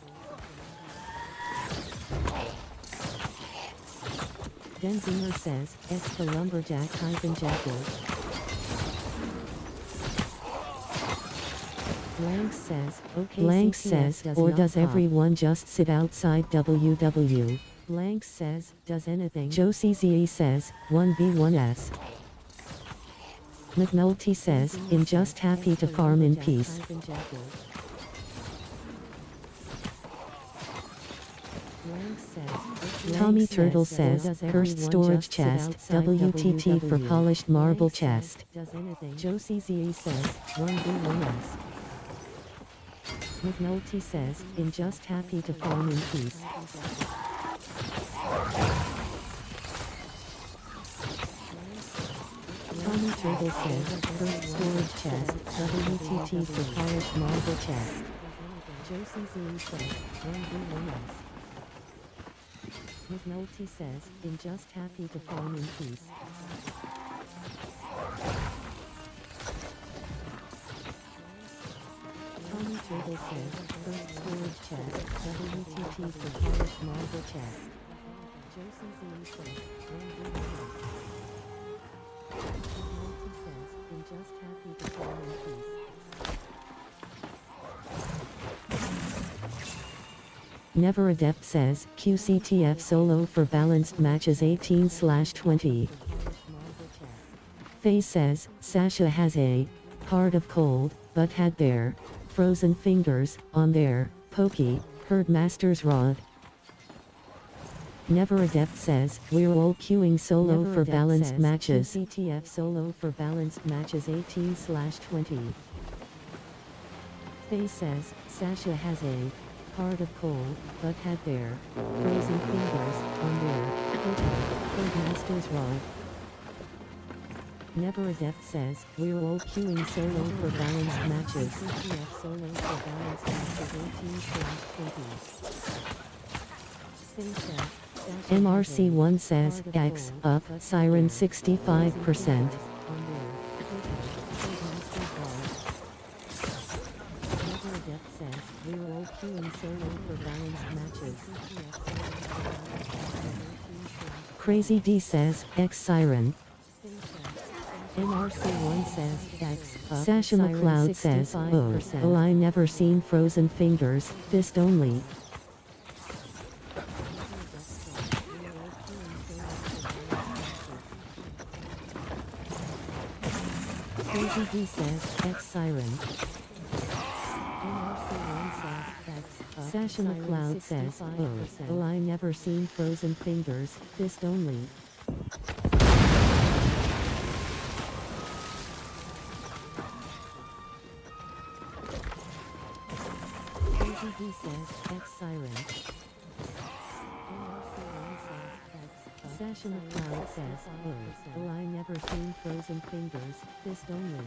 Denzinger says, X the lumberjack hyphen jackal. Blank says, okay. Blank says, or does everyone just sit outside WW? Blank says, does anything? Josie ZE says, 1v1s. McNulty says, in just happy to farm in peace. Tommy Turtle says, cursed storage chest, WTT for polished marble chest. Josie ZE says, 1v1s. McNulty says, in just happy to farm in peace. Tommy Turtle says, first storage chest, WTT for polished marble chest. Josie ZE says, 1v1s. McNulty says, in just happy to farm in peace. Tommy Turtle says, first storage chest, WTT for polished marble chest. Josie ZE says, 1v1s. McNulty says, in just happy to farm in peace. Never Adept says, QCTF solo for balanced matches 18/20. Faye says, Sasha has a heart of cold, but had their frozen fingers on their pokey herdmaster's rod. Never Adept says, we're all queuing solo for balanced matches. QCTF solo for balanced matches 18/20. Faye says, Sasha has a heart of cold, but had their frozen fingers on their herdmaster's rod. Never Adept says, we're all queuing solo for balanced matches. CTF solo for balanced matches 18/20. MRC1 says, X, up, Siren 65%. We're all queuing solo for balanced matches. Crazy D says, X Siren. MRC1 says, X. Sasha McLeod says, oh, I never seen frozen fingers, fist only. Crazy D says, X Siren. Sasha McLeod says, oh, I never seen frozen fingers, fist only. KGB says, X Siren. Sasha McLeod says, oh, I never seen frozen fingers, fist only.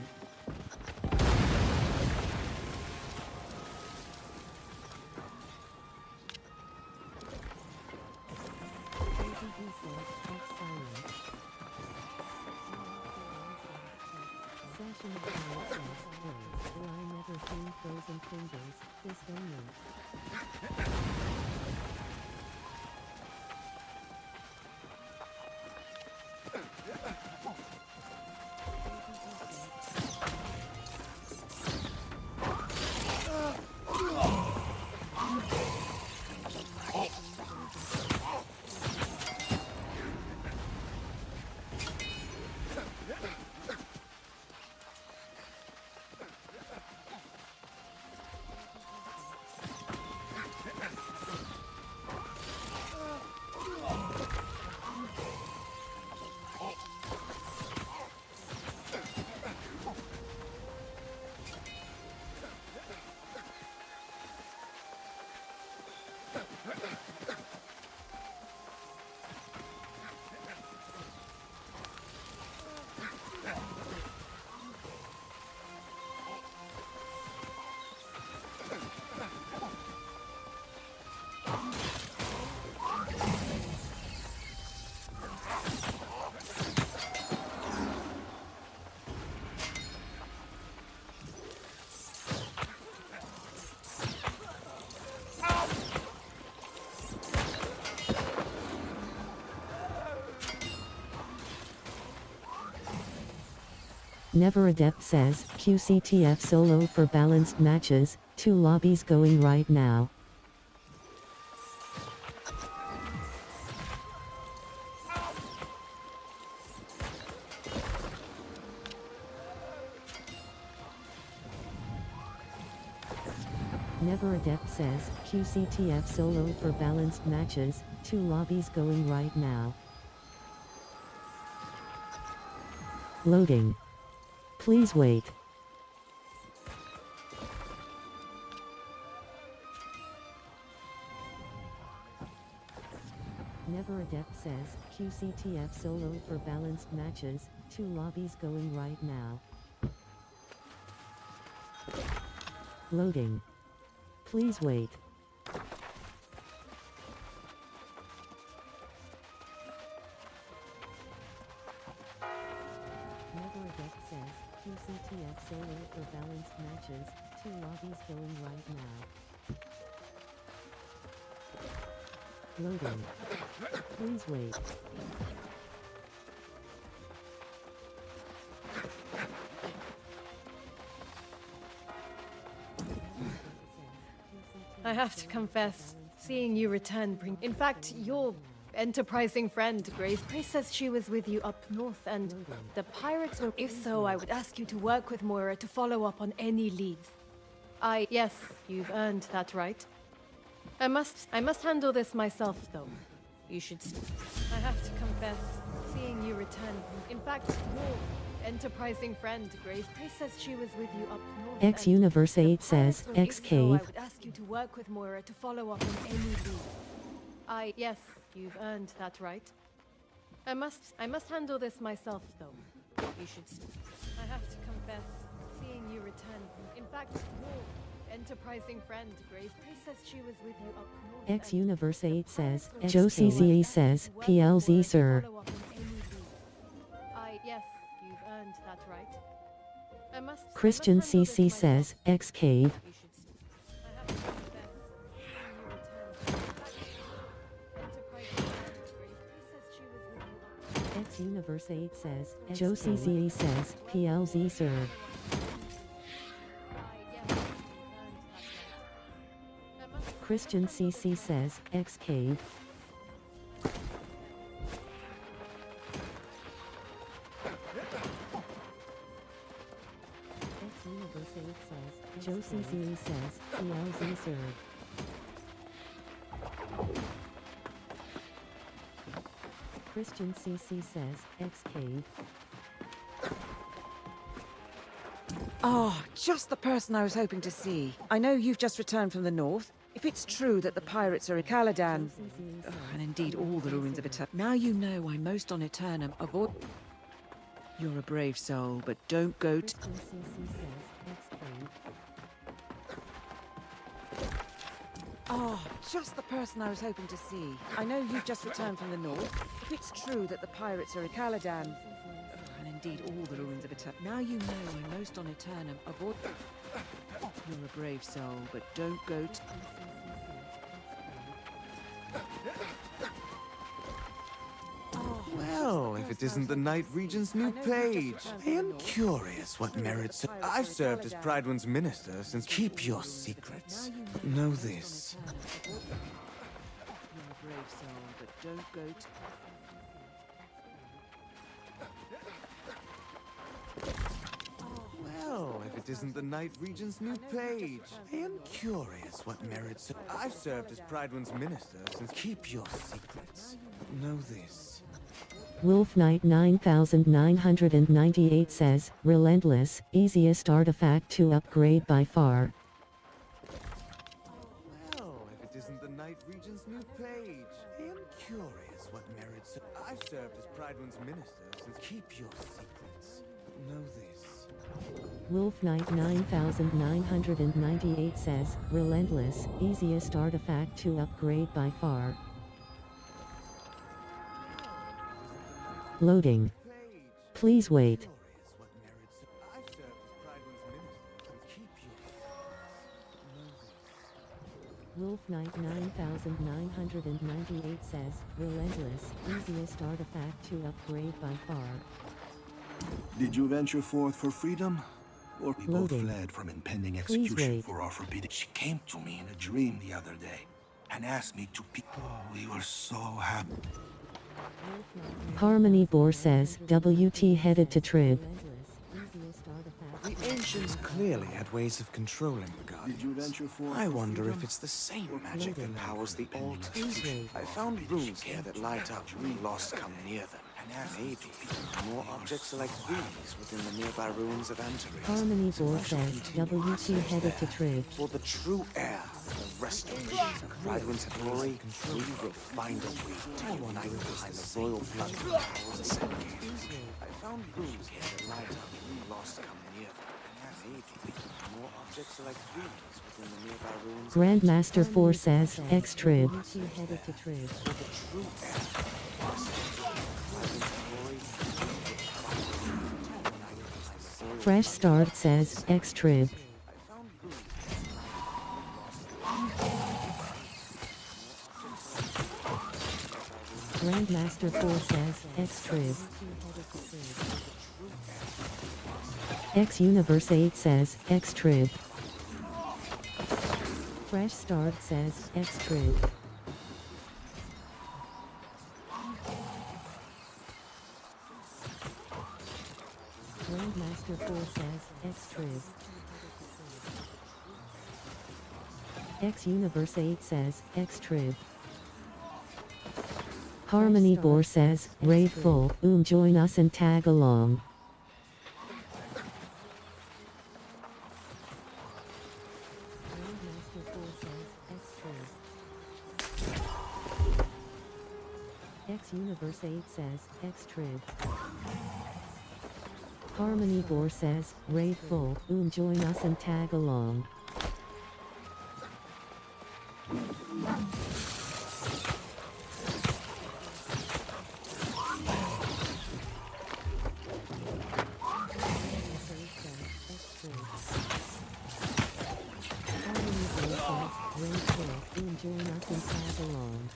Sasha McLeod says, oh, I never seen frozen fingers, fist only. Never Adept says, QCTF solo for balanced matches, 2 lobbies going right now. Never Adept says, QCTF solo for balanced matches, 2 lobbies going right now. Loading. Please wait. Never Adept says, QCTF solo for balanced matches, 2 lobbies going right now. Loading. Please wait. Never Adept says, QCTF solo for balanced matches, 2 lobbies going right now. Loading. Please wait. I have to confess, seeing you return in fact, your enterprising friend, Grace says she was with you up north and the pirates were... If so, I would ask you to work with Moira to follow up on any leads. Yes, you've earned that right. I must handle this myself, though. You should... I have to confess, seeing you return in fact, your enterprising friend, Grace says she was with you up north. X Universe 8 says, X Cave. I would ask you to work with Moira to follow up on any leads. Yes, you've earned that right. I must handle this myself, though. You should... I have to confess, seeing you return in fact, your enterprising friend, Grace says she was with you up north. X Universe 8 says, Joe CZE says, PLZ sir. Yes, you've earned that right. Christian CC says, X Cave. X Universe 8 says, Joe CZE says, PLZ sir. Christian CC says, X Cave. X Universe 8 says, Joe CC says, PLZ sir. Christian CC says, X Cave. Oh, just the person I was hoping to see. I know you've just returned from the north. If it's true that the pirates are in Caladan, and indeed all the ruins of Aeternum, now you know I'm most on Aeternum. Avoid... You're a brave soul, but don't go to... Oh, just the person I was hoping to see. I know you've just returned from the north. If it's true that the pirates are in Caladan, and indeed all the ruins of Aeternum, now you know I'm most on Aeternum. Avoid... You're a brave soul, but don't go to... Well, if it isn't the Night Regent's new page. I am curious what merits... I've served as Pridewood's minister since... Keep your secrets. Know this. You're a brave soul, but don't go to... Well, if it isn't the Night Regent's new page. I am curious what merits... I've served as Pridewood's minister since... Keep your secrets. Know this. Wolf Knight 9998 says, Relentless, easiest artifact to upgrade by far. Well, if it isn't the Night Regent's new page. I am curious what merits... I've served as Pridewood's minister since... Keep your secrets. Know this. Wolf Knight 9998 says, Relentless, easiest artifact to upgrade by far. Loading. Please wait. Wolf Knight 9998 says, Relentless, easiest artifact to upgrade by far. Did you venture forth for freedom? Or we both Loading. fled from impending Please execution wait. for our forbidden. She came to me in a dream the other day and asked me to pick. We were so happy. Harmony Boar says, WT headed to Trib. The ancients clearly had ways of controlling the Guardians. Did you venture forth I for wonder freedom? if it's the same magic Loading. that powers the altars. I found runes here that light up when lost come near them. Maybe more objects like these within the nearby ruins of Aeternum. Harmony Boar says, WT headed to Trib. For the true heir of the restoration of Prydwen's glory, we will find a way to unite behind the royal blood that powers the Seven Kings. I found runes here that light up when lost come near them. Maybe more objects like these within the nearby ruins. Grandmaster 4 says, X Trib. For the true heir of Prydwen's glory, Fresh Start says, X Trib. Grandmaster 4 says, X Trib. X Universe 8 says, X Trib. Fresh Start says, X Trib. Grandmaster 4 says, X Trib. X Universe 8 says, X Trib. Harmony Boar says, raid full, join us and tag along. X Universe 8 says, X Trib. Harmony Boar says, raid full, join us and tag along. Join us and tag along.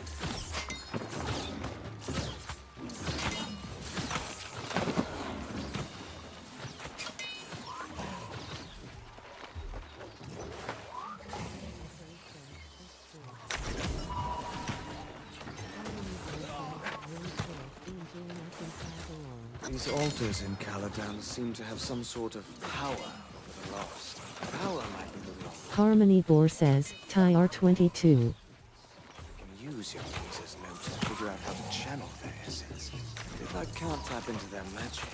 These altars in Caladan seem to have some sort of power over the lost. Power might be the wrong. Harmony Boar says, TIR 22. You can use your user's notes to figure out how to channel their essence. If I can't tap into their magic,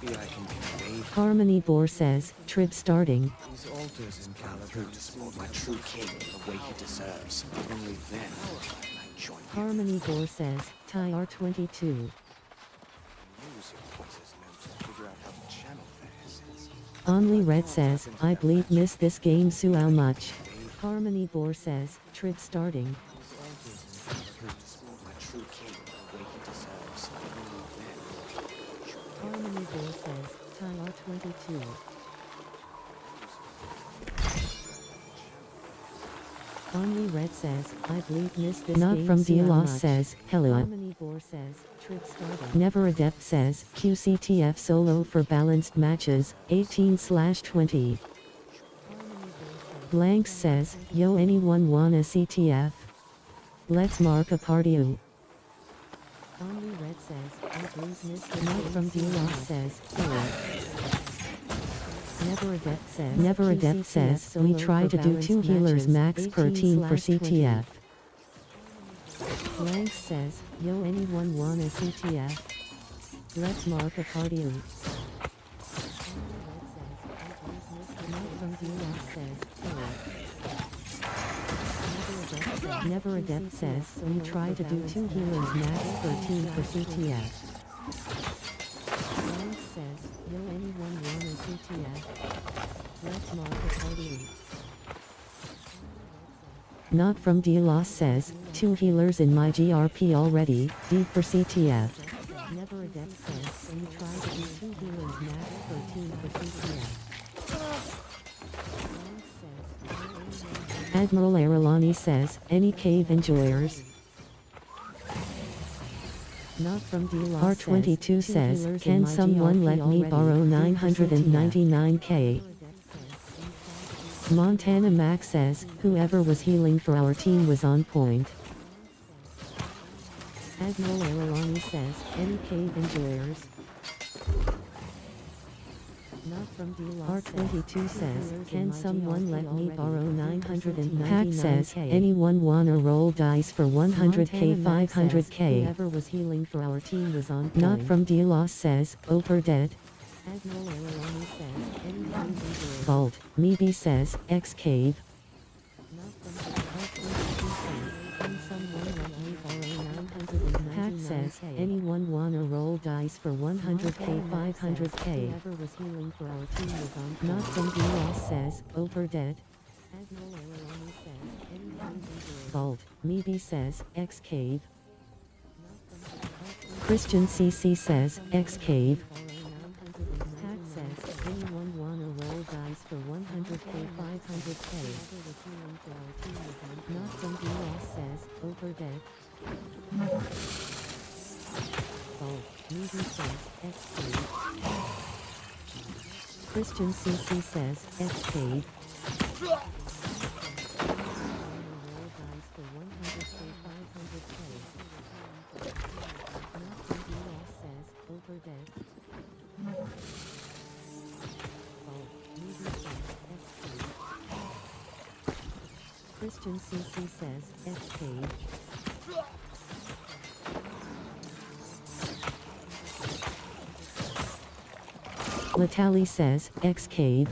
maybe I can convey Harmony Boar says, Trib starting. these altars in Caladan to support my true king the way he deserves. Only then can I join you. Harmony Boar says, TIR 22. Use your user's notes to figure out how to channel their essence. Only Red says, I bleed miss this game so much. Harmony Boar says, Trib starting. These altars in Caladan to support my true king the way he deserves. Only then can I join you. Harmony Boar says, TIR 22. Only Red says, I bleed miss this Not game from so Delos much. says, hello. Harmony Boar says, Trib starting. Never Adept says, QCTF solo for balanced matches, 18/20. Blanks says, yo anyone wanna CTF? Let's mark a party. Only Red says, I bleed miss the Not from Delos says, hello. Never Adept says, we try to do 2 healers max per team for CTF. Blanks says, yo anyone wanna CTF? Let's mark a party. Never Adept says, we try to do 2 healers max per team for CTF. Blanks says, yo anyone wanna CTF? Let's mark a party. Not from Delos says, 2 healers in my GRP already, D for CTF. Never Adept says, we try to do 2 healers max per team for CTF. Admiral Aralani says, any cave enjoyers? Not from R22 says, can someone let me borrow 999k? Montana Mac says, whoever was healing for our team was on point. Admiral Erelani says, any cave enjoyers? Not from R22 says, can someone let me borrow 999k? Pack says, anyone wanna roll dice for 100k 500k? Whoever was healing for our team was on point. Not from D-Loss says, Oper dead. Admiral Erelani says, any cave enjoyers? Vault, Meebe says, X cave. Not from R22 says, can someone let me borrow 999k? Pack says, anyone wanna roll dice for 100k 500k? Whoever was healing for our team was on point. Not from D-Loss says, Oper dead. Admiral Erelani says, any cave enjoyers? Vault, Meebe says, X cave. Christian CC says, X cave. Pack says, anyone wanna roll dice for 100k 500k? Not from D-Loss says, Oper dead. Vault, Meebe says, X cave. Christian CC says, X cave. Christian CC says, X cave. Latali says, X cave.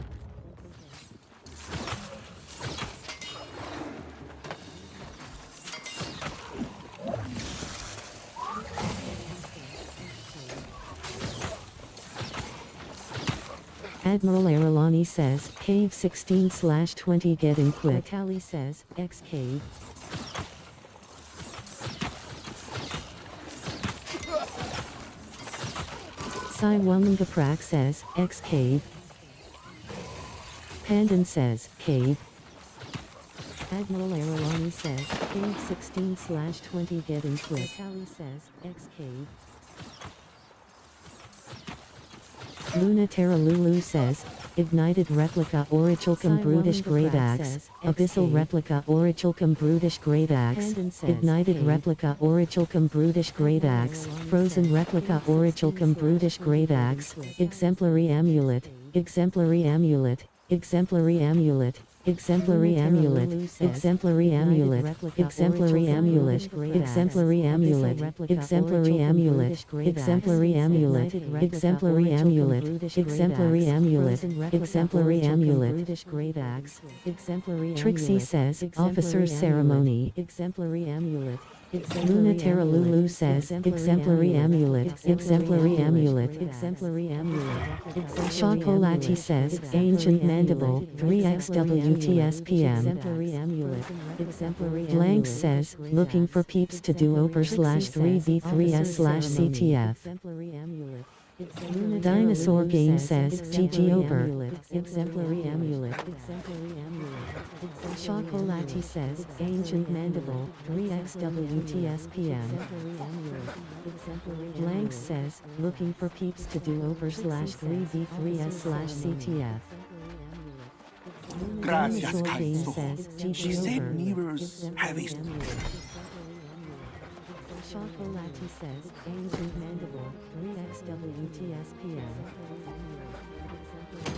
Admiral Erelani says, cave 16/20 get in quick. Latali says, X cave. Sai Wumangaprak says, X cave. Pandan says, cave. Admiral Erelani says, cave 16/20 get in quick. Latali says, X cave. Lunatera Lulu says, ignited replica Orichalcum brutish great axe, abyssal replica Orichalcum brutish great axe, ignited replica Orichalcum brutish great axe, frozen replica Orichalcum brutish great axe, exemplary amulet, exemplary amulet, exemplary amulet, exemplary amulet, exemplary amulet, exemplary amulet, exemplary amulet, exemplary amulet, exemplary amulet, exemplary amulet, exemplary amulet, exemplary amulet, Trixie says, officer's ceremony, exemplary amulet. Lunatera Lulu says, exemplary amulet, exemplary amulet, exemplary amulet. Chocolati says, ancient mandible, 3xWTSPM. Exemplary amulet, exemplary Blank says, looking for peeps to do Oper/3v3s/CTF. Exemplary amulet. Dinosaur Game says, GG Oper. Exemplary amulet. Exemplary amulet. Chocolati says, ancient mandible, 3xWTSPM. Blank says, looking for peeps to do Oper/3v3s/CTF. Gracias, Dinosaur Game Kaito. says, She GG said Oper. mirrors heavy. Chocolati says, ancient mandible, 3xWTSPM.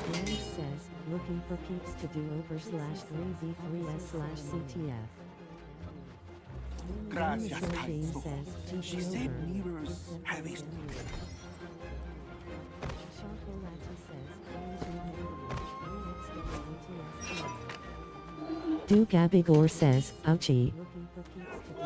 Blank says, looking for peeps to do Oper/3v3s/CTF. Gracias, Dinosaur Game Kaito. says, GG She said Oper. mirrors heavy. Chocolati says, ancient mandible, 3xWTSPM. Duke Abigor says, ouchie. Looking for peeps to do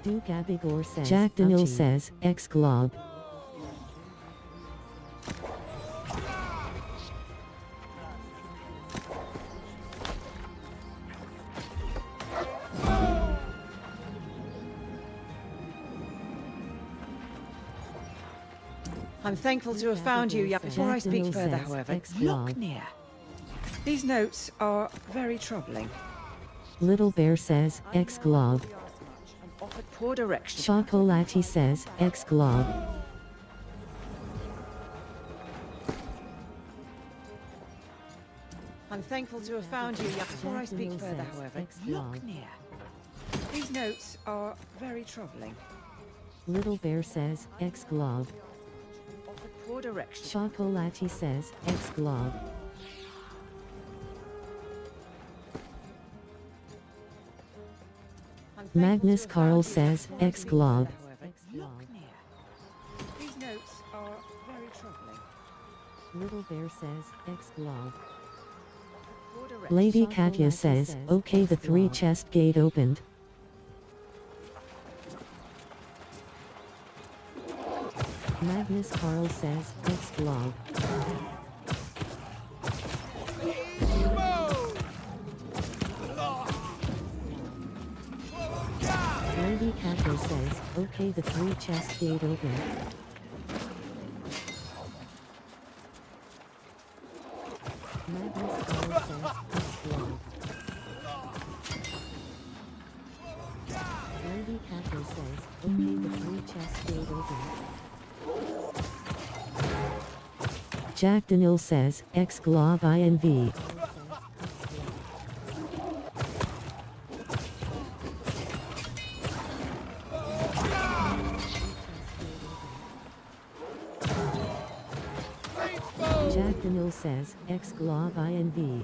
Duke Abigor says, Jack Daniel says, X-Glob. I'm thankful to have found you. Before I speak further, however, look near. These notes are very troubling. Little Bear says, X-Glob. Offered poor direction. Chocolati says, X-Glob. I'm thankful to have found you. Before I speak further, however, look near. These notes are very troubling. Little Bear says, X-Glob. Offered poor direction. Chocolati says, X-Glob. Magnus Carl says, X-Glob. These notes are very troubling. Little Bear says, X-Glob. Lady Katya says, okay, the 3 chest gate opened. Magnus Carl says, X-Glob. Lady Katya says, okay, the 3 chest gate opened. Magnus Carl says, X-Glob. Lady Katya says, okay, the 3 chest gate opened. Jack Daniel says, X-Glob INV. Jack Daniel says, X-Glob INV.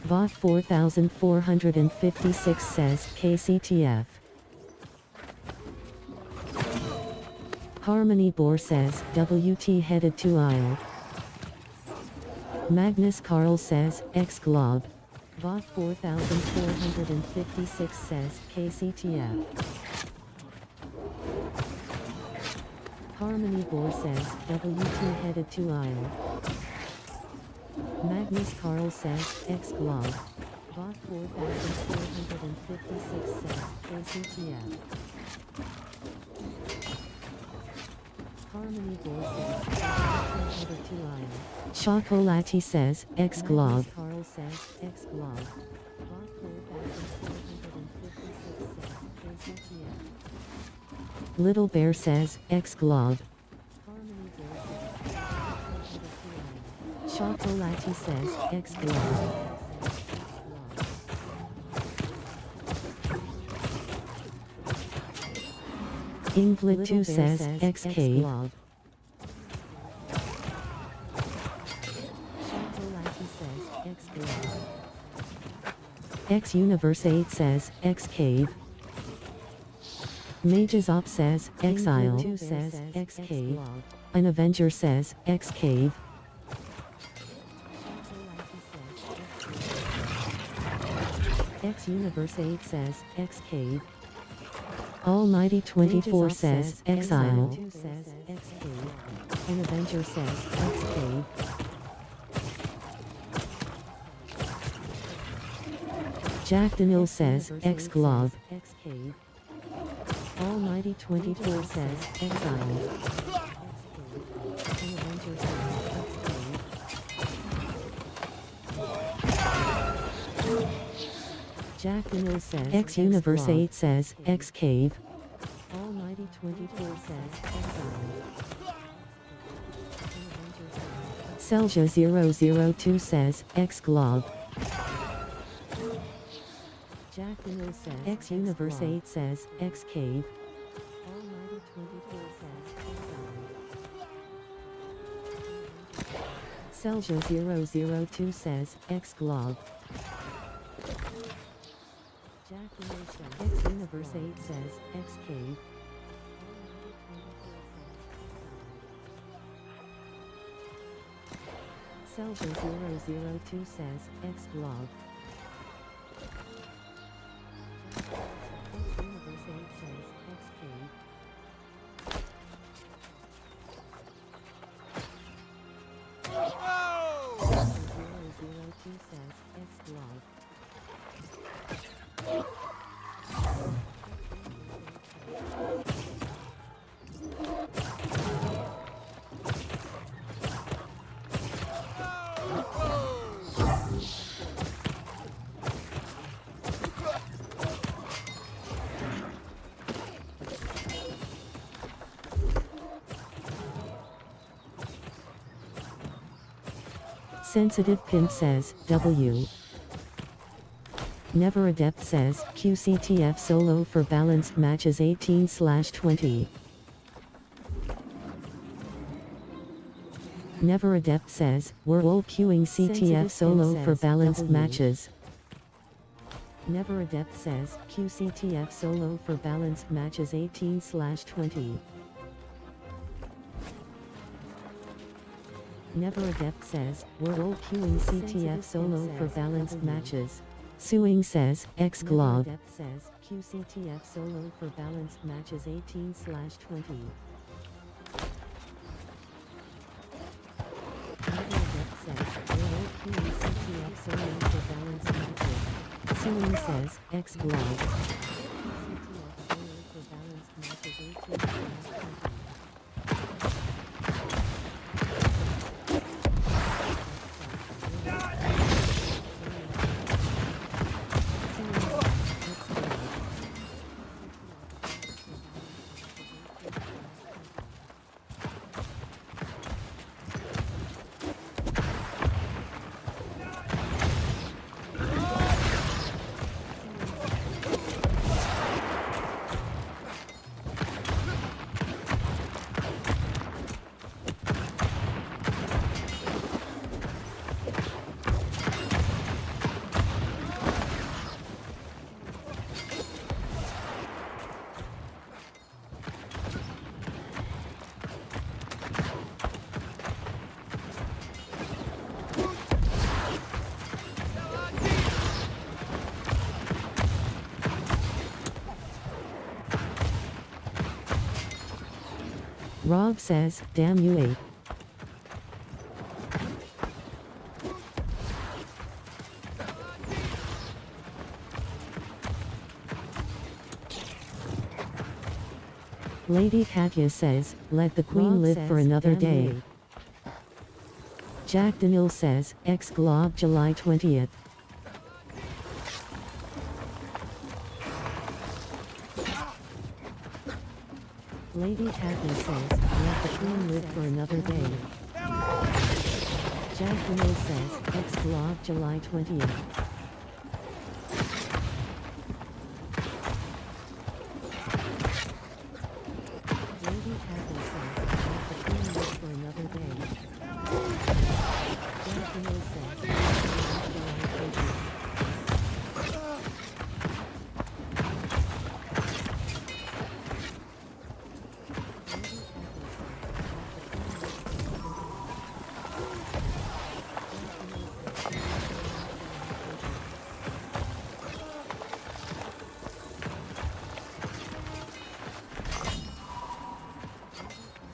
Bot 4456 says, KCTF. Harmony Boar says, WT headed to Isle. Magnus Carl says, X-Glob. Bot 4456 says, KCTF. Harmony Boar says, WT headed to Isle. Magnus Carl says, X-Glob. Bot 4456 says, KCTF. Harmony Gold says, Chocolati says, X Glob. Carl says, X Glob. Bot 4,456 says, Little Bear says, X Glob. Harmony Gold says, Chocolati says, X Glob. Inglet 2 says, X Cave. X Universe 8 says, X Cave. Mages Op says, Exile. 2 says, X Cave. An Avenger says, X Cave. X Universe 8 says, X Cave. Almighty 24 says, Exile. 2 says, X Cave. An Avenger says, X Cave. Jack Daniel says, X Glob. X Cave. Almighty 24 says, Exile. An Avenger says, X Cave. Jack Daniel says, X Universe 8 says, X Cave. Almighty 24 says, Exile. Selja 002 says, X Glob. Jack Daniel says, X Universe 8 says, X Cave. Almighty 24 says, Selja 002 says, X Glob. Jack Daniel says, X Universe 8 says, X Cave. Selja 002 says, X Glob. Sensitive Pimp says, W. Never Adept says, QCTF solo for balanced matches 18/20. Never Adept says, we're all queuing CTF solo for balanced matches. Never Adept says, QCTF solo for balanced matches 18/20. Never Adept says, we're all queuing CTF solo for balanced matches. Suing says, X Glob. Never Adept says, QCTF solo for balanced matches 18/20. Never Adept says, we're all queuing CTF solo for balanced matches. Suing says, X Glob. CTF solo for balanced matches 18/20. Rob says, damn you ape. Lady Katya says, let the queen live for another day. Jack Daniel says, X-Glob July 20th. Lady Katya says, let the queen live for another day. Jack Daniel says, X-Glob July 20th. Lady Katya says, let the queen live for another day. Jack Daniel says, X-Glob July 20th.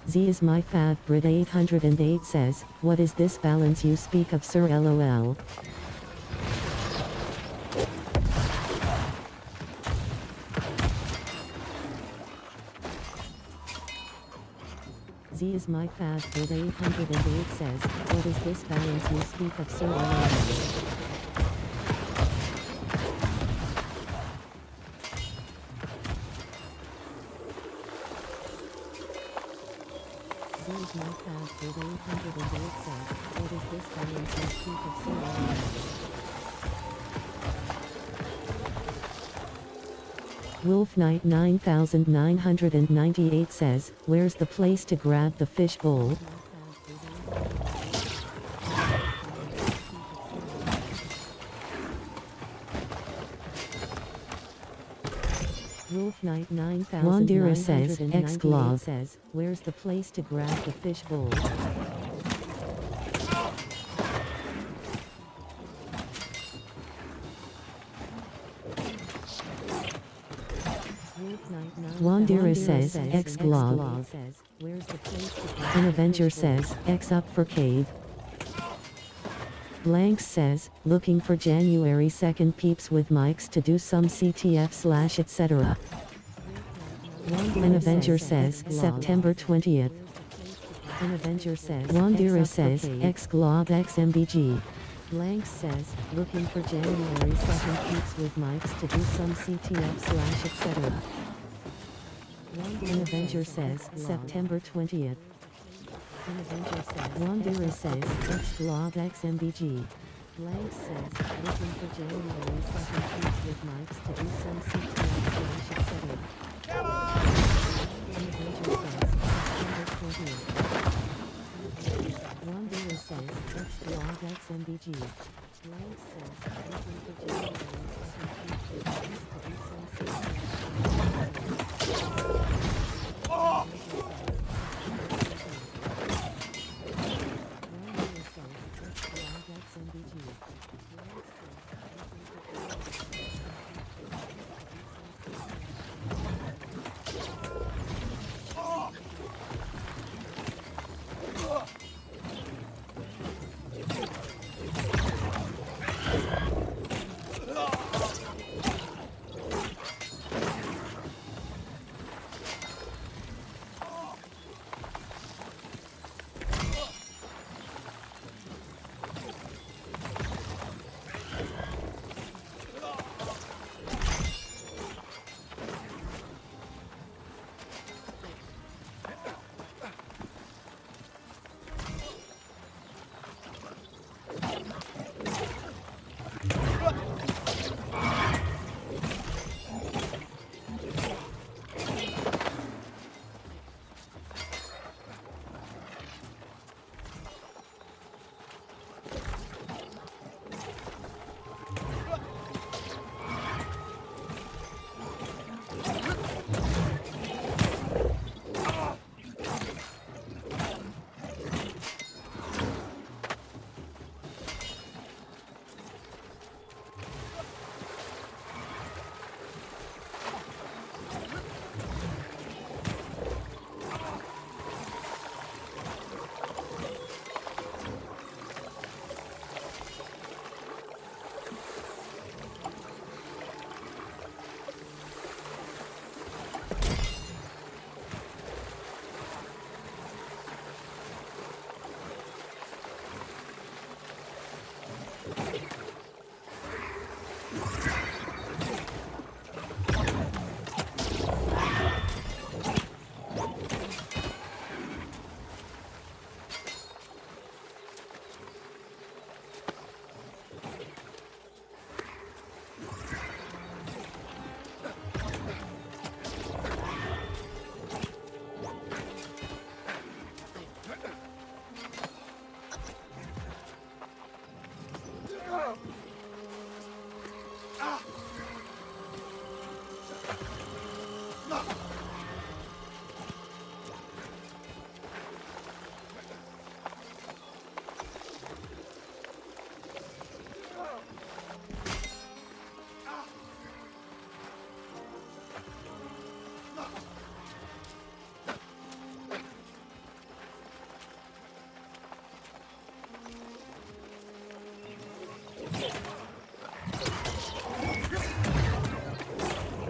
Z is my fav. Brit 808 says, what is this balance you speak of, sir? LOL. Z is my fav. Brit 808 says, what is this balance you speak of, sir? LOL. My path with 808 says, what is this balance you speak of, sir? Wolf Knight 9998 says, where's the place to grab the fish bowl? Wolf Knight 9998 says, X-Glob says, where's the place to grab the fish bowl? Wandera says, X-Glob. An Avenger says, X up for cave. Blanks says, looking for January 2nd peeps with mics to do some CTF / etc. An Avenger says, September 20th. An Avenger says, Wandera says, X-Glob XMBG. Blanks says, looking for January 2nd peeps with mics to do some CTF / etc. An Avenger says, September 20th. An Avenger says, Wandera says, X-Glob XMBG. Blanks says, looking for January 2nd peeps with mics to do some CTF / etc. An Avenger says, September 20th. Wandera says, X-Glob XMBG. Blanks says, looking for January 2nd peeps with mics to do some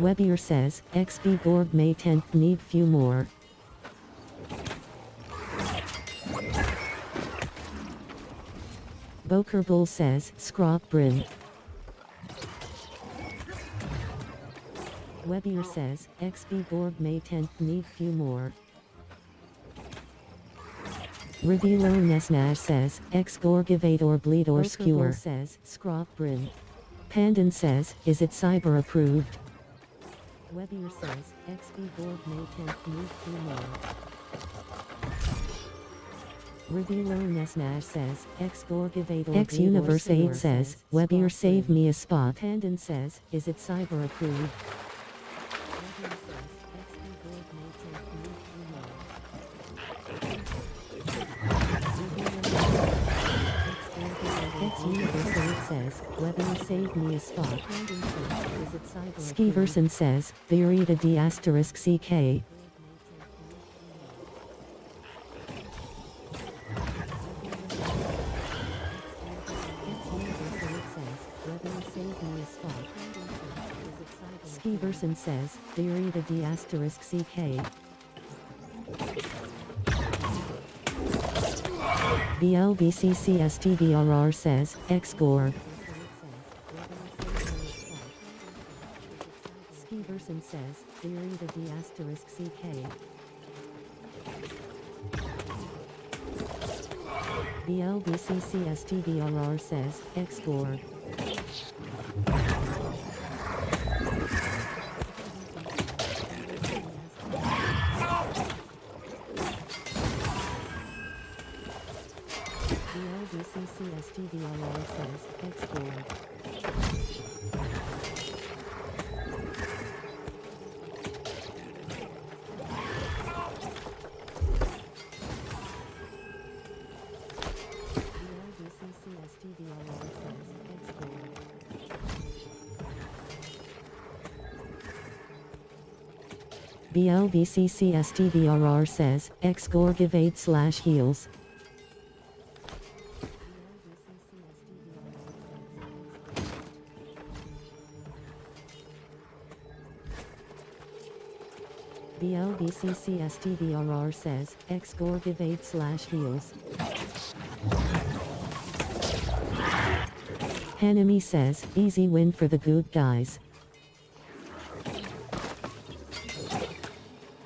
Webier says, XB Gorg May 10th need few more. Boker Bull says, Scrop Brim. Webier says, XB Gorg May 10th need few more. Revilo Nesnash says, X Gorgivate or bleed or skewer says, Scrop Brim. Pandan says, is it cyber approved? Webier says, XB Gorg May 10th need few more. Revilo Nesnash says, X Gorgivate or X Universe 8 says, Webier save me a spot. Pandan says, is it cyber approved? X-Universe 8 says, Webier save me a spot. Skeeverson says, Verita D asterisk CK. Skeeverson says, Verita D asterisk CK. BLBCCSTBRR says, X-Gorg. Skeeverson says, Verita D asterisk CK. BLBCCSTBRR says, X-Gorg. BLBCCSTBRR says, X-Gorg. BLBCCSTBRR says, X-Gorgivate/heals. BLBCCSTBRR says, X-Gorgivate/heals. Hanami says, easy win for the good guys.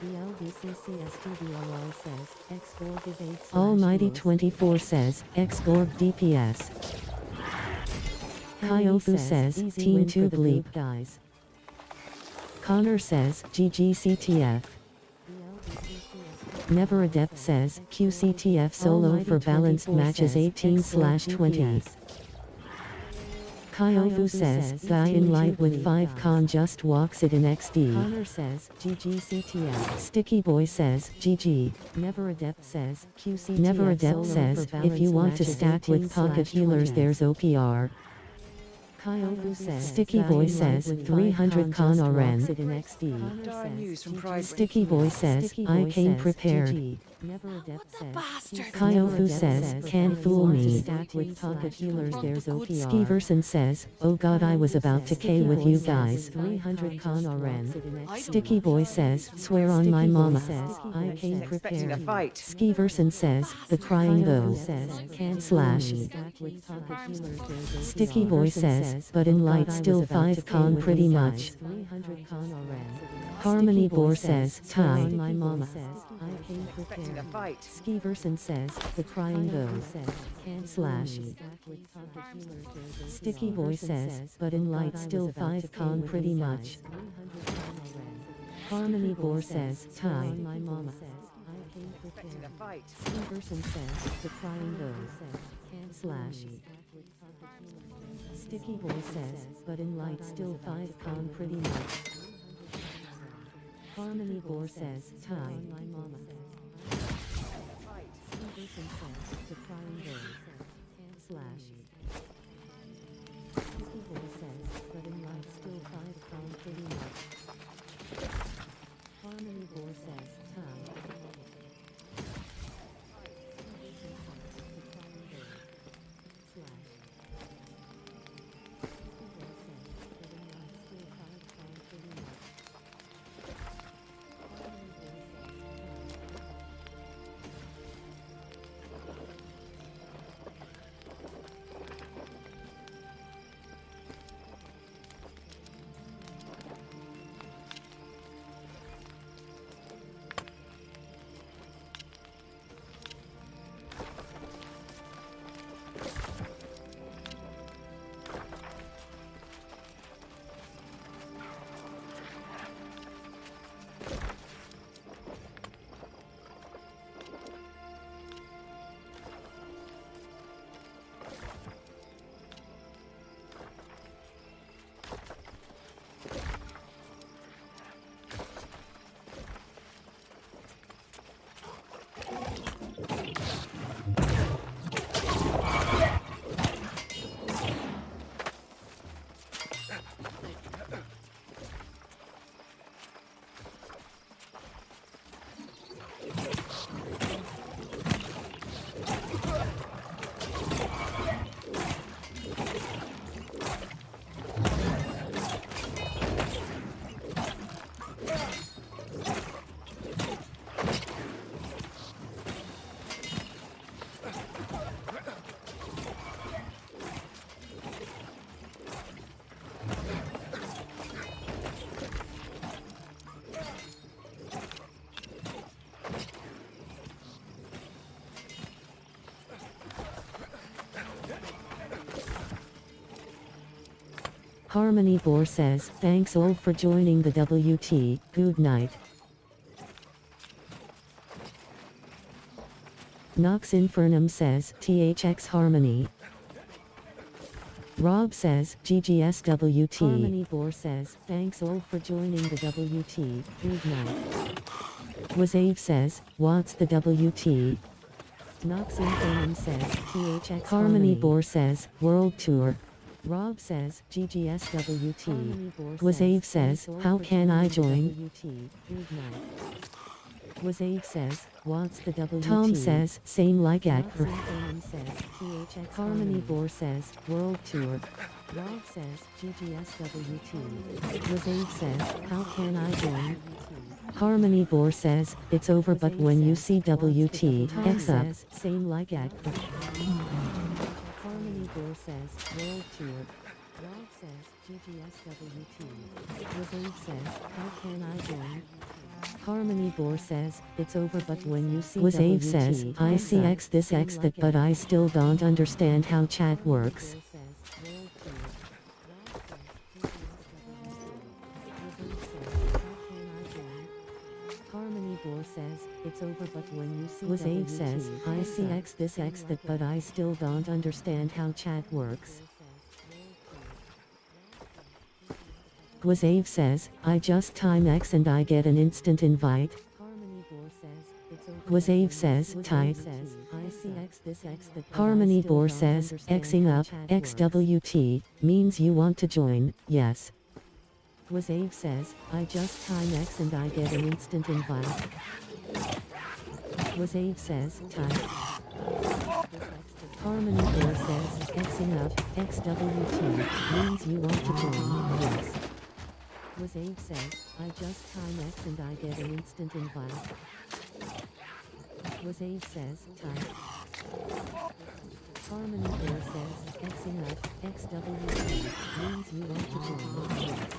BLBCCSTBRR says, X-Gorgivate/heals. Almighty 24 says, X-Gorg DPS. Kyofu says, Team 2 bleep guys. Connor says, GGCTF. Never Adept says, QCTF solo for balanced matches 18/20. Kyofu says, guy in light with 5 con just walks it in XD. Connor says, GGCTF. Sticky Boy says, GG. Never Adept says, QCTF. Never Adept says, if you want to stack with pocket healers there's OPR. Kyofu says, Sticky Boy says, 300 con RN. Sticky Boy says, I came prepared. Kyofu says, can't fool me. With pocket healers there's OPR. Skeeverson says, oh god I was about to K with you guys. 300 con RN. Sticky Boy says, swear on my mama. I came prepared. Skeeverson says, the crying though. Slash. Sticky Boy says, but in light still 5 con pretty much. Harmony Boar says, tie. My mama says, I came prepared. Skeeverson says, the crying goes. Slash. Sticky Boy says, but in light still 5 con pretty much. Harmony Boar says, tie. My mama says, I came prepared. Skeeverson says, the crying goes. Slash. Sticky Boy says, but in light still 5 con pretty much. Harmony Boar says, tie. My mama says. Skeeverson says, the crying goes. Slash. Sticky Boy says, but in light still 5 con pretty much. Harmony Boar says, tie. Harmony Harmony Boar says, thanks all for joining the WT, good night. Nox Infernum says, THX Harmony. Rob says, GGSWT. Harmony Boar says, thanks all for joining the WT, good night. Wazave says, what's the WT? Nox Infernum says, THX Harmony Boar says, World Tour. Rob says, GGSWT. Wazave says, how can I join? Wazave says, what's the WT? Tom says, same like Actor. Harmony Boar says, World Tour. Rob says, GGSWT. Wazave says, how can I join? Harmony Boar says, it's over but when you see WT, X up. Same like Actor. Harmony Boar says, World Tour. Rob says, GGSWT. Wazave says, how can I join? Harmony Boar says, it's over but when you see Wazave says, I see X this X that but I still don't understand how chat works. Harmony Boar says, it's over but when you see Wazave says, I see X this X that but I still don't understand how chat works. Wazave says, I just time X and I get an instant invite. Wazave says, type. Harmony Boar says, Xing up, XWT, means you want to join, yes. Wazave says, I just time X and I get an instant invite. Wazave says, type. Harmony Boar says, Xing up, XWT, means you want to join, yes. Wazave says, I just time X and I get an instant invite. Wazave says, type. Harmony Boar says, Xing up, XWT, means you want to join, yes.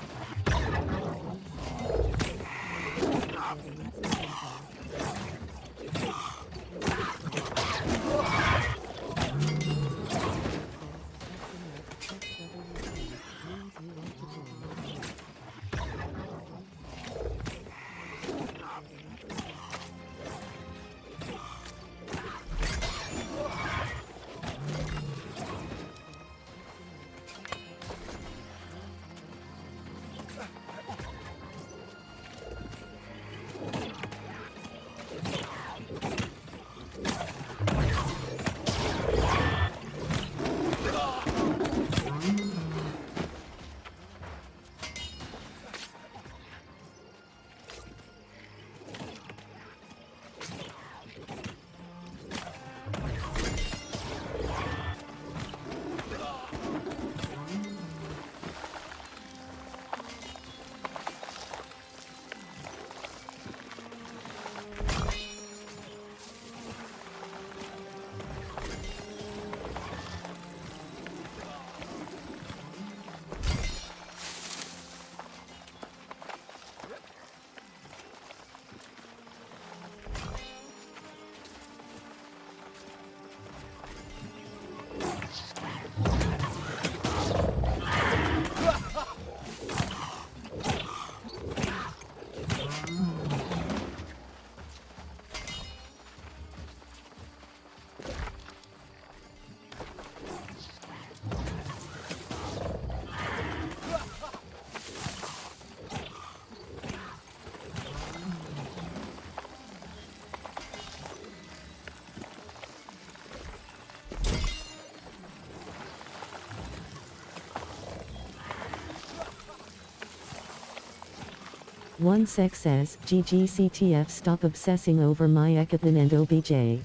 One sec says, GGCTF stop obsessing over my Ekatlin and OBJ.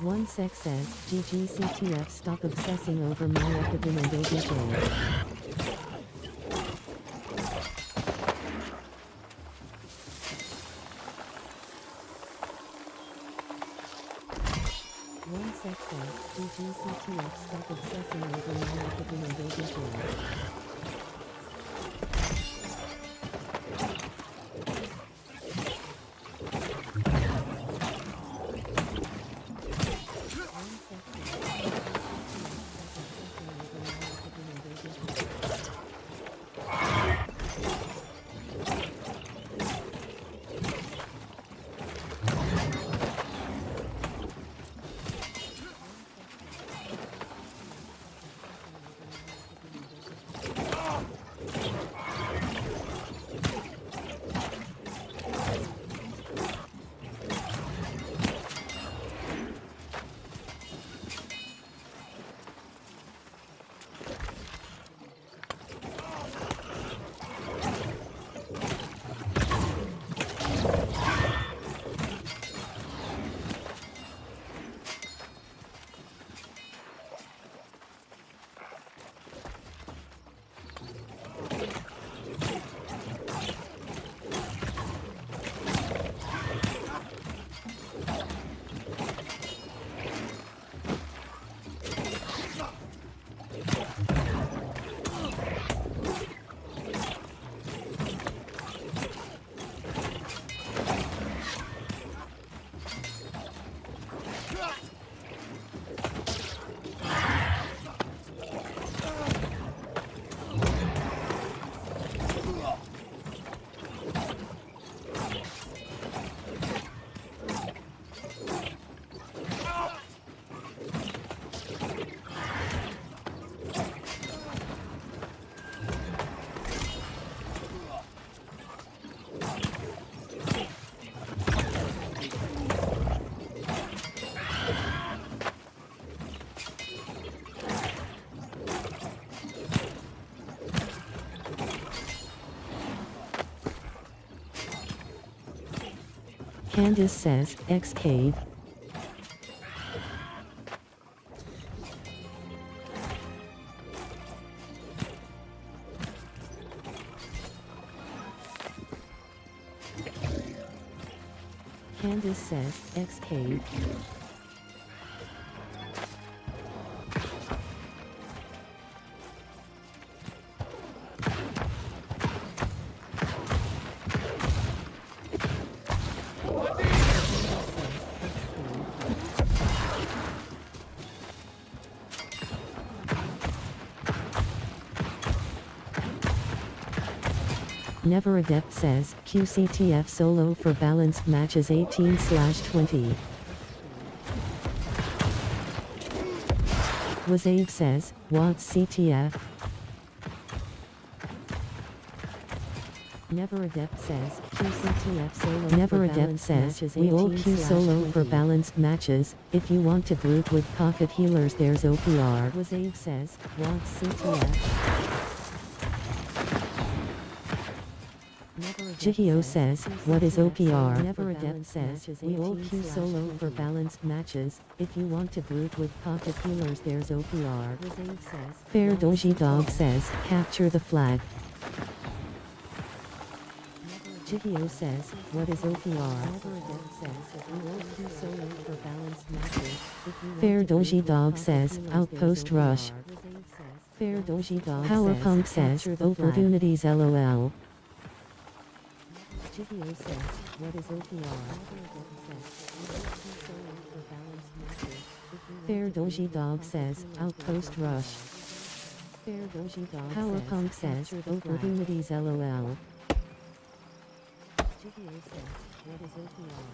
One sec says, GGCTF stop obsessing over my Ekatlin and OBJ. One sec says, GGCTF stop obsessing over my Ekatlin and OBJ. Candace says, X cave. Candace says, X cave. Never Adept says, QCTF solo for balanced matches 18/20. Wazabe says, what's CTF? Never Adept says, QCTF solo Never Adept says, we all Q solo for balanced matches. If you want to group with pocket healers there's OPR. Wazabe says, what's CTF? Jihio says, what is OPR? Never Adept says, we all queue solo for balanced matches. If you want to group with pocket healers there's OPR. Fair Doji Dog says, capture the flag. Jihio says, what is OPR? Fair Doji Dog says, outpost rush. Fair Doji Dog Powerpunk says, opportunities LOL. Jihio says, what is OPR? Fair Doji Dog says, outpost rush. Fair Doji Dog Powerpunk says, opportunities LOL. Jihio says, what is OPR?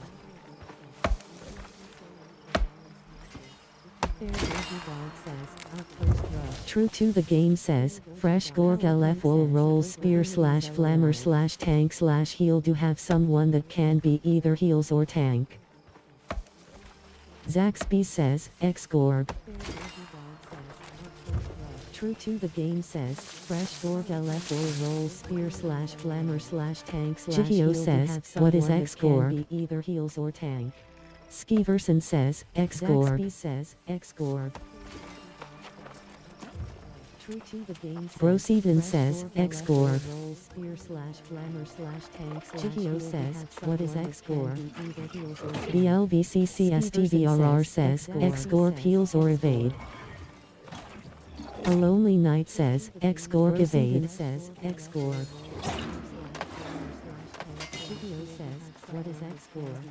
Fair Doji Dog says, outpost rush. True to the game says, fresh Gorg LF will roll spear slash flammer slash tank slash heal. Do have someone that can be either heals or tank. Zaxby says, X-Gorg. True to the game says, fresh Gorg LF or roll spear slash flammer slash tank slash Chihio says, what is X-Gorg? Either heals or tank. Skeeverson says, X-Gorg. Zaxby says, X-Gorg. True to the game Broseden says, X-Gorg. Chihio says, what is X-Gorg? BLVCCSTVRR says, X-Gorg heals or evade. A Lonely Knight says, X-Gorg evade. Says, X-Gorg. Chihio says, what is X-Gorg?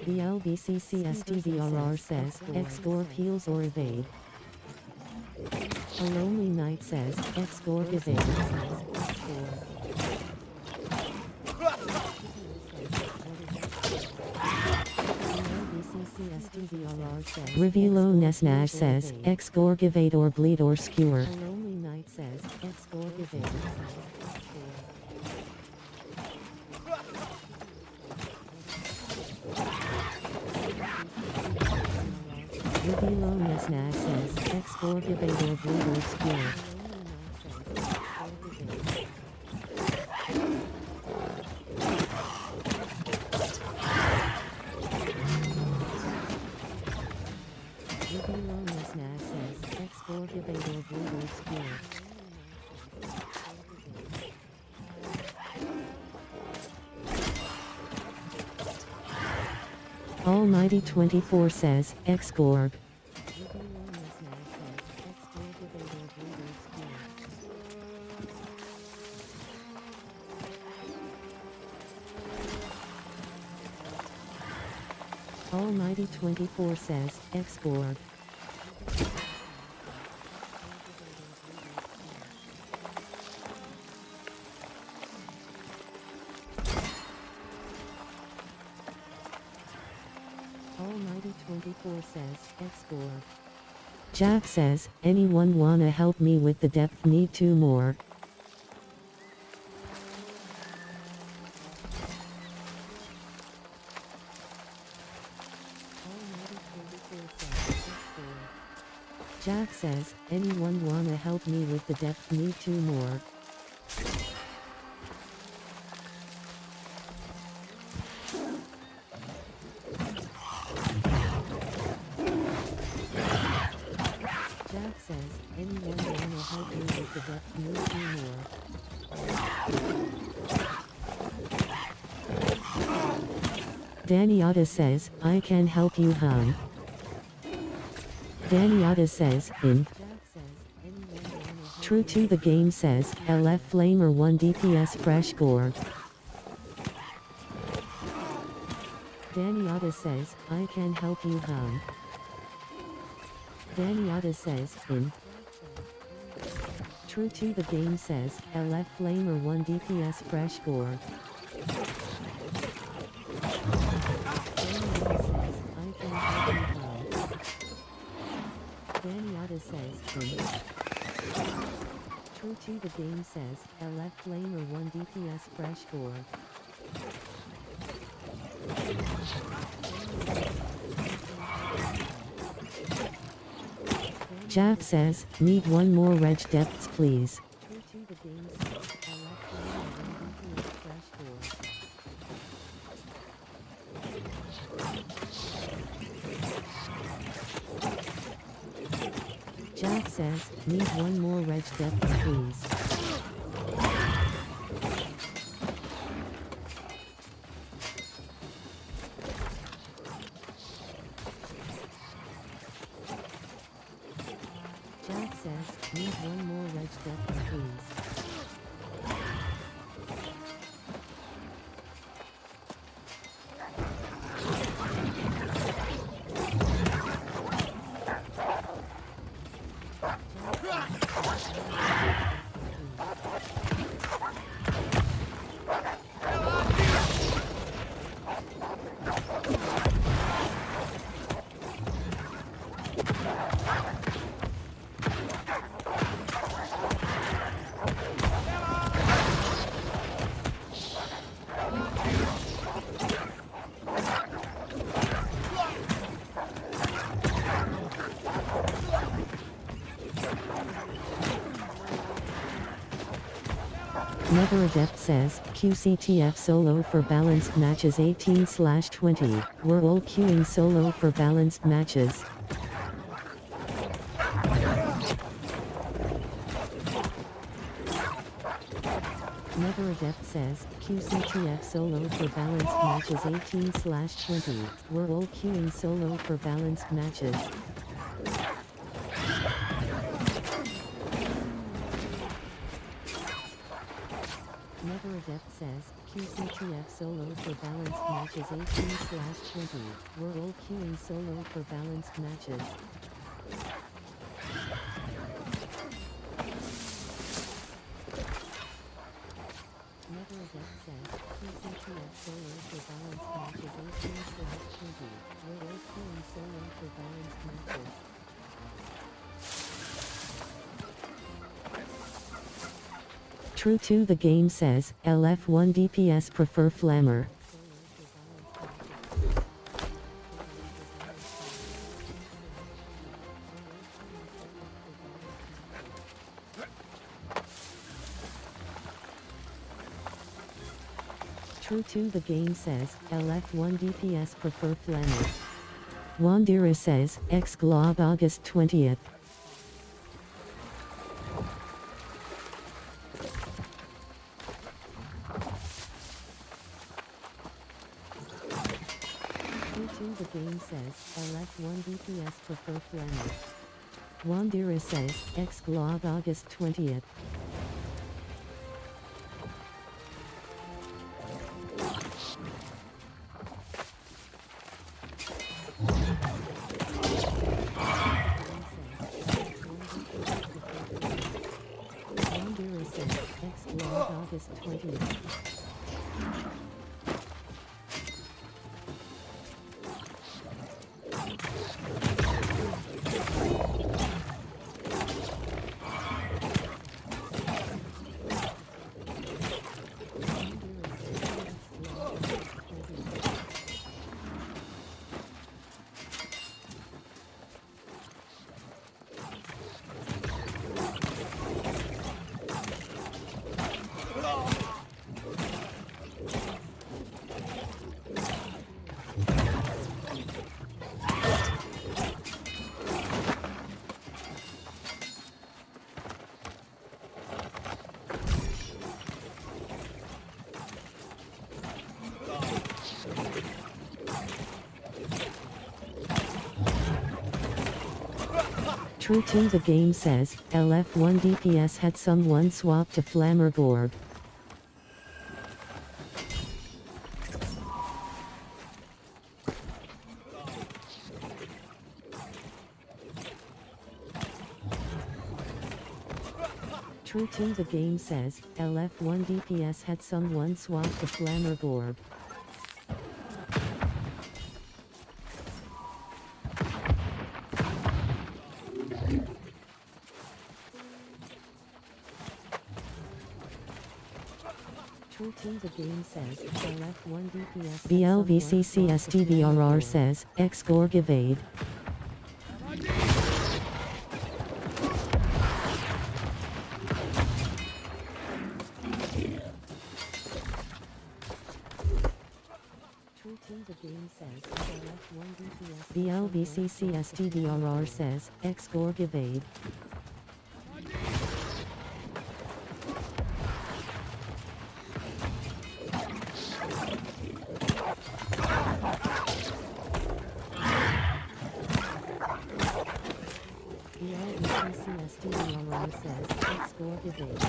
BLVCCSTVRR says, X-Gorg heals or evade. A Lonely Knight says, X-Gorg evade. Rivilo Nesnag says, X-Gorg evade or bleed or skewer. A Lonely Knight says, X-Gorg evade. Rivilo Nesnag says, X-Gorg evade or bleed or skewer. Rivilo Nesnag says, X-Gorg evade or bleed or skewer. Almighty 24 says, X-Gorg. Almighty 24 says, X-Gorg. Almighty 24 says, X-Gorg. Jack says, anyone wanna help me with the depth? Need 2 more. Jack says, anyone wanna help me with the depth? Need 2 more. Jack says, anyone wanna help me with the depth? Need 2 more. Daniata says, I can help you hum. Daniata says, in. True to the game says, LF Flamer 1 DPS fresh Gorg. Daniata says, I can help you hum. Daniata says, in. True to the game says, LF Flamer 1 DPS fresh Gorg. Daniata says, True to the game says, LF Flamer 1 DPS fresh Gorg. Jack says, need 1 more reg depths please. True to the game says, LF Flamer 1 DPS fresh Gorg. Jack says, need 1 more reg depths please. Jack says, need 1 more reg depths please. Never Adept says, QCTF solo for balanced matches 18/20. We're all queuing solo for balanced matches. Never Adept says, QCTF solo for balanced matches 18/20. We're all queuing solo for balanced matches. Never Adept says, QCTF solo for balanced matches 18/20. We're all queuing solo for balanced matches. Never Adept says, QCTF solo for balanced matches 18/20. We're all queuing solo for balanced matches. True to the game says, LF1 DPS prefer Flammer. True to the game says, LF1 DPS prefer Flammer. Wandera says, X Glob August 20th. The game says, LF1 DPS prefer Flammer. Wandera says, X Glob August 20th. Wandera says, X Glob August 20th. True to the game says, LF1 DPS had someone swap to Flammer Gorb. True to the game says, LF1 DPS had someone swap to Flammer Gorb. True to the game says, LF1 DPS. BLVCCSTVRR says, X Gorg evade. True to the game says, LF1 DPS. BLVCCSTVRR says, X Gorg evade. BLVCCSTVRR says, X Gorg evade.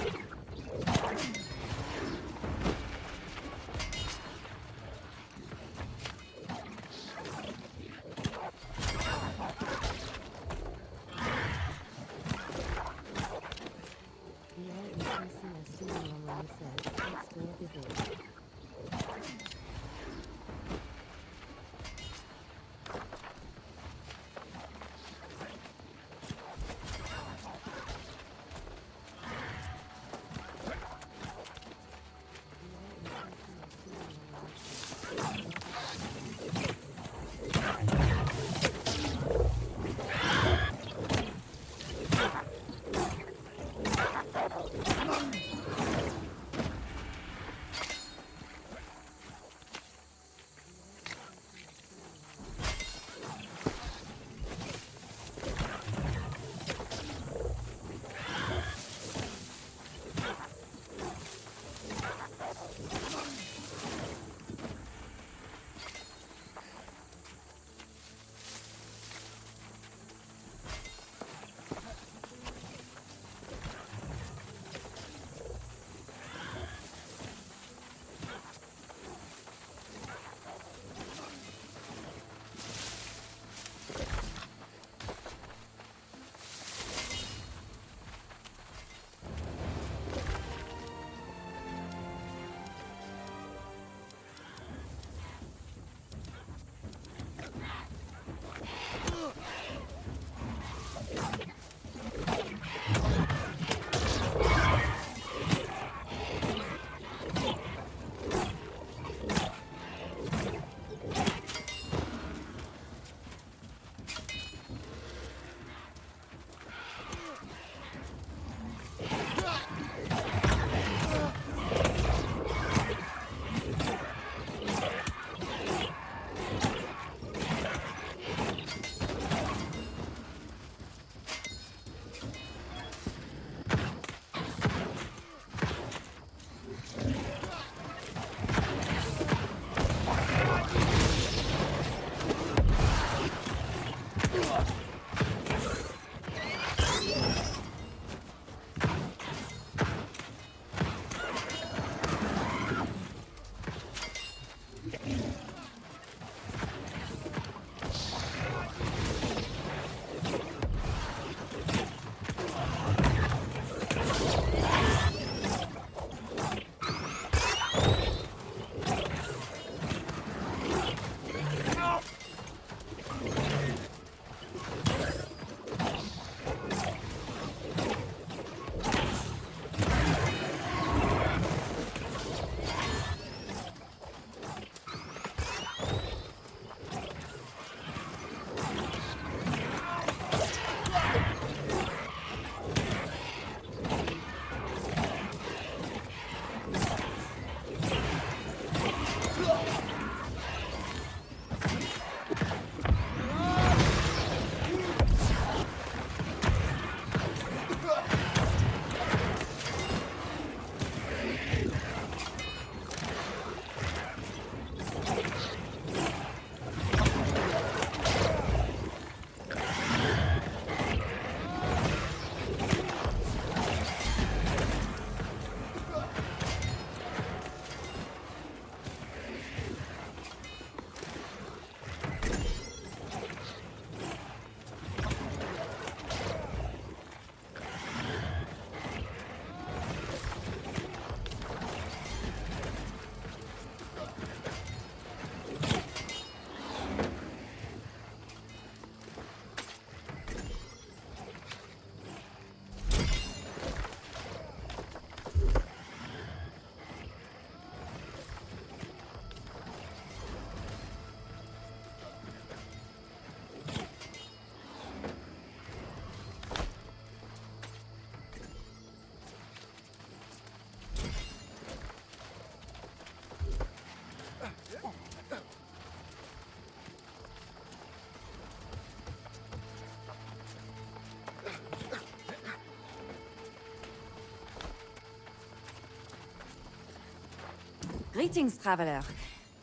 Greetings, traveler.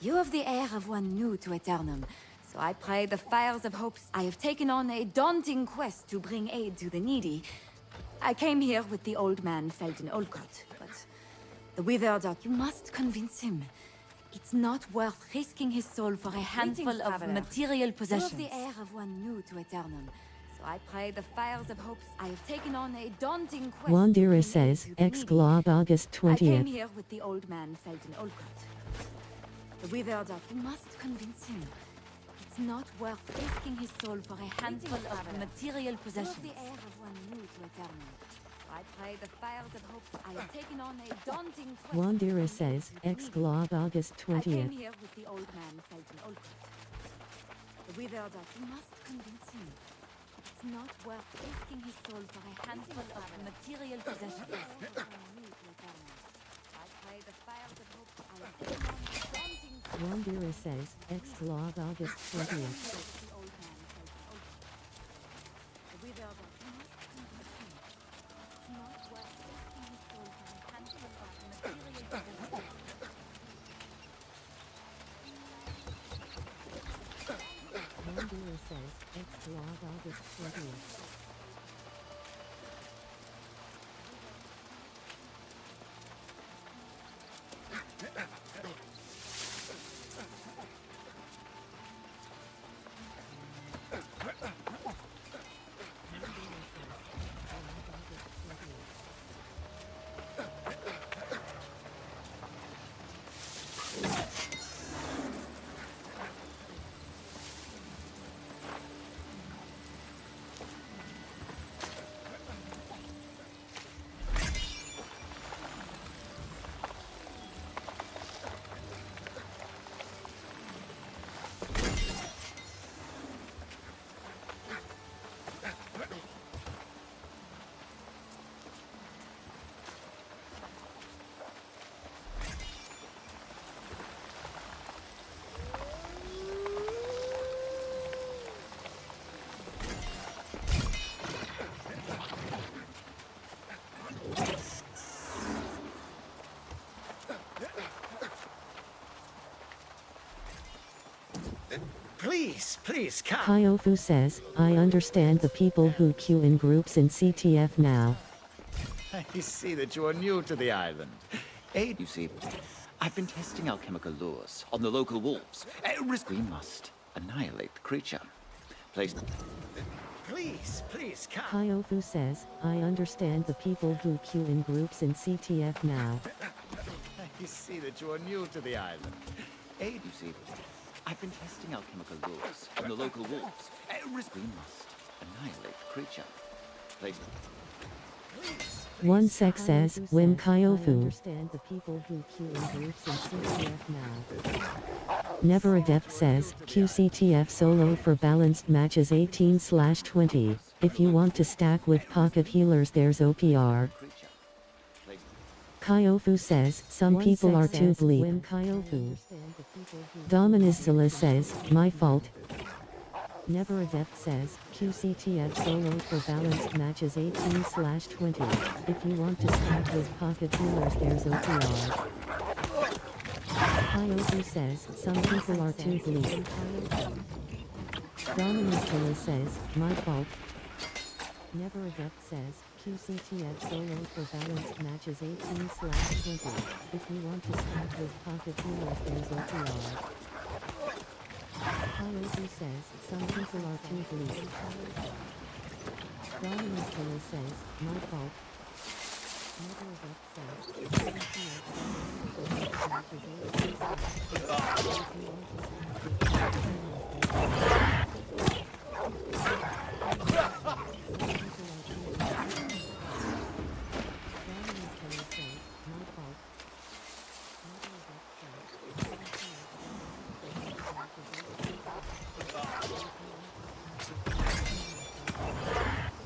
You have the air of one new to Aeternum, so I pray the fires of hopes. I have taken on a daunting quest to bring aid to the needy. I came here with the old man Felton Olcott, but the withered are... You must convince him. It's not worth risking his soul for a handful of material possessions. You have the air of one new to Aeternum, so I pray the fires of hopes. I have taken on a daunting quest. Wandera says, Ex-Glob August I came 20th. here with the old man Felton Olcott. The withered are... You must convince him. It's not worth risking his soul for a handful of material possessions. You have the air of one new to Aeternum. I pray the fires of hopes. I have taken on a daunting quest. Wandera says, Ex-Glob August I came 20th. here with the old man Felton Olcott. The withered are... You must convince him. It's not worth risking his soul for a handful of material possessions. I pray the fires of hope. I have taken on a daunting quest. Wandera says, Ex-Glob August 20th. The old man Felton Olcott. The withered are... You must convince him. It's not worth risking his soul for a handful of material possessions. Wandera says, Ex-Glob August 20th. Please, come. Kyofu says, I understand the people who queue in groups in CTF now. I see that you are new to the island. Aid, you see, I've been testing alchemical lures on the local wolves. We must annihilate the creature. Place... Please, come. Kyofu says, I understand the people who queue in groups in CTF now. I see that you are new to the island. Aid, you see, I've been testing alchemical lures on the local wolves. We must annihilate the creature. Place... One sec says, when Kyofu. I understand the people who queue in groups in CTF now. Never Adept says, QCTF solo for balanced matches 18/20. If you want to stack with pocket healers there's OPR. Kyofu says, some people are too bleak. When Kyofu. Dominizilla says, my fault. Never Adept says, QCTF solo for balanced matches 18/20. If you want to stack with pocket healers there's OPR. Kyofu says, some people are too bleak. Dominizilla says, my fault. Never Adept says, QCTF solo for balanced matches 18/20. If you want to stack with pocket healers there's OPR. Kyofu says, some people are too bleak. Dominizilla says, my fault. Never Adept says, QCTF solo for balanced matches 18/20. If you want to stack with pocket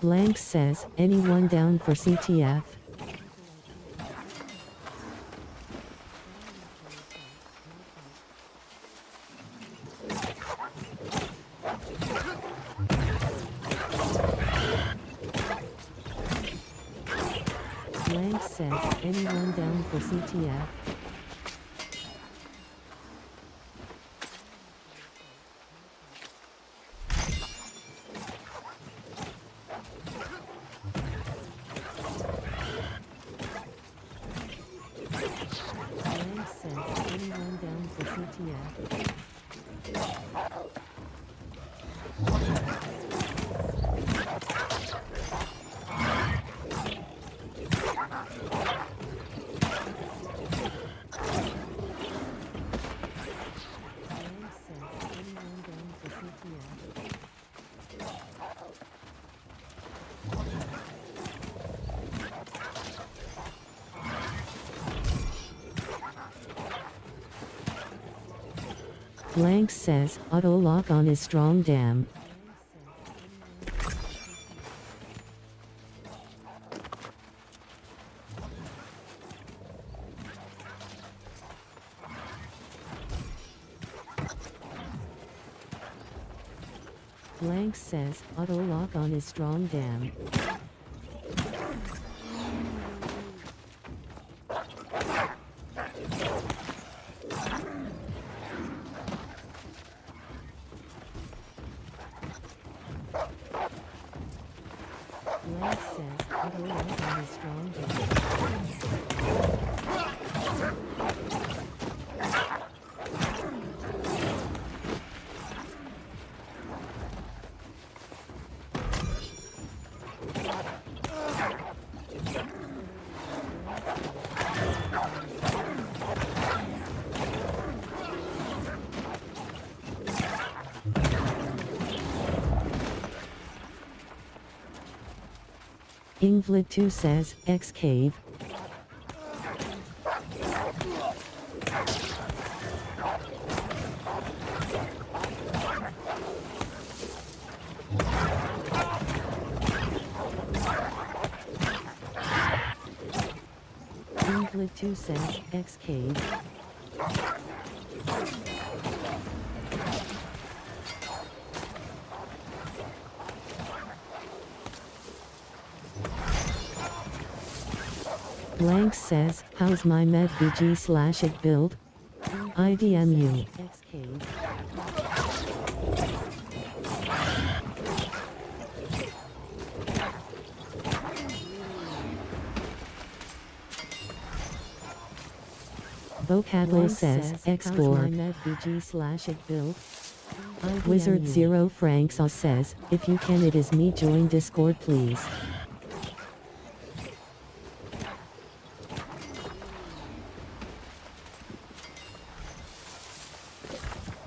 Blank says, anyone down for CTF? Blank says, anyone down for CTF? Blank says, auto lock on is strong damn. Blank says, auto lock on is strong damn. Blank says, auto lock on is strong damn. Ingvlid 2 says, X cave. Ingvlid 2 says, X cave. Blank says, how's my med VG/ig build? IDMU. Vocadlo says, Explore. VG/ig build. Wizard 0 Franks says, if you can it is me, join Discord please.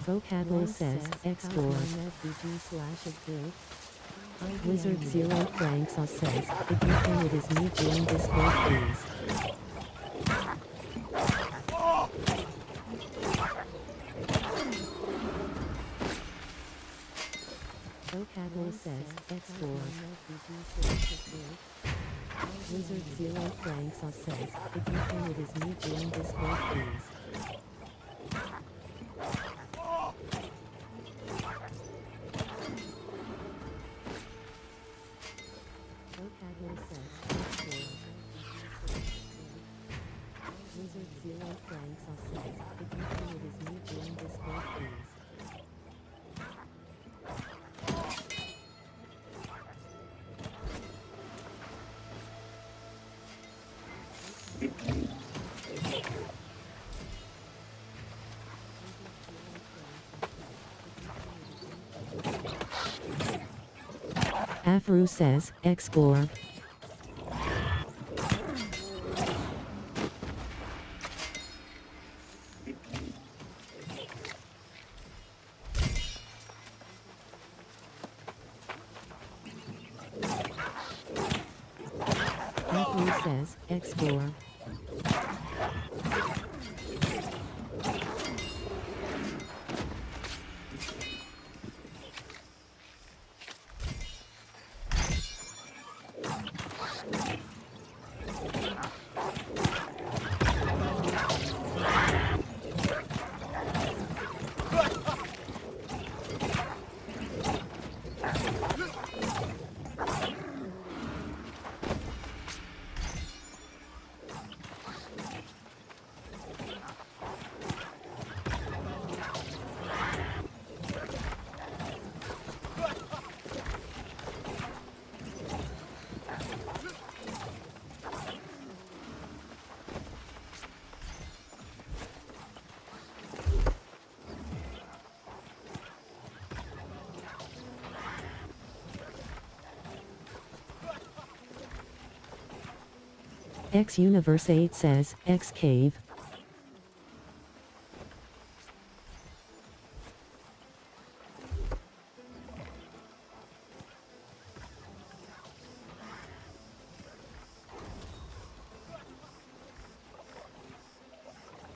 Vocadlo says, explore. Wizard 0 Franks says, if you can it is me, join Discord please. Vocadlo says, explore. Wizard 0 Franks says, if you can it is me, join Discord please. Vocadlo says, explore. Wizard 0 Franks says, if you can it is me, join Discord please. Afru says, explore. Afru says, explore. X Universe 8 says, X Cave.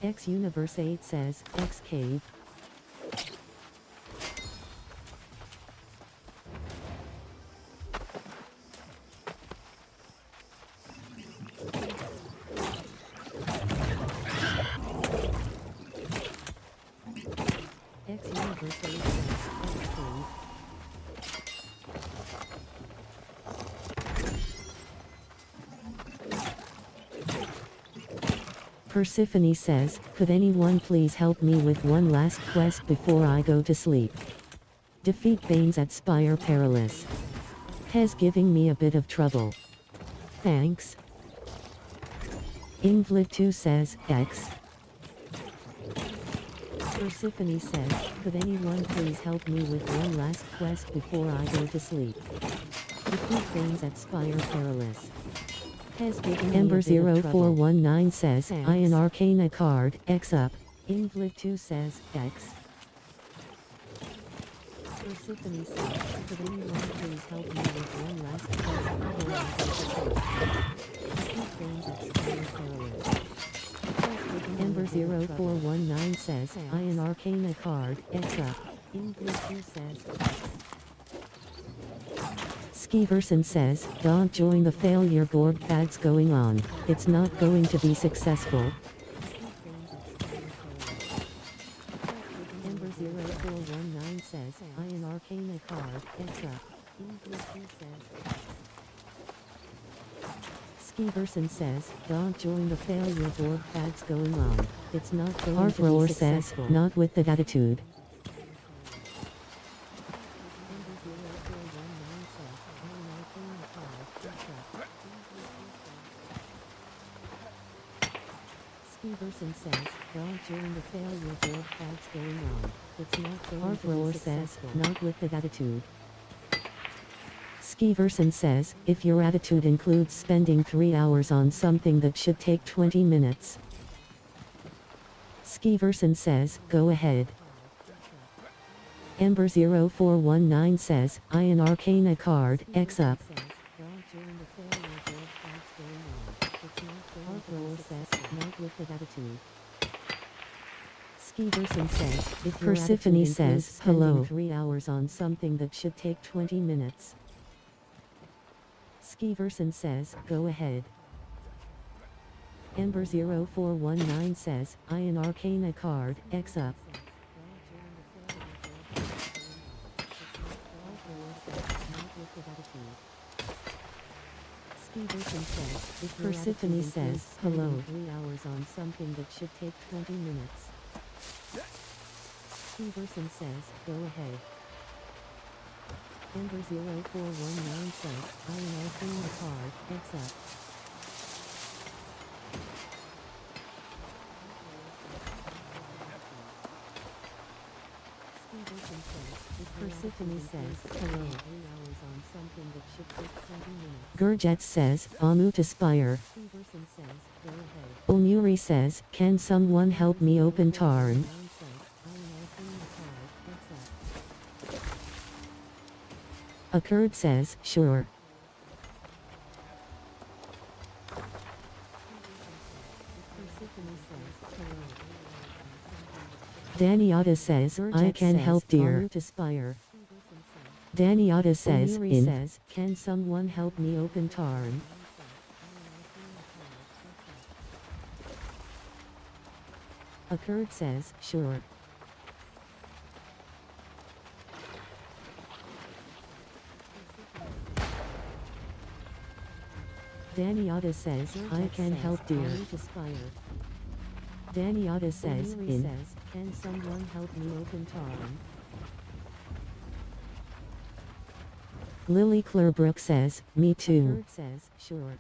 X Universe 8 says, X Cave. X universally says, X3. Persephone says, could anyone please help me with one last quest before I go to sleep? Defeat Banes at Spire Perilous. Has giving me a bit of trouble. Thanks. Ingvlit2 says, X. Persephone says, could anyone please help me with one last quest before I go to sleep? Defeat Banes at Spire Perilous. Has given Ember me a bit of trouble. 0419 says, Thanks. I an Arcana card, X up. Ingvlit2 says, X. Persephone says, could anyone please help me with one last quest before I go to sleep? Defeat Banes at Spire Perilous. Ember 0419 says, I an Arcana card, X up. Ingvlit2 says, X. Skiverson says, don't join the failure board pads going on. It's not going to be successful. Ember 0419 says, I an Arcana card, X up. Ingvlit2 says, Skiverson says, don't join the failure board pads going on. It's not going to be successful. Says, not with that attitude. Skiverson says, don't join the failure board pads going on. It's not going to be successful. Says, not with that attitude. Skiverson says, if your attitude includes spending 3 hours on something that should take 20 minutes. Skiverson says, go ahead. Ember 0419 says, I an Arcana card, X up. Skiverson says, if Persephone says, hello. 3 hours on something that should take 20 minutes. Skiverson says, go ahead. Ember 0419 says, I an Arcana card, X up. Skiverson says, if Persephone says, hello. 3 hours on something that should take 20 minutes. Skiverson says, go ahead. Ember 0419 says, I an Arcana card, X up. Persephone says, hello. 3 hours on something that should take 20 minutes. Gurjet says, Amu to Spire. Skiverson says, go ahead. Ulnuri says, can someone help me open Tarn? A Kurd says, sure. Daniata says, I can help dear. Daniata says, says, can someone help me open Tarn? A Kurd says, sure. Daniata says, I can help dear. Daniata says, can someone help me open Tarn? Lily Clarebrook says, me too. Says, sure.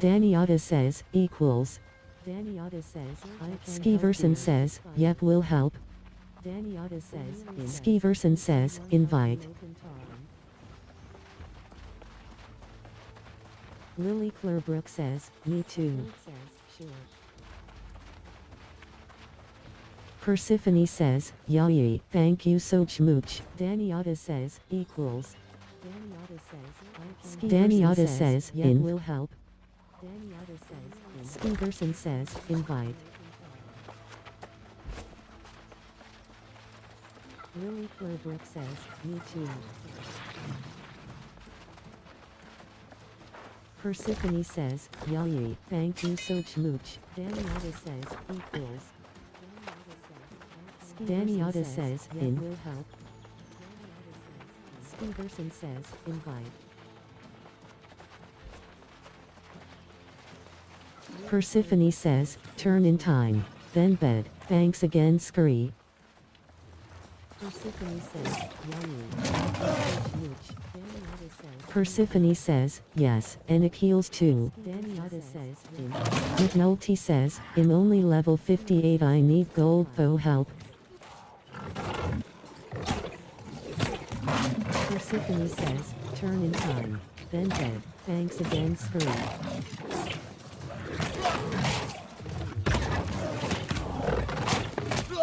Daniata says, equals. Daniata says, Skiverson says, yep, will help. Daniata says, Skiverson says, invite. Lily Clarebrook says, me too. Persephone says, yay, thank you so much. Daniata says, equals. Daniata says, in will help. Daniata says, Skiverson says, invite. Lily Clarebrook says, me too. Persephone says, Yali, thank you so much. Daniata says, equals. Daniata says, in. Will help. Stevenson says, invite. Persephone says, turn in time. Then bed. Thanks again, Scurry. Persephone says, Persephone says, yes, and it heals too. Daniata says, in. McNulty says, I'm only level 58, I need gold though help. Persephone says, turn in time. Then bed. Thanks again, Scurry.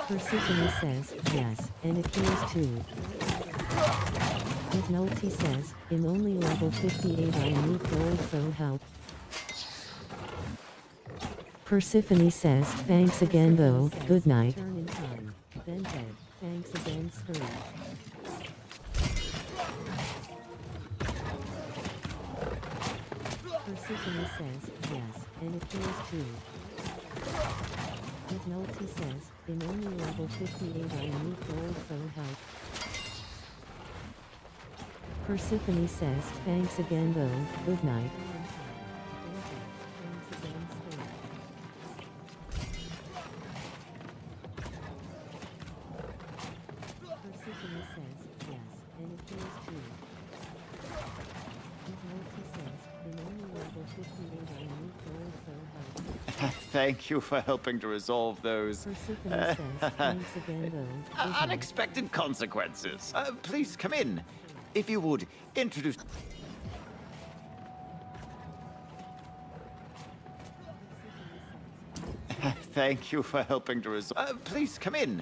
Persephone says, yes, and it heals too. McNulty says, I'm only level 58, I need gold so help. Persephone says, thanks again though, good night. Turn in time. Then bed. Thanks again, Scurry. Persephone says, yes, and it heals too. McNulty says, I'm only level 58, I need gold so help. Persephone says, thanks again though, good night. Persephone says, yes, and it heals too. McNulty says, I'm only level 58, I need gold so help. Thank you for helping to resolve those Persephone says, thanks again though, good night. unexpected consequences. Please come in. If you would, introduce... Thank you for helping to resolve... please come in.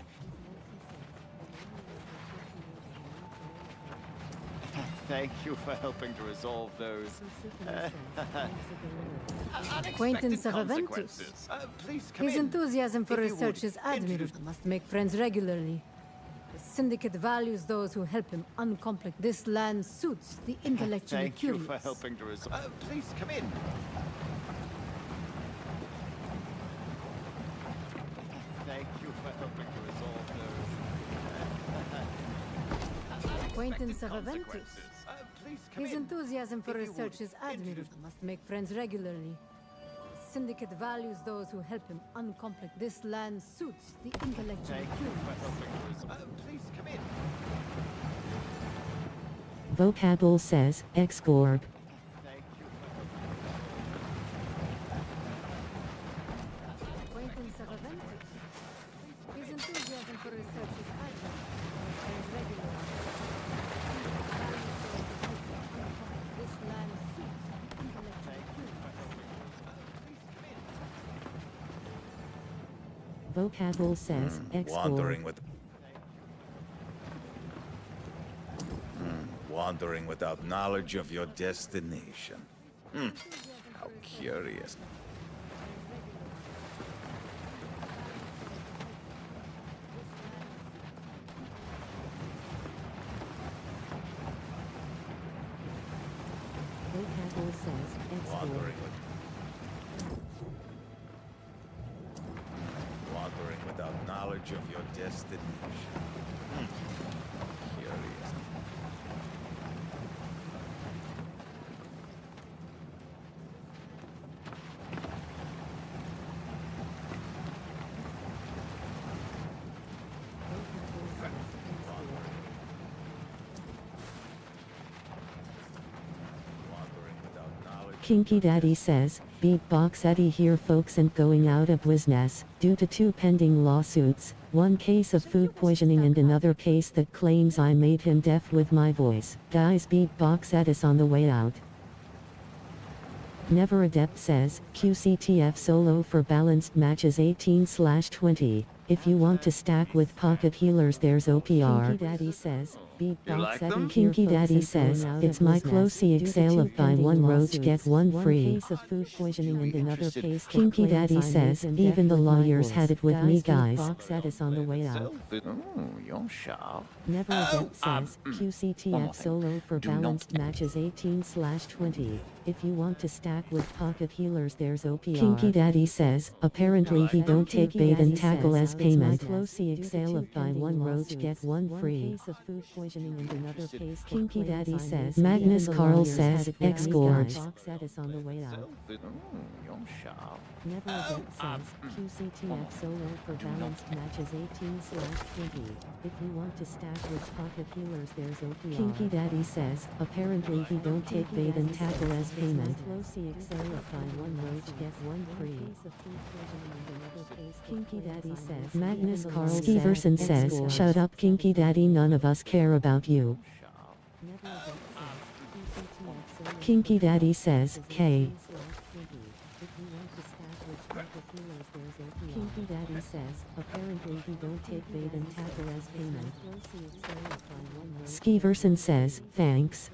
Thank you for helping to resolve those Acquaintance of Aventus. Please come His in. enthusiasm for If you research would, is admirable. Must make friends regularly. The Syndicate values those who help him uncomplex. This land suits the intellectually Thank curious. you for helping to resolve... please come in. Thank you for helping to resolve those Acquaintance of Aventus. consequences. Please come His in. enthusiasm for If you research would, is admirable. Must make friends regularly. The Syndicate values those who help him uncomplex. This land suits the intellectually Thank you curious. for helping to resolve... please come in. Vocable says, X-Gorb. Thank you Acquaintance of Aventus. His enthusiasm for research is admirable. Friends regularly. This land suits the intellectually curious. Vocable says, Wandering X-Gorb. with... Wandering without knowledge of your destination. How curious. Vocable says, X-Gorb. Wandering without knowledge of your destination. Curious. Kinky Daddy says, Beatbox Eddie here folks and going out of business, due to 2 pending lawsuits, one case of food poisoning and another case that claims I made him deaf with my voice. Guys, Beatbox Ed is on the way out. Never Adept says, QCTF solo for balanced matches 18/20. If you want to stack with pocket healers there's OPR. Kinky Daddy says, Beatbox 7 Kinky Daddy says, it's my closey exhale of buy one roach get one free. Case of food poisoning and another case Kinky Daddy says, even the lawyers had it with me guys. Beatbox Edis on the way out. You're sharp. Never Adept says, QCTF solo for balanced matches 18/20. If you want to stack with pocket healers there's OPR. Kinky Daddy says, apparently he don't take bait and tackle as payment. Closey exhale of buy one roach get one free. Kinky Daddy says, Magnus Carl says, X-Gorge. You're sharp. Never Adept says, QCTF solo for balanced matches 18/20. If you want to stack with pocket healers there's OPR. Kinky Daddy says, apparently he don't take bait and tackle as payment. Kinky Daddy says, Magnus Carl Skeeverson says, shut up Kinky Daddy, none of us care about you. Kinky Daddy says, K. Kinky Daddy says, apparently he don't take bait and tackle as payment. Skeeverson says, thanks.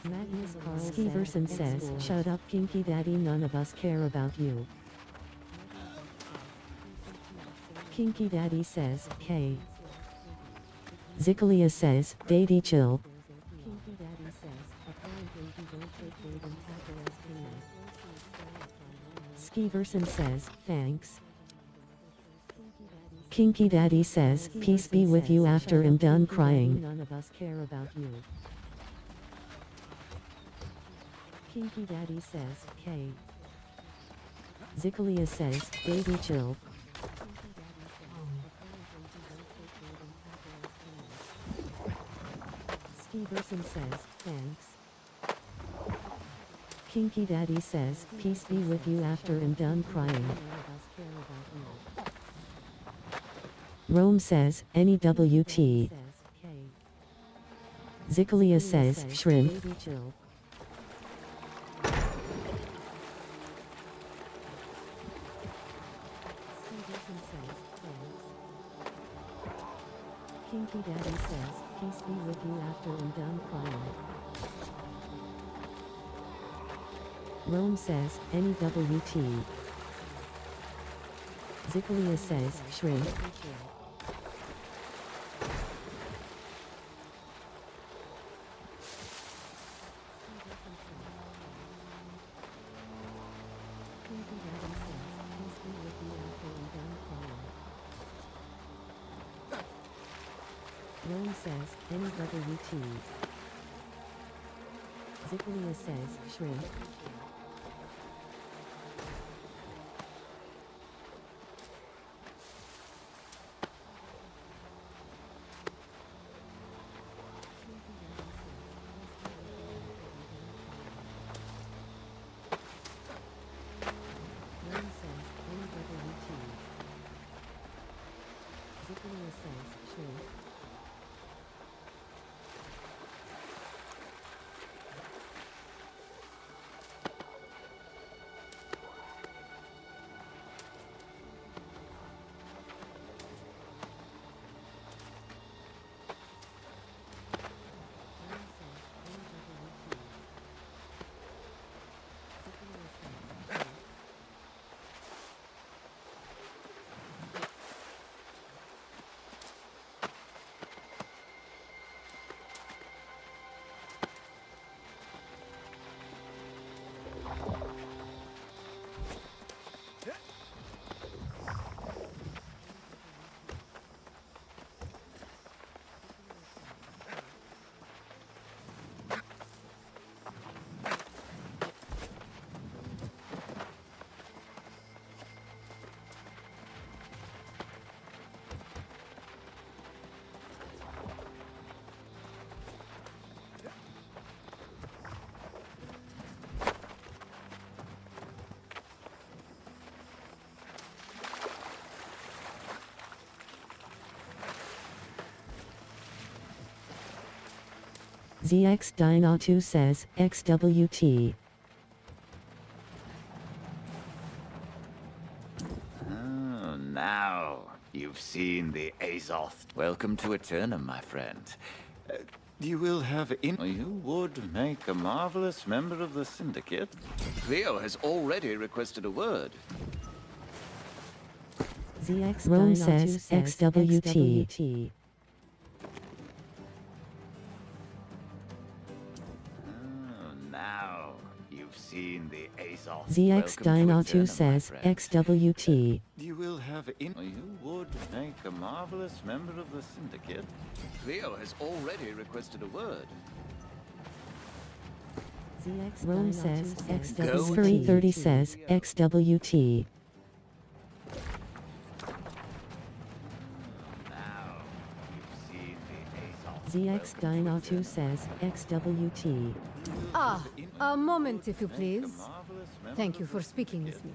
Magnus Carl Skeeverson says, shut up Kinky Daddy, none of us care about you. Kinky Daddy says, K. Zikalia says, Daddy chill. Kinky Daddy says, apparently he don't take bait and tackle as payment. Skeeverson says, thanks. Kinky Daddy says, peace be with you after I'm done crying. None of us care about you. Kinky Daddy says, K. Zikalia says, baby chill. Skeeverson says, thanks. Kinky Daddy says, peace be with you after I'm done crying. Rome says, any WT. Zikalia says, shrimp. Kinky Daddy says, peace be with you after I'm done crying. Rome says, any WT. Zikalia says, shrimp. Rome says, any WT. Zikalia says, shrimp. Rome says, any WT. Zikalia says, shrimp. ZX Dino2 says, XWT. Oh, now. You've seen the Azoth. Welcome to Aeternum, my friend. You will have You would make a marvelous member of the Syndicate. Cleo has already requested a word. ZX Rome says XWT. Now, you've seen the Azoth. ZX Dino2 says XWT. You will have You would make a marvelous member of the Syndicate. Cleo has already requested a word. ZX Rome says XWT. 30 says XWT. ZX Dino2 says XWT. Ah, a moment, if you please. Thank you for speaking with me.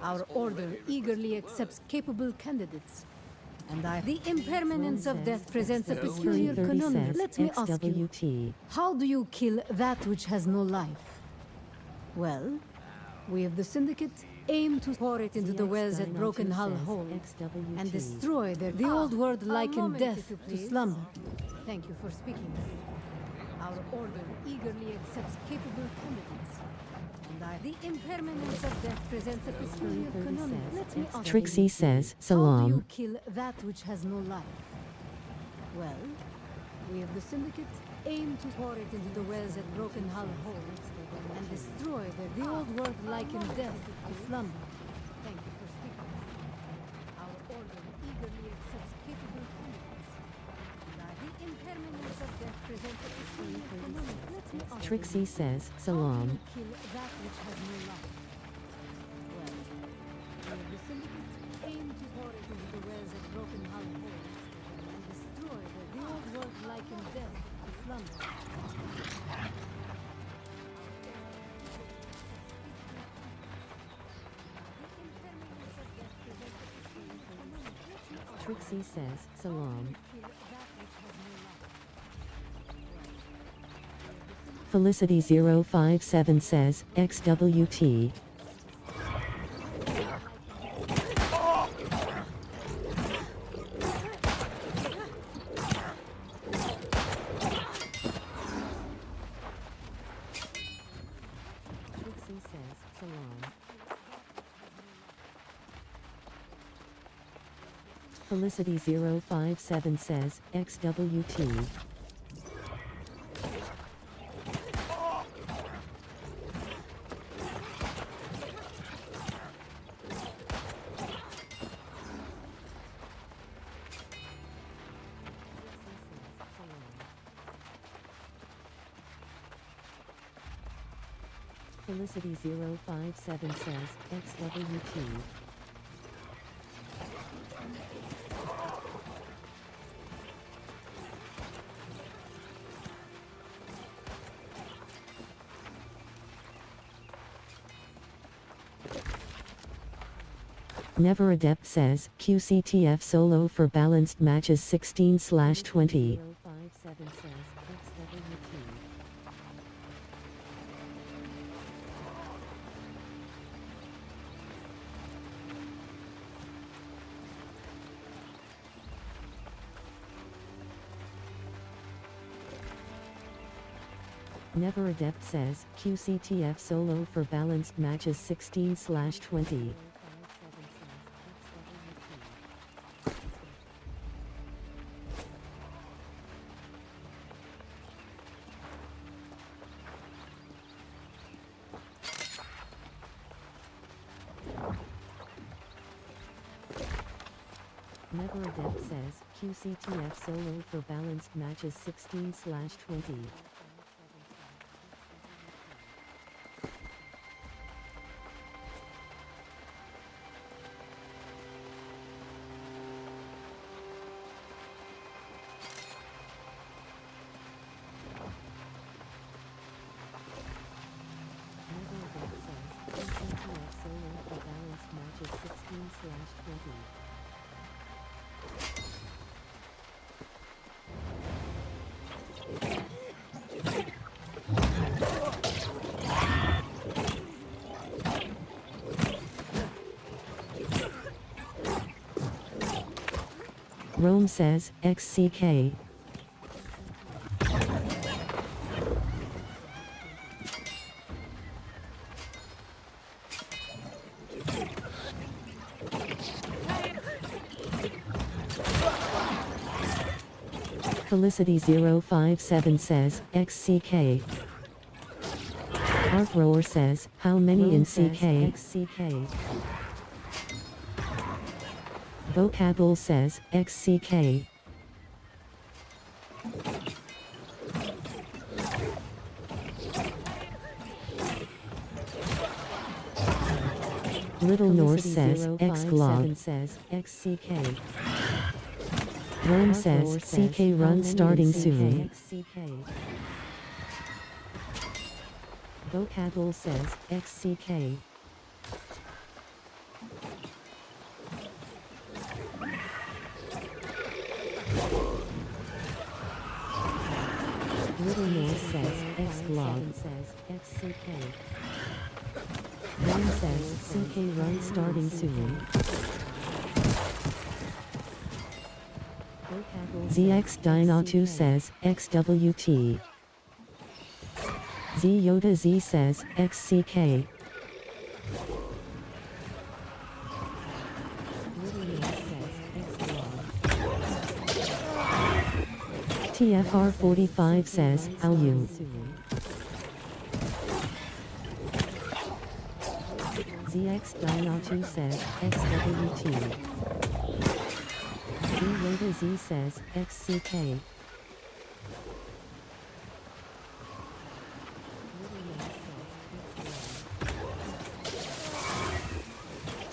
Our order eagerly accepts capable candidates. And the impermanence of death presents a peculiar conundrum. Let me ask you, how do you kill that which has no life? Well, we of the Syndicate aim to pour it into the wells at Broken Hull Hole and destroy the old world likened death to slumber. Thank you for speaking. Our order eagerly accepts capable candidates. And the impermanence of death presents a peculiar conundrum. Let me ask Trixie you, says how do Salam. you kill that which has no life? Well, we of the Syndicate aim to pour it into the wells at Broken Hull Hole and destroy the old world likened death to slumber. Thank you for speaking. Our order eagerly accepts capable candidates. The impermanence of death presents a peculiar conundrum. Let me ask Trixie you, says how do Salam. you kill that which has no life? Well, we of the Syndicate aim to pour it into the wells at Broken Hull Hole and destroy the old world likened death to slumber. Trixie says Salam. Felicity057 says XWT. Trixie says Salam. Felicity057 says XWT. Felicity057 says XWT. Never Adept says QCTF solo for balanced matches 16/20. Never Adept says QCTF solo for balanced matches 16/20. Never Adept says QCTF solo for balanced matches 16/20. Rome says, XCK. Felicity057 says, XCK. Arthroar says, how many in CK? XCK. Vocabule says, XCK. Little Norse says, X-Glob. says, XCK. Rome says, CK run starting soon. Vocabule says, XCK. Little Norse says, X-Glob. says, XCK. Rome says, CK run starting soon. ZX Dino2 says, XWT. Z Yoda Z says, XCK. TFR45 says, how you? ZX Dino2 says, XWT. Z Yoda Z says, XCK.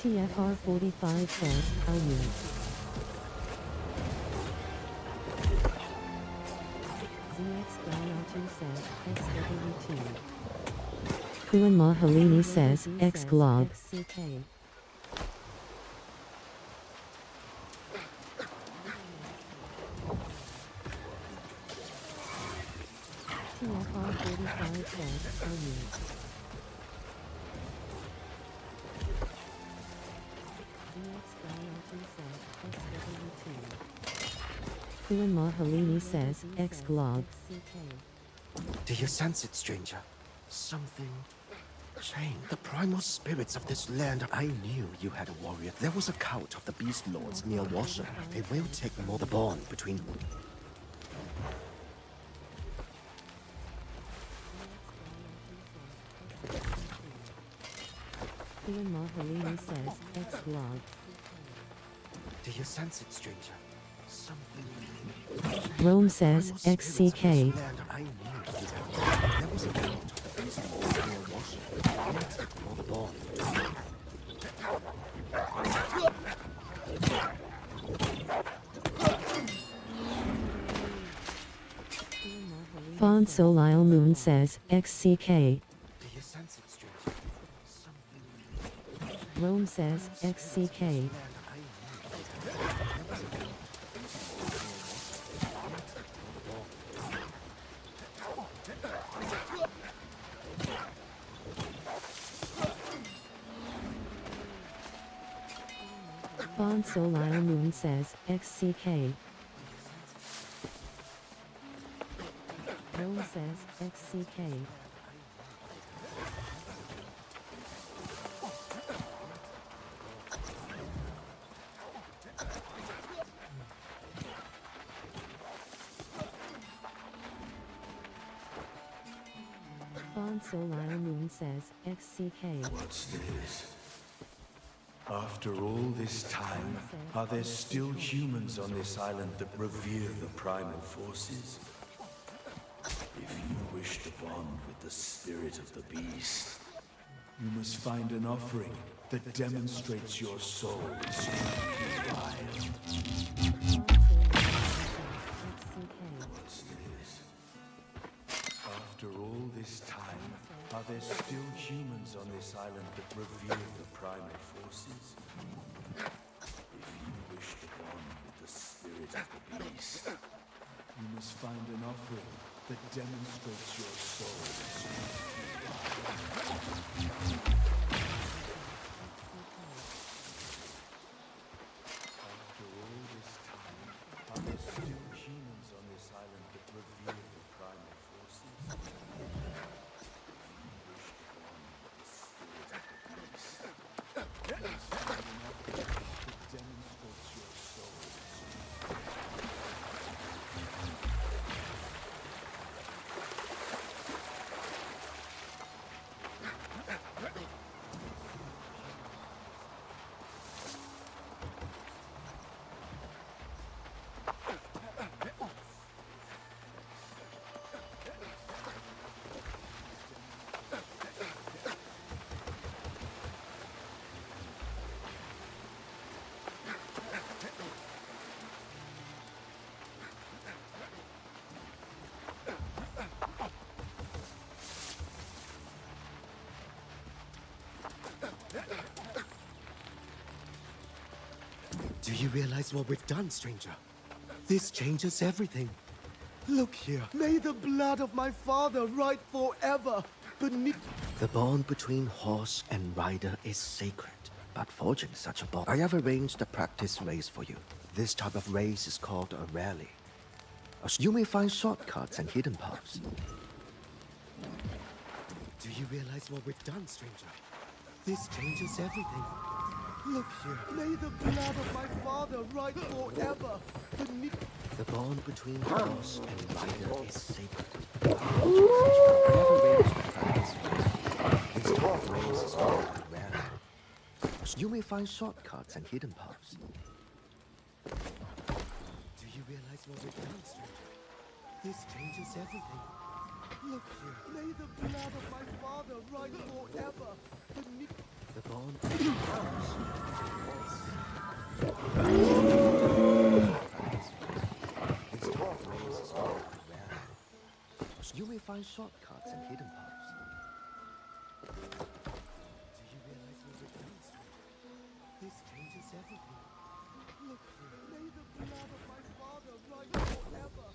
TFR45 says, how you? ZX Dino2 says, XWT. Puan Mahalini says, X-Glob. XCK. TFR45 says, how you? Puan Mahalini says, X-Glob. Do you sense it, stranger? Something changed. The primal spirits of this land. I knew you had a warrior. There was a cult of the Beast Lords near Washer. They will take more the bond between... Puan Mahalini says, X-Glob. Do you sense it, stranger? Something... Rome says, XCK. I knew you had... There was a cult of the Beast Lords near Washer. They will take more the bond between... Fawn Solile Moon says, XCK. Do you sense it, stranger? Something... Rome says, XCK. Fawn Solile Moon says, XCK. Rome says, XCK. Fawn Solile Moon says, XCK. What's this? After all this time, are there still humans on this island that revere the primal forces? If you wish to bond with the spirit of the beast, you must find an offering that demonstrates your soul is truly wild. What's this? After all this time, are there still humans on this island that revere the primal forces? If you wish to bond with the spirit of the beast, you must find an offering that demonstrates your soul is After all this time, Do you realize what we've done, stranger? This changes everything. Look here. May the blood of my father ride forever beneath... The bond between horse and rider is sacred. But forging such a bond... I have arranged a practice race for you. This type of race is called a rally. You may find shortcuts and hidden paths. Do you realize what we've done, stranger? This changes everything. Look here. May the blood of my father ride forever beneath... The bond between horse and rider is sacred. I have arranged a practice race. This type of race is called a rally. You may find shortcuts and hidden paths. Do you realize what we've done, stranger? This changes everything. Look here. May the blood of my father ride forever beneath... The bond between horse and rider. This type of race is called a rally. You may find shortcuts and hidden paths. Do you realize what we've done, stranger? This changes everything. Look here. May the blood of my father ride forever.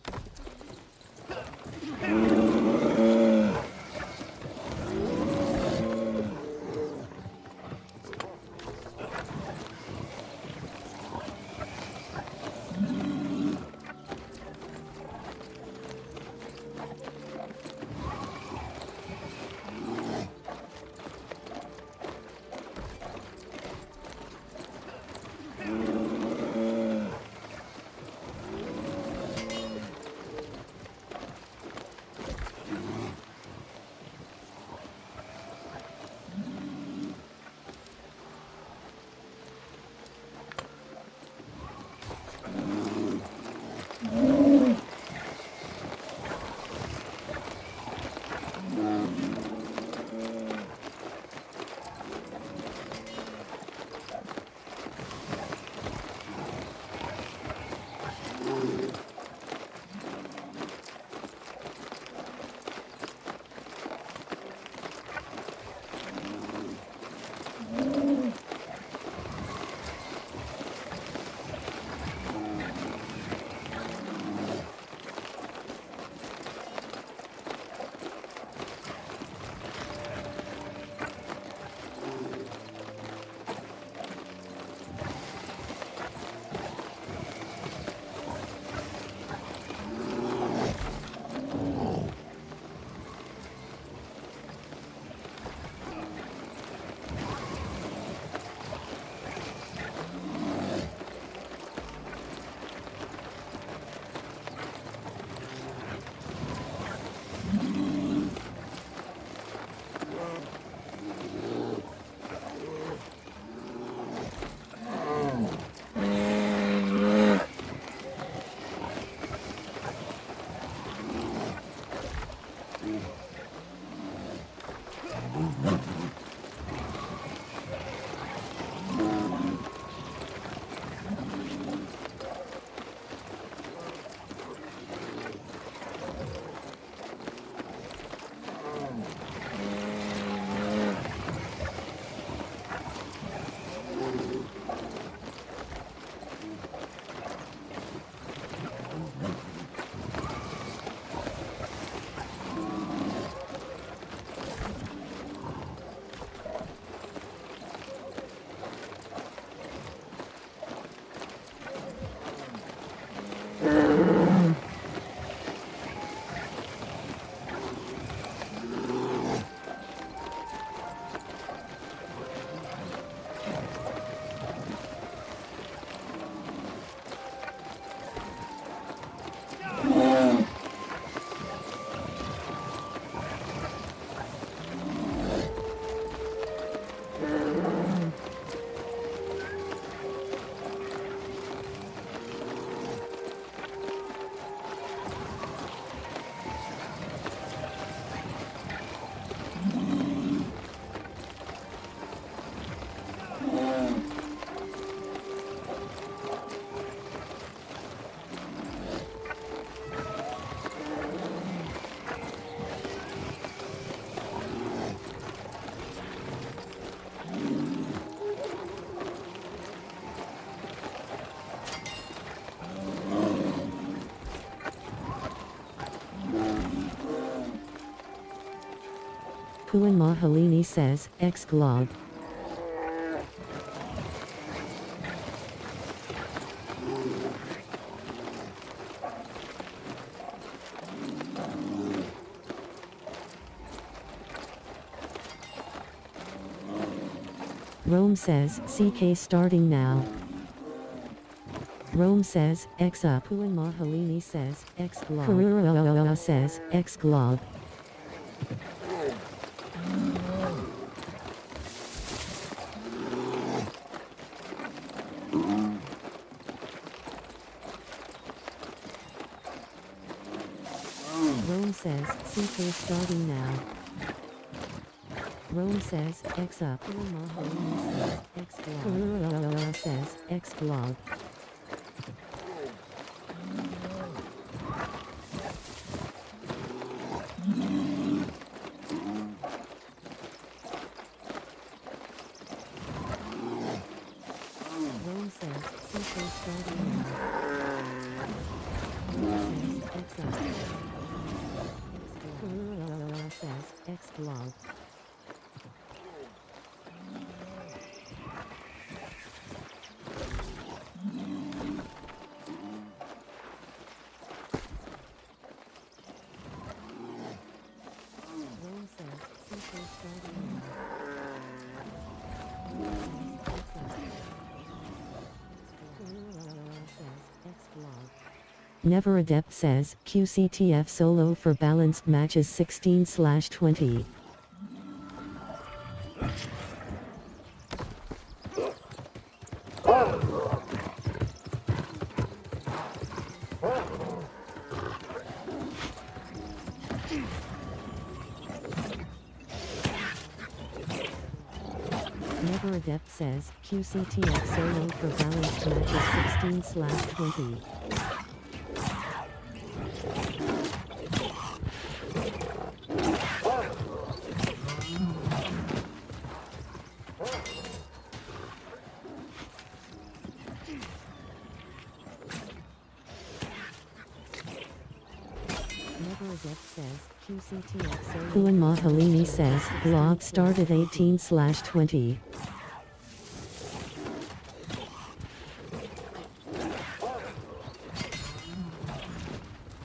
Puan Mahalini says, X-Glob. Rome says, CK starting now. Rome says, X up. Puan Mahalini says, X-Glob. Karura says, X-Glob. Rome says, CK starting now. Rome says, X up. Puan Mahalini says, X-Glob. Karura says, X-Glob. Rome says, CK starting now. Rome says, X up. Karura says, X-Glob. Rome says, CK starting now. Never Adept says, QCTF solo for balanced matches 16/20. Never Adept says, QCTF solo for balanced matches 16/20. Never Adept says, QCTF solo. Puan Mahalini says, vlog started 18/20.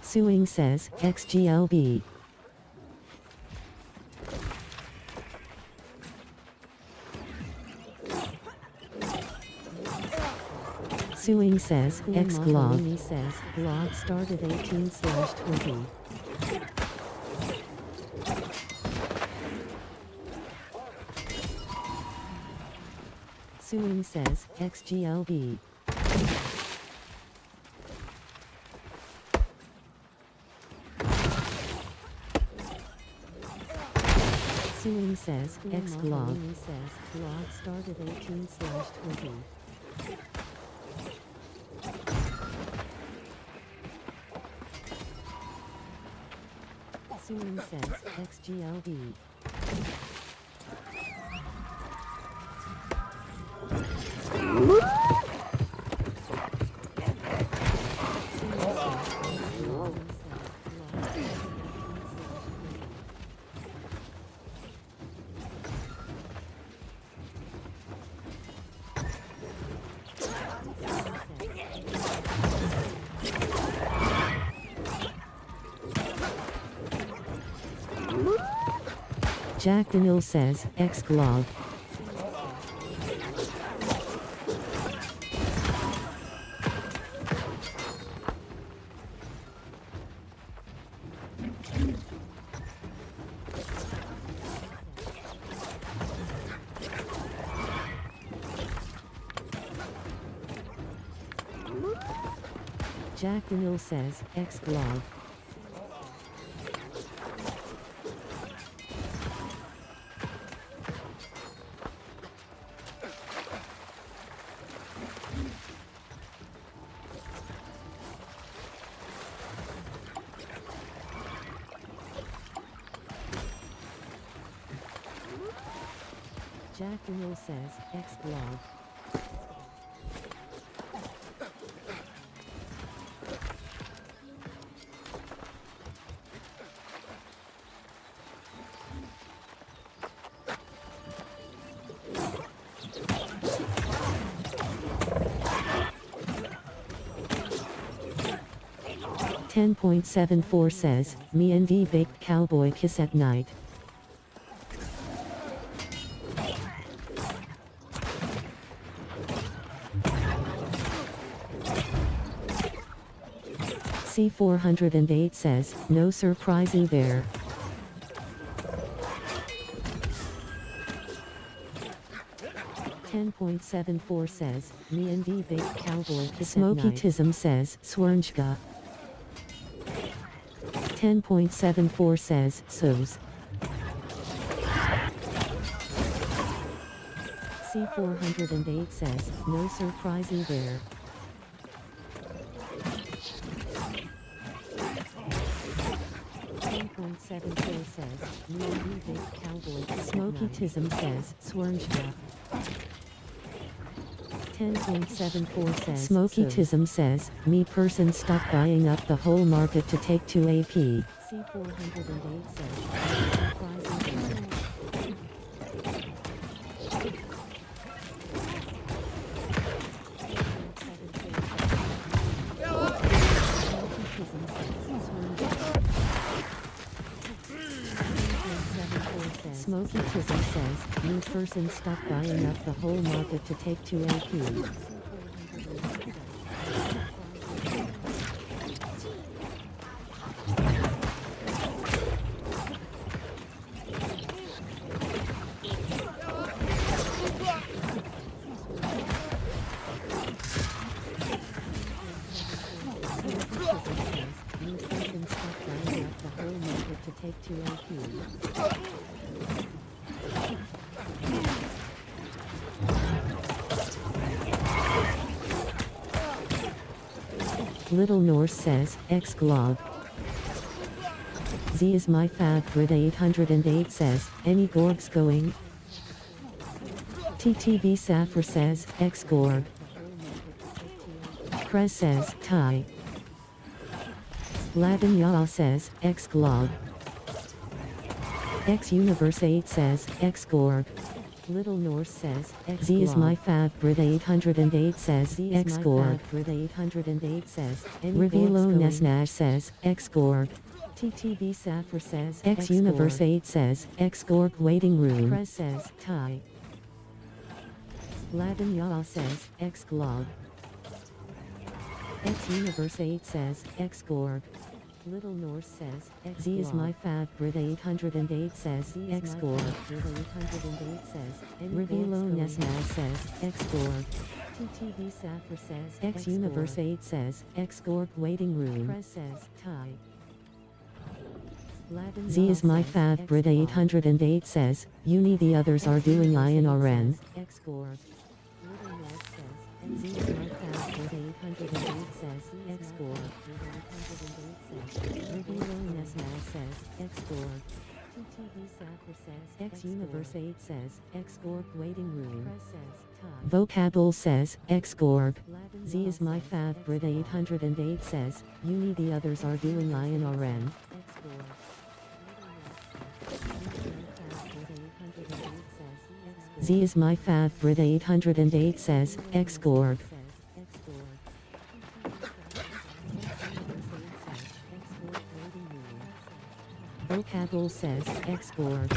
Suing says, XGLB. Suing says, X-Glob. says, vlog started 18/20. Suing says, XGLB. Suing says, X-Glob. says, vlog started 18/20. Suing says, XGLB. Jack Daniel says, X-Glob. Jack Daniel says, X-Glob. Jack Daniel says, X-Glob. 10.74 says, me and the baked cowboy kiss at night. C408 says, no surprising there. .74 says, me and the baked cowboy kiss at night. Smoky-tism says, Swernjga. 10.74 says, so's. C408 says, no surprising there. .74 says, me and the baked cowboy. Smoky-tism says, Swernjga. 10.74 says, Smoky-tism says, me person stop buying up the whole market to take to AP. C408 says, Smoky-tism says, me person stop buying up the whole market to take to AP. Little Norse says, X-Glog. Z is my fab. Grid 808 says, any Gorgs going? TTV Saffir says, X-Gorg. Krez says, Tie. Latin Yaw says, X-Glog. X-Universe 8 says, X-Gorg. Little Norse says, Z is my fab. Grid 808 says, X-Gorg. Grid 808 says, Revilo Nesnash says, X-Gorg. TTV Saffir says, X-Universe 8 says, X-Gorg waiting room. Krez says, Tie. Latin Yaw says, X-Glog. X-Universe 8 says, X-Gorg. Little Norse says, Z is my fab. Grid 808 says, X-Gorg. Grid 808 says, Revilo Nesnash says, X-Gorg. TTV Saffir says, X-Universe 8 says, X-Gorg waiting room. Krez says, Tie. Z is my fab. Grid 808 says, Uni the others are doing INRN. X-Gorg. Little Norse says, Z is my fab. Grid 808 says, X-Gorg. Revilo Nesnash says, X-Gorg. TTV Saffir says, X-Universe 8 says, X-Gorg waiting room. Vocable says, X-Gorg. Z is my fab. Grid 808 says, Uni the others are doing INRN. Z is my fab. Grid 808 says, X-Gorg. Vocable says, X-Gorg.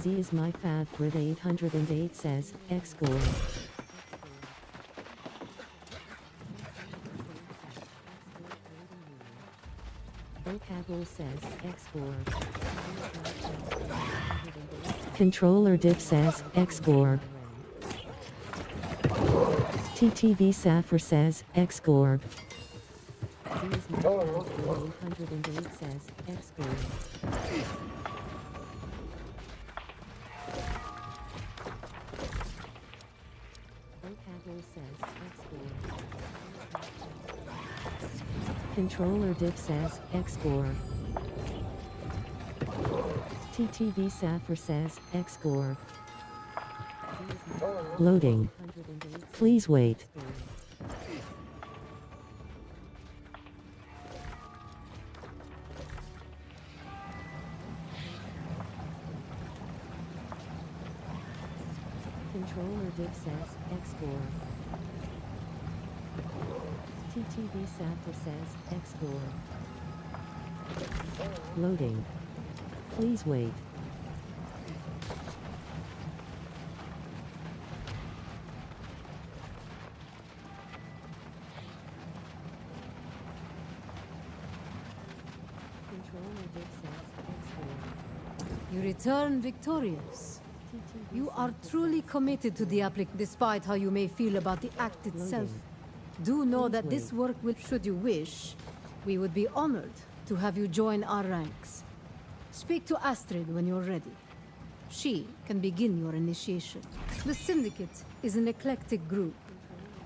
Z is my fab. Grid 808 says, X-Gorg. Vocable says, X-Gorg. Controller Diff says, X-Gorg. TTV Saffir says, X-Gorg. 808 says, X-Gorg. Vocable says, X-Gorg. Controller Diff says, X-Gorg. TTV Saffir says, X-Gorg. Loading. Please wait. Controller Div says, X-Gore. TTV Sapper says, X-Gore. Loading. Please wait. Controller Div says, X-Gore. You return victorious. You are truly committed to the application, despite how you may feel about the act itself. Do know that this work will, should you wish, we would be honored to have you join our ranks. Speak to Astrid when you're ready. She can begin your initiation. The Syndicate is an eclectic group,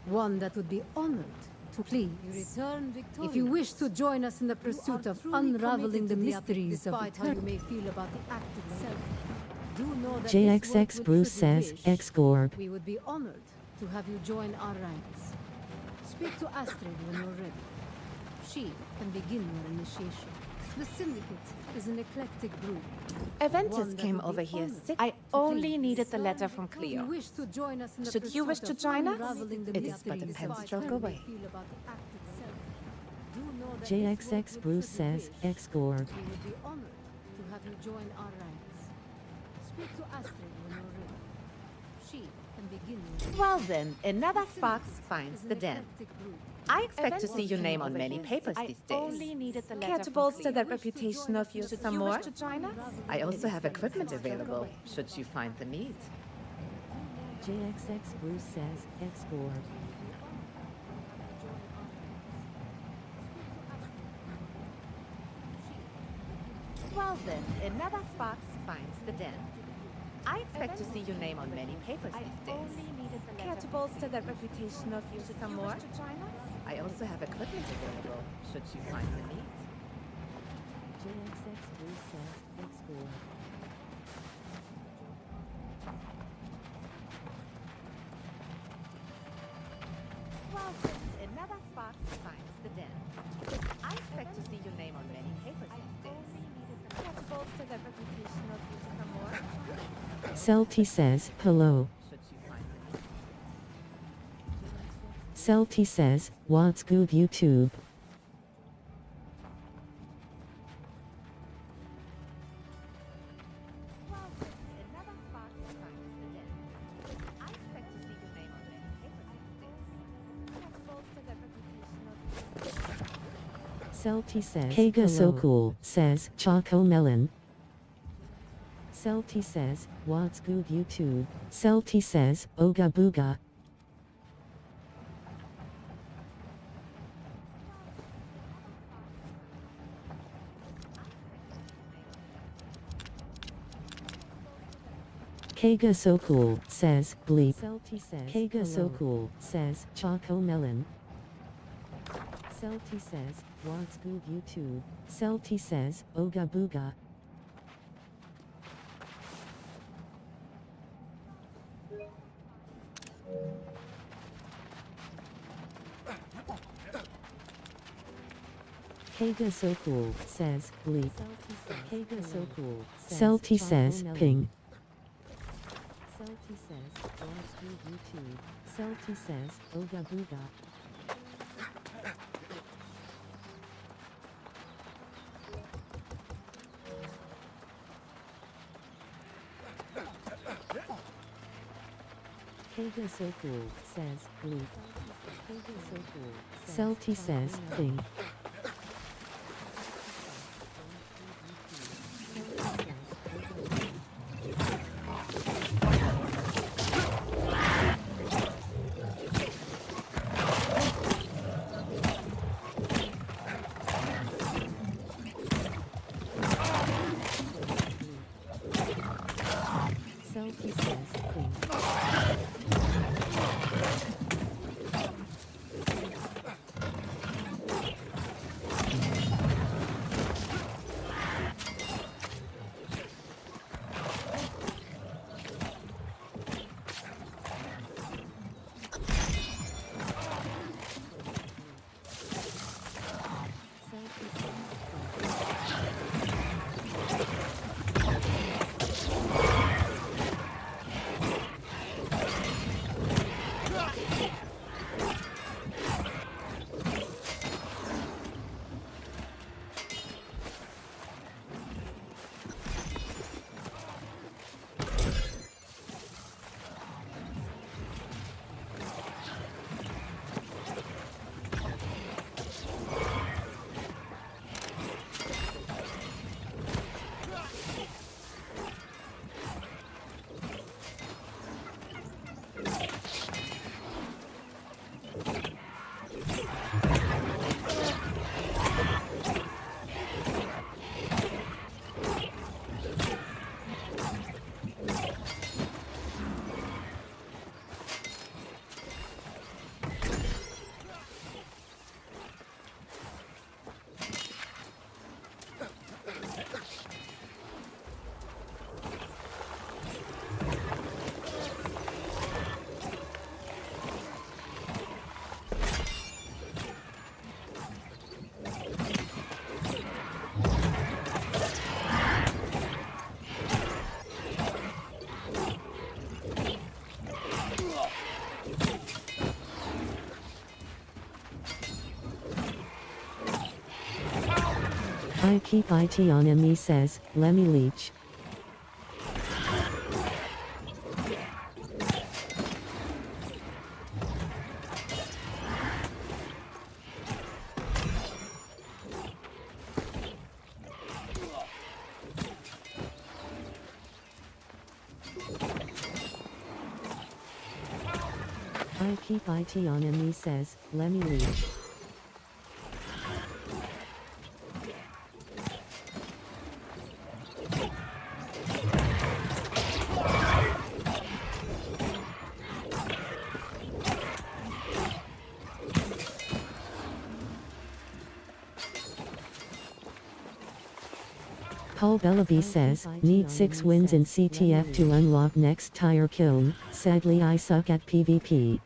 one that would be honored to please. You return victorious. If you wish to join us in the pursuit of unraveling the mysteries of Aeternum, how you may feel about the act itself, do know that JXX Bruce says, X-Gorb. we would be honored to have you join our ranks. Speak to Astrid when you're ready. She can begin your initiation. The Syndicate is an eclectic group. Aventus came over here sick. I only needed the letter from Cleo. You wish to join us in the Should you wish to pursuit of join us? unraveling the It is but a mysteries pen of stroke Aeternum. away. Feel about the act itself. Do know that this work JXX will Bruce should you says, wish. X-Gorb. We would be honored to have you join our ranks. Speak to Astrid when you're ready. She can begin your Well then, another fox finds the den. I expect to see your name on many papers these days. only needed the Care letter to from bolster Cleo. that reputation of yours some more? to join us? I also have equipment available, should you find the need. JXX Bruce says, X-Gorb. Well then, another fox finds the den. I expect to see your name on many papers these days. Care to bolster that reputation of yours some more? I also have equipment available, should you find the need. JXX Bruce says, X-Gorb. Well then, another fox finds the den. I expect to see your name on many papers these days. Care to bolster that reputation of yours some more? Celty says, hello. Should you find the need. Celty says, what's good YouTube? Well then, another fox finds the den. I expect to see your name on many papers these days. Care to bolster that reputation of yours. Celty says, Kega so cool, says, Choco Melon. Celty says, what's good YouTube? Celty says, Oga Booga. Kega so cool, says, bleep. Celty says, Kega so cool, says, Choco Melon. Celty says, what's good YouTube? Celty says, Oga Booga. Kega so cool, says, bleep. Kega so cool, Celty says, ping. Celty says, what's good YouTube? Celty says, Oga Booga. Kega so cool, says, bleep. Kega so cool, Celty says, ping. Celty says, ping. I keep it on me says, Lemmy Leech. I keep it on me says, Lemmy Leech. Paul Bellaby says, need 6 wins in CTF to unlock next tire kiln, sadly I suck at PvP.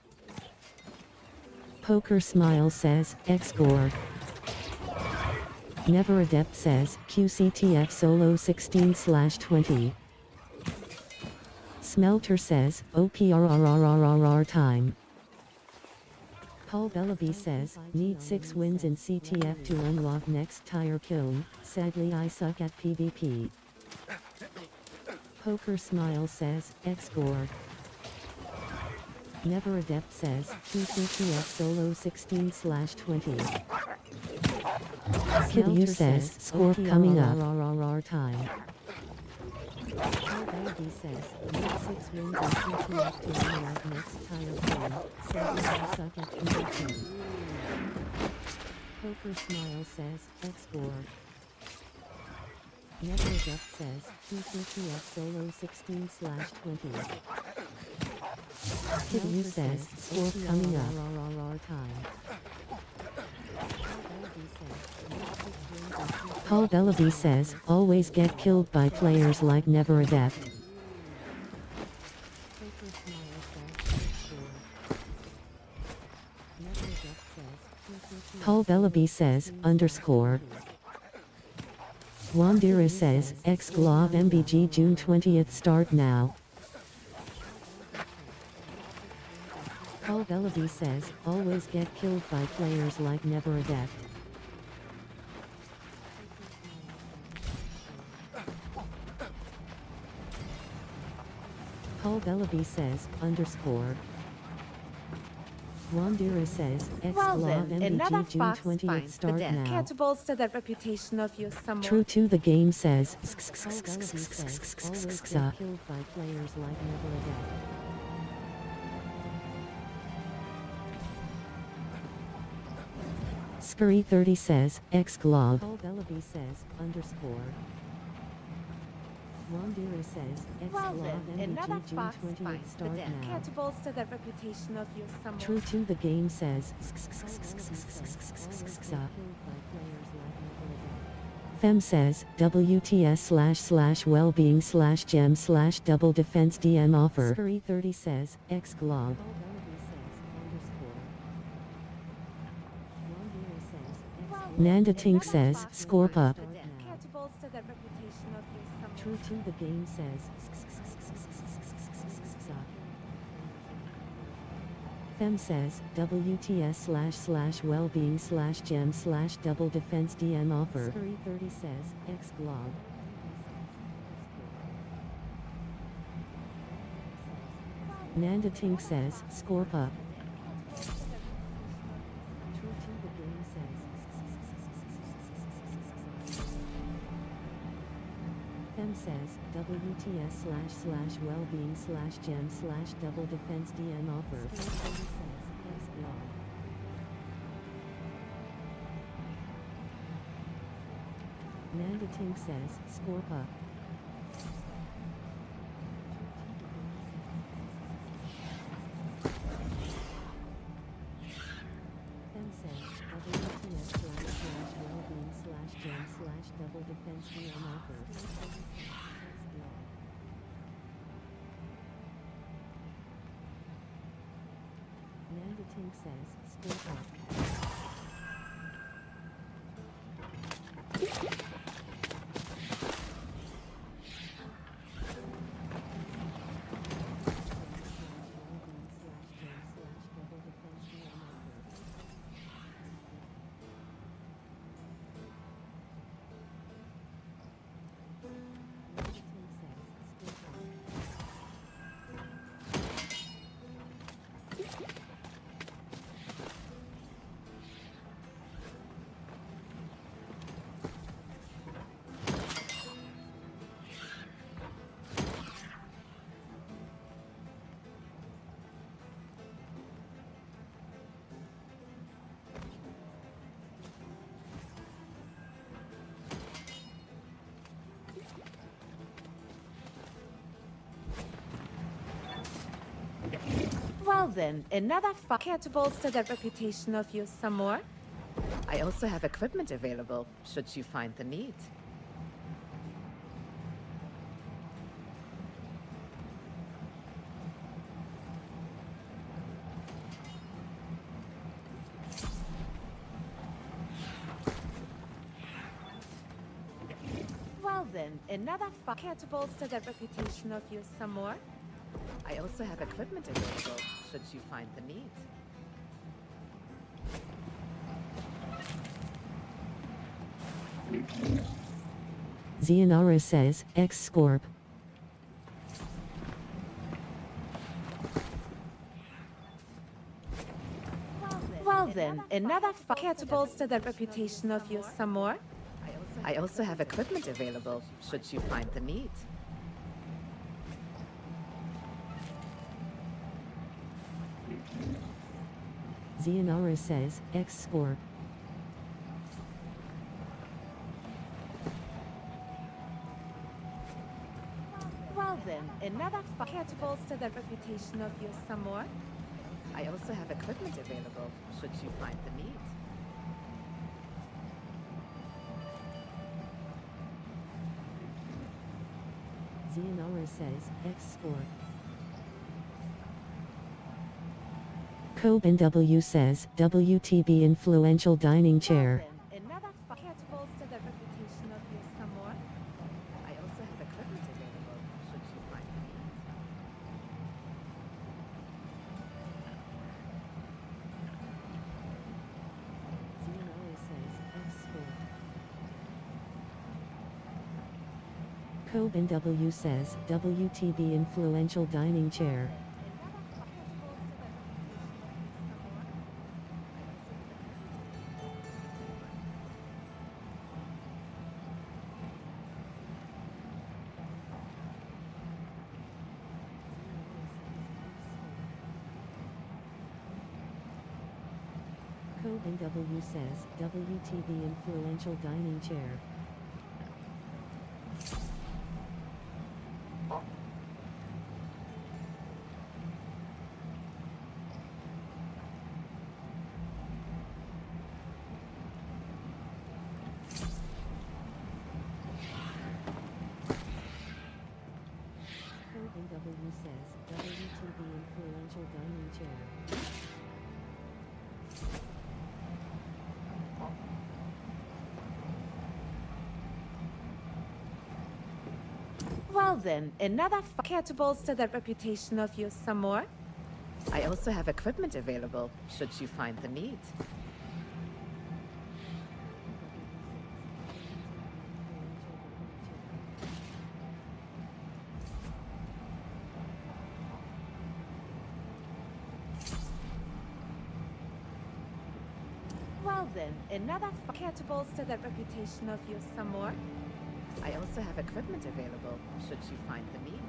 Poker Smile says, X-Gore. Never Adept says, QCTF solo 16/20. Smelter says, OPRRRRRR time. Paul Bellaby says, need 6 wins in CTF to unlock next tire kiln, sadly I suck at PvP. Poker Smile says, X-Gore. Never Adept says, QCTF solo 16/20. Kid U says, score coming up. Time. Paul Bellaby says, need 6 wins in CTF to unlock next tire kiln, sadly I suck at PvP. Poker Smile says, X-Gore. Never Adept says, QCTF solo 16/20. Kid U says, score coming up. Time. Paul Bellaby says, always get killed by players like Never Adept. Paul Bellaby says, underscore. Wandira says, X-Glob MBG June 20th start now. Paul Bellaby says, always get killed by players like Never Adept. Paul Bellaby says, underscore. Wandira says, Well X-Glob then, another MBG June fox 20th finds the start den. now. Care to bolster that reputation of yours some more? True to the game says, Paul Bellaby says, always get killed by players like Never Adept. Scurry 30 says, X-Glob. Paul Bellaby says, underscore. Wandira says, Well X-Glob then, another MBG June fox 20th finds the start den. now. Care to bolster that reputation of yours some more? True to the game says, Fem says, WTS//wellbeing/gem/double defense DM offer. Scurry 30 says, X-Glob. Nanda Tink says, Scorp up. Care to bolster that reputation of yours some more? True to the game says, Fem says, WTS//wellbeing/gem/double defense DM offer. Scurry 30 says, X-Glob. Nanda Tink says, Scorp up. true to the game says, Fem says, WTS//wellbeing/gem/double defense DM offer. Nanda Tink says, Scorp up. Fem says, WTS//wellbeing/gem/double defense DM offer. Nanda Tink says, Scorp up. Well then, another care to bolster the reputation of you some more? I also have equipment available, should you find the need. Well then, another care to bolster the reputation of you some more? I also have equipment available, should you find the need. Zianara says, X-Scorp. Well then, another care to bolster the reputation of you some more? I also have equipment available, should you find the need. Zianara says, X-Scorp. Well then, another care to bolster the reputation of you some more? I also have equipment available, should you find the need. Zianara says, X-Scorp. Coben W says, WTB influential dining chair. Another care to bolster the reputation of you some more? I also have equipment available, should you find the need. Zianara says, X-Scorp. Coben W says, WTB influential dining chair. Coben W says, WTB influential dining chair. Coben W says, WTB influential dining chair. Well then, another care to bolster the reputation of you some more? I also have equipment available, should you find the need. Well then, another care to bolster the reputation of you some more? I also have equipment available, should you find the need.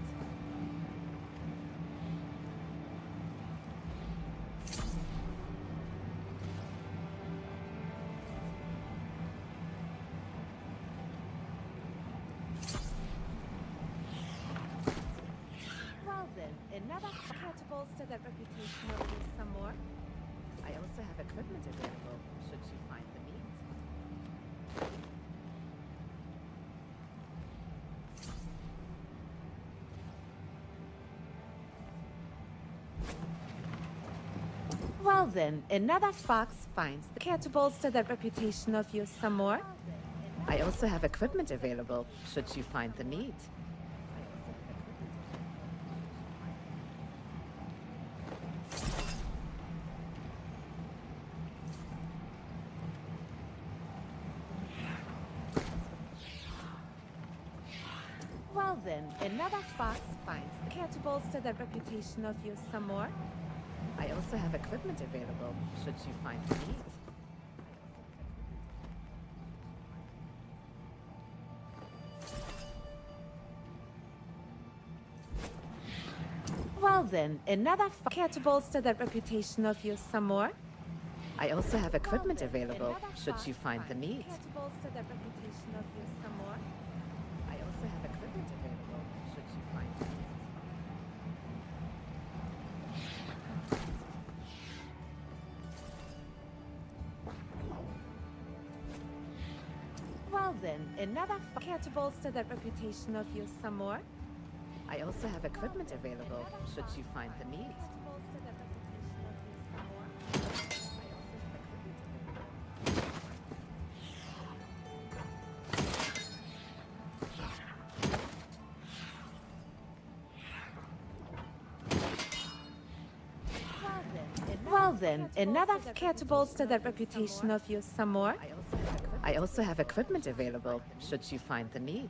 Well then, another care to bolster the reputation of you some more? I also have equipment available, should you find the need. Well then, another fox finds the care to bolster the reputation of you some more? I also have equipment available, should you find the need. Well then, another fox finds the care to bolster the reputation of you some more? I also have equipment available, should you find the need. Well then, another care to bolster the reputation of you some more? I also have equipment available, should you find the need. Care to bolster the reputation of you some more? I also have equipment available, should you find the need. Well then, another care to bolster that reputation of yours some more? I also have equipment available, should you find the need. Well then, another care to bolster that reputation of yours some more? I also have equipment available, should you find the need.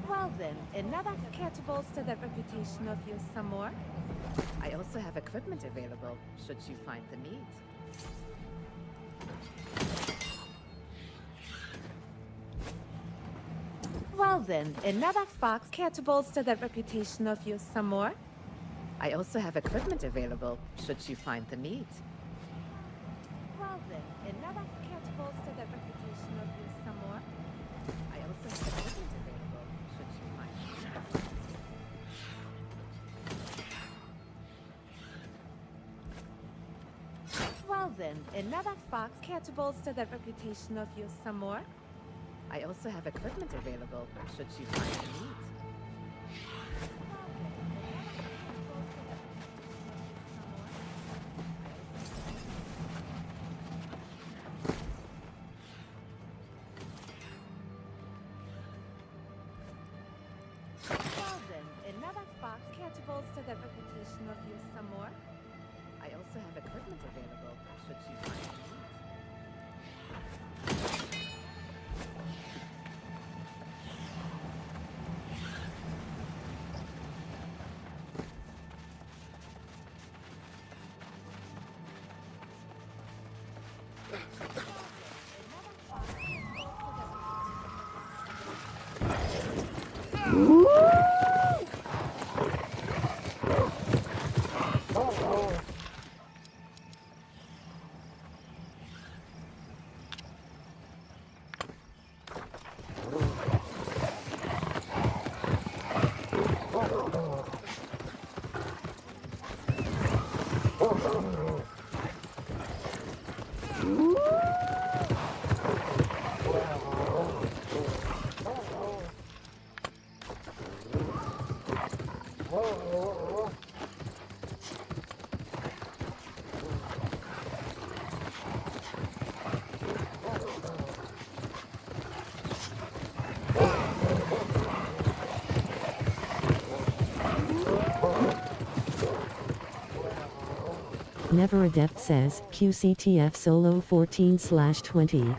Well then, another care to bolster that reputation of yours some more? I also have equipment available, should you find the need. Well then, another fox care to bolster that reputation of yours some more? I also have equipment available, should you find the need. Well then, another care to bolster that reputation of yours some more? I also have equipment available, should you find the need. Well then, another fox care to bolster that reputation of yours some more? I also have equipment available, should you find the need. Well then, another fox care to bolster that reputation of yours some more? I also have equipment available, should you find the need. Never Adept says, QCTF Solo 14/20.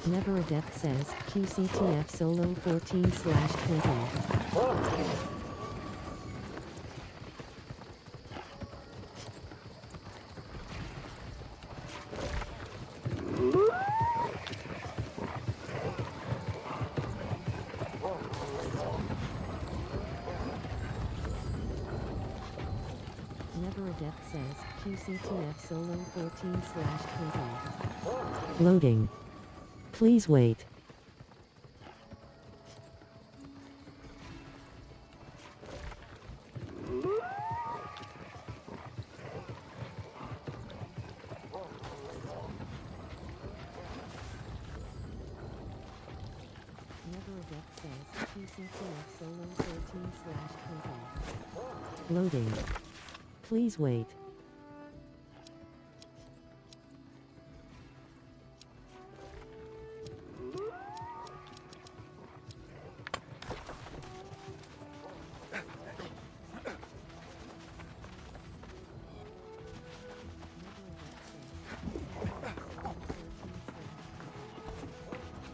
Never Adept says, QCTF Solo 14/20. Never Adept says, QCTF Solo 14/20. Loading. Please wait. Never Adept says, QCTF Solo 14/20. Loading. Please wait.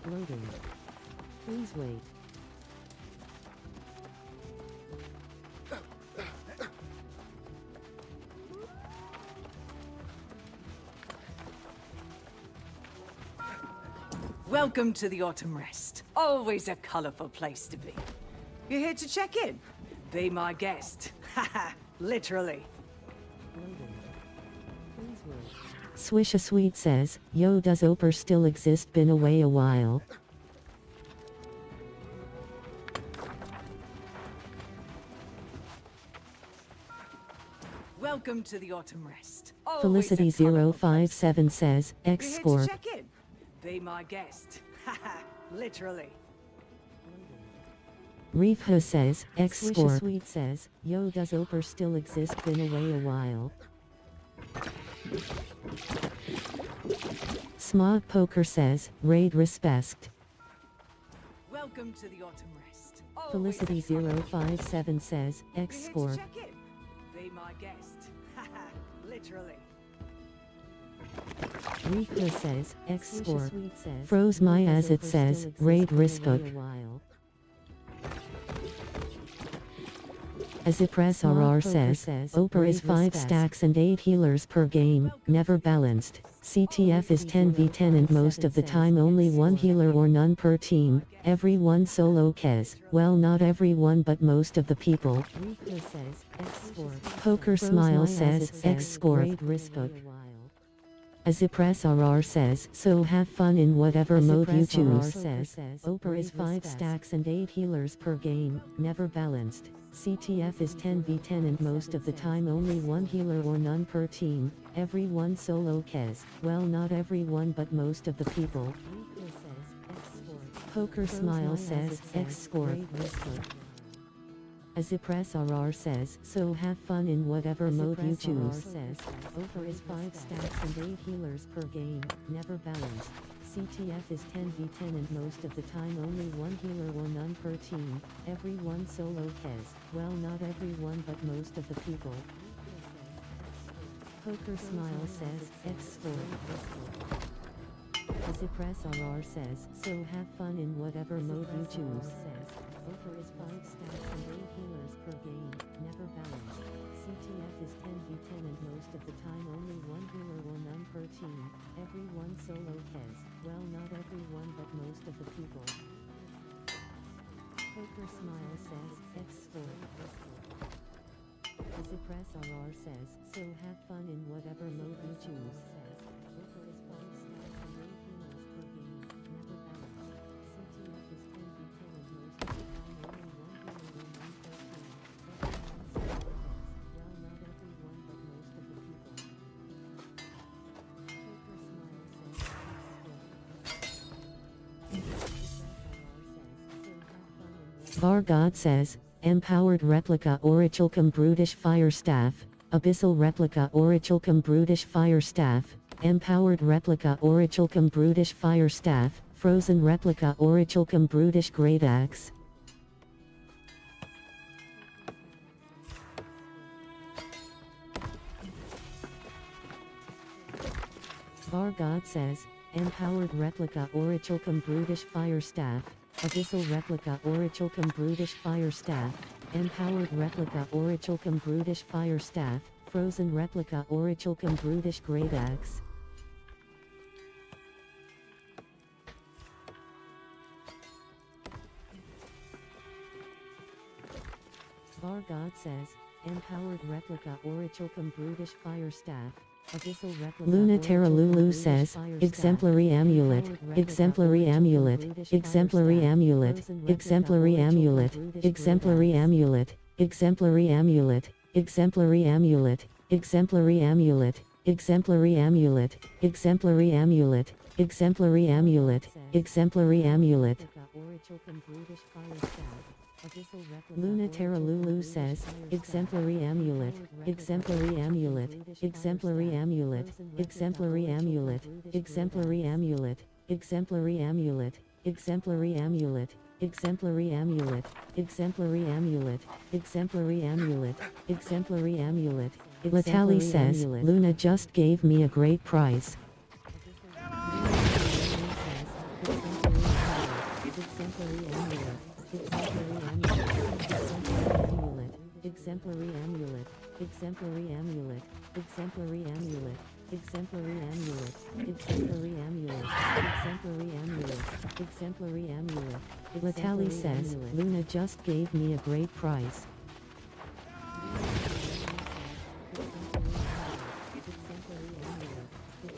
Loading. Please wait. Welcome to the Autumn Rest. Always a colorful place to be. You're here to check in? Be my guest. Haha, literally. Swish a Sweet says, yo, does Oper still exist? Been away a while. Welcome to the Autumn Rest. Felicity057 says, X You're here score. to check in? Be my guest. Haha, literally. Reefha says, X Swish a score. Sweet says, yo, does Oper still exist? Been away a while. Smog Poker says, raid respect. Welcome to the Autumn Rest. Felicity057 says, X You're here score. to check in? Be my guest. Haha, literally. Reefha says, X Swish a score. Sweet says, Froze yo, my does as it Oper says, still exist? raid Been away a respect. while. Azipres Smog RR Poker says, says, Oper is raid 5 respect. stacks and 8 healers per game, never balanced. CTF is 10v10 and most of the time only one healer or none per team, every one solo Kez, well not everyone but most of the people. Poker Smile says, X score. Azipres RR says, so have fun in whatever mode you choose. Says, Oper is 5 stacks and 8 healers per game, never balanced. CTF is 10v10 and most of the time only one healer or none per team, every one solo Kez, well not everyone but most of the people. Poker Smile says, X score. Azipres RR says, so have fun in whatever mode you choose. Says, Oper is 5 stacks and 8 healers per game, never balanced. CTF is 10v10 and most of the time only one healer or none per team, every one solo Kez, well not everyone but most of the people. Poker Smile says, X score. Azipres RR says, so have fun in whatever mode you choose. Says, Oper is 5 stacks and 8 healers per game, never balanced. CTF is 10v10 and most of the time only one healer or none per team, every one solo Kez, well not everyone but most of the people. Poker Smile says, X score. Azipres RR says, so have fun in whatever mode you choose. Says, Oper is 5 stacks and 8 healers per game, never balanced. CTF is 10v10 and most of the time only one healer or none per team, every one solo Kez, well not everyone but most of the people. Poker Smile says, Vargod says, Empowered Replica Orichalcum Brutish Fire Staff, Abyssal Replica Orichalcum Brutish Fire Staff, Empowered Replica Orichalcum Brutish Fire Staff, Frozen Replica Orichalcum Brutish Great Axe. Vargod says, Empowered Replica Orichalcum Brutish Fire Staff, Abyssal Replica Orichalcum Brutish Fire Staff, Empowered Replica Orichalcum Brutish Fire Staff, Frozen Replica Orichalcum Brutish Great Axe. Vargod says, Empowered Replica Orichalcum Brutish Fire Staff, Abyssal Replica Lunatera Lulu says, Exemplary Amulet, Exemplary Amulet, Exemplary Amulet, Exemplary Amulet, Exemplary Amulet, Exemplary Amulet, Exemplary Amulet, Exemplary Amulet, Exemplary Amulet, Exemplary Amulet, Exemplary Amulet, Exemplary Amulet. Lunatera Lulu says, Exemplary Amulet, Exemplary Amulet, Exemplary Amulet, Exemplary Amulet, Exemplary Amulet, Exemplary Amulet, Exemplary Amulet, Exemplary Amulet, Exemplary Amulet, Exemplary Amulet, Exemplary Amulet. Latali says, Luna just gave me a great prize. Exemplary Amulet, Exemplary Amulet, Exemplary Amulet, Exemplary amulet. Exemplary amulet. Exemplary amulet. Exemplary amulet. Latali says, Luna just gave me a great price.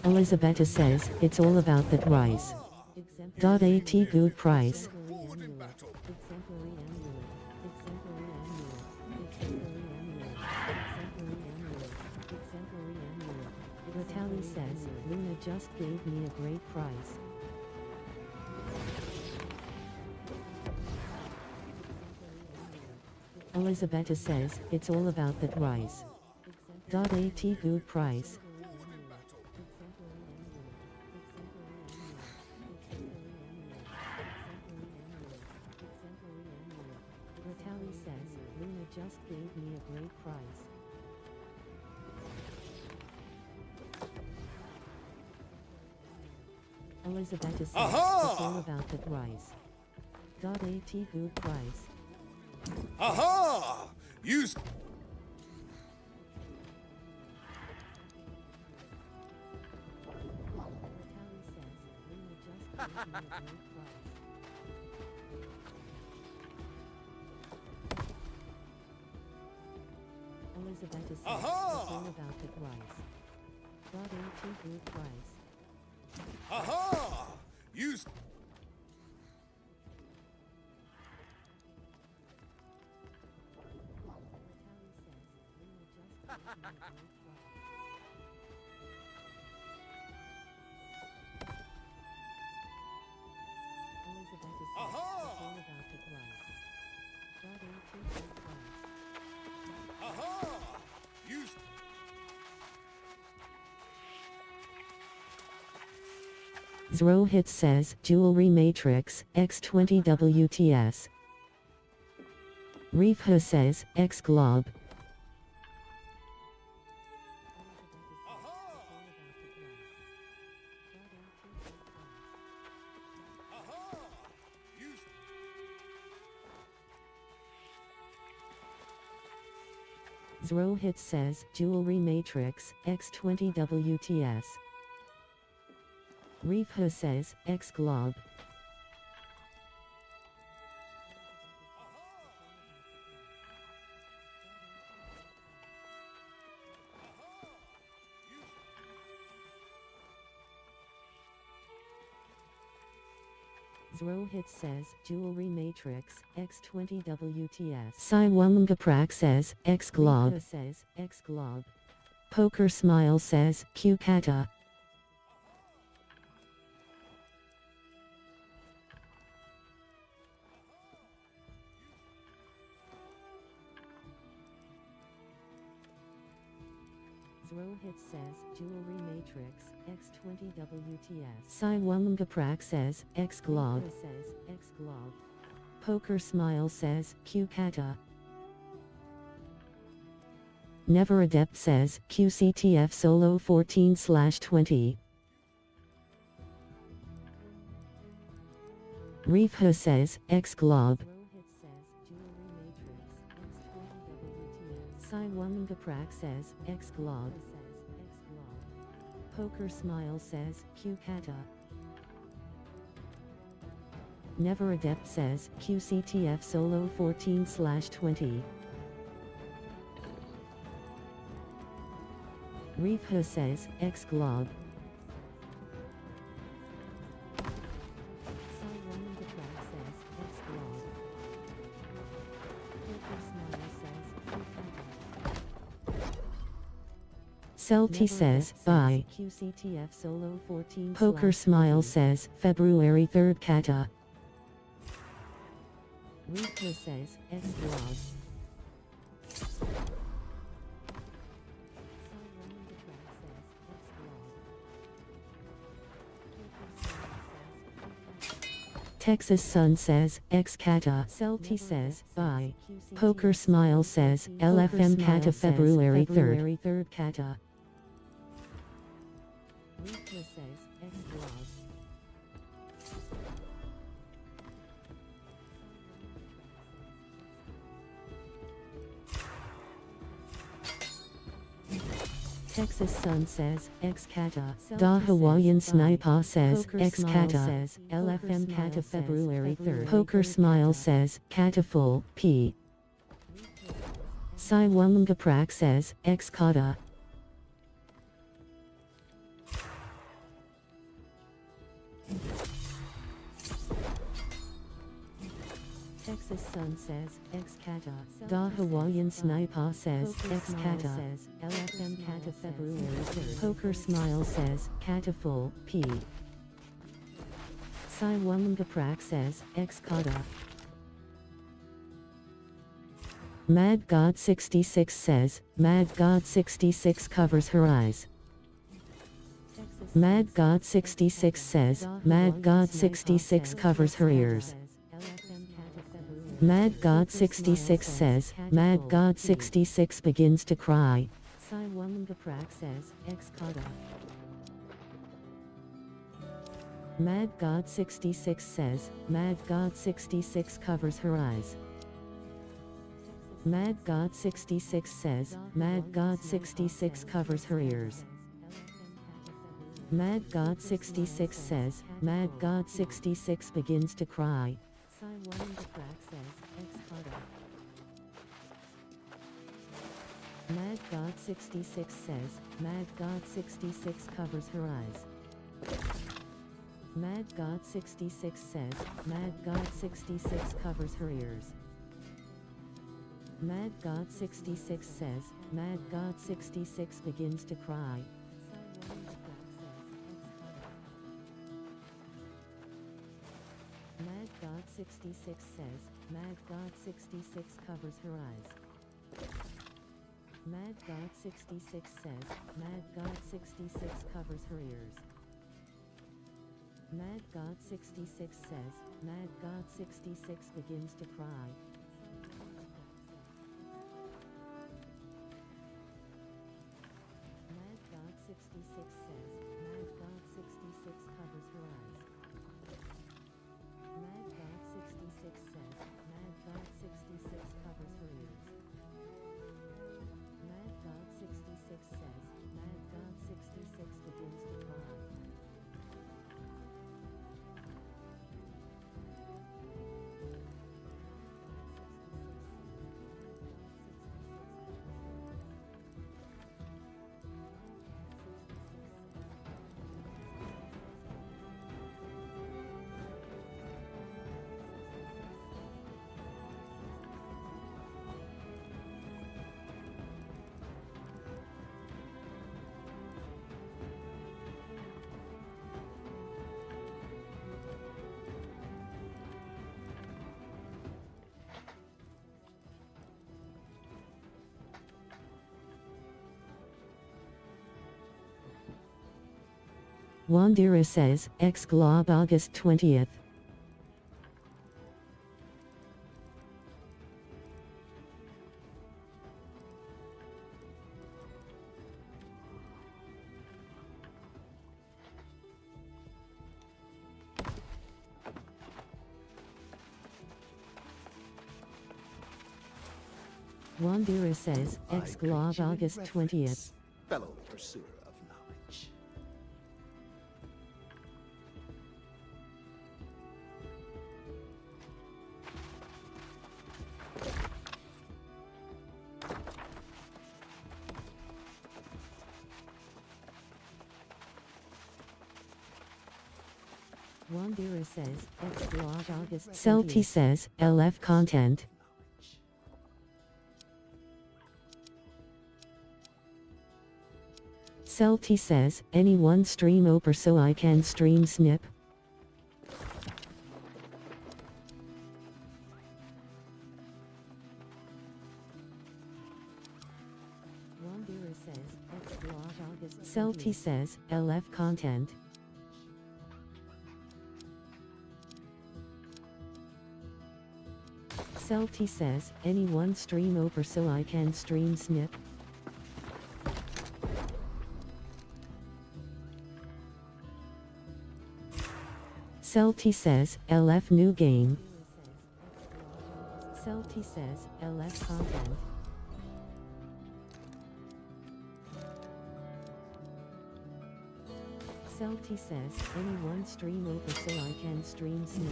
Elizabetta says, it's all about that rice. .at good price. Latali says, Luna just gave me a great price. Elizabetta says, it's all about that rice. .at good price. Latali says, Luna just gave me a great price. Elizabetta says, it's all about that rice. .at good price. Aha! Use. Elizabetta says, it's all about that rice. .at good price. Aha! Use. Aha! Use. Zrohit says, Jewelry Matrix, X20 WTS. Reefha says, X Glob. Zrohit says, Jewelry Matrix, X20 WTS. Reefha says, X Glob. Zrohit says, Jewelry Matrix, X20 WTS. Siwamungaprak says, X Glob. Reefha says, X Glob. Poker Smile says, Q Kata. Zrohit says, Jewelry Matrix, X20 WTS. Siwamungaprak says, X Glob. Says, X Glob. Poker Smile says, Q Kata. Never Adept says, QCTF Solo 14/20. Reefha says, X Glob. Siwamungaprak says, X Glob. Poker Smile says, Q Kata. Never Adept says, QCTF Solo 14/20. Reefha says, X Glob. Celti says, bye. QCTF Solo 14. Poker Smile says, February 3rd Kata. Reefha says, X Glob. Texas Sun says, X Kata. Celti says, bye. Poker Smile says, LFM Kata February 3rd Kata. Reefha says, X Glob. Texas Sun says, ex kata. Da Hawaiian Sniper says, ex kata. Says, LFM kata February 3rd. Poker Smile says, kata full, p. Sai Wumgaprak says, ex kata. Texas Sun says, ex kata. Da Hawaiian Sniper says, ex kata. Says, LFM kata February 3rd. Poker Smile says, kata full, p. Sai Wumgaprak says, ex kata. Mad God 66 says, Mad God 66 covers her eyes. Mad God 66 says, Mad God 66 covers her ears. Mad God 66 says, Mad God 66 begins to cry. Sai Wumgaprak says, ex kata. Mad God 66 says, Mad God 66 covers her eyes. Mad God 66 says, Mad God 66 covers her ears. Mad God 66 says, Mad God 66 begins to cry. Sai Wumgaprak says, ex kata. Mad God 66 says, Mad God 66 covers her eyes. Mad God 66 says, Mad God 66 covers her ears. Mad God 66 says, Mad God 66 begins to cry. Mad God 66 says, Mad God 66 covers her eyes. Mad God 66 says, Mad God 66 covers her ears. Mad God 66 says, Mad God 66 begins to cry. Mad God 66 says, Mad God 66 covers her eyes. Mad God 66 says, Mad God 66 covers her ears. Mad God 66 says, Mad God 66 begins to cry. Wandira says, ex glob August 20th. Wandira says, ex glob August 20th. Fellow pursuer of knowledge. Wandira says, ex glob August 20th. Celti says, LF content. Celti says, anyone stream Oper so I can stream Snip? Wandira says, ex glob August. Celti says, LF content. Celti says, anyone stream Oper so I can stream Snip? Celti says, LF new game. Celti says, LF content. Celty says, anyone stream over so I can stream Snick.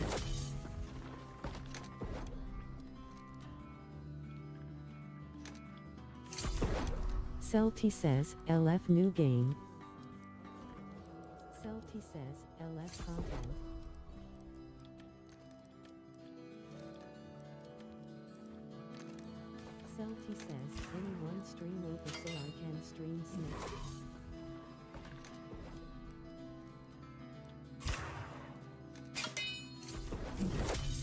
Celty says, LF new game. Celty says, LF content. Celty says, anyone stream over so I can stream Snick.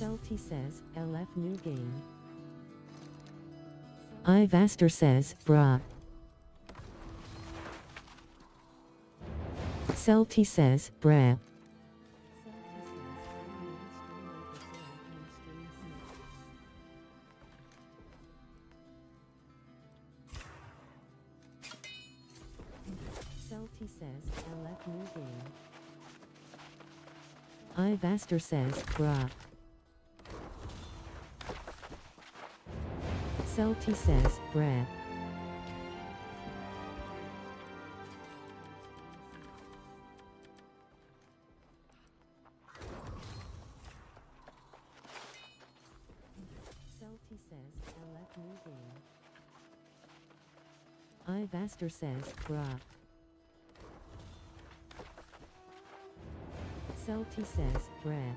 Celty says, LF new game. Ivaster says, brah. Celty says, brah. Celty says, LF new game. Ivaster says, brah. Celty says, brah. Celty says, LF new game. Ivaster says, brah. Celty says, brah.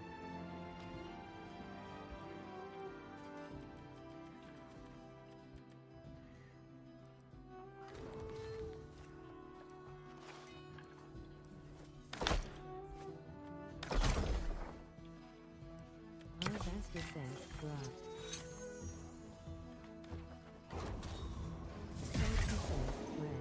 Ivaster says, brah. Celty says, brah.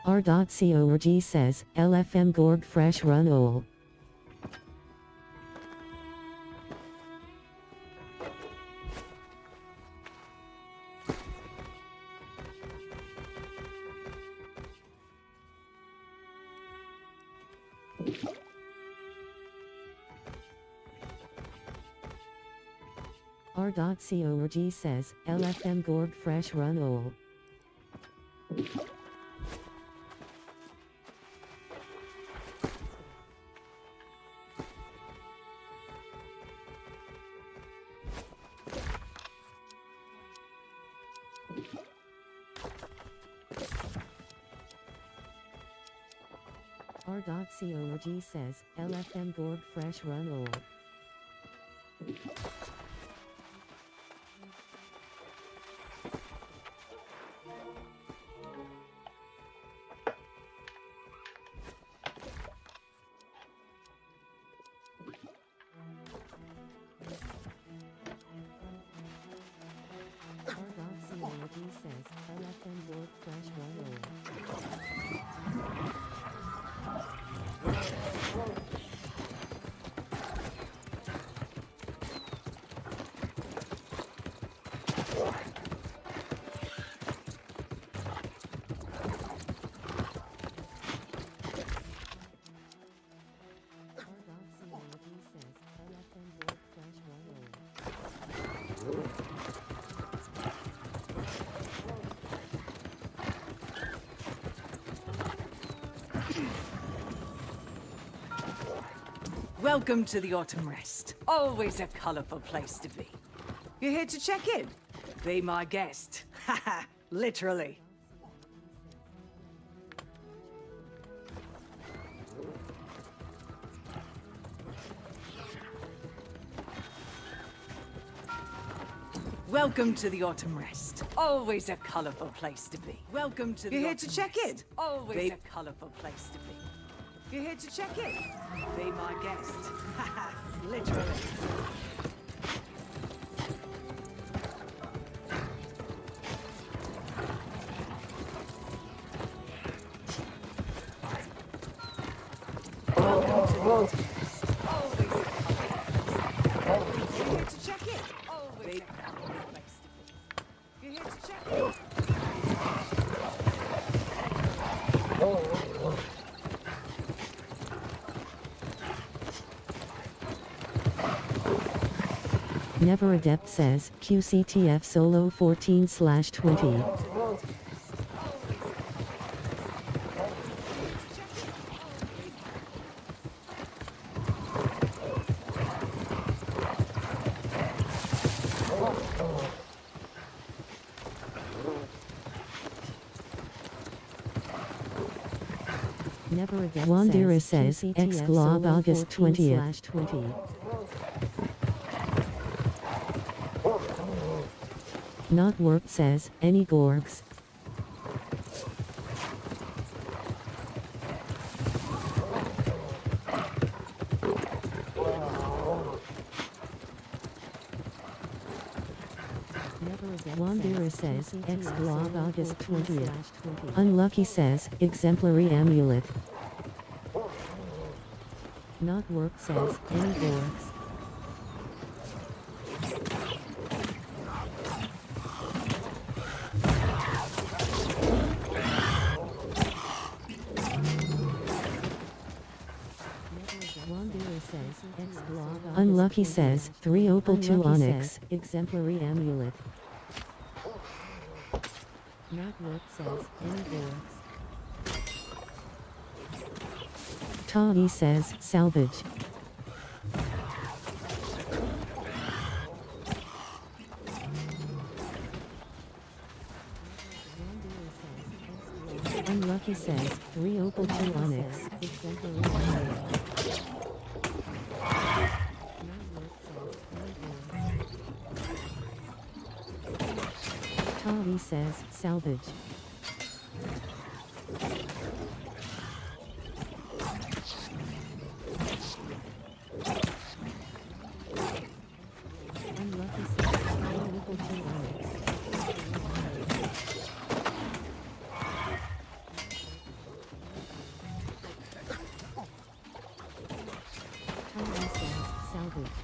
R.co.org says, LFM Gorg Fresh Run Ol. R.co.org says, LFM Gorg Fresh Run Ol. R.co.org says, LFM Gorg Fresh Run Ol. R.co.org says, LFM Gorg Fresh Run Ol. Welcome to the Autumn Rest. Always a colorful place to be. You're here to check in? Be my guest. Haha, literally. Welcome to the Autumn Rest. Always a colorful place to be. Welcome to the You're here to check in? Always a colorful place to be. You're here to check in? Be my guest. Haha, literally. Welcome to the Autumn Rest. Always a colorful place to be. You're here to check in? Always a colorful place to be. You're here to check in? Never Adept says, QCTF Solo 14/20. Never Adept Wanderer says, X-Glob August 20th. Not work says, any gorgs. Wanderer says, X-Glob August 20th. Unlucky says, exemplary amulet. Not work says, any gorgs. Unlucky says, 3 opal 2 onyx, exemplary amulet. Not work says, any gorgs. Tahi says, salvage. Unlucky says, 3 opal 2 onyx, exemplary amulet. Tahi says, salvage. Unlucky says, 3 opal 2 onyx. Tahi says, salvage.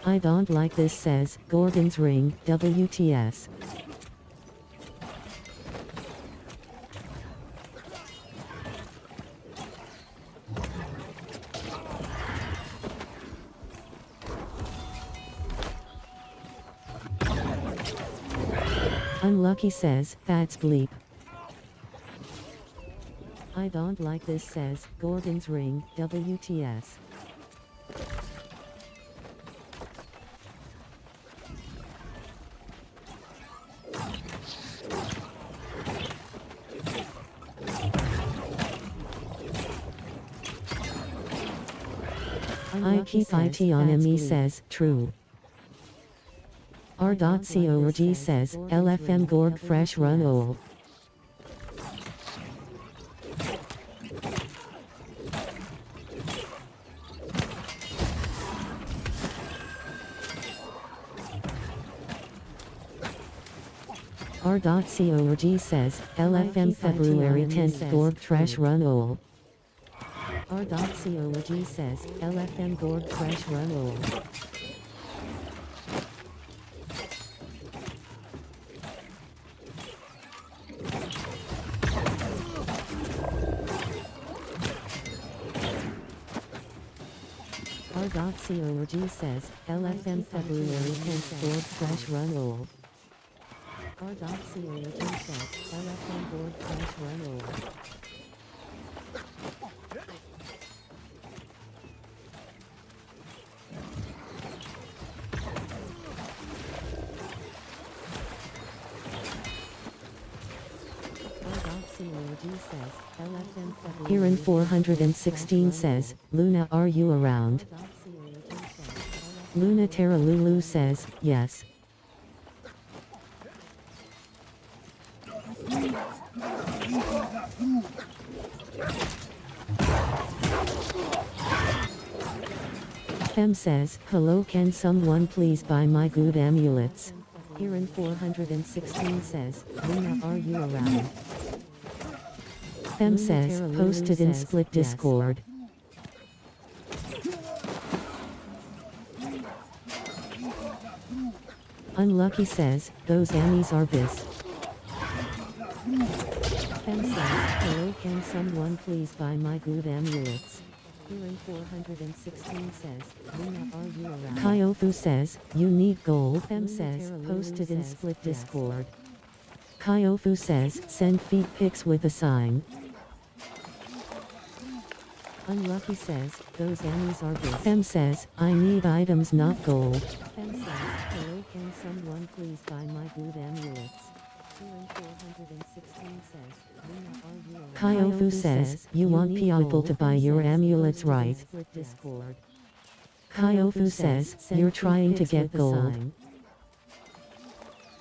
I don't like this says, Gorgon's Ring, WTS. Unlucky says, that's bleep. I don't like this says, Gorgon's Ring, WTS. I keep it on me says, true. R.corg says, LFM Gorg fresh run ol. R.corg says, LFM February 10th Gorg fresh run ol. R.corg says, LFM Gorg fresh run ol. R.corg says, LFM February 10th Gorg fresh run ol. R.corg says, LFM Gorg fresh run ol. Kieran 416 says, Luna, are you around? Luna Terra Lulu says, yes. Fem says, hello, can someone please buy my good amulets? Kieran 416 says, Luna, are you around? Fem says, posted in split Discord. Unlucky says, those Annies are bis. Fem says, hello, can someone please buy my good amulets? Kieran 416 says, Luna, are you around? Kyofu says, you need gold. Fem says, posted in split Discord. Kyofu says, send feet pics with a sign. Unlucky says, those Annies are good. Fem says, I need items not gold. Fem says, hello, can someone please buy my good amulets? Kieran 416 says, Luna, are you around? Kyofu says, you want people to buy your amulets, right? Discord. Kyofu says, you're trying to get gold.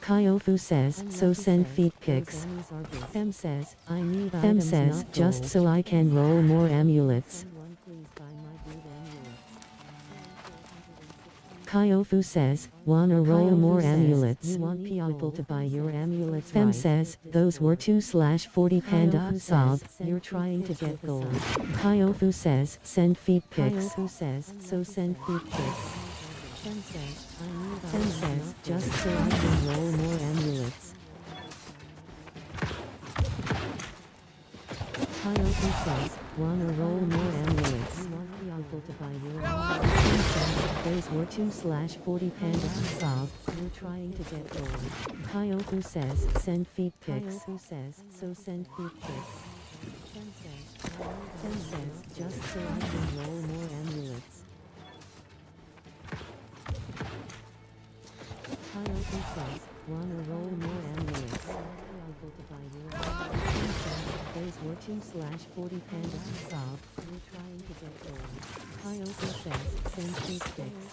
Kyofu says, so send feet pics. Fem says, I need Fem says, just so I can roll more amulets. Kyofu says, wanna roll more amulets. You want people to buy your amulets. Fem says, those were 2/40 panda solve. You're trying to get gold. Kyofu says, send feet pics. Kyofu says, so send feet pics. Fem says, just so I can roll more amulets. Kyofu says, wanna roll more amulets. You want people to buy your amulets. Those were 2/40 panda solve. You're trying to get gold. Kyofu says, send feet pics. Kyofu says, so send feet pics. Fem says, just so I can roll more amulets. Kyofu says, wanna roll more amulets. People to buy your amulets. Those were 2/40 panda solve. You're trying to get gold. Kyofu says, send feet pics.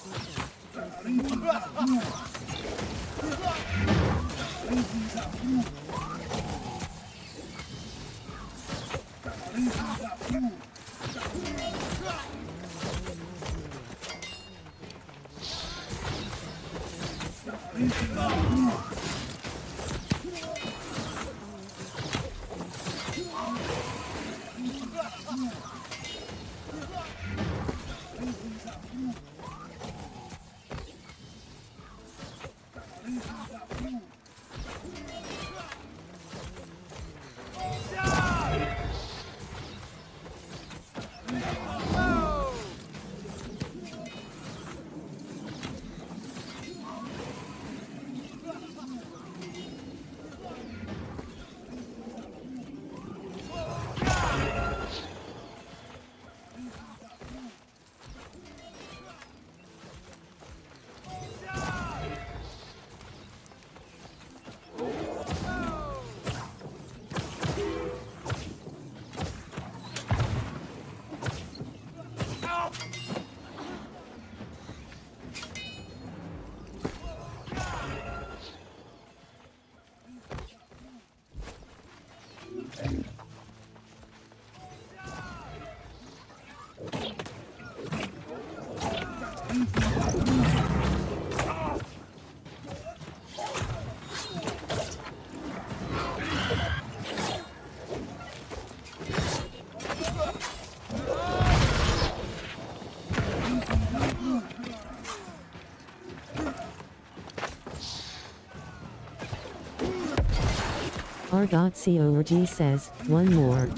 R.CORG says, one more.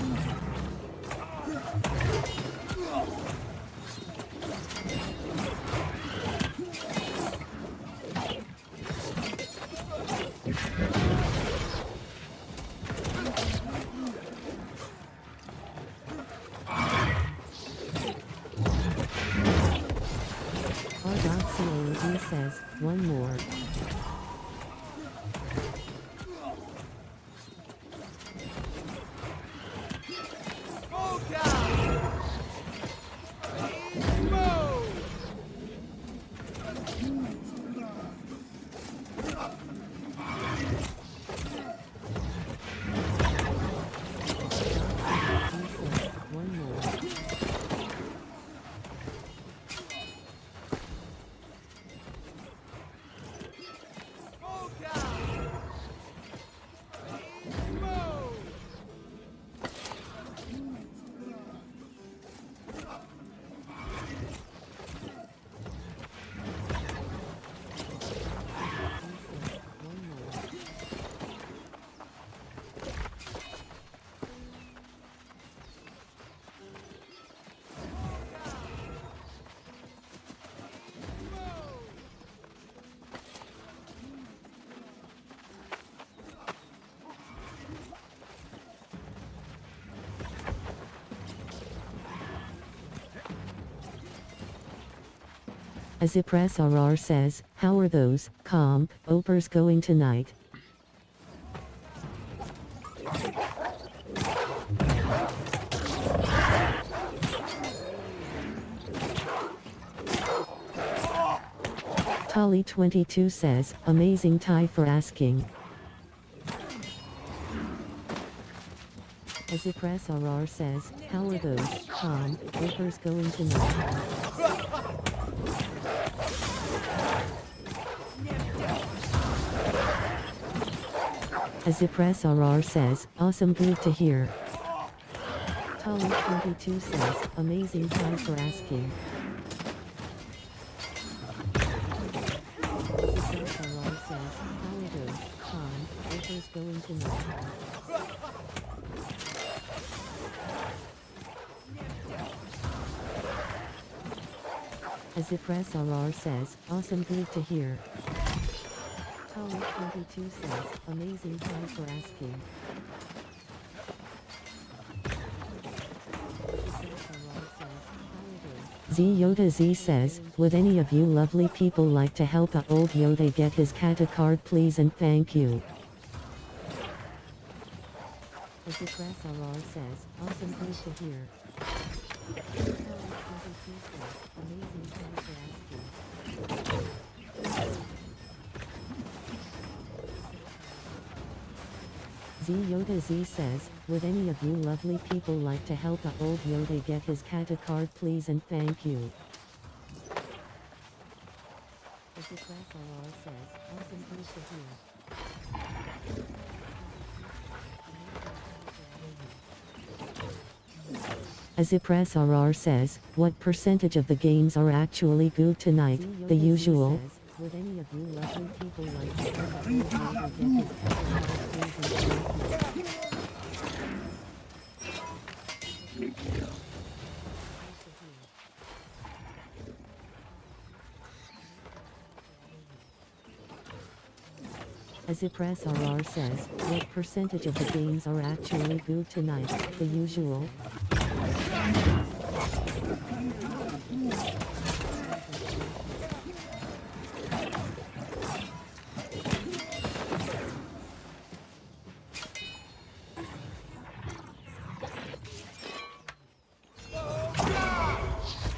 R.CORG says, one more. Azipres RR says, how are those, opers going tonight? Tolly22 says, amazing tie for asking. Azipres RR says, how are those, opers going tonight? Azipres RR says, awesome, good to hear. Tolly22 says, amazing time for asking. Azipres RR says, how are those, opers going tonight? Azipres RR says, awesome, good to hear. Tolly22 says, amazing time for asking. Z Yoda Z says, would any of you lovely people like to help a old Yoda get his cat a card please and thank you. Azipres RR says, awesome, good to hear. Tolly22 says, amazing time for asking. Z Yoda Z says, would any of you lovely people like to help a old Yoda get his cat a card please and thank you. Azipres RR says, awesome, good to hear. Azipres RR says, what percentage of the games are actually good tonight? The usual. Says, would any of you lovely people like to help a old Yoda get his cat a card please and thank you. Azipres RR says, what percentage of the games are actually good tonight? The usual.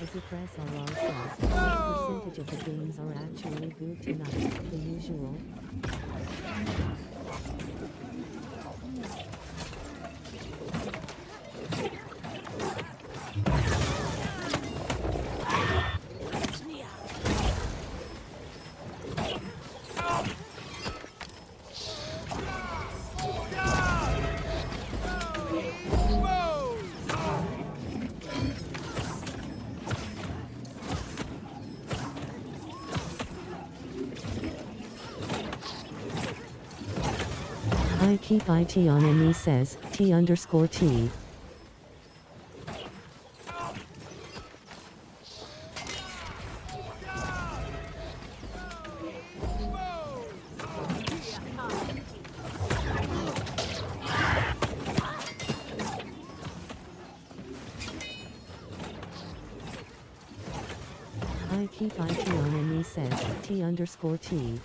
Azipres RR says, what percentage of the games are actually good tonight? The usual. I keep IT on me says, T_T. I keep IT on me says, T_T.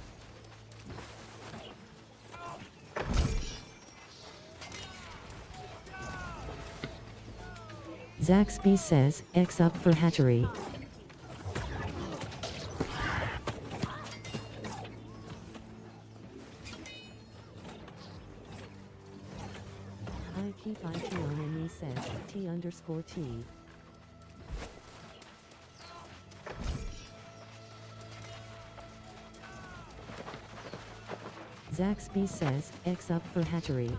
Zaxby says, X up for hatchery. I keep IT on me says, T_T. Zaxby says, X up for hatchery.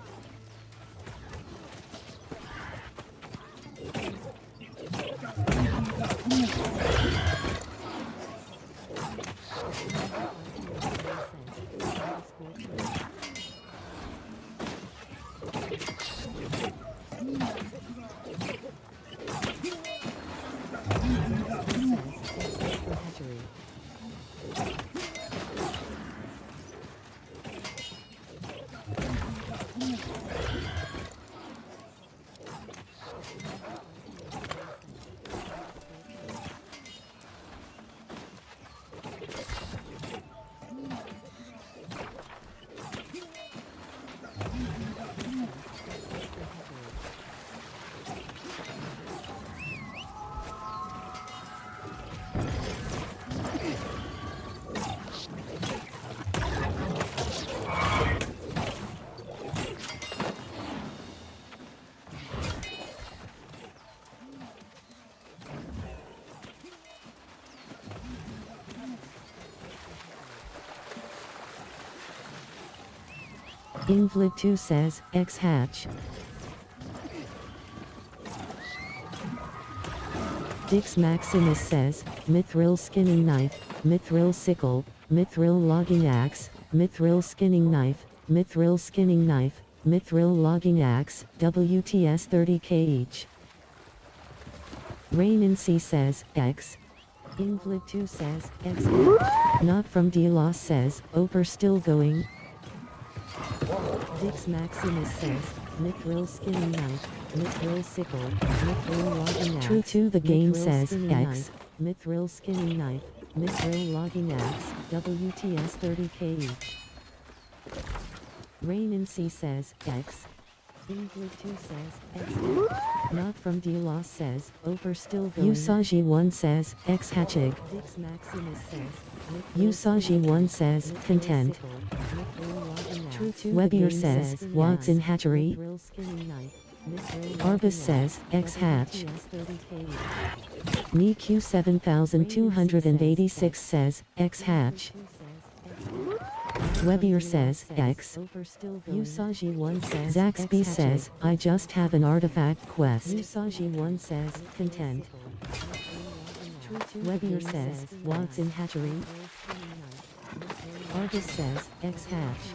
Invlid2 says, X hatch. Dix Maximus says, Mithril skinning knife, Mithril sickle, Mithril logging axe, Mithril skinning knife, Mithril skinning knife, Mithril logging axe, WTS 30k each. Rain in C says, X. Invlid2 says, X hatch. Not from D-Loss says, Oper still going. Dix Maximus says, Mithril skinning knife, Mithril sickle, Mithril logging axe. True to the game says, X. Knife, Mithril skinning knife, Mithril logging axe, WTS 30k each. Rain in C says, X. Invlid2 says, X hatch. Not from D-Loss says, Oper still going. Usagi1 says, X hatchig. Dix Maximus says, Usagi1 says, content. Webier says, Watson hatchery. Arbus says, X hatch. Niq 7286 says, X hatch. Webier says, X. Usagi1 says, Zaxby says, I just have an artifact quest. Usagi1 says, content. Webier says, Watson hatchery. Arbus says, X hatch.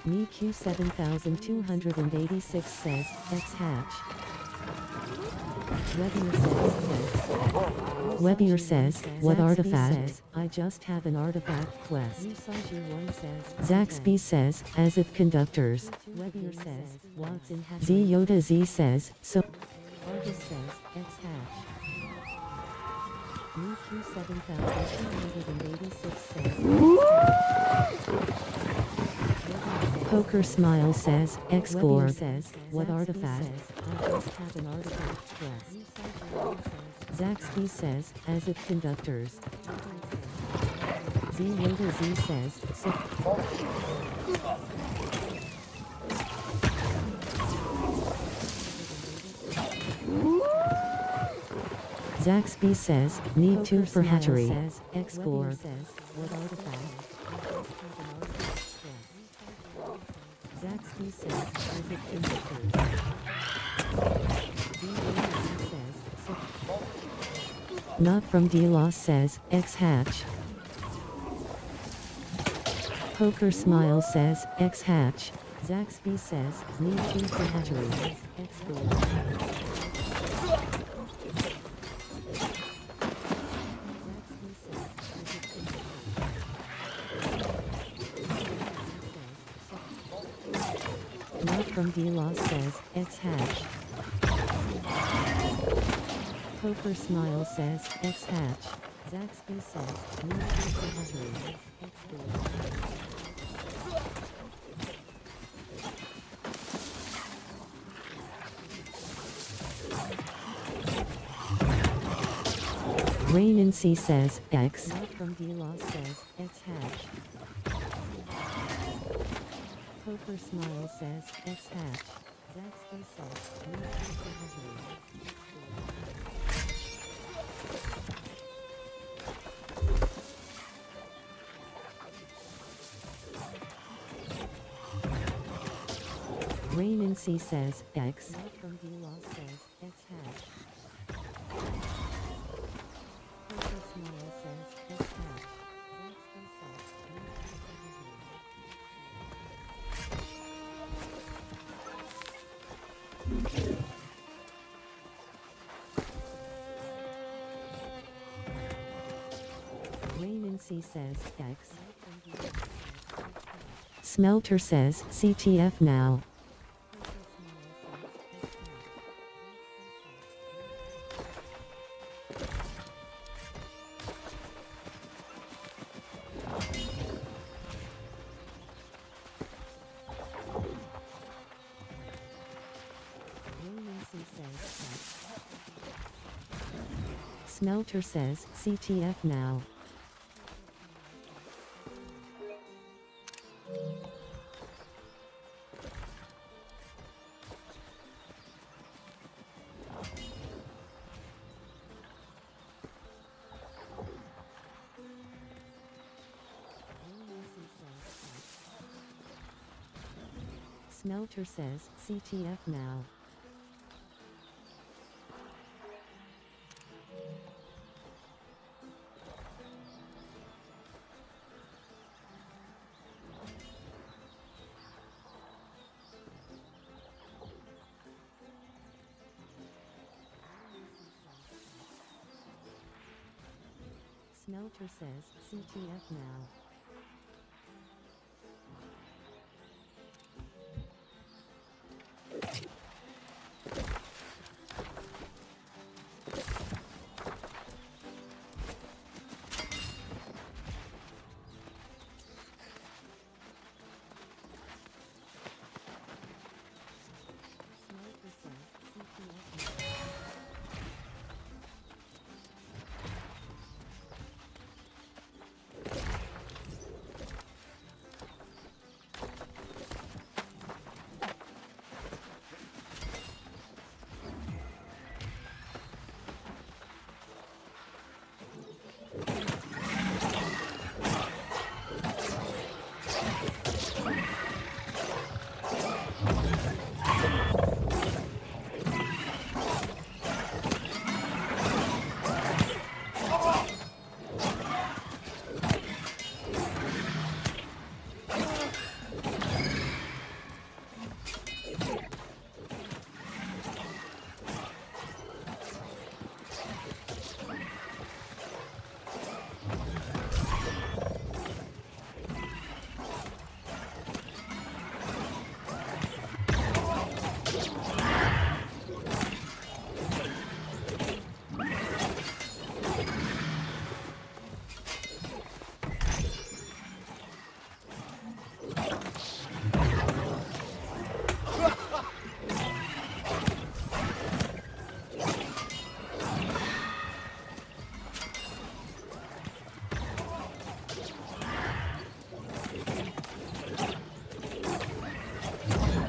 Niq 7286 says, X hatch. Webier says, X. Webier says, what artifact? I just have an artifact quest. Zaxby says, as if conductors. Webier says, Watson hatch. Z Yoda Z says, so. Arbus says, X hatch. Niq 7286 says, Poker Smile says, X-Gore says, what artifact? I just have an artifact quest. Zaxby says, as if conductors. Z Yoda Z says, so. Zaxby says, need to for hatchery. X-Gore says, what artifact? Zaxby says, as if conductors. Not from D-Loss says, X hatch. Poker Smile says, X hatch. Zaxby says, need to for hatchery. X gold. Not from D-Law says, X hatch. Poker Smile says, X hatch. Zaxby says, need to for hatchery. X gold. Rain and C says, X. Not from D-Law says, X hatch. Poker Smile says, X hatch. Zaxby says, need to for hatchery. Rain and C says, X. Not from D-Law says, X hatch. Poker Smile says, X hatch. Zaxby says, need to for hatchery. Rain and C says, X. Smelter says, CTF now. Smelter says, CTF now. Smelter says, CTF now. Smelter says, CTF now.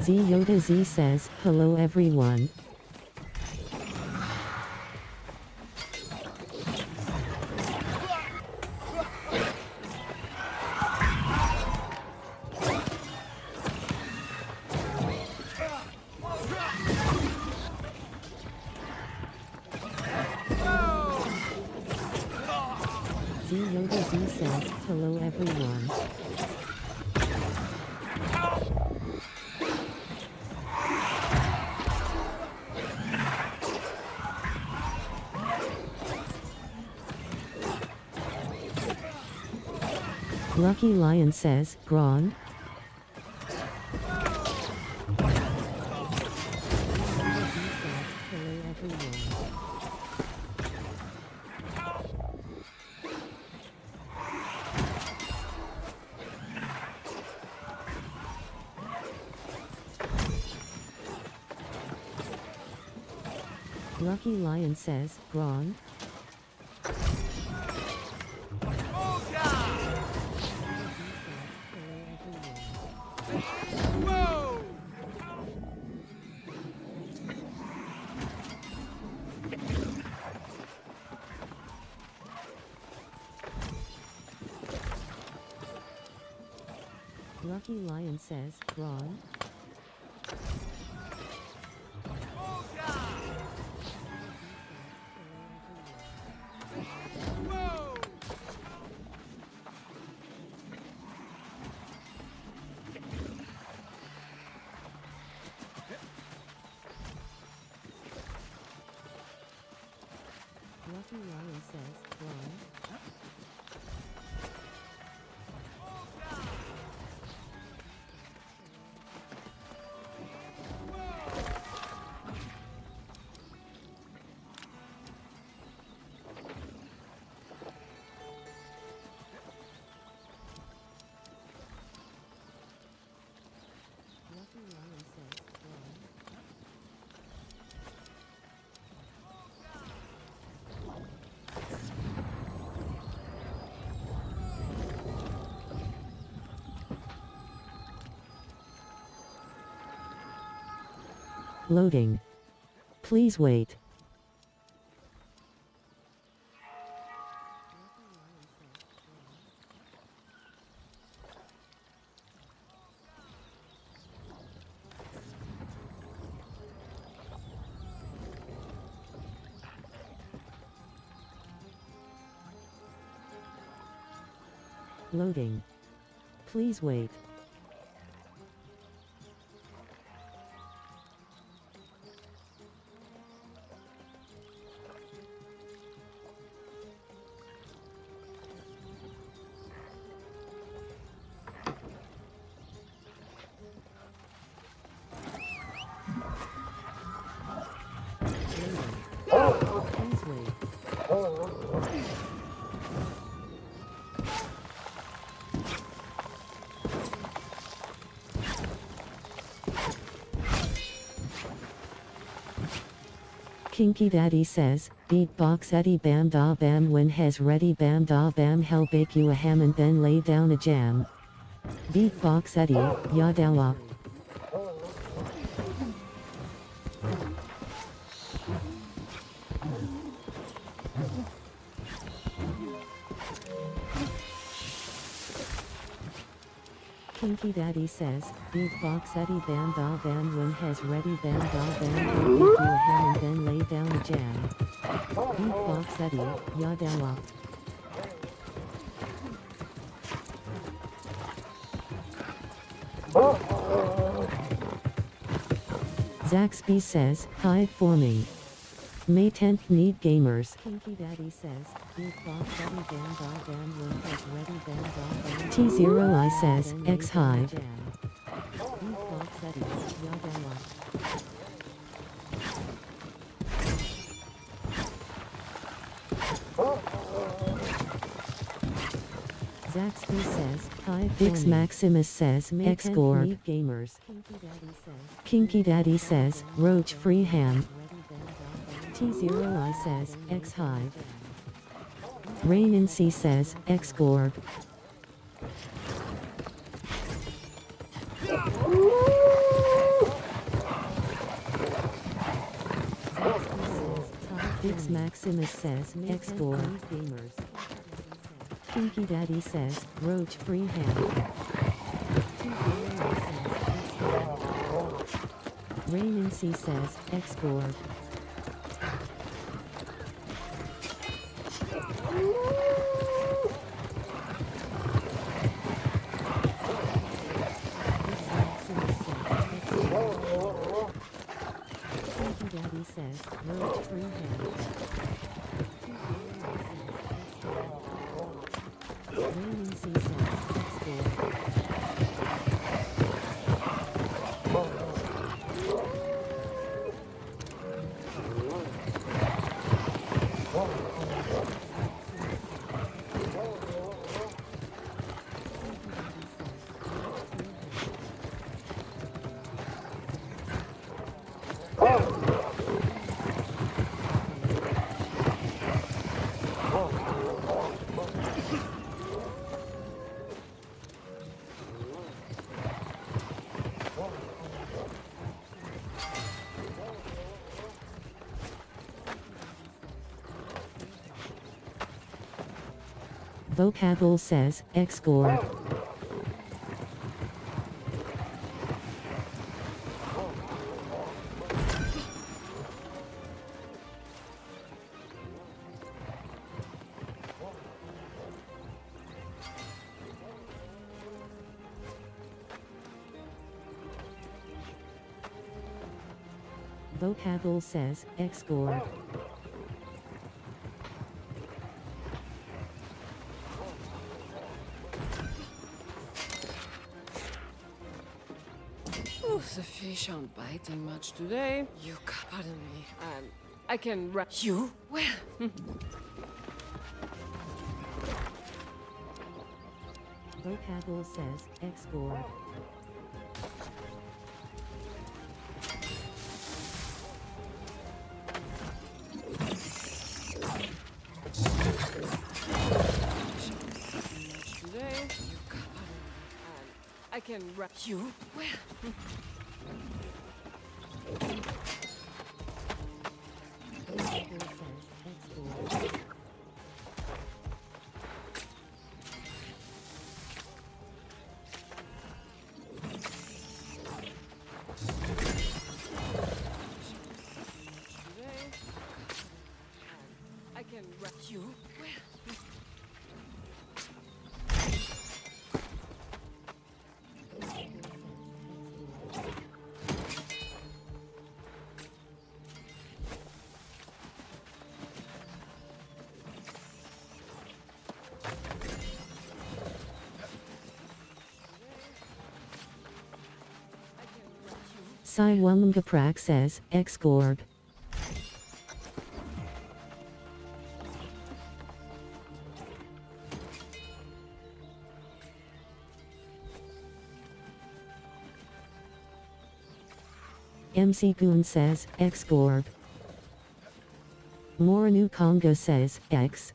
Z Yoda Z says, hello everyone. Z Yoda Z says, hello everyone. Lucky Lion says, Gron. Lucky Lion says, Gron. Lucky Lion says, Gron. Lucky Lion says, Gron. Lucky Lion says, Gron. Loading. Please wait. Loading. Please wait. Please wait. Kinky Daddy says, beatbox Eddie bam da bam when has ready bam da bam hell bake you a ham and then lay down a jam. Beatbox Eddie, ya dawa. Kinky Daddy says, beatbox Eddie bam da bam when has ready bam da bam hell bake you a ham and then lay down a jam. Beatbox Eddie, ya dawa. Zaxby says, hive forming. May 10th need gamers. Kinky Daddy says, beatbox Eddie bam da bam when has ready bam da bam. T0I says, X hive. Beatbox Eddie, ya dawa. Zaxby says, hive Vix Maximus says, X Gorg. Gamers. Kinky Daddy says, Roach free ham. T0I says, X hive. Rain in C says, X Gorg. Vix Maximus says, X Gorg. Gamers. Kinky Daddy says, Roach free ham. Rain in C says, X Gorg. Kinky Daddy says, Roach free ham. Rain in C says, Vocable says, X-Gore. Vocable says, X-Gore. The fish aren't biting much today. You pardon me. I can you? Well. Vocable says, X-Gore. Today. You I can you? Well. I can you? Well. Siwalungaprak says, X-Gorg. MC Goon says, X-Gorg. Moranu Congo says, X.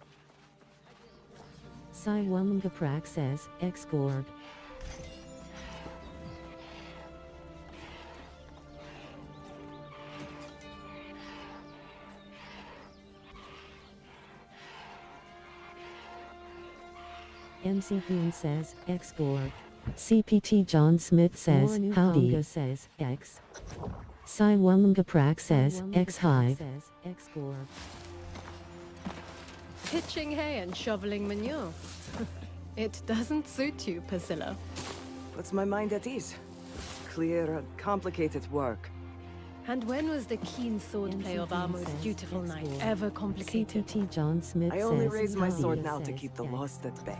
Siwalungaprak says, X-Gorg. MC Goon says, X-Gorg. CPT John Smith says, Howdy. Congo says, X. Siwalungaprak says, X-Hive. X-Gorg. Pitching hay and shoveling manure. It doesn't suit you, Priscilla. Puts my mind at ease. Clear, complicated work. And when was the keen swordplay of our most dutiful knight ever complicated? CPT John Smith I says, only raise my Howdy. sword now to keep the lost at bay.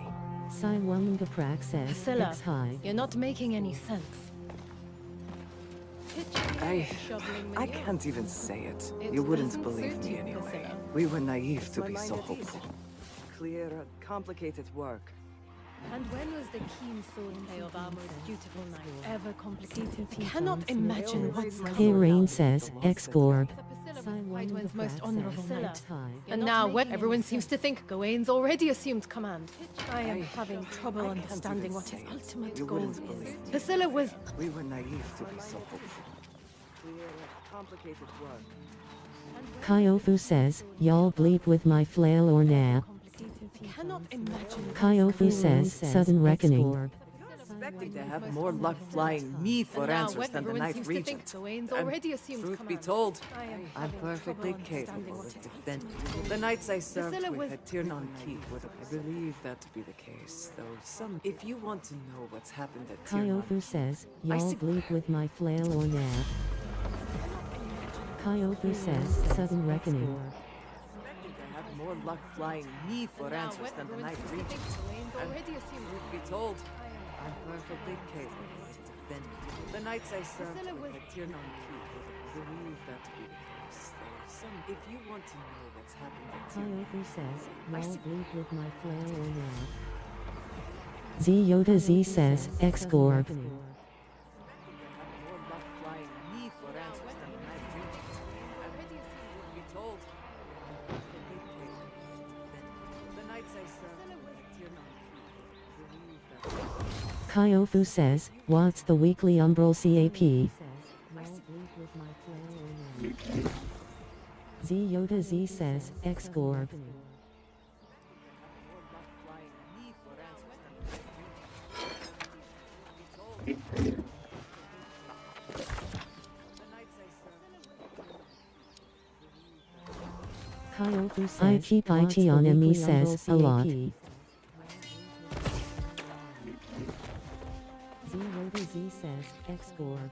Siwalungaprak says, Priscilla, X-Hive. you're not making any sense. I can't even say it. You wouldn't believe me anyway. We were naive to be so hopeful. Clear, complicated work. And when was the keen swordplay of our most dutiful knight ever complicated? I cannot imagine what's Hey Rain says, X-Gorg. Prydwen's most honorable knight. And now when everyone seems to think Gawain's already assumed command. I am having trouble understanding what his ultimate goal is. Priscilla was... We were naive to be so hopeful. Clear, complicated work. Kyofu says, y'all bleep with my flail or nah. Cannot imagine. Kyofu says, sudden reckoning. Expecting to have more luck flying me for answers than the Night Regent. Truth be told, I'm perfectly capable of defending. The knights I served with at Aeternum Keep would have. I believe that to be the case, though some... If you want to know what's happened at Kyofu says, y'all bleep with my flail or nah. Kyofu says, sudden reckoning. Have more luck flying me for answers than the Night Regent. And truth be told, I'm perfectly capable of defending. The knights I served with at Aeternum Keep would have. believe that to be the case, though if you want to know what's happened at Kyofu says, I y'all see- bleed with my flail or not. Z Yoda Z says, X-Gorb. more luck flying me for answers than the night regent. I already assumed you'd be told. The knights I serve, you're not believe that. Kyofu says, what's the weekly umbral CAP? Z Yoda Z says, X-Gorb. Kyofu says, I keep IT on him, he says, a lot. Z Yoda Z says, X-Gorb.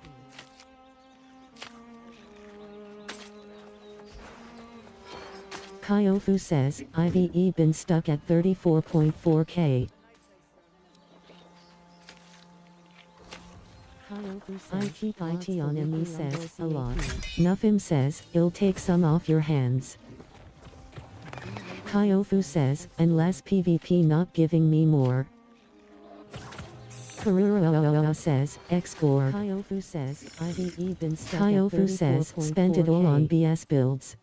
Kyofu says, IVE been stuck at 34.4k. I keep IT on him, he says, a lot. Nuffim says, it'll take some off your hands. Kyofu says, unless PvP not giving me more. Karura says, X-Gorb. Kyofu says, IVE been stuck Kyofu says, spent it all on BS builds.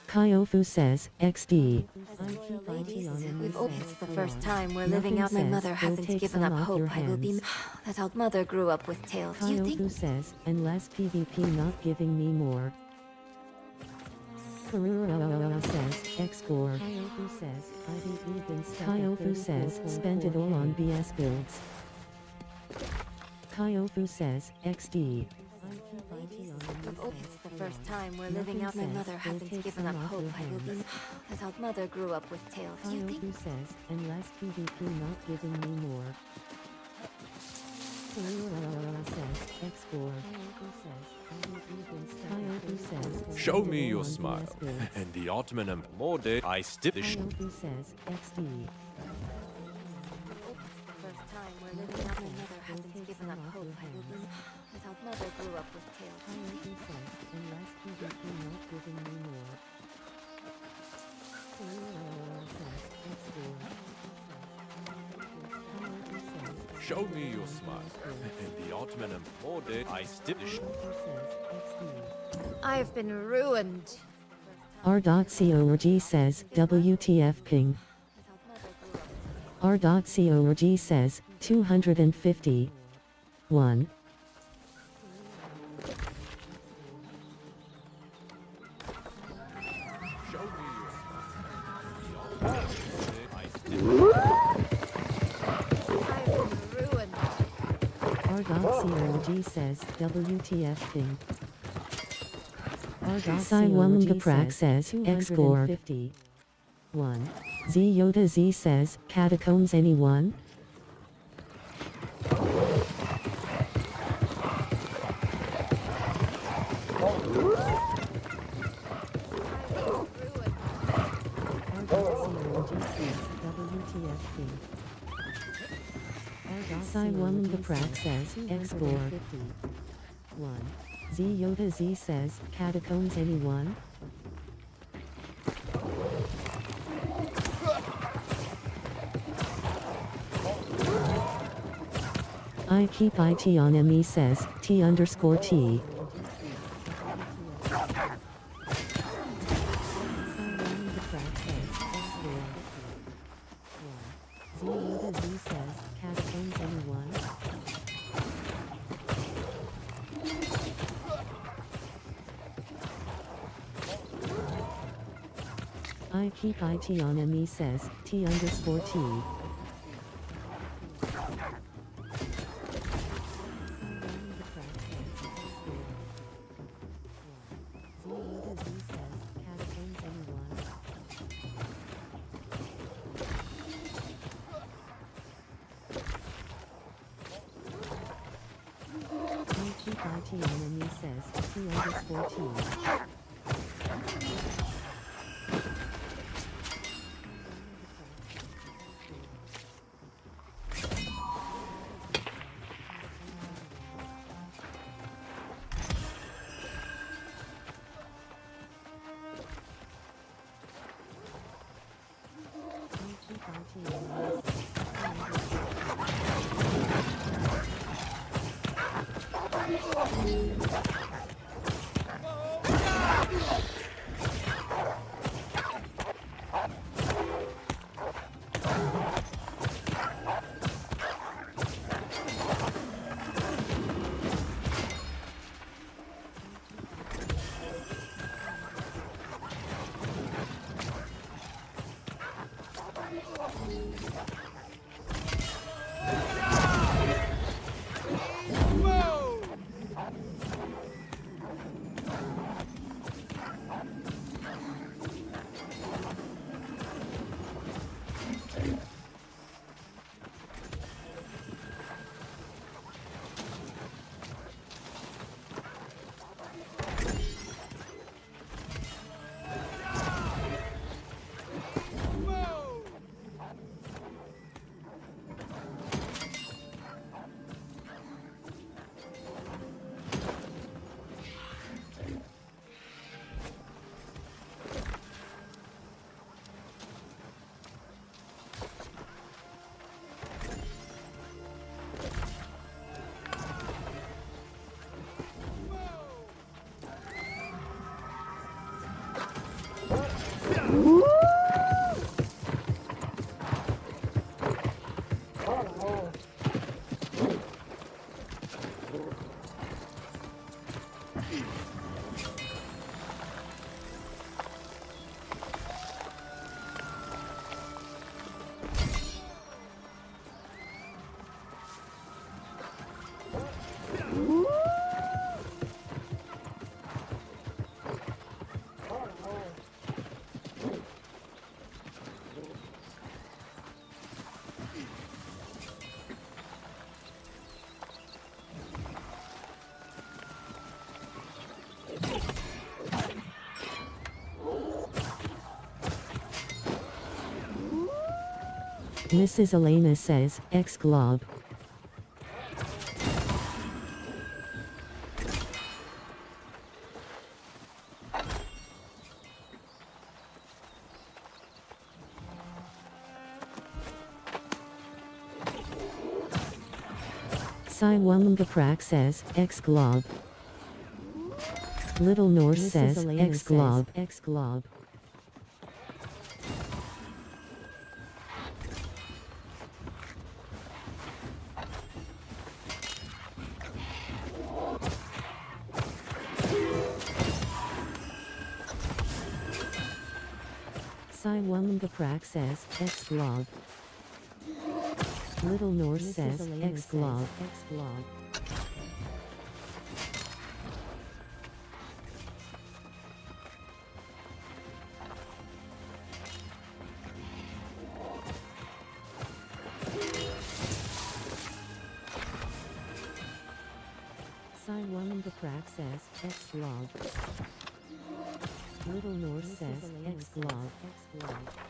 Kyofu says, XD. It's the first time we're living out. My mother hasn't given up hope. I will be. That our mother grew up with tales. Do you think? Kyofu says, unless PvP not giving me more. Karura says, X-Gorb. Kyofu says, IVE been stuck. Kyofu says, spent it all on BS builds. Kyofu says, XD. It's the first time we're living out. My mother hasn't given up hope. I will be. That our mother grew up with tales. Do you think? Kyofu says, unless PvP not giving me more. Karura says, X-Gorb. Kyofu says, Show me your smile. And the Ottoman more day I still. Kyofu says, XD. First time we're living out. My mother hasn't given up hope. I will be. That our mother grew up with tales. Do you think? Unless PvP not giving me more. Show me your smile. And the Ottoman more day I still. I've been ruined. R.CORG says, WTF ping. R.CORG says, 250. 1. R.CORG says, WTF ping. R.CORG says, X-Gorb. 1. Z Yoda Z says, Catacombs anyone? says, X-Gorb. 1. Z Yoda Z says, Catacombs anyone? I keep IT on ME says, T_T. I keep IT on ME says, T_T. IT on ME says, T_T. Mrs. Elena says, Exclob. Siwamungaprak says, Exclob. Little Norse says, Exclob. Exclob. Siwamungaprak says, Exclob. Little Norse says, Exclob. Exclob. Siwamungaprak says, Exclob. Little Norse says, Exclob. Exclob.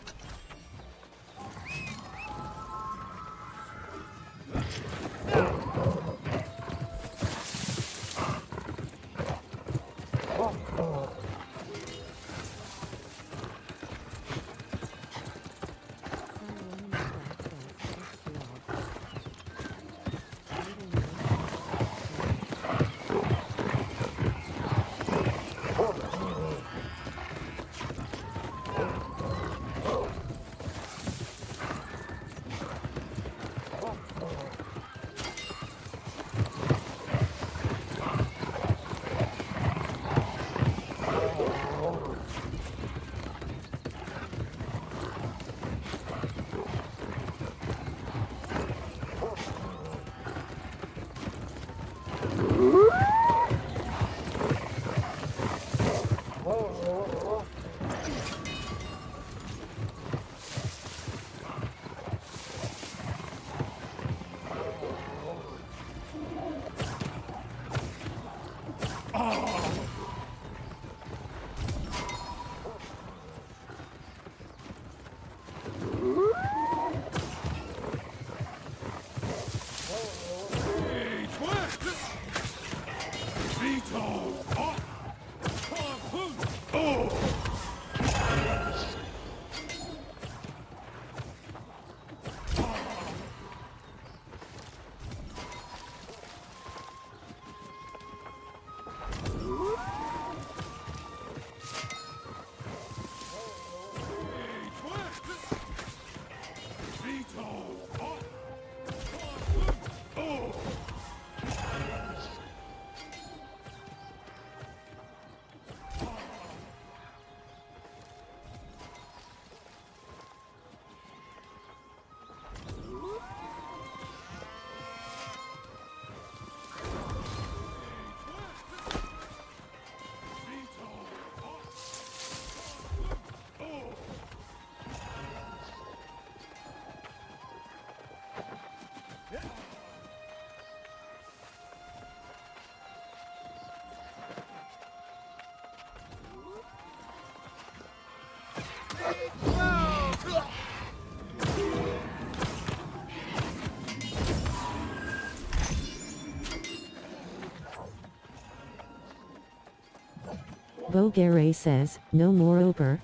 Bogare says, no more Ober.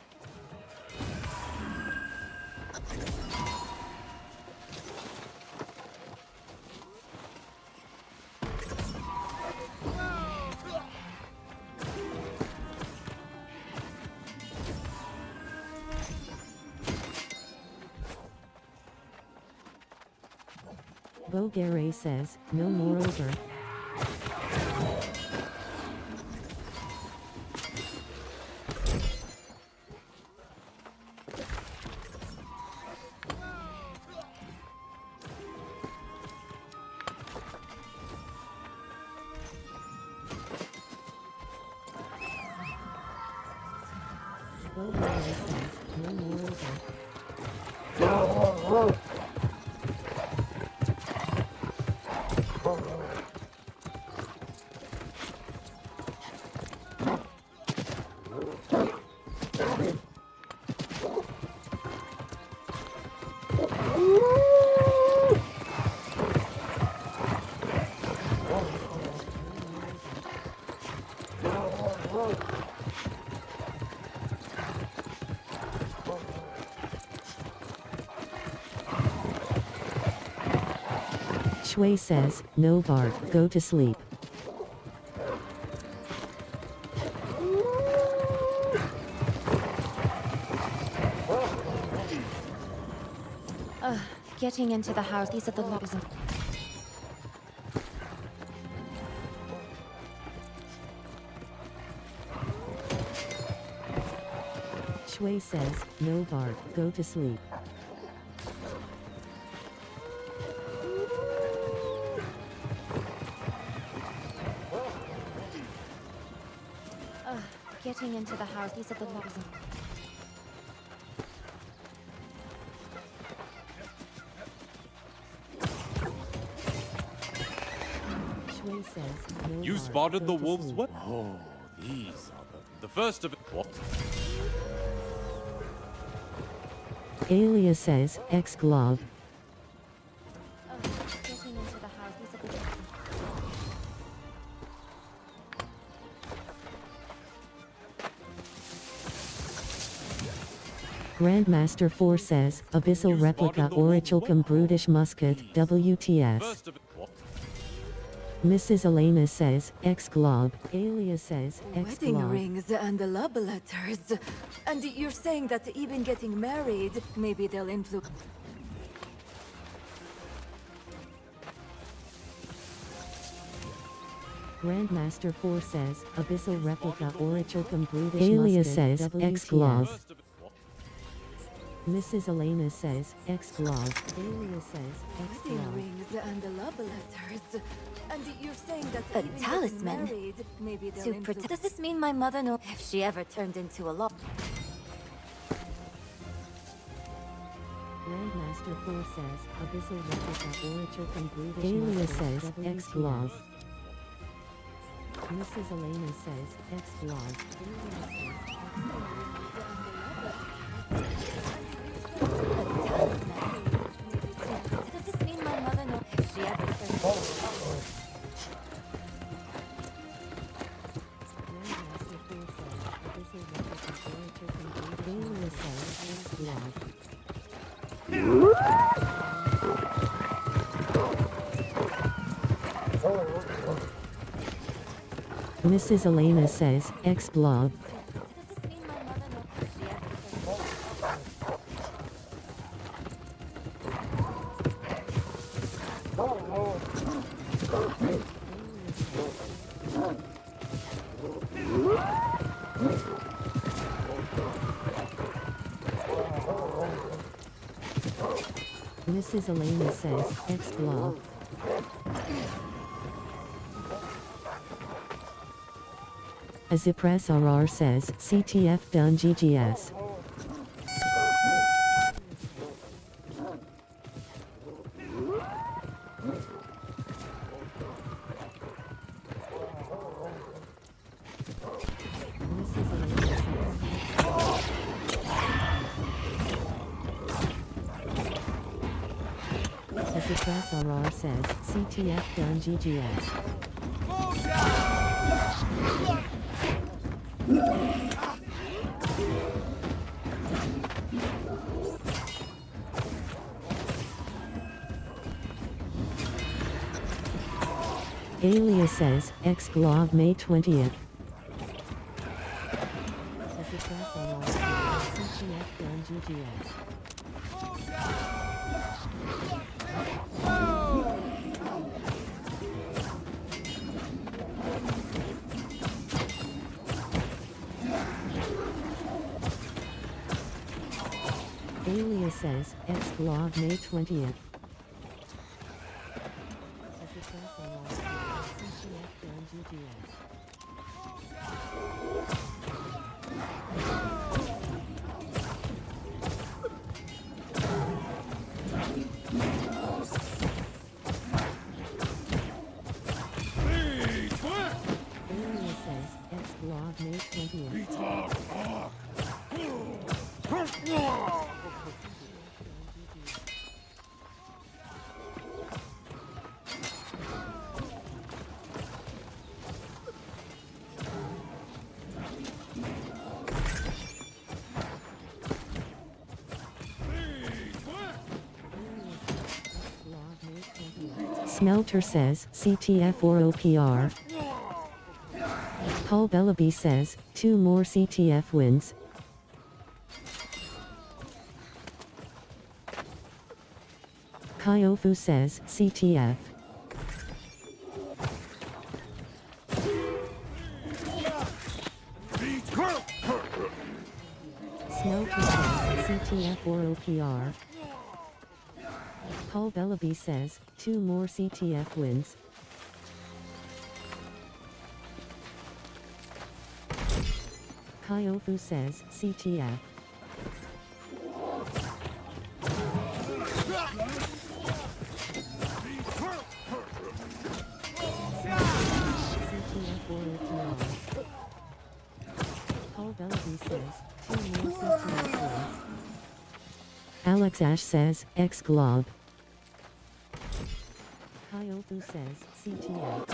Bogare says, no more Ober. Bogare says, no more Ober. Shui says, no Bart, go to sleep. Getting into the house, these are the locks. Shui says, no Bart, go to sleep. Getting into the house, these are the locks. Shui says, no You Bart, spotted go the to wolves? sleep. What? Oh, these are the first of it. What? Alia says, X-Glob. Getting into the house, these are the locks. Grandmaster 4 says, Abyssal Replica Orichalcum Brutish Musket, WTS. First of it. What? Mrs. Elena says, X-Glob. Alia says, Wedding X-Glob. rings and love letters. And you're saying that even getting married, maybe they'll influence. Grandmaster 4 says, Abyssal Replica Orichalcum Brutish Alia says, X-Glob. Mrs. Elena says, X-Glob. Alia says, Wedding X-Glob. rings and love letters. And you're saying that a talisman married, maybe they'll influence. Does this mean my mother knows if she ever turned into a lock? Grandmaster 4 says, Abyssal Replica Orichalcum Brutish Alia says, X-Glob. Mrs. Elena says, X-Glob. Alia says, Does this mean my mother knows if she ever turned into a lock? Grandmaster 4 says, Abyssal Replica Orichalcum Brutish Alia says, X-Glob. Mrs. Elena says, X-Glob. Mrs. Elena says, X-Glob. Azipres RR says, CTF done GGS. Azipres RR says, CTF done GGS. Alia says, X-Glove May 20th. Alia says, X-Glove May 20th. Smelter says, CTF or OPR. Paul Bellaby says, 2 more CTF wins. Kyofu says, CTF. Smelter says, CTF or OPR. Paul Bellaby says, 2 more CTF wins. Kyofu says, CTF. Paul Bellaby says, 2 more CTF wins. Alex Ash says, X-Glob. Kyofu says, CTF.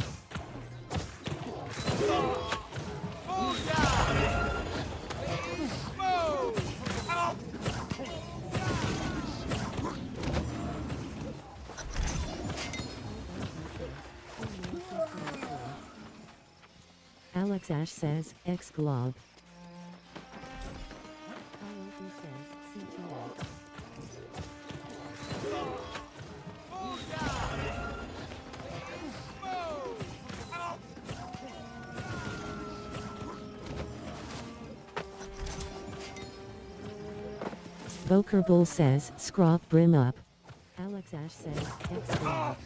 Alex Ash says, X-Glob. Kyofu says, CTF. Boker Bull says, Scrop Brim up. Alex Ash says, X-Glob.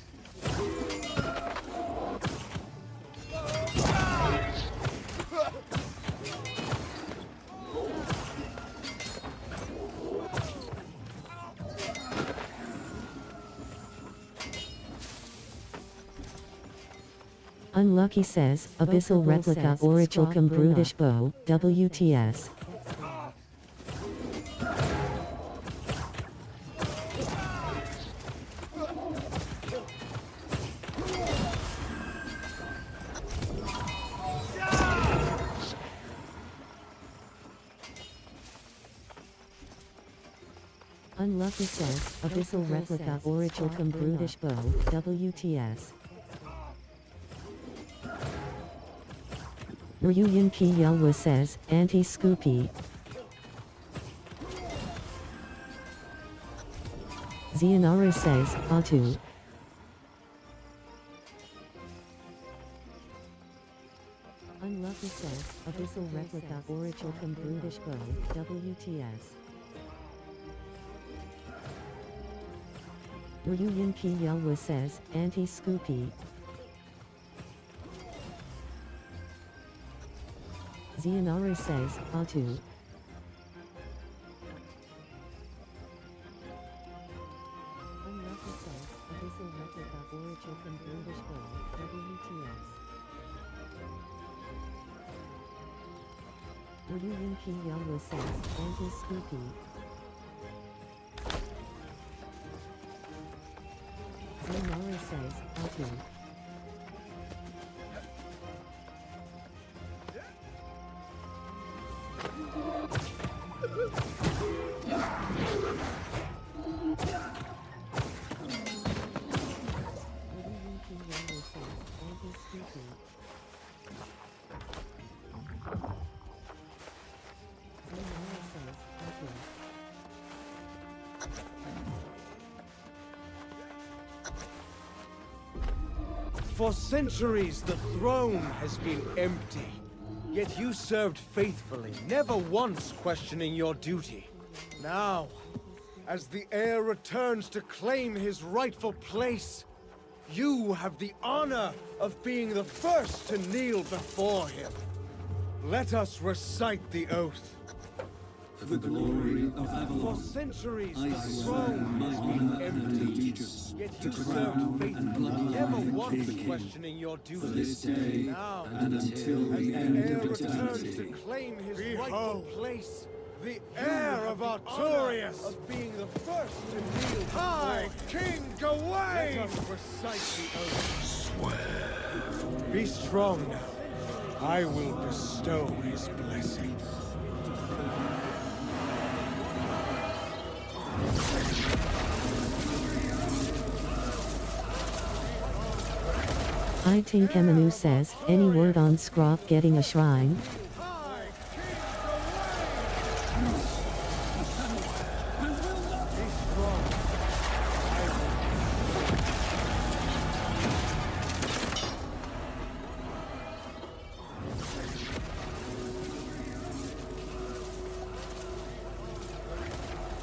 Unlucky says, Abyssal Replica Orichalcum Brutish Bow, WTS. Unlucky says, Abyssal Replica Orichalcum Brutish Bow, WTS. Ryuyan Ki Yelwa says, Anti-Scoopy. Zianara says, Atu. Unlucky says, Abyssal Replica Orichalcum Brutish Bow, WTS. Ryuyan Ki Yelwa says, Anti-Scoopy. Zianara says, Atu. Unlucky says, Abyssal Replica Orichalcum Brutish Bow, WTS. Ryuyan Ki Yelwa says, Anti-Scoopy. Zianara says, Atu. For centuries, the throne has been empty. Yet you served faithfully, never once questioning your duty. Now, as the heir returns to claim his rightful place, you have the honor of being the first to kneel before him. Let us recite the oath. For the glory of For Avalon, centuries, I the swear throne by has honor been and empty. allegiance Yet to you served crown faithfully, and bloodline never the once king questioning your duty. for this day Now, and until as the the end heir of returns to eternity. claim his rightful place, the heir of Artorias of being the first to kneel. Hi, King Gawain! Let us recite the oath. Swear. Be strong now. I will bestow his blessing. I think Emanu says, any word on Scrop getting a shrine?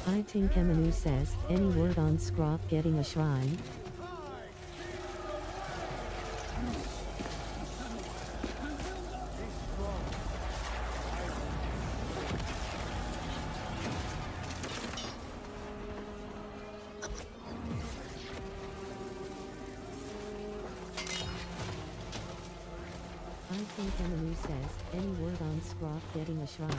I think Emanu says, any word on Scrop getting a shrine? I think Emanu says, any word on Scrop getting a shrine?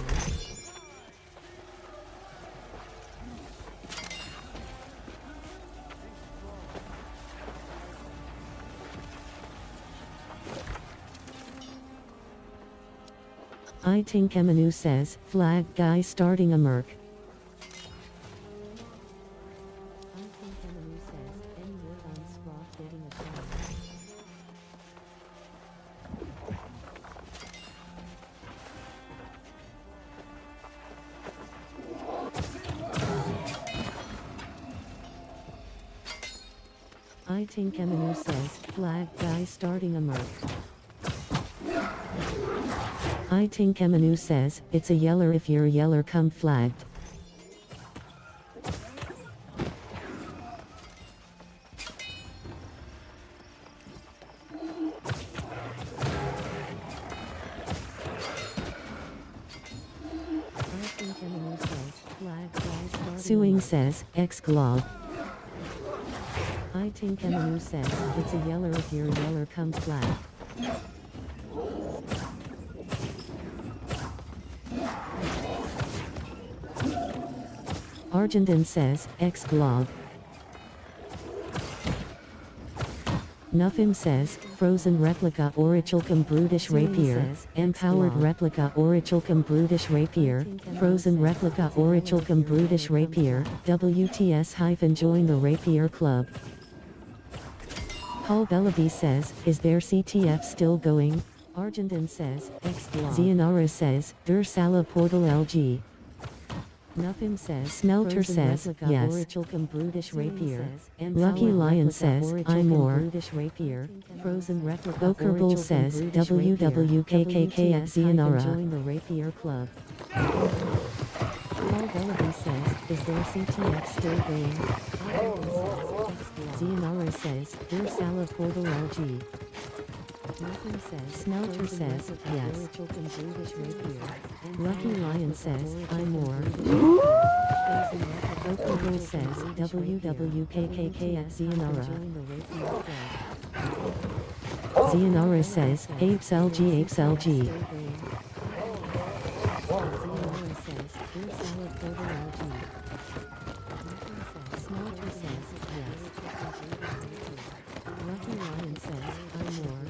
I think Emanu says, flag guy starting a merc. I think Emanu says, any word on Scrop getting a shrine? I think Emanu says, flag guy starting a merc. I think Emanu says, it's a yeller if you're a yeller come flagged. I think Emanu says, flag guy starting Suing says, X-Glog. I think Emanu says, it's a yeller if you're a yeller come flagged. Argentin says, X-Glog. Nuffim says, frozen replica Orichalcum brutish rapier, empowered replica Orichalcum brutish rapier, frozen replica Orichalcum brutish rapier, WTS- join the rapier club. Paul Bellaby says, is their CTF still going? Argentin says, X-Glog. Zianara says, Der Sala Portal LG. Nuffim says, Smelter says, yes. Brutish rapier. Lucky Lion says, I'm more. Brutish rapier. Frozen replica. Boker Bull says, WWKKK at Zianara. Join the rapier club. Paul Bellaby says, is their CTF still going? Zianara says, Der Sala Portal LG. Nothing says, Smelter says, yes. Lucky Lion says, I'm more. Oakville says, WWKKK at Zianara. Zianara says, Apes LG Apes LG. Zianara says, Der Sala Portal LG. Smelter says, yes. Lucky Lion says, I'm more.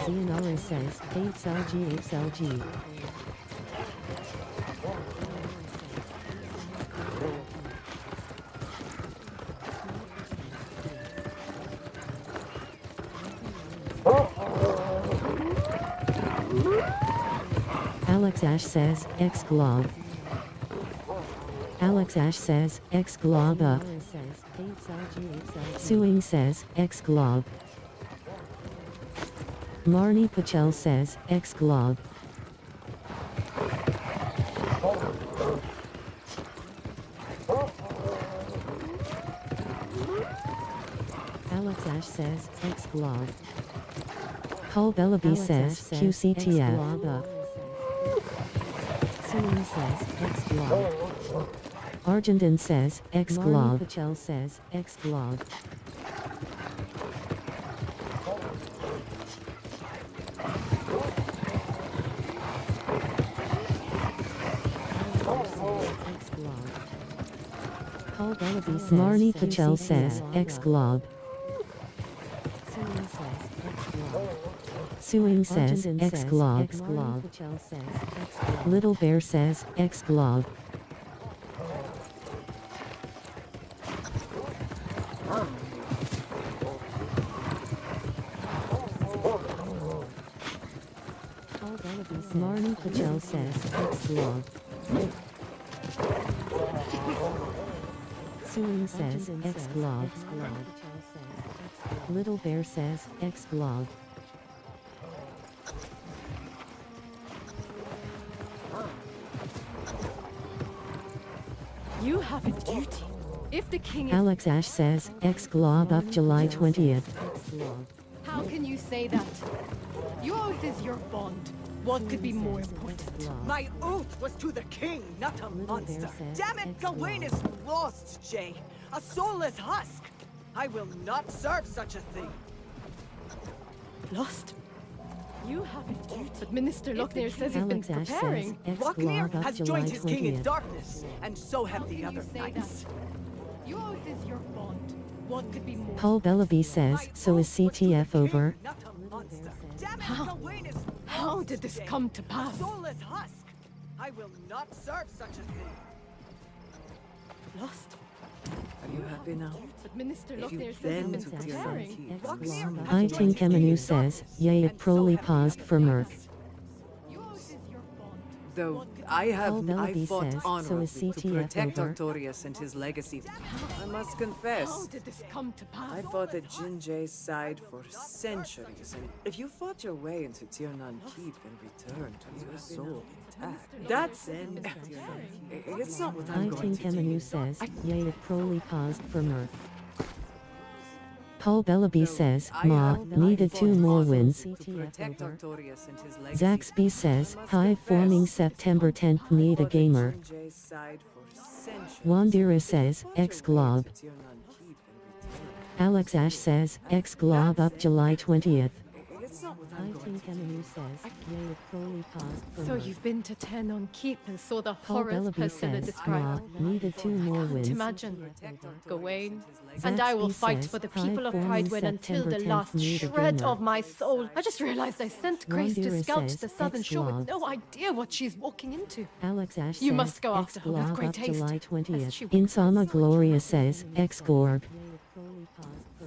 Zianara says, Apes LG Apes LG. Alex Ash says, X-Glog. Alex Ash says, X glob. Suing says, X glob. Marnie Pachel says, X glob. Alex Ash says, X glob. Paul Bellaby says, QCTF. Suing says, X glob. Argentin says, X glob. Marnie Pachel says, X glob. Paul Bellaby says, Marnie Pachel says, X glob. Suing says, X glob. Little Bear says, X glob. Marnie Pachel says, X glob. Suing says, X glob. Little Bear says, X glob. You have a duty. If the king is... Alex Ash says, X glob up July 20th. How can you say that? Your oath is your bond. What could be more important? My oath was to the king, not a monster. Damn it, Gawain is lost, Jay. A soulless husk. I will not serve such a thing. Lost? You have a duty. But Minister Lochner says he's been preparing. Lochner has joined his king in darkness, and so have the other knights. Your oath is your bond. What could be more? Paul Bellaby says, so is CTF over? How did this come to pass? Soulless husk. I will not serve such a thing. Lost? Are you happy now? But Minister Lochner says he's been preparing. I think Emanu says, yea it proly paused for mirth. Though I fought says, honorably so is to CTF protect over? Artorias and his legacy. I must confess, How did this come to pass? I fought at Jinjae's side for centuries, and if you fought your way into Tiernan Keep and returned with your soul intact, that's it's not what I'm I going think to do. Emanu says, yea it proly paused for mirth. Paul Bellaby says, Ma, needed 2 more wins. To protect Artorias and his legacy. Zaxby says, Hive forming September 10th need a gamer. Jinjae's side for centuries. Wandira says, X glob. Alex Ash says, X glob up July 20th. I think Emanu says, yea it proly paused for So mirth. you've been to Tenon Keep and saw the Paul horrors Bellaby Priscilla says, described. Ma, needed 2 more wins. Imagine, Gawain, and I will Zaxby fight says, for the Hive people of forming Pridewin until September the 10th last need a shred gamer. of my soul. I just realized I sent Grace to Wandira scout says, the southern shore with X-Glob. no idea what she's walking into. Alex Ash You says, must go after her with X-Glob great up haste, July lest 20th. she- Insama Gloria says, X-Gorb.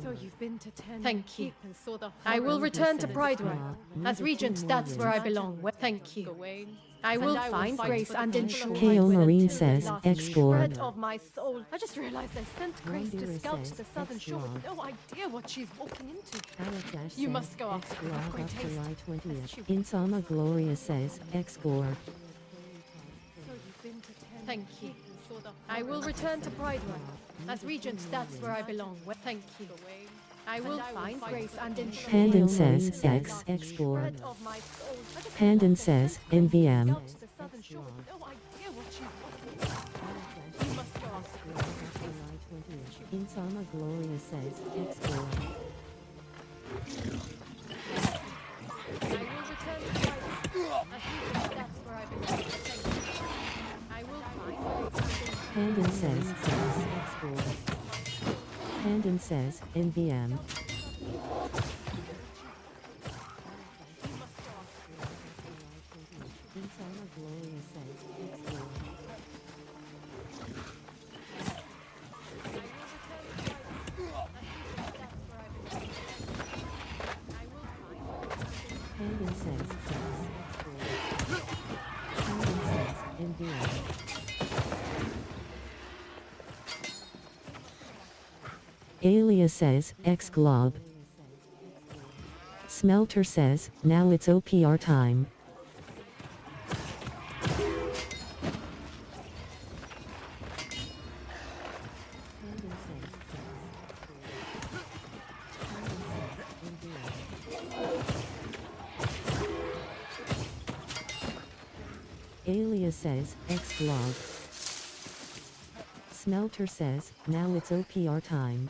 So you've been to Tenon Thank you. And saw the I will return to Pridewin. As regent, that's where I belong. Thank you. I will find Grace and ensure K.O. Marine says, shred X-Gorb. of my soul. I just realized I sent Grace to Wandira scout says, the southern shore with X-Glob. no idea what she's walking into. Alex Ash You says, must go after her with X-Glob great up haste. July lest 20th. she- Insama Gloria says, X-Gorb. Thank you. I will return to Pridewin. As regent, that's where I belong. Thank you. I will find Grace and ensure Pandan says, X-Gorb. Pandan says, NVM. the southern shore with no idea what she's walking into. You must go after her. Insama Gloria says, X-Gorb. I will return to Pridewin. As regent, that's where I belong. Thank you. I will find Grace and Pandan says, X-Gorb. Pandan says, NVM. Insama Gloria says, X-Gorb. Pandan says, X-Gorb. Pandan says, NVM. Alia says, X-Glob. Smelter says, now it's OPR time. Alia says, X-Glob. Smelter says, now it's OPR time.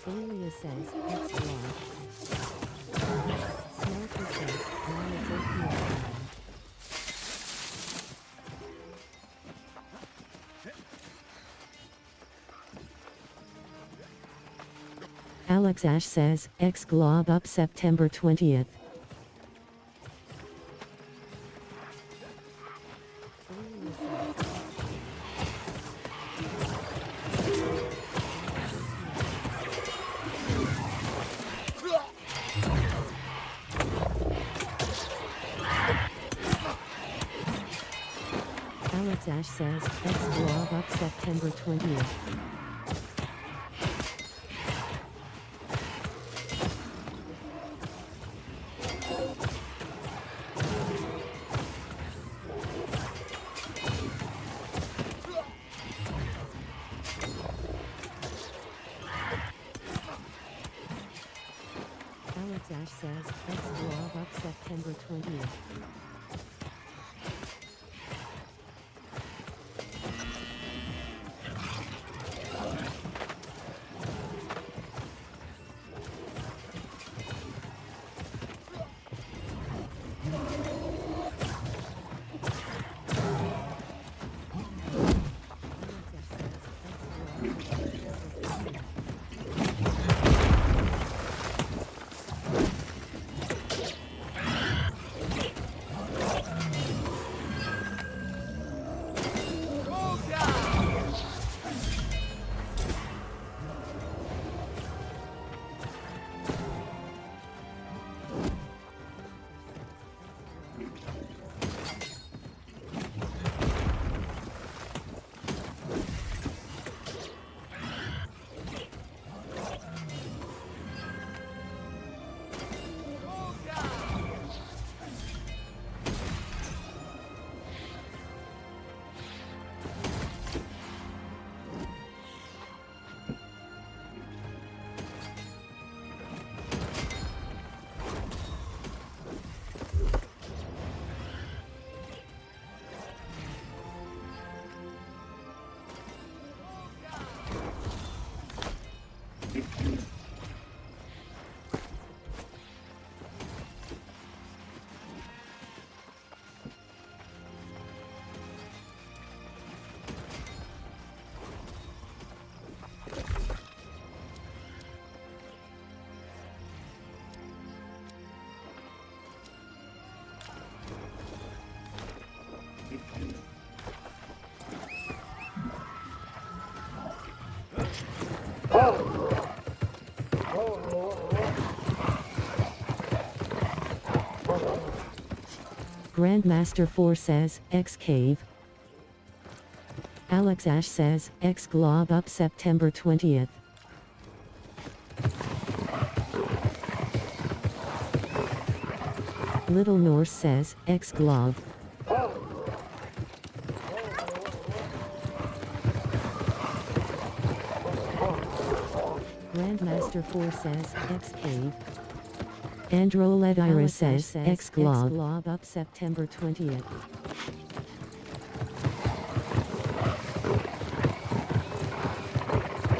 Alia says, X-Glob. Smelter says, now it's OPR time. Alex Ash says, X-Glob up September 20th. Alex Ash says, X-Glob up September 20th. Alex Ash says, X-Glob up September 20th. Grandmaster 4 says, X-Cave. Alex Ash says, X-Glob up September 20th. Little Norse says, X-Glob. Grandmaster 4 says, X-Cave. Androlet Iris says, X-Glob up September 20th.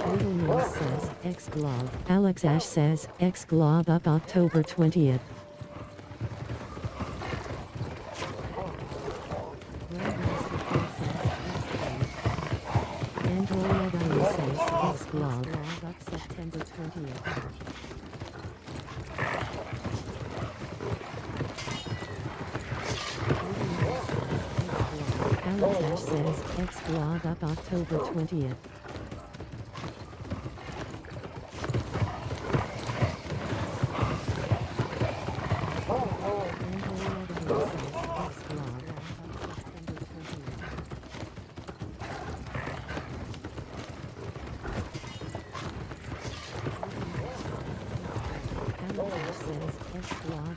Little Norse says, X-Glob. Alex Ash says, X-Glob up October 20th. Androlet Iris says, X-Glob up September 20th. Alex Ash says, X-Glob up October 20th.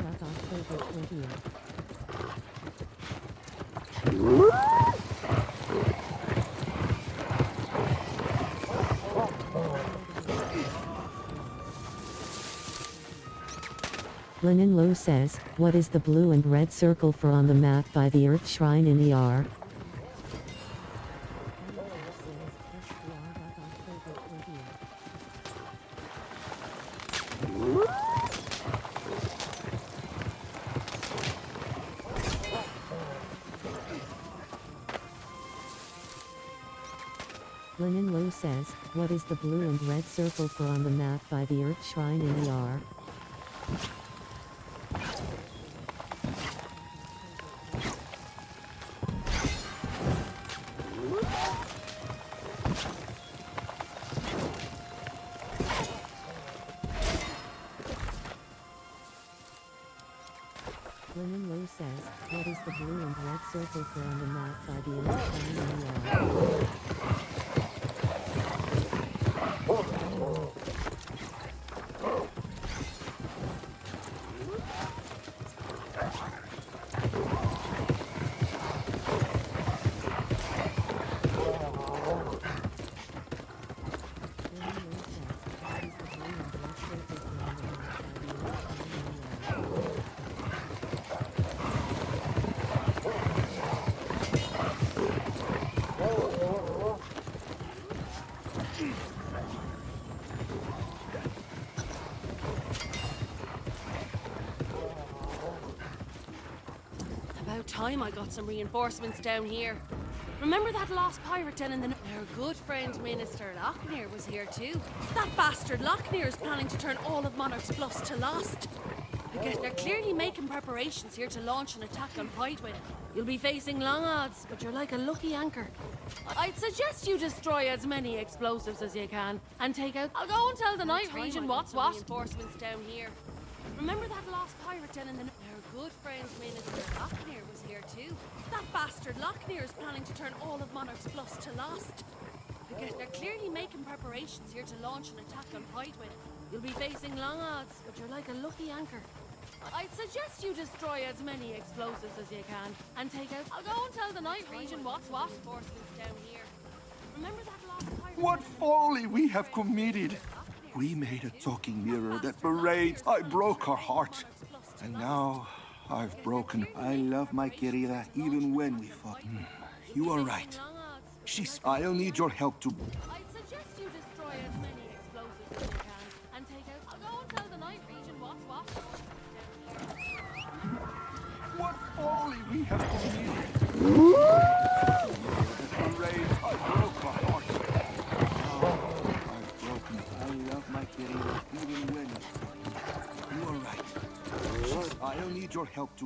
October 20th. Linen Low says, what is the blue and red circle for on the map by the Earth Shrine in ER? Linen Low says, what is the blue and red circle for on the map by the Earth Shrine in ER? Linen Low says, what is the blue and red circle for on the map by the Earth Shrine in ER? About time I got some reinforcements down here. Remember that lost pirate den in the... Our good friend Minister Lochner was here too. That bastard Lochner is planning to turn all of Monarch's bluffs to lost. I guess they're clearly making preparations here to launch an attack on Pridewin. You'll be facing long odds, but you're like a lucky anchor. I'd suggest you destroy as many explosives as you can and take out... I'll go and tell the Night Region what's what. Reinforcements down here. Remember that lost pirate den in the... Our good friend Minister Lochner was here too. That bastard Lochner is planning to turn all of Monarch's bluffs to lost. I guess they're clearly making preparations here to launch an attack on Pridewin. You'll be facing long odds, but you're like a lucky anchor. I'd suggest you destroy as many explosives as you can and take out... I'll go and tell the Night Region what's what. Reinforcements down here. Remember that lost pirate... What folly we have committed! We made a talking mirror that parades. I broke her heart. And now I've broken. I love my querida even when we fought. You are right. I'll need your help to... I'd suggest you destroy as many explosives as you can and take out... I'll go and tell the Night Region what's what. What folly we have committed! I broke her heart. Now I've broken. I love my querida even when we fought. You are right. I'll need your help to...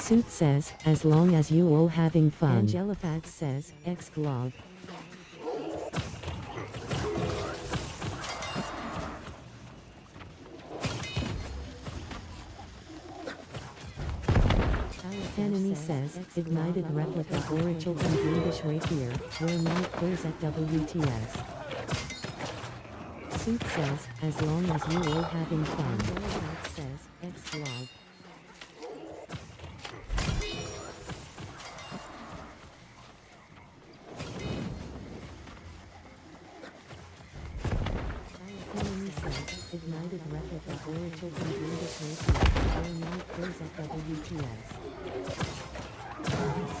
Suit says, as long as you all having fun. Angelifax says, X-Glob. Enemy says, ignited replica oracle and greenish rapier, where night goes at WTS. Suit says, as long as you all having fun. Angelifax says, X-Glob. Ignited replica oracle and greenish rapier, where night goes at WTS.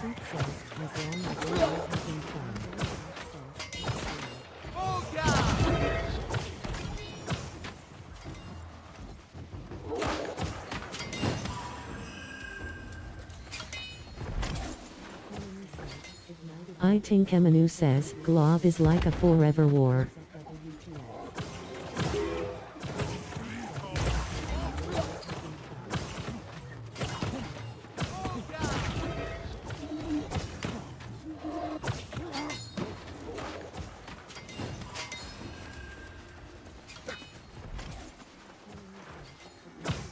Suit says, as long as you all having fun. I think Emanu says, Glob is like a forever war.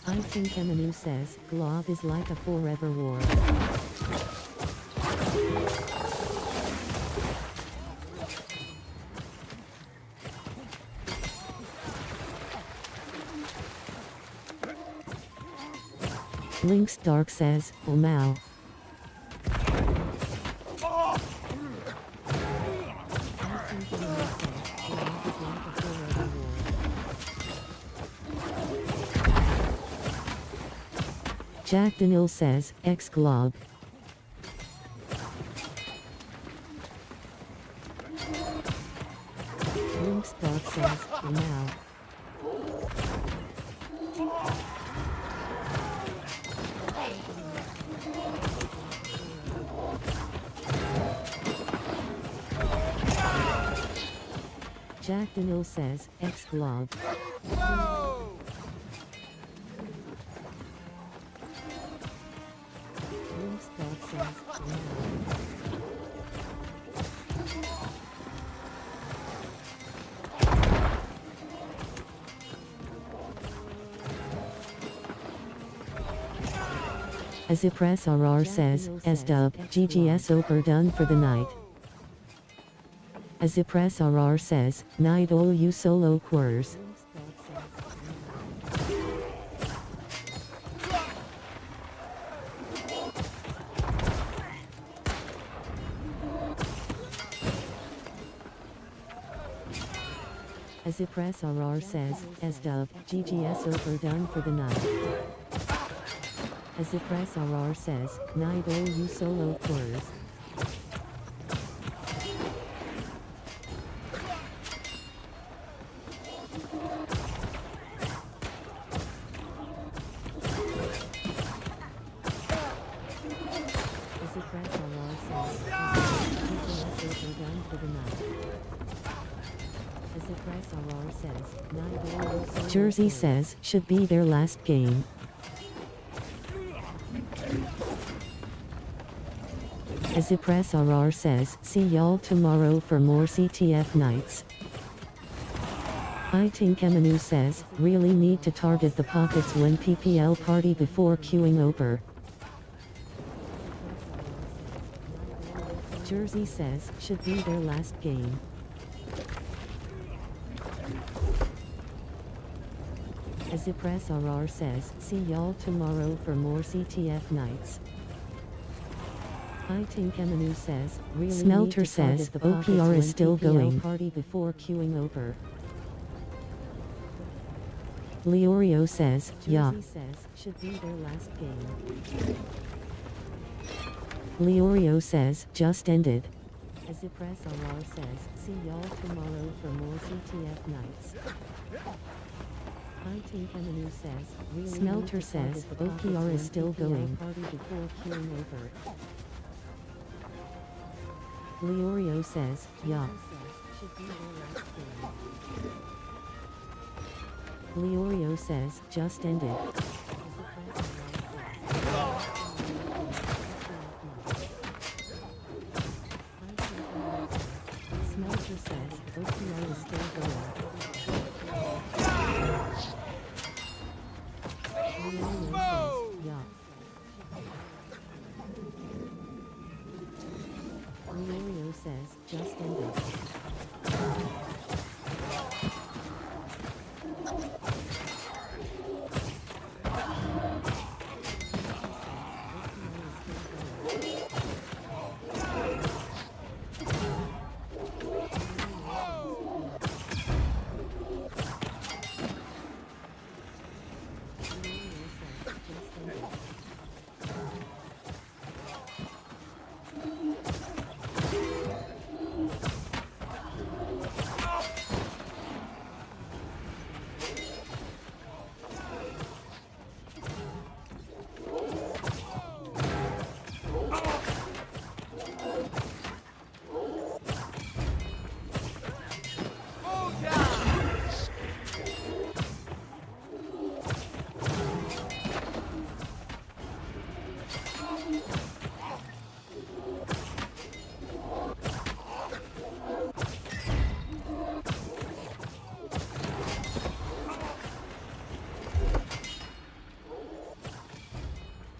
I think Emanu says, Glob is like a forever war. Link's Dark says, oh Mao. Jack Daniel says, X-Glob. Link's Dark says, oh Mao. Jack Daniel says, X-Glob. Link's Dark says, oh Mao. Azipres RR says, S-Dub, GGS Oper done for the night. Azipres RR says, night all you solo quers. Azipres RR says, S-Dub, GGS Oper done for the night. Azipres RR says, night all you solo quers. Jersey says, should be their last game. Azipres RR says, see y'all tomorrow for more CTF nights. I think Emanu says, really need to target the pockets when PPL party before queuing Oper. Jersey says, should be their last game. Azipres RR says, see y'all tomorrow for more CTF nights. I think Emanu says, really Smelter says, OPR is still going. Party before queuing Oper. Leorio says, yeah. Says, should be their last game. Leorio says, just ended. Azipres RR says, see y'all tomorrow for more CTF nights. I think Emanu says, really Smelter says, OPR is still going. Party before queuing Oper. Leorio says, yeah. Leorio says, just ended. says, just end it.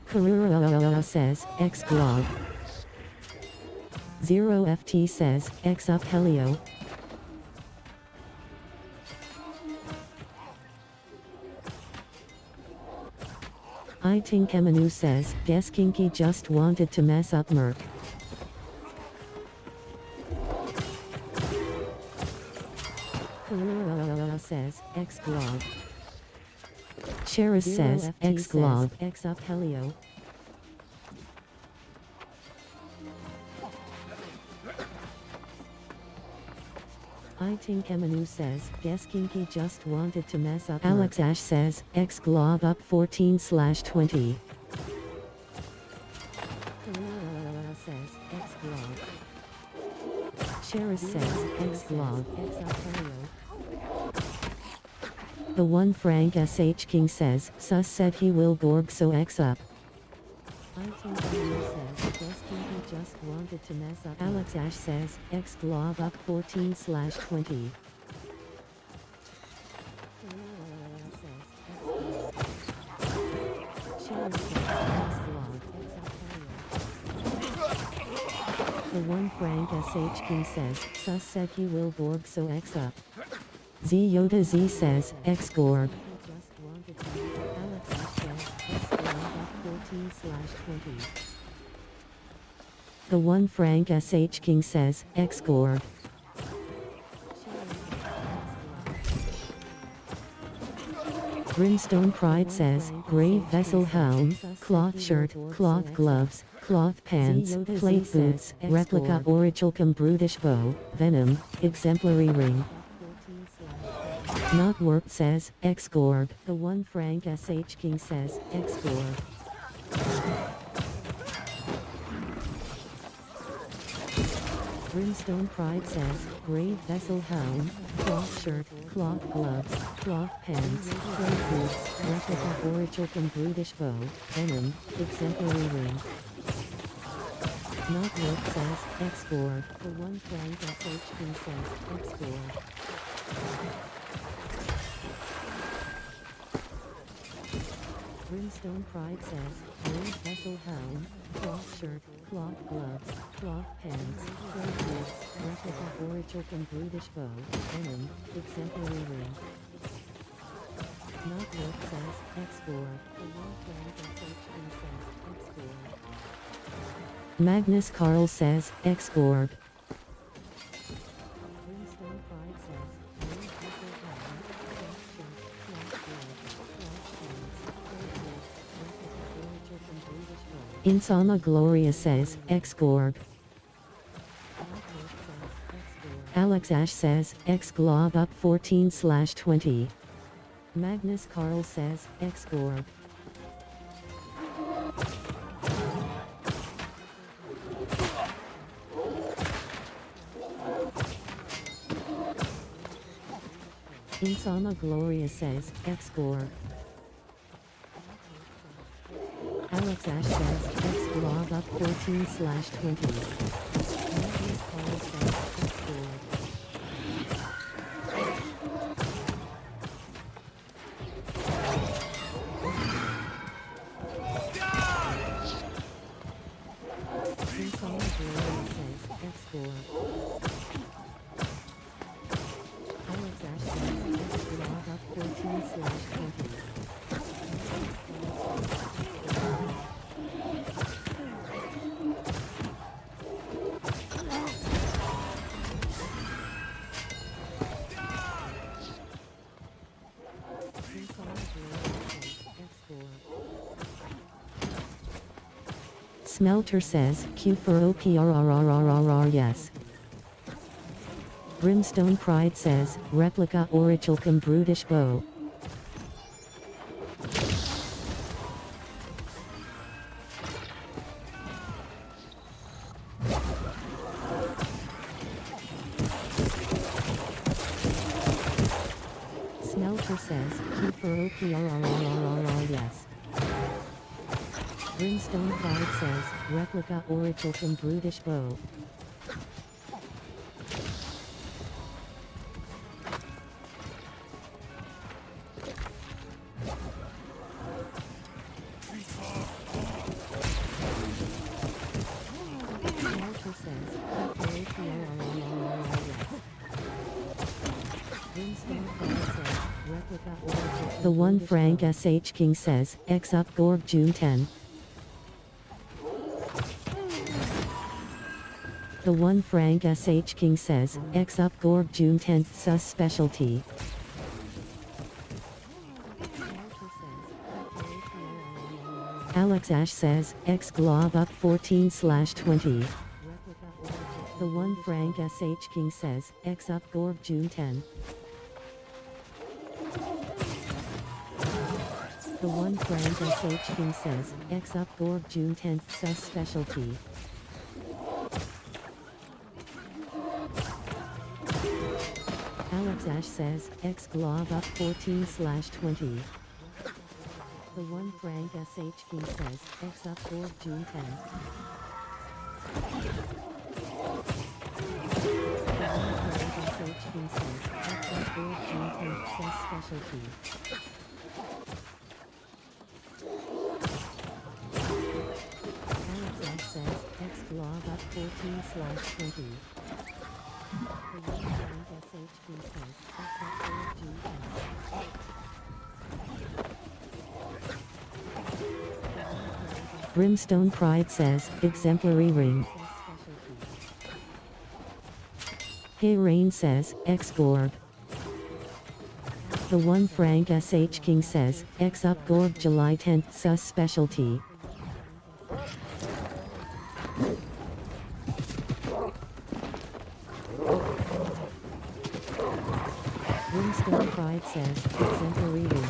Karura says, X Glog. 0FT says, X up Helio. I think Emanu says, guess Kinky just wanted to mess up Merc. Karura says, X Glog. Cheris says, X Glog. X up Helio. I think Emanu says, guess Kinky just wanted to mess up. Alex Ash says, X Glob up 14/20. Says, X Glob. Cheris says, X Glob. X up Helio. The one Frank SH King says, Sus said he will Borg so X up. I think Emanu says, guess Kinky just wanted to mess up. Alex Ash says, X Glob up 14/20. The one Frank SH King says, Sus said he will Borg so X up. Z Yoda Z says, X Gorg. Alex Ash says, X Gorg up 14/20. The one Frank SH King says, X Gorg. Brimstone Pride says, Grave Vessel Helm, Cloth Shirt, Cloth Gloves, Cloth Pants, Plate Boots, Replica Orichalcum Brutish Bow, Venom, Exemplary Ring. Not Worked says, X Gorg. The one Frank SH King says, X Gorg. Brimstone Pride says, Grave Vessel Helm, Cloth Shirt, Cloth Gloves, Cloth Pants, Plate Boots, Replica Orichalcum Brutish Bow, Venom, Exemplary Ring. Not Work says, X Gorg. The one Frank SH King says, X Gorg. Brimstone Pride says, Grave Vessel Helm, Cloth Shirt, Cloth Gloves, Cloth Pants, Plate Boots, Replica Orichalcum Brutish Bow, Venom, Exemplary Ring. Not Work says, X Gorg. The one Frank SH King says, X Gorg. Magnus Carl says, X Gorg. Brimstone Pride says, Grave Vessel Helm, Cloth Shirt, Cloth Gloves, Cloth Pants, Plate Boots, Replica Orichalcum Brutish Bow. Insama Gloria says, X Gorg. Alex Ash says, X Glob up 14/20. Magnus Carl says, X Gorg. Insama Gloria says, X Gorg. Alex Ash says, X Glob up 14/20. Magnus Carl says, X Gorg. Insomnia Glory says, X4. Alex Ash says, X-Log up 14/20. Smelter says, Q for OPRRRRRR yes. Brimstone Pride says, Replica Orichalcum Brutish Bow. Smelter says, Q for OPRRRRRR yes. Brimstone Pride says, Replica Orichalcum Brutish Bow. Smelter says, Brimstone Pride says, Replica Orichalcum. The one Frank SH King says, X up Gorg June 10. The one Frank SH King says, X up Gorg June 10th sus specialty. Alex Ash says, X glob up 14/20. The one Frank SH King says, X up Gorg June 10. The one Frank SH King says, X up Gorg June 10th sus specialty. Alex Ash says, X glob up 14/20. The one Frank SH King says, X up Gorg June 10. The one Frank SH King says, X up Gorg June 10 says specialty. Alex Ash says, X glob up 14/20. The one Frank SH King says, X up Gorg June 10. Brimstone Pride says, exemplary ring. Hey Rain says, X Gorg. The one Frank SH King says, X up Gorg July 10th sus specialty. Brimstone Pride says, exemplary ring.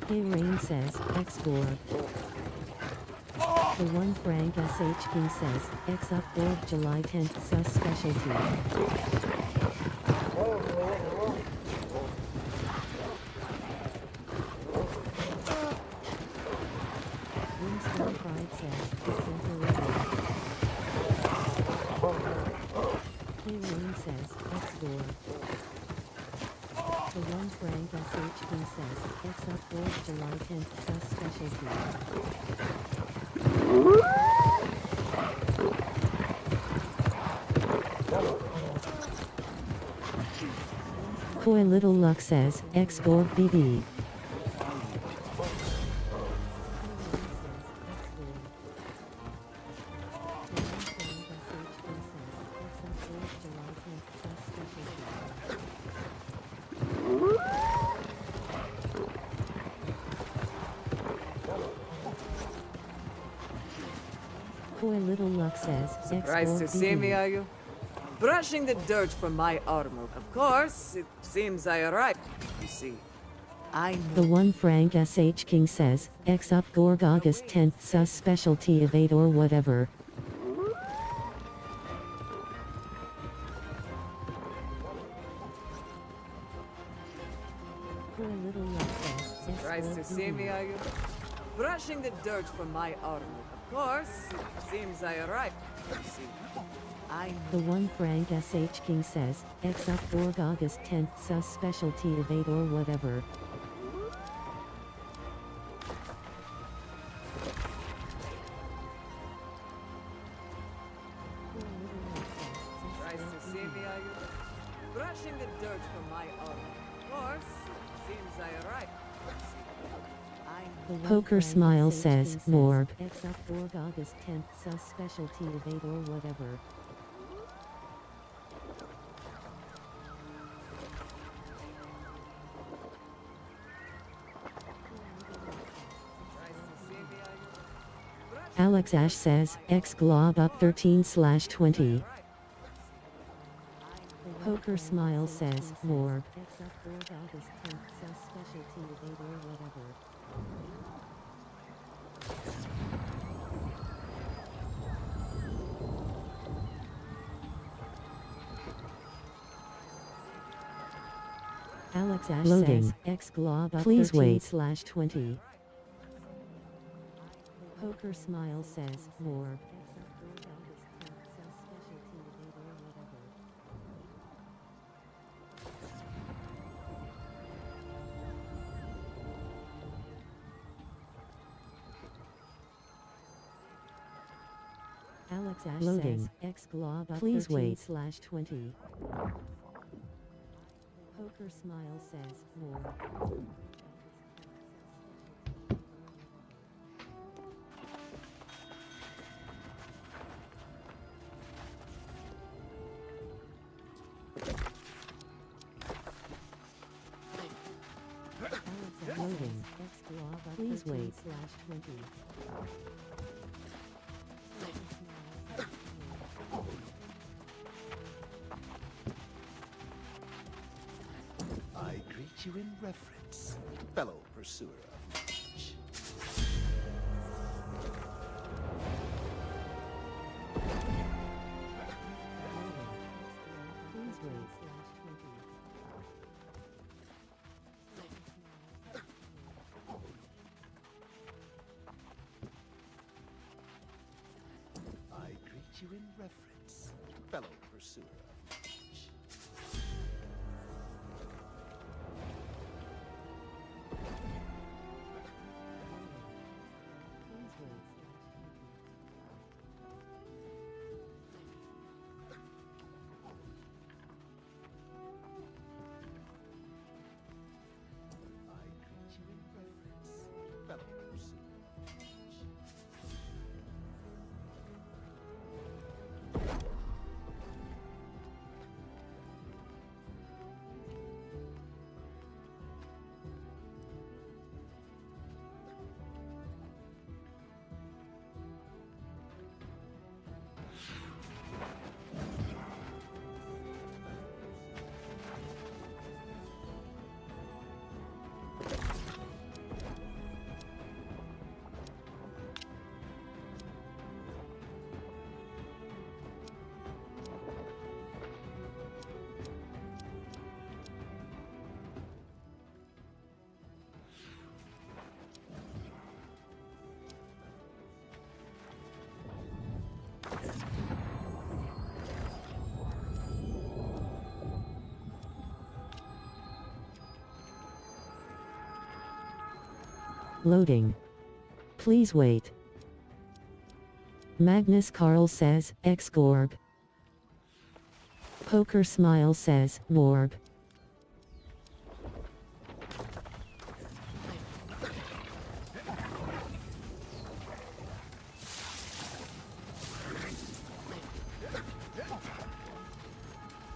Hey Rain says, X Gorg. The one Frank SH King says, X up Gorg July 10th sus specialty. Brimstone Pride says, exemplary ring. Hey Rain says, X Gorg. The one Frank SH King says, X up Gorg July 10th sus specialty. Koi Little Luck says, X Gorg BB. Koi Little Luck says, X Surprised Gorg to see me, BB. are you? Brushing the dirt from my armor. Of course, it seems I arrived. You see, I know. The one Frank SH King says, X up Gorg August 10th sus specialty evade or whatever. Koi Little Luck says, X Surprised to Gorg see me, BB. are you? Brushing the dirt from my armor. Of course, it seems I arrived. You see, I know. The one Frank SH King says, X up Gorg August 10th sus specialty evade or whatever. brushing the dirt from my own horse. Seems I arrived. Poker Smile says, Morb. X up org August 10th, sus specialty evade or whatever. Alex Ash says, X glob up 13/20. Poker Smile says, Morb. X up org August 10th, sus specialty evade or whatever. Alex Ash Loading. says, X glob up Please wait. 13/20. Poker Smile says, Morb. Alex Ash Loading. says, X glob up Please wait. 13/20. Poker Smile says, Morb. Loading. X glob up Please wait. 13/20. I greet you in reverence, fellow pursuer of knowledge. Please wait. I greet you in reverence, fellow pursuer of knowledge. I greet you in reverence, fellow pursuer of knowledge. Loading. Please wait. Magnus Carl says, X Gorb. Poker Smile says, Morb.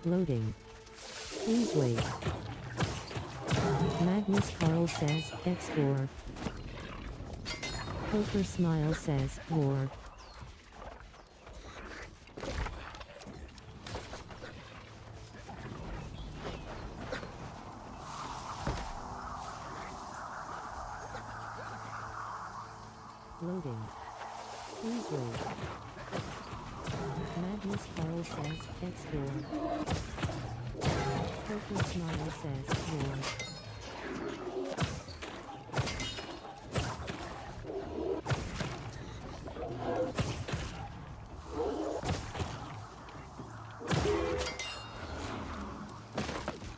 Loading. Please wait. Magnus Carl says, X Gorb. Poker Smile says, Morb. Loading. Please wait. Magnus Carl says, X Gorb. Poker Smile says, Morb.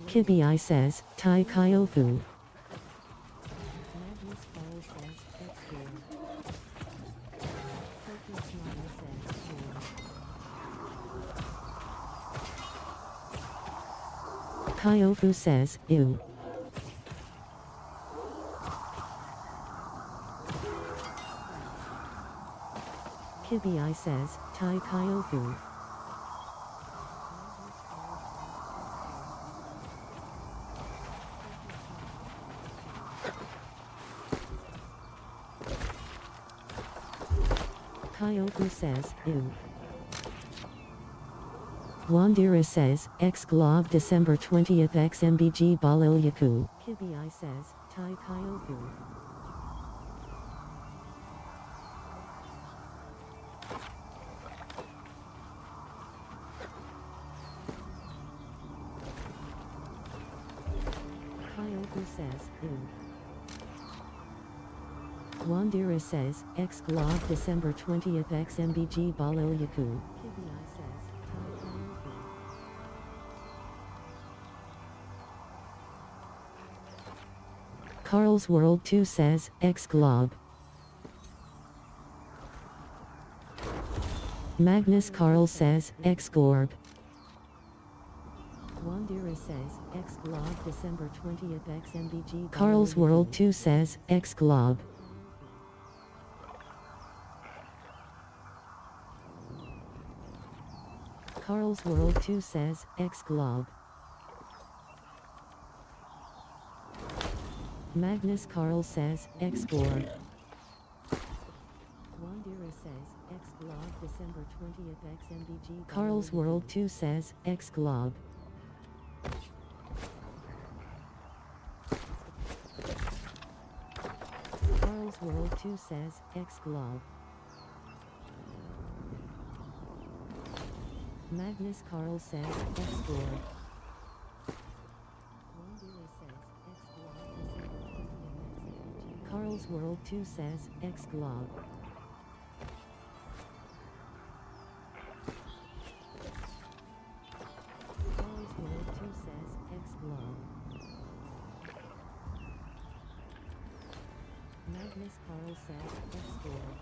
Kibby I says, Tai Kaiofu. Kyofu says, ew. Kibi says, Tai Kyofu. Kyofu says, ew. Wandira says, X-Glob December 20th XMBG Balil Yaku. Kibi says, Tai Kyofu. Kyofu says, ew. Wandira says, X-Glob December 20th XMBG Balil Yaku. Kibi says, Tai Kyofu. Carl's World 2 says, X-Glob. Magnus Carl says, X-Gorb. Wandira says, X-Glob December 20th XMBG. Carl's World 2 says, X-Glob. Carl's World 2 says, X-Glob. Magnus Carl says, X-Gorb. Wandira says, X-Glob December 20th XMBG. Carl's World 2 says, X-Glob. Carl's World 2 says, X-Glob. Magnus Carl says, X-Gorb. Wandira says, X-Glob December 20th XMBG. Carl's World 2 says, X-Glob. Carl's World 2 says, X-Glob. Magnus Carl says, X-Gorb.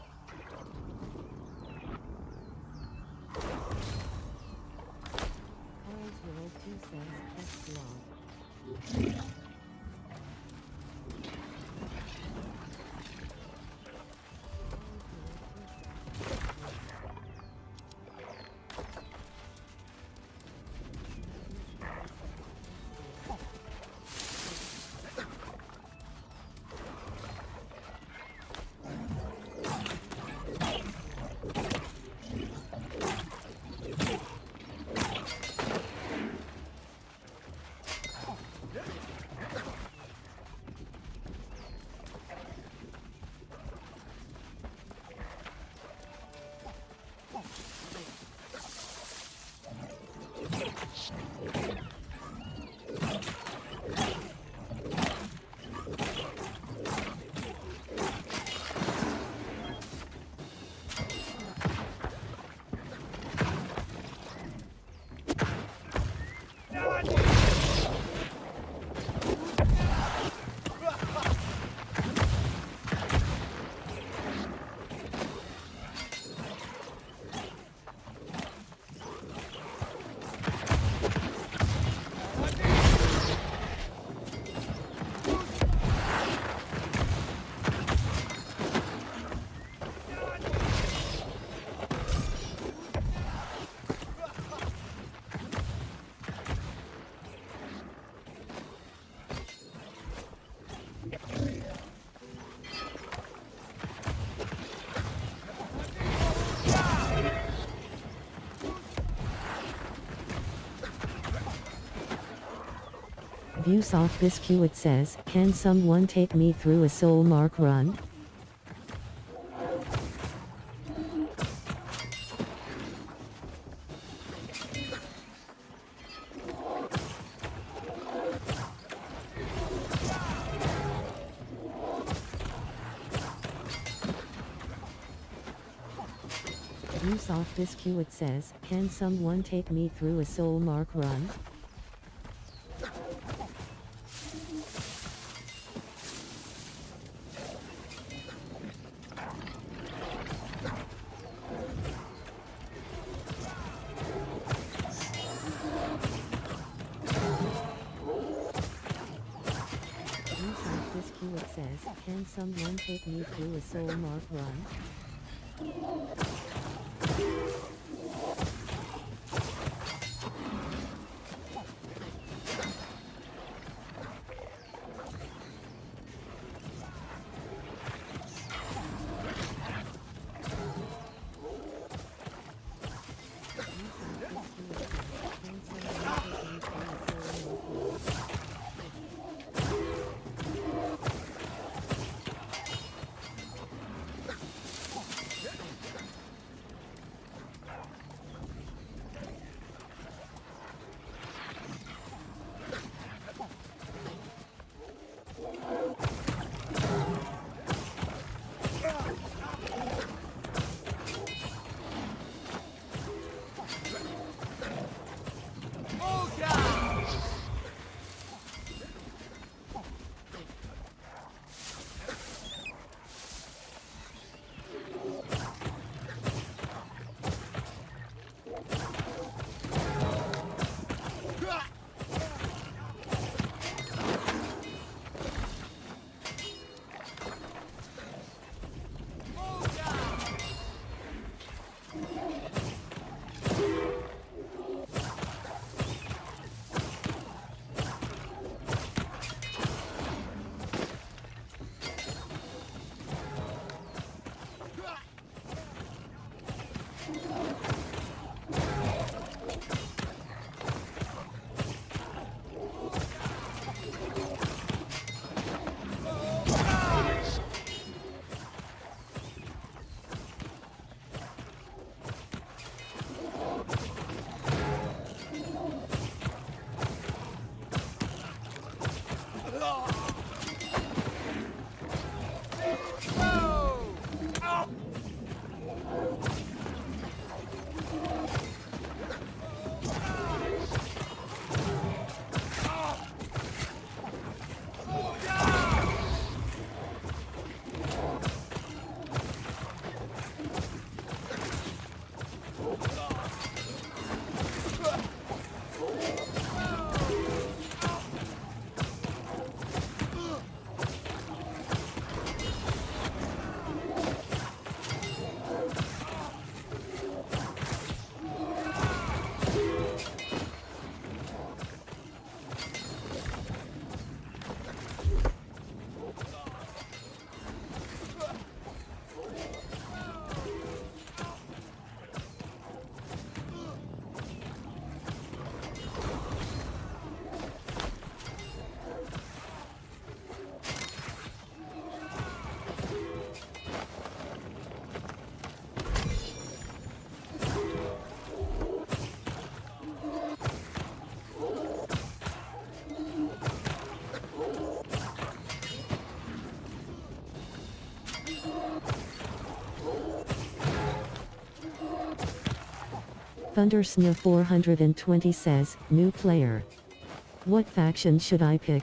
Carl's World 2 says, X-Glob. Viewsoft Biscuit says, can someone take me through a soul mark run? Viewsoft Biscuit says, can someone take me through a soul mark run? Can someone take me through a soul mark run? Thundersnya 420 says, new player. What faction should I pick?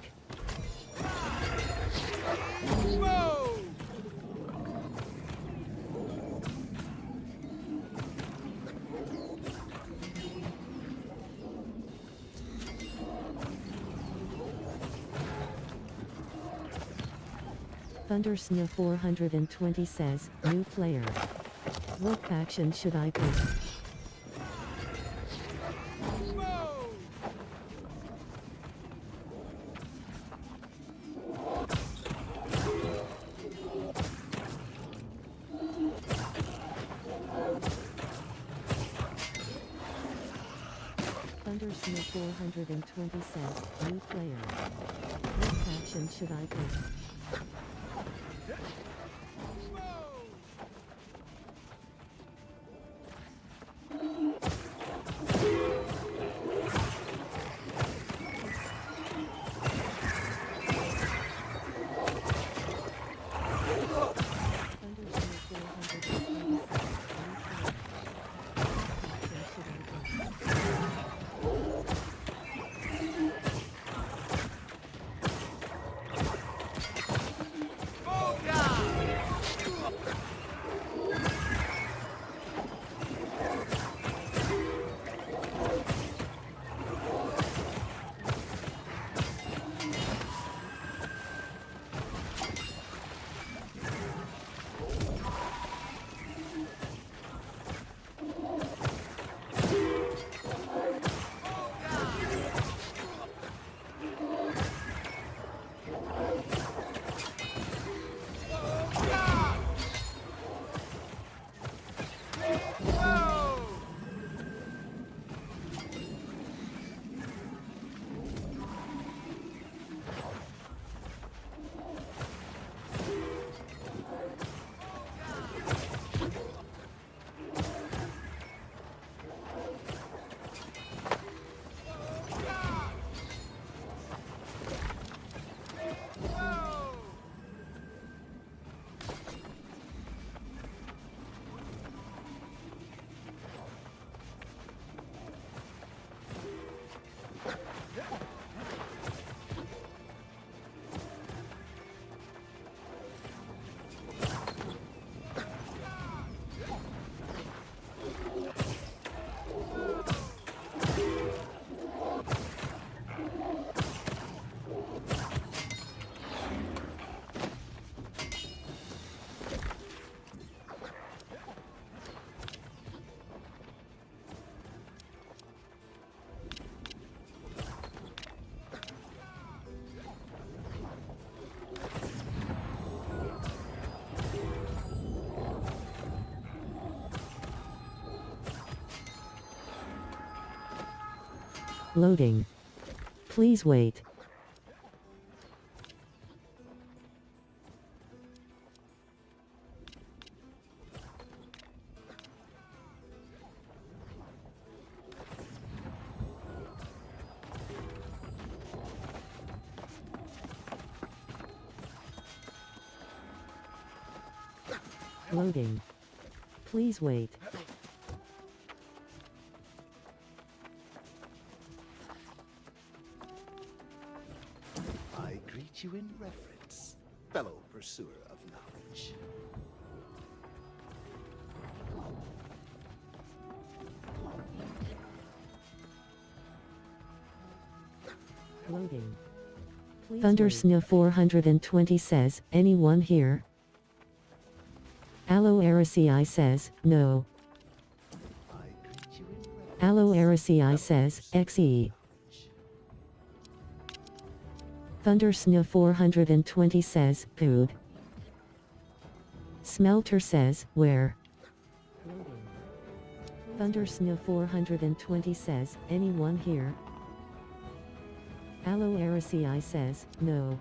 Thundersnya 420 says, new player. What faction should I pick? Thundersnya 420 says, new player. What faction should I pick? Loading. Please wait. Loading. Please wait. I greet you in reverence, fellow pursuer of knowledge. Loading. Thundersnow 420 says, anyone here? Aloe Aracii says, no. Aloe Aracii says, XE. Thundersnow 420 says, good. Smelter says, where? Thundersnow 420 says, anyone here? Aloe Aracii says, no.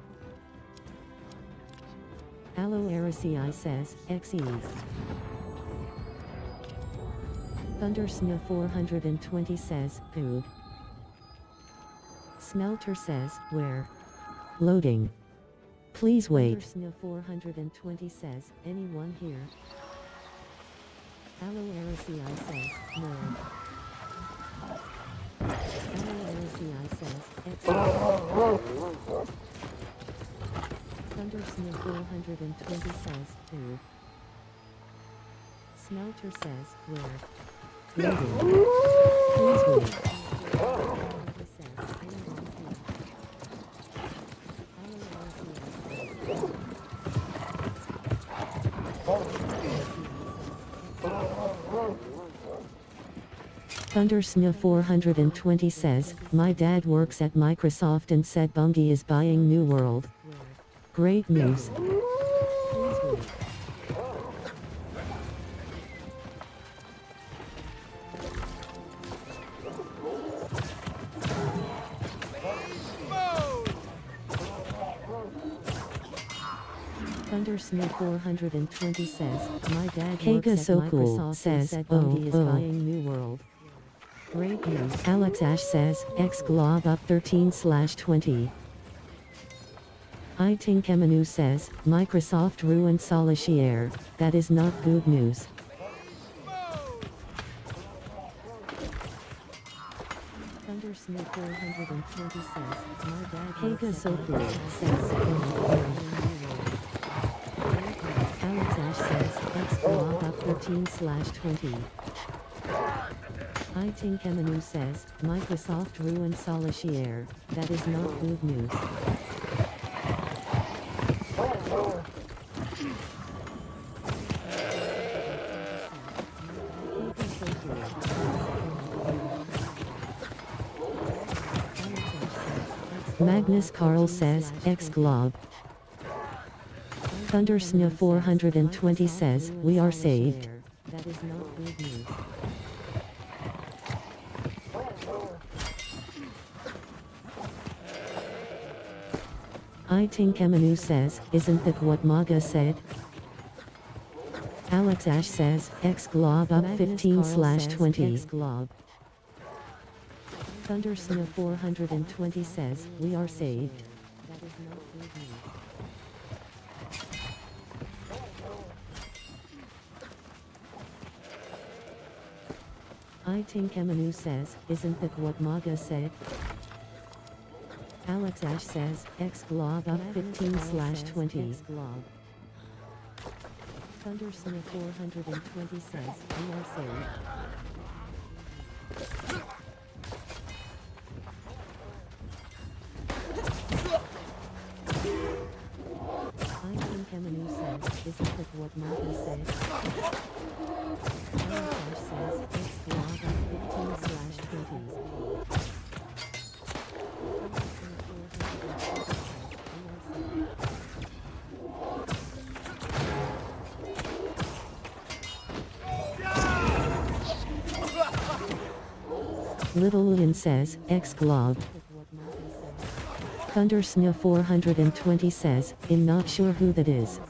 Aloe Aracii says, XE. Thundersnow 420 says, good. Smelter says, where? Loading. Please wait. Thundersnow 420 says, anyone here? Aloe Aracii says, no. Aloe Aracii says, XE. Thundersnow 420 says, who? Smelter says, where? Loading. Please wait. Thundersnow 420 says, my dad works at Microsoft and said Bungie is buying New World. Great news. Thundersnow 420 says, my dad works at Microsoft says, Bungie is buying New World. Great news. Alex Ash says, X-Glob up 13/20. Aeternum says, Microsoft ruined Solitaire. That is not good news. Thundersnow 420 says, my dad Kega Soku says, Alex Ash says, X-Glob up 13/20. Aeternum says, Microsoft ruined Solitaire. That is not good news. Magnus Carl says, X-Glob. Thundersnow 420 says, we are saved. That is not good news. Aeternum says, isn't that what Maga said? Alex Ash says, X-Glob up 15/20. X-Glob. Thundersnow 420 says, we are saved. That is not good news. Aeternum says, isn't that what Maga said? Alex Ash says, X-Glob up 15/20. X-Glob. Thundersnow 420 says, we are saved. Aeternum says, isn't that what Maga said? Alex Ash says, X-Glob up 15/20. Little Lin says, X-Glob. Thundersna 420 says, I'm not sure who that is.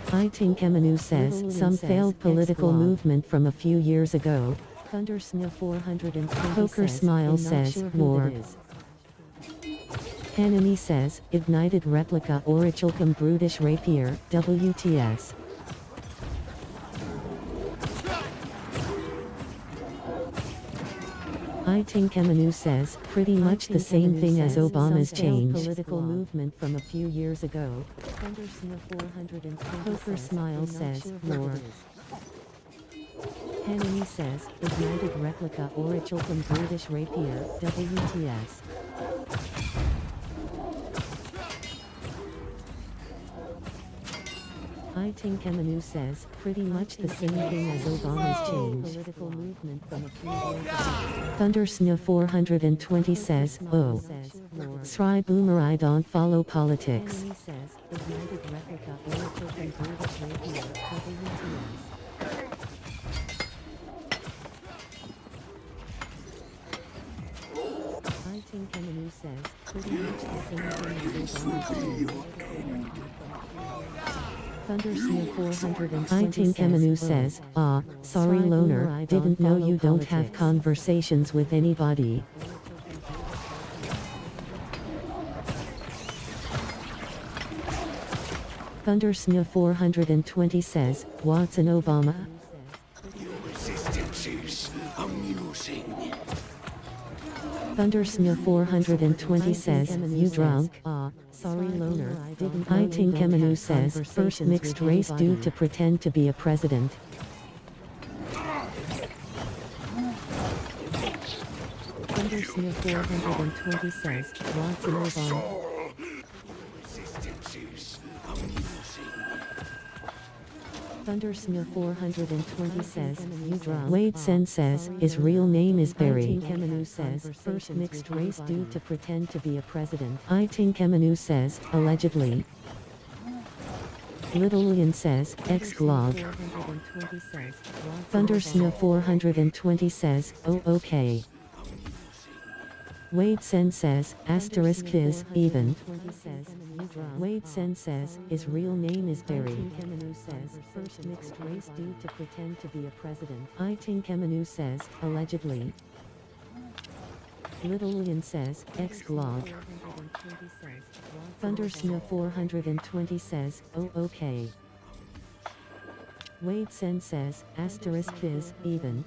Itinkamanu says, some failed political movement from a few years ago. Thundersna 420 Poker Smile says, more. Hanani says, ignited replica Orichalcum Brutish Rapier, WTS. Itinkamanu says, pretty much the same thing as Obama's change. Political movement from a few years ago. Poker Smile says, more. Hanani says, ignited replica Orichalcum Brutish Rapier, WTS. Itinkamanu says, pretty much the same thing as Obama's change. Political movement from a few years ago. Thundersna 420 says, oh. Sry Boomer I don't follow politics. Hanani says, ignited replica Orichalcum Brutish Rapier, WTS. Itinkamanu says, pretty much the same thing as Obama's change. Thundersna 420 Itinkamanu says, sorry loner, didn't know you don't have conversations with anybody. Thundersna 420 says, what's an Obama? Resistance is amusing. Thundersna 420 says, you drunk? Sorry loner, didn't Itinkamanu says, first mixed race dude to pretend to be a president. Thundersna 420 says, what's an Obama? Resistance is amusing. Thundersna 420 says, you drunk? Wade Sen says, his real name is Barry. Itinkamanu says, first mixed race dude to pretend to be a president. Itinkamanu says, allegedly. Little Lin says, X-Glob. Thundersna 420 says, oh okay. Wade Sen says, asterisk is, even. Wade Sen says, his real name is Barry. Itinkamanu says, first mixed race dude to pretend to be a president. Itinkamanu says, allegedly. Little Lin says, X-Glob. Thundersna 420 says, oh okay. Wade Sen says, asterisk is, even.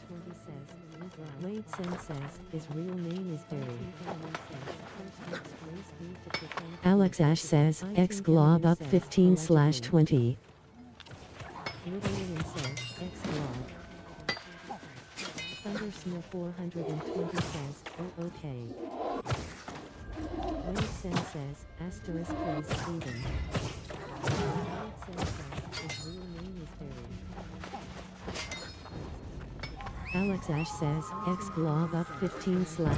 Wade Sen says, his real name is Barry. Alex Ash says, X-Glob up 15/20. Thundersna 420 says, oh okay. Wade Sen says, asterisk is, even. Wade Sen says, his real name is Barry. Alex Ash says, X-Glob up 15/20.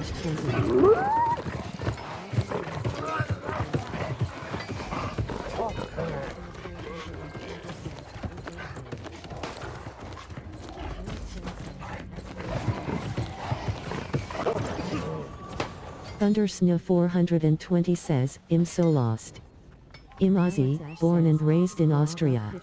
Thundersna 420 says, I'm so lost. I'm Aussie, born and raised in Austria.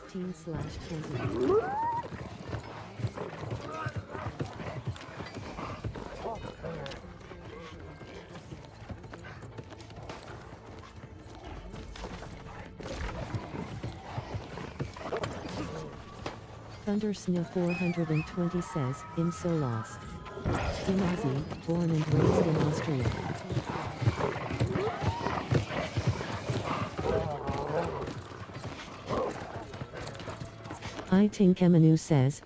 Thundersna 420 says, I'm so lost. I'm Aussie, born and raised in Austria. Itinkamanu says,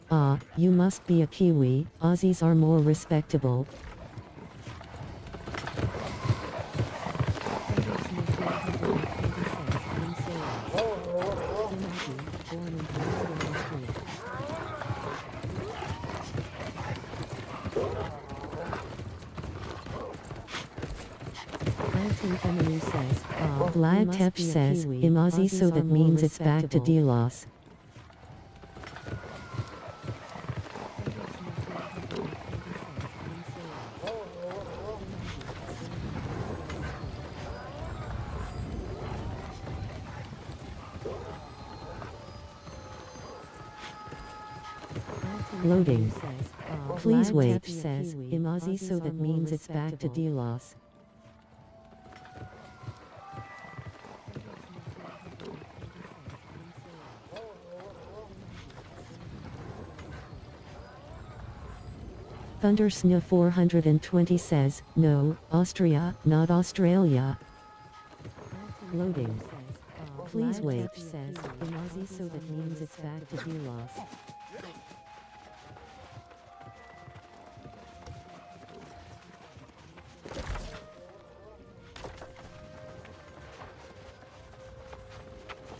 you must be a Kiwi, Aussies are more respectable. Aeternum says, Vlad Tepes says, Imazi, so that means it's back to Delos. Loading. Please wait, says Imazi, so that means it's back to Delos. Thundersna 420 says, no, Austria, not Australia. Loading. Please wait, says Imazi, so that means it's back to Delos.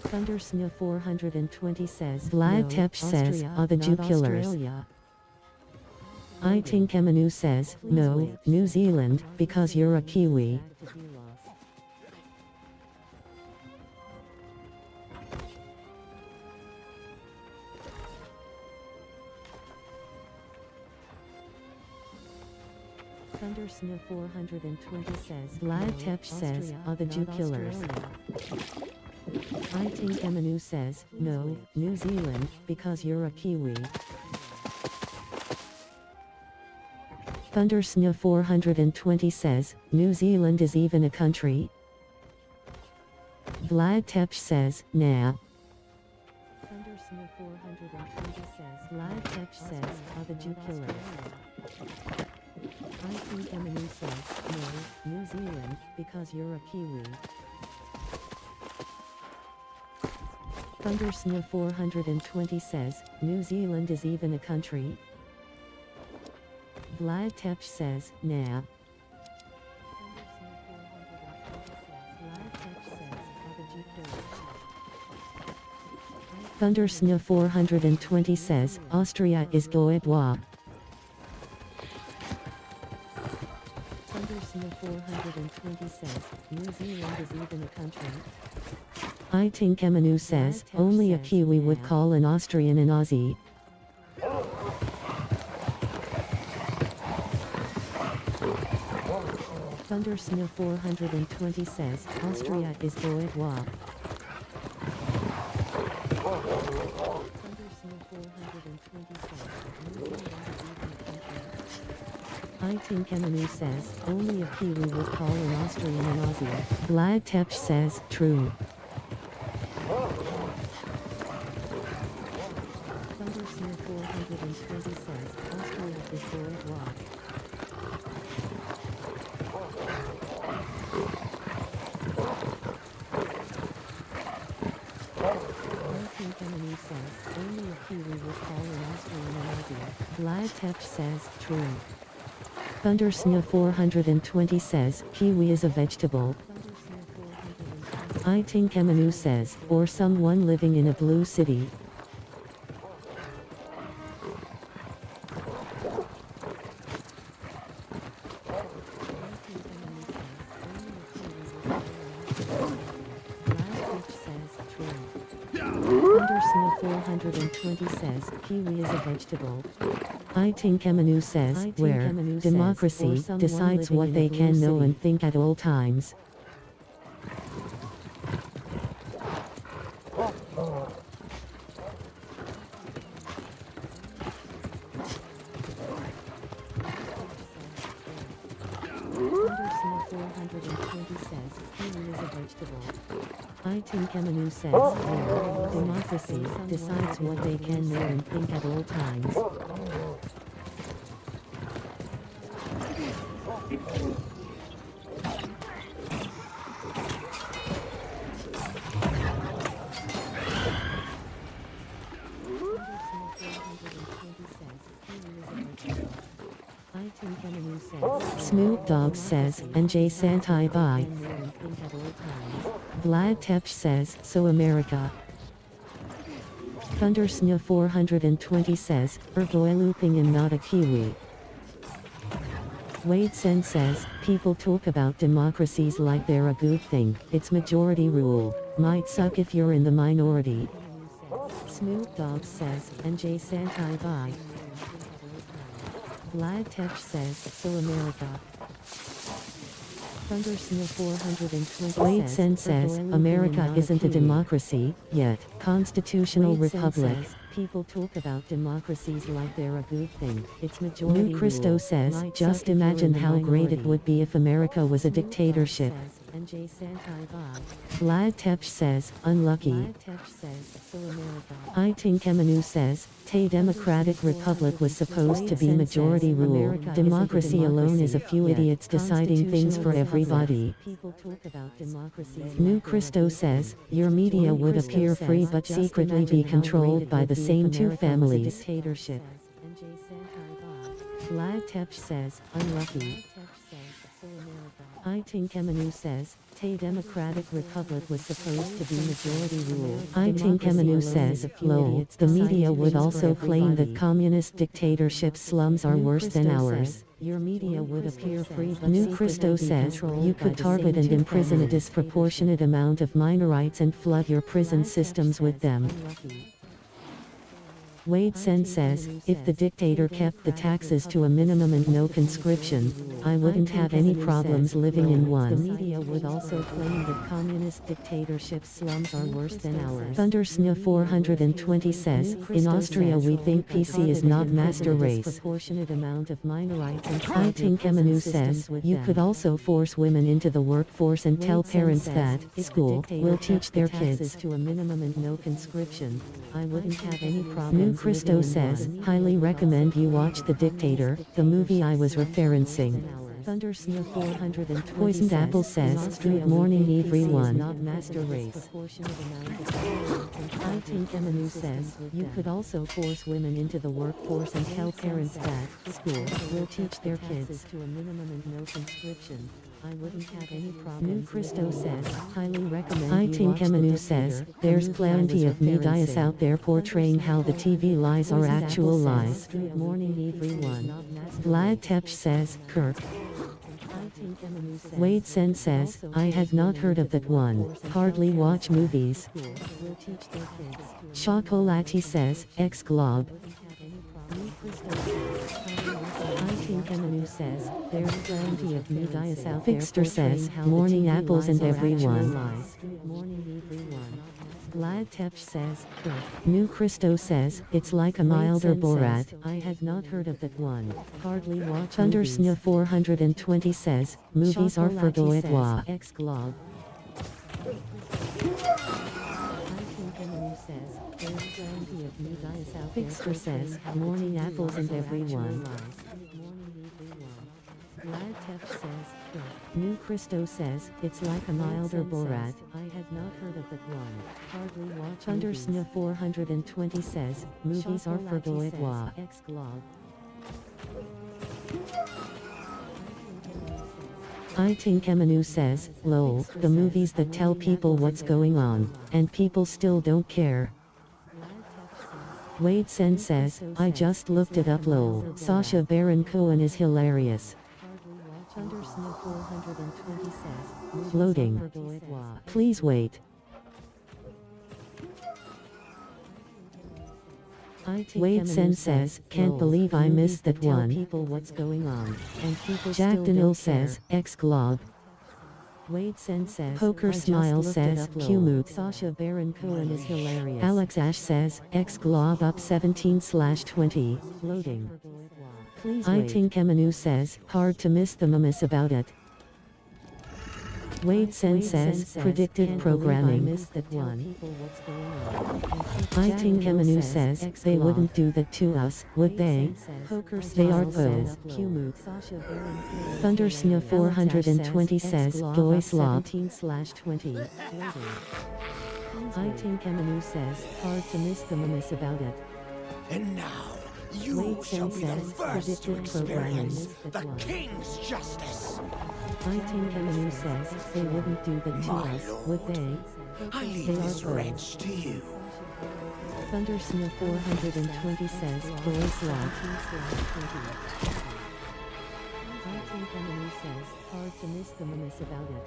Thundersna 420 says, Vlad Tepes says, are the Jew killers. I think Emanu says, no, New Zealand, because you're a Kiwi. Thundersna 420 says, Vlad Tepes says, are the Jew killers. I think Emanu says, no, New Zealand, because you're a Kiwi. Thundersna 420 says, New Zealand is even a country. Vlad Tepes says, nah. Thundersna 420 says, Vlad Tepes says, are the Jew killers. I think Emanu says, no, New Zealand, because you're a Kiwi. Thundersna 420 says, New Zealand is even a country. Vlad Tepes says, nah. Thundersna 420 says, Austria is Goedwa. Thundersna 420 says, New Zealand is even a country. I think Emanu says, only a Kiwi would call an Austrian an Aussie. Thundersna 420 says, Austria is Goedwa. Thundersna 420 says, New Zealand is even a country. I think Emanu says, only a Kiwi would call an Austrian an Aussie. Vlad Tepes says, true. Thundersna 420 says, Austria is Goedwa. Emanu says, only a Kiwi would call an Austrian an Aussie. Vlad Tepes says, true. Thundersna 420 says, Kiwi is a vegetable. I think Emanu says, or someone living in a blue city. Thundersna 420 says, Kiwi is a vegetable. I think Emanu says, where democracy decides what they can know and think at all times. Thundersna 420 says, Kiwi is a vegetable. I think Emanu says, where democracy decides what they can know and think at all times. I think Emanu says, Snoop Dogg says, and Jay Santai bye. Vlad Tepes says, so America. Thundersna 420 says, Ergoy looping and not a Kiwi. Wade Sen says, people talk about democracies like they're a good thing. It's majority rule. Might suck if you're in the minority. Snoop Dogg says, NJ Santai bye. Vlad Tech says, so America. Thundersnip 420 Wade Sen says, America isn't a democracy, yet. Constitutional republic. People talk about democracies like they're a good thing. It's majority New Christo says, just imagine how great it would be if America was a dictatorship. Vlad Tepch says, unlucky. Iting Kemanu says, Tay Democratic Republic was supposed to be majority rule. Democracy alone is a few idiots deciding things for everybody. New Christo says, your media would appear free but secretly be controlled by the same two families. Vlad Tepch says, unlucky. Iting Kemanu says, Tay Democratic Republic was supposed to be majority rule. Iting Kemanu says, lol, the media would also claim that communist dictatorship slums are worse than ours. Your media would appear free but New Christo says, you could target and imprison a disproportionate amount of minorites and flood your prison systems with them. Wade Sen says, if the dictator kept the taxes to a minimum and no conscription, I wouldn't have any problems living in one. The media would also claim that communist dictatorship slums are worse than ours. Thundersnip 420 says, in Austria we think PC is not master race. Disproportionate amount of minorites and Iting Kemanu says, you could also force women into the workforce and tell parents that school will teach their kids to a minimum and no conscription. I wouldn't have any problems. Christo says, highly recommend you watch The Dictator, the movie I was referencing. Thundersnip 420 Poisoned Apple says, good morning everyone. Not master race. Iting Kemanu says, you could also force women into the workforce and tell parents that school will teach their kids to a minimum and no conscription. I wouldn't have any problem. New Christo says, highly recommend Iting Kemanu says, there's plenty of medias out there portraying how the TV lies are actual lies. Good morning everyone. Vlad Tepch says, Kirk. Wade Sen says, I had not heard of that one. Hardly watch movies. Chocolati says, ex-glob. Iting Kemanu says, there's plenty of medias out there. Fixter says, morning apples and everyone. Morning everyone. Vlad Tepch says, New Christo says, it's like a milder Borat. I had not heard of that one. Hardly watch Thundersnip 420 says, movies are for Goetwa. Ex-glob. Fixter says, morning apples and everyone. Vlad Tepch says, New Christo says, it's like a milder Borat. I had not heard of that one. Hardly watch Thundersnip 420 says, movies are for Goetwa. Ex-glob. Iting Kemanu says, lol, the movies that tell people what's going on, and people still don't care. Wade Sen says, I just looked it up lol. Sacha Baron Cohen is hilarious. Loading. Please wait. Wade Sen says, can't believe I missed that one. People what's going on, and people Jack Daniel says, ex-glob. Wade Sen says, Poker Smile says, Qmoot. Sacha Baron Cohen is hilarious. Alex Ash says, ex-glob up 17/20. Loading. Iting Kemanu says, hard to miss the memes about it. Wade Sen says, predictive programming. Iting Kemanu says, they wouldn't do that to us, would they? They are pose. Thundersnip 420 says, Goislop. Iting Kemanu says, hard to miss the memes about it. And now, you Wade shall Sen be the says, first to predictive programming. experience the king's justice. Iting Kemanu says, they wouldn't do that to My us, lord, would they? I leave They this are wretch to you. Thundersnip 420 says, Goislop. Martin Kemenu says, hard to miss the menace about it.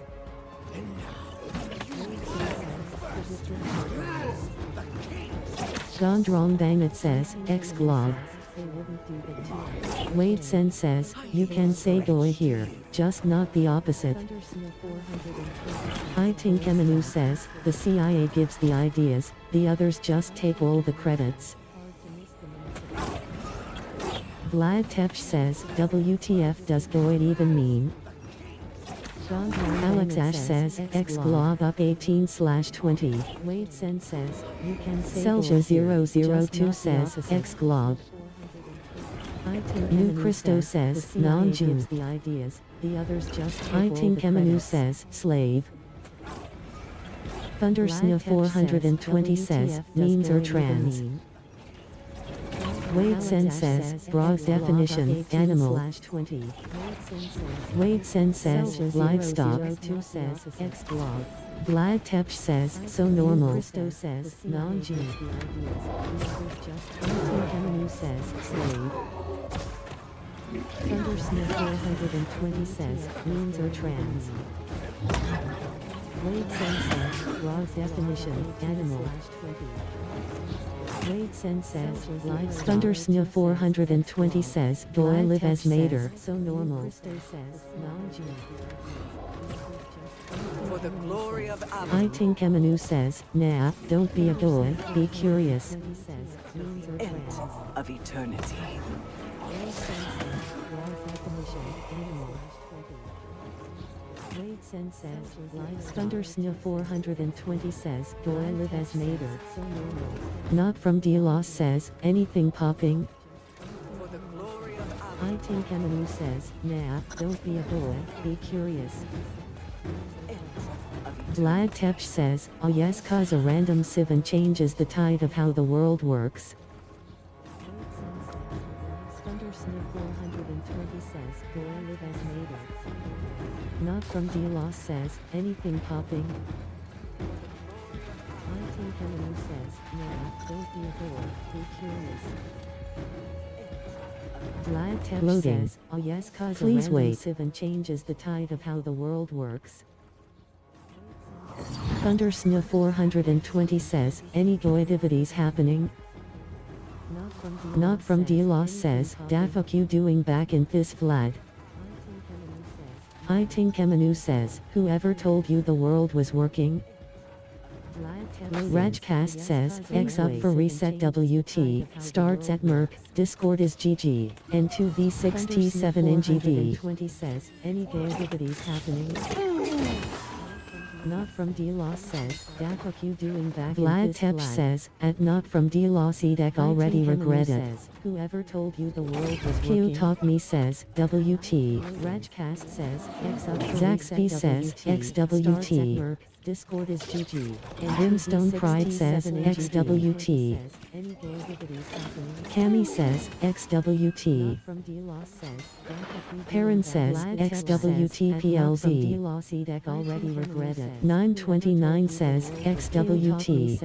Gondrong Bangit says, X-Glog. Wade Sen says, you can say goy here, just not the opposite. I Ting Kemenu says, the CIA gives the ideas, the others just take all the credits. Vlad Tepch says, WTF does goy even mean? Alex Ash says, X-Glog up 18/20. Wade Sen says, you can say Selja002 says, X-Glog. New Christo says, non-Jew. The ideas, the others just I Ting Kemenu says, slave. Thundersna 420 says, means or trans. Wade Sen says, broad definition, animal. Wade Sen says, livestock. X-Blog. Vlad Tepch says, so normal. Christo says, non-Jew. Kemenu says, slave. Thundersmith 420 says, means or trans. Wade Sen says, broad definition, animal. Wade Sen says, livestock. Thundersmith 420 says, do I live as mater? So normal. For the glory of Allah. I Ting Kemenu says, nah, don't be a goy, be curious. End of eternity. Wade Sen says, Thundersna 420 says, do I live as mater? Not from Delos says, anything popping? For the glory of Allah. I Ting Kemenu says, nah, don't be a boy, be curious. Vlad Tepch says, oh yes, cause a random sieve changes the tide of how the world works. Thundersmith 420 says, do I live as mater? Not from Delos says, anything popping? I Ting Kemenu says, nah, don't be a boy, be curious. Vlad Tepch says, oh yes, cause a random sieve changes the tide of how the world works. Thundersna 420 says, any goitivities happening? Not from Delos says, da fuck you doing back in this Vlad? I Ting Kemenu says, whoever told you the world was working? Rajcast says, X up for reset WT, starts at Merc, Discord is GG, and 2v6t7 in GD. 20 says, any goitivities happening? Not from Delos says, da fuck you doing back Vlad Tepch says, at not from Delos edek already regret it. Whoever told you the world was working? Q Talk Me says, WT. Rajcast says, X up Zaxby says, XWT. Discord is GG. And Brimstone Pride says, XWT. Cami says, XWT. Perrin says, XWTPLZ. already regretted. 929 says, XWT.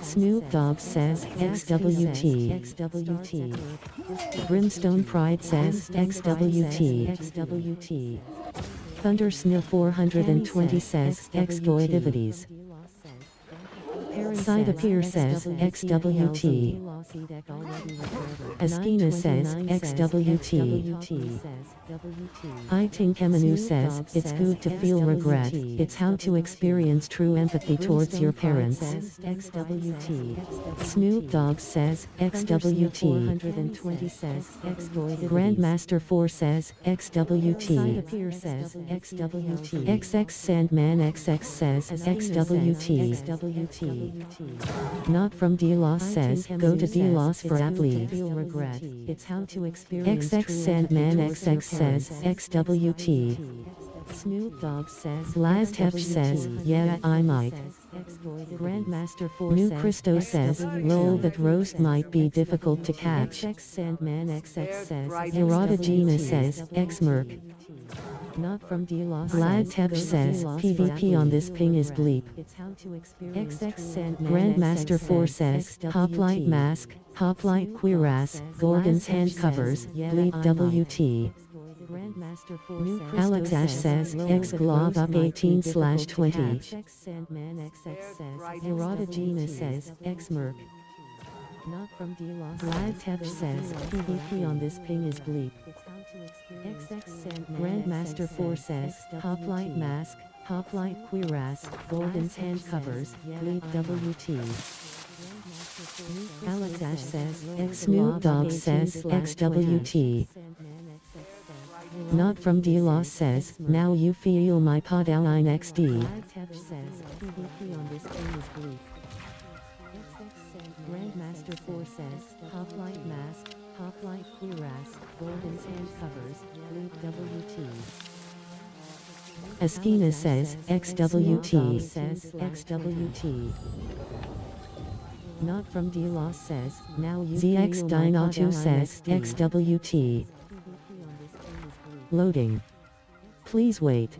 Snoop Dogg says, XWT. Brimstone Pride says, XWT. Thundersna 420 says, X-goitivities. Side Appear says, XWT. Askina says, XWT. I Ting Kemenu says, it's good to feel regret, it's how to experience true empathy towards your parents. XWT. Snoop Dogg says, XWT. Grandmaster 4 says, XWT. XX Sandman XX says, XWT. Not from Delos says, go to Delos for app leave. It's how to experience XX Sandman XX says, XWT. Snoop Dogg says, Vlad Tepch says, yeah, I might. Grandmaster 4 New Christo says, lol, that roast might be difficult to catch. XX Sandman XX says, Erotigena says, X-Merc. Not from Delos. Vlad Tepch says, PvP on this ping is bleep. XX Sandman Grandmaster 4 says, Hoplite Mask, Hoplite Queerass, Gorgon's hand covers, bleep WT. Alexash says, X glob up 18/20. Herodogena says, X merc. Not from D-Loss. Vladtech says, PvP on this ping is bleep. Grandmaster 4 says, Hoplite mask, Hoplite queerass, Golden's hand covers, bleep WT. Alexash says, X Snoop Dogg says, XWT. Not from D-Loss says, now you feel my pod align XD. Grandmaster 4 says, Hoplite mask, Hoplite queerass, Golden's hand covers, bleep WT. Askina says, XWT. XWT. Not from D-Loss says, now you ZX Dino2 says, XWT. Loading. Please wait.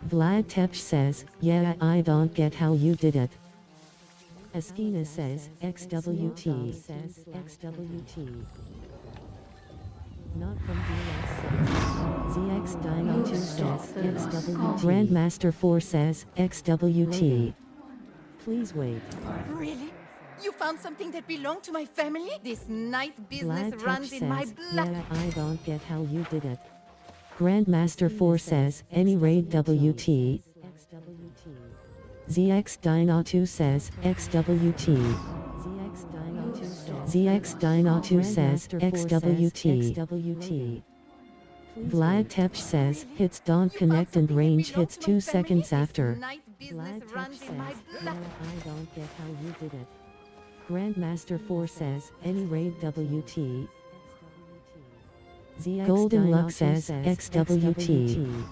Vlad Tepch says, yeah, I don't get how you did it. Askina says, XWT. XWT. Not from D-Loss says, ZX Dino2 says, XWT. Grandmaster 4 says, XWT. Please wait. Really? You found something that belonged to my family? This night business Vlad runs Tech in my says, blood. yeah, I don't get how you did it. Grandmaster 4 says, any raid WT. ZX Dino2 says, XWT. ZX Dino2 says, XWT. Vlad Tepch says, hits don't connect and range hits 2 seconds after. Vlad Tepch says, yeah, I don't get how you did it. Grandmaster 4 says, any raid WT. Golden Luck says, XWT.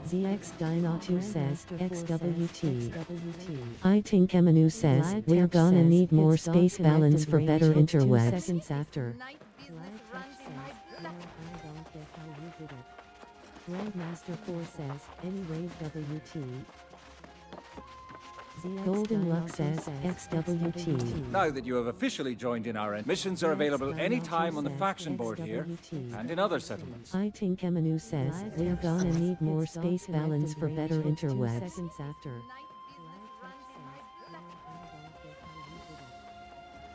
ZX Dino2 says, XWT. I think Emanu says, we're gonna need more space balance for better interwebs. Grandmaster 4 says, any raid WT. Golden Luck says, XWT. Now that you have officially joined in our end, missions are available anytime on the faction board here and in other settlements. I think Emanu says, we're gonna need more space balance for better interwebs.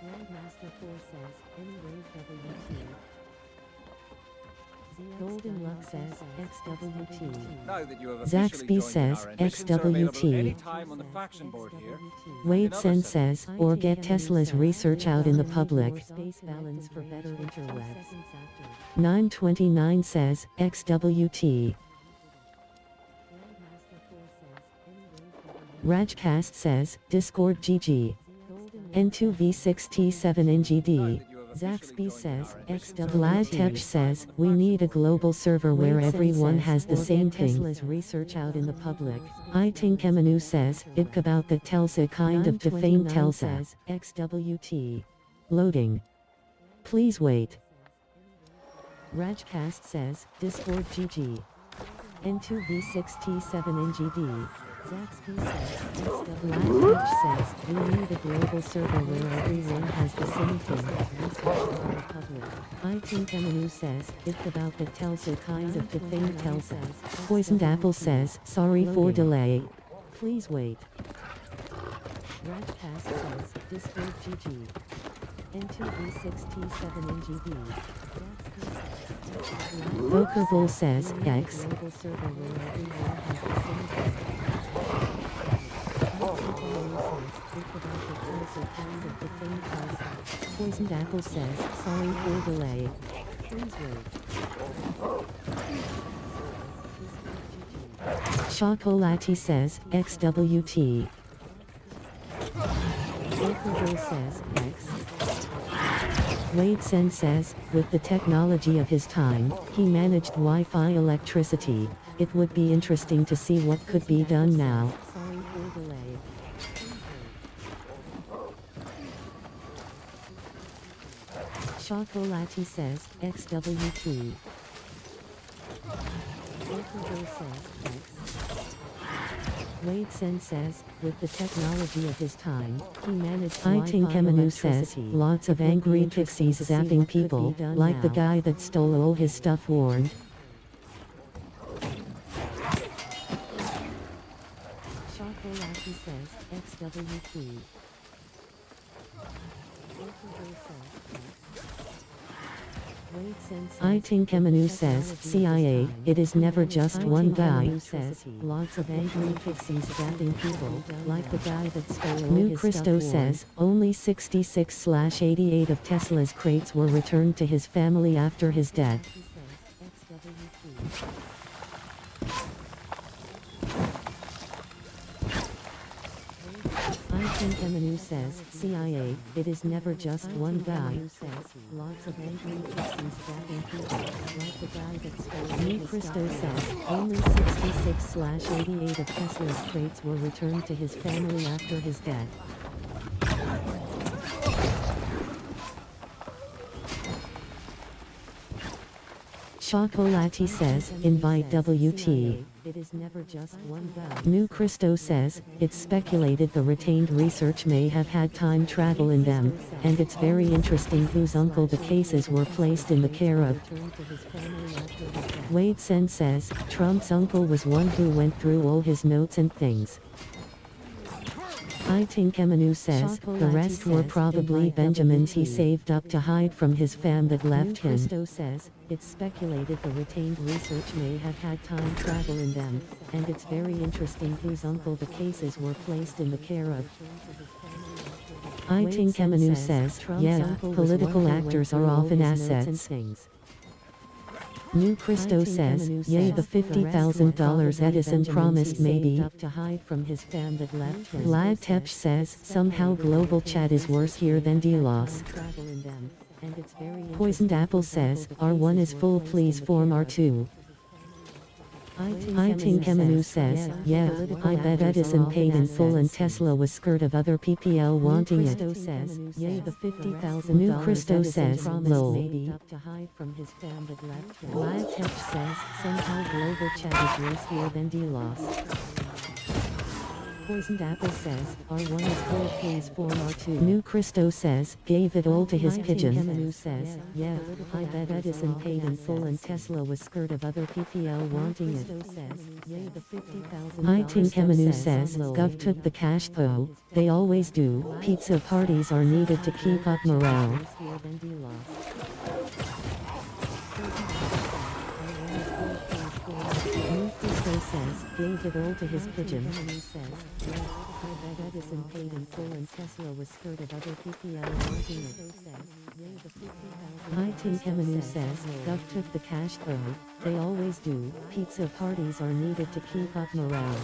Grandmaster 4 says, any raid WT. Golden Luck says, XWT. Now that you have officially Zaxby says, joined in our end, missions are available XWT. anytime on the faction board here. Wade Sen says, or get Tesla's research out in the public. Space balance for better interwebs. 929 says, XWT. Rajcast says, Discord GG. N2V6T7NGD. Zaxby says, Vlad Tepch says, we need a global server where everyone has the same thing. Tesla's research out in the public. I think Emanu says, it about the Telsa kind of defamed Telsa. XWT. Loading. Please wait. Rajcast says, Discord GG. N2V6T7NGD. Zaxby says, Vlad Tepch says, we need a global server where everyone has the same thing. I think Emanu says, it's about the Telsa kind of defamed Telsa. Poisoned Apple says, sorry for delay. Please wait. Rajcast says, Discord GG. N2V6T7NGD. Boker Bull says, X. Poisoned Apple says, sorry for delay. Please wait. Chocolati says, XWT. Boker says, X. Wade Sen says, with the technology of his time, he managed Wi-Fi electricity. It would be interesting to see what could be done now. Sorry for delay. Chocolati says, XWT. Boker says, X. Wade Sen says, with the technology of his time, he managed Wi-Fi electricity. Lots of angry pixies zapping people, like the guy that stole all his stuff warned. Shakolaki says, XWP. I think Emanu says, CIA, it is never just one guy. Says, lots of angry pixies zapping people, like the guy that stole New Christo says, only 66/88 of Tesla's crates were returned to his family after his death. I think Emanu says, CIA, it is never just one guy. Says, lots of angry pixies zapping people, like the guy that stole New Christo says, only 66/88 of Tesla's crates were returned to his family after his death. Chocolati says, invite WT. It is never just one guy. New Christo says, it's speculated the retained research may have had time travel in them, and it's very interesting whose uncle the cases were placed in the care of. Wade Sen says, Trump's uncle was one who went through all his notes and things. I think Emanu says, the rest were probably Benjamins he saved up to hide from his fam that left him. Christo says, it's speculated the retained research may have had time travel in them, and it's very interesting whose uncle the cases were placed in the care of. I think Emanu says, yeah, political actors are often assets. New Christo says, yay, the $50,000 Edison promised maybe up to hide from his fam that left him. Vlad Tepch says, somehow global chat is worse here than DLoS. Poisoned Apple says, R1 is full, please form R2. I think Emanu says, yeah, I bet Edison paid in full and Tesla was scared of other PPL wanting it. Says, yay, the $50,000 New Christo says, lol. Vlad Tech says, somehow global chat is worse here than DLoS. Poisoned Apple says, R1 is full, please form R2. New Christo says, gave it all to his pigeon. Emanu says, yeah, I bet Edison paid in full and Tesla was scared of other PPL wanting it. I think Emanu says, Gov took the cash though, they always do, pizza parties are needed to keep up morale. Christo says, gave it all to his pigeon. I bet Edison paid in full and Tesla was scared of other PPL wanting it. I think Emanu says, Gov took the cash though, they always do, pizza parties are needed to keep up morale.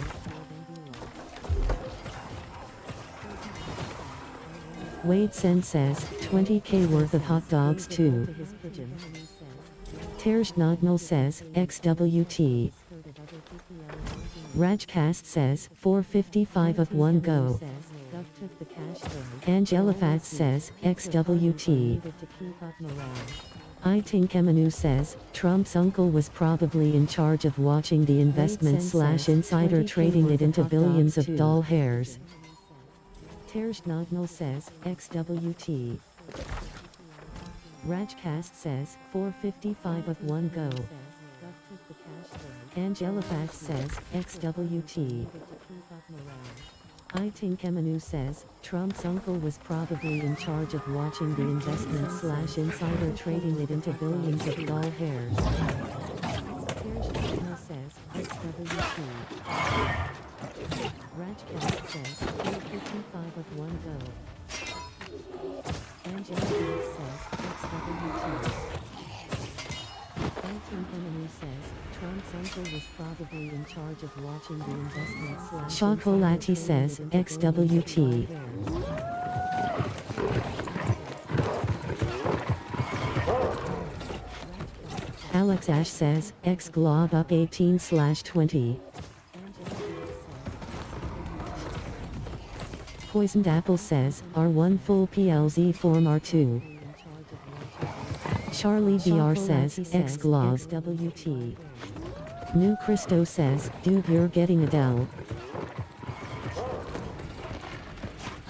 Wade Sen says, 20k worth of hot dogs too. Terj Nagnal says, XWT. Rajcast says, 455 of one go. Angelafat says, XWT. I think Emanu says, Trump's uncle was probably in charge of watching the investment / insider trading it into billions of doll hairs. Terj Nagnal says, XWT. Rajcast says, 455 of one go. Angelafat says, XWT. I think Emanu says, Trump's uncle was probably in charge of watching the investment / insider trading it into billions of doll hairs. Terj says, XWT. Rajcast says, 455 of one go. Angelafat says, XWT. Emanu says, Trump's uncle was probably in charge of watching the investment / Chocolati says, XWT. Alex Ash says, X glob up 18/20. Poisoned Apple says, R1 full PLZ form R2. Charlie DR says, X glob WT. New Christo says, dude, you're getting Adele.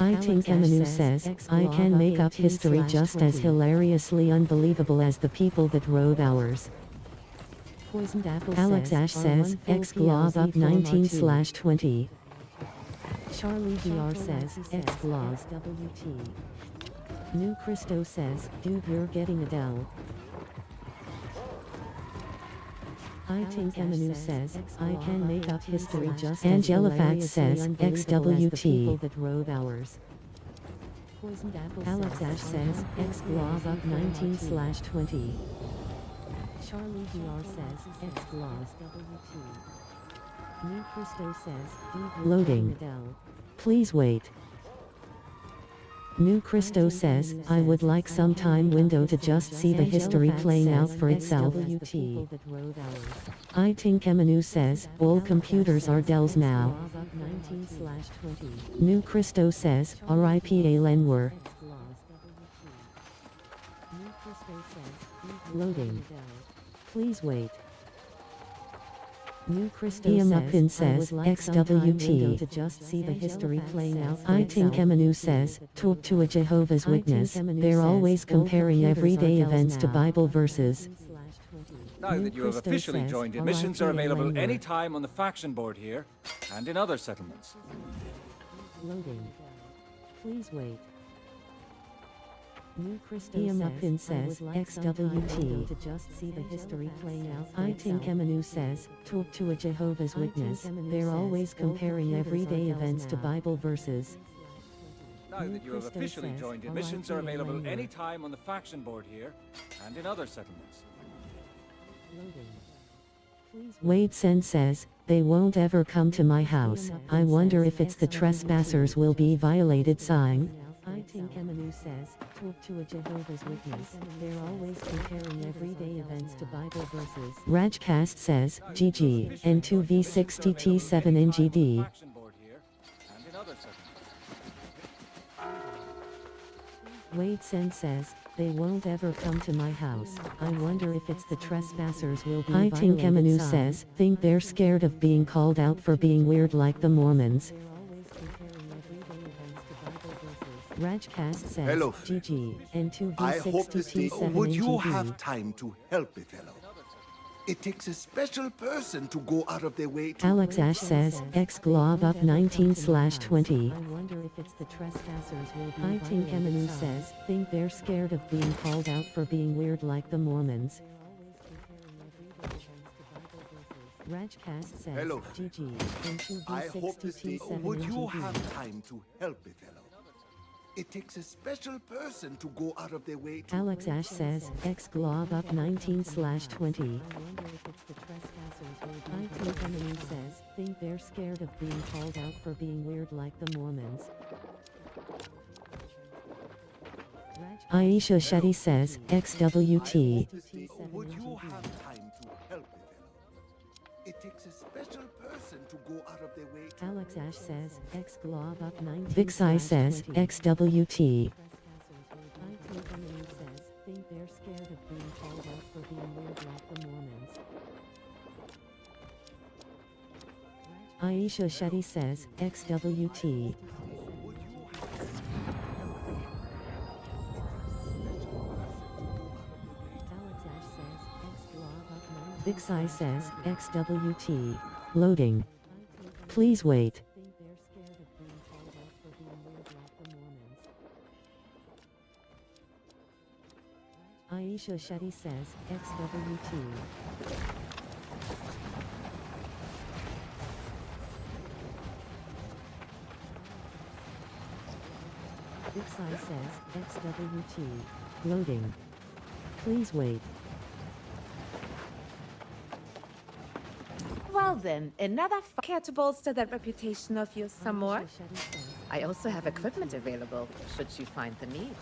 I think Emanu says, I can make up history just as hilariously unbelievable as the people that wrote ours. Poisoned Apple Alex Ash says, X glob up 19/20. Charlie DR says, X glob WT. New Christo says, dude you're getting Adele. I think Emanu says, I can make up history just Angela as Fact says, XWT. that wrote ours. Poisoned Apple Alex Ash says, X glob up 19/20. Charlie DR says, X gloss WT. New Christo says, dude Loading. Adele. Please wait. New Christo says, I would like some time window to just see the history playing out for itself. I think Emanu says, all computers are Dells now. New Christo says, RIP Lenwer. Loading. Please wait. New Christo says, XWT. to just see the history playing out for I think itself. Emanu says, talk to a Jehovah's Witness. They're always comparing everyday events to Bible verses. Now that you have officially joined in, missions are available anytime on the faction board here and in other settlements. Loading. Please wait. New Christo says, XWT. to just see the history playing out for I think itself. Emanu says, talk to a Jehovah's I think Witness. Emanu They're says, always all comparing computers everyday are Dells events to now. Bible verses. Now that you have Christo officially says, joined in, RIP missions are available Lenwer. anytime on the faction board here and in other settlements. Loading. Please Wade Sen says, they won't ever come to my house. I wonder if it's the trespassers will be violated sign. I think Emanu says, talk to a Jehovah's Witness. They're always comparing everyday events to Bible verses. Rajcast says, GG, N2V60T7 NGD. Faction board here and in other settlements. Wade Sen says, they won't ever come to my house. I wonder if it's the trespassers will be I think violated Emanu sign. says, think they're scared of being called out for being weird like the Mormons. They're always comparing everyday events to Bible verses. Rajcast says, Hello, GG, I hope this N2V60T7 would you NGD. have time to help a fellow? It takes a special person to go out of their way to... Alex Ash says, X glob up 19/20. I wonder if it's the trespassers will be I think violated Emanu sign. says, think they're scared of being called out for being weird like the Mormons. Rajcast says, Hello. GG, I hope this N2V60T7 would you NGD. have time to help a fellow? It takes a special person to go out of their way to... Alex Ash says, X glob up 19/20. I wonder if it's the trespassers will be I think Emanu says, think they're scared of being called out for being weird like the Mormons. Aisha Shetty says, XWT. Would you have time to help a fellow? It takes a special person to go out of their way to... Alex Ash says, X glob up 19/20. Vixai says, XWT. I think Emanu says, think they're scared of being called out for being weird like the Mormons. Aisha Shetty says, XWT. Vixai says, XWT. Loading. Please wait. Aisha Shetty says, XWT. Vixai says, XWT. Loading. Please wait. Well then, another care to bolster that reputation of yours some more? I also have equipment available, should you find the need.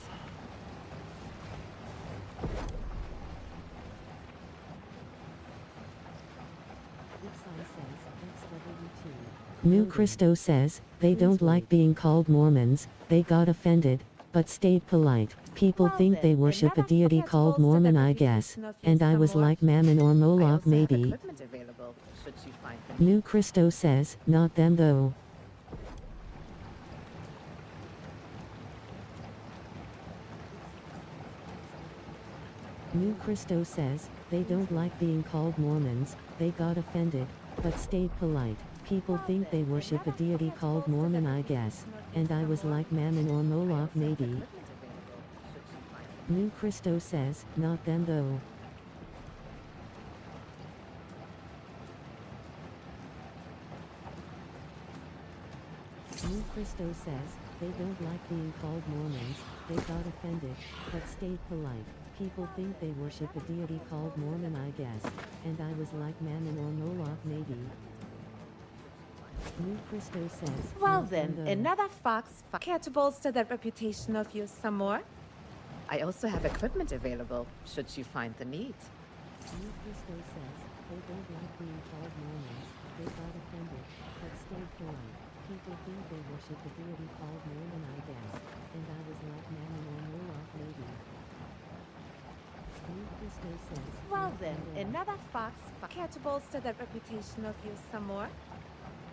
New Christo says, they don't like being called Mormons, they got offended, but stayed polite. People think they worship a deity called Mormon, I guess. And I was like Mammon or Moloch maybe. Equipment available, should you find the New Christo says, not them though. New Christo says, they don't like being called Mormons, they got offended, but stayed polite. People think they worship a deity called Mormon, I guess, and I was like Mammon or Moloch maybe. New Christo says, not them though. New Christo says, they don't like being called Mormons, they got offended, but stayed polite. People think they worship a deity called Mormon, I guess, and I was like Mammon or Moloch maybe. New Christo says, Well not then, them though. another fox. Care to bolster that reputation of yours some more? I also have equipment available, should you find the need. New Christo says, they don't like being called Mormons, they got offended, but stayed polite. People think they worship a deity called Mormon, I guess, and I was like Mammon or Moloch maybe. New Christo says, Well not then, them though. another fox. Care to bolster that reputation of yours some more?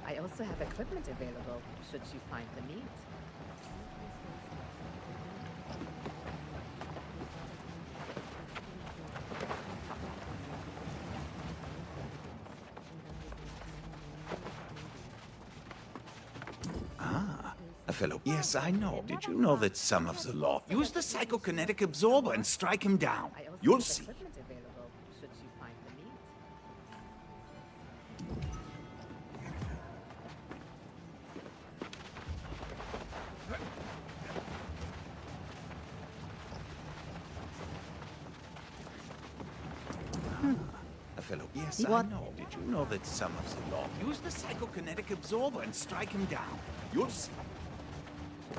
I also have equipment available, should you find the need. A fellow. Yes, I know. Did you know that some of the law use the psychokinetic absorber and strike him down? You'll see. Equipment available, should you find the need. A fellow. Yes, I know. Did you know that some of the law use the psychokinetic absorber and strike him down? You'll see. A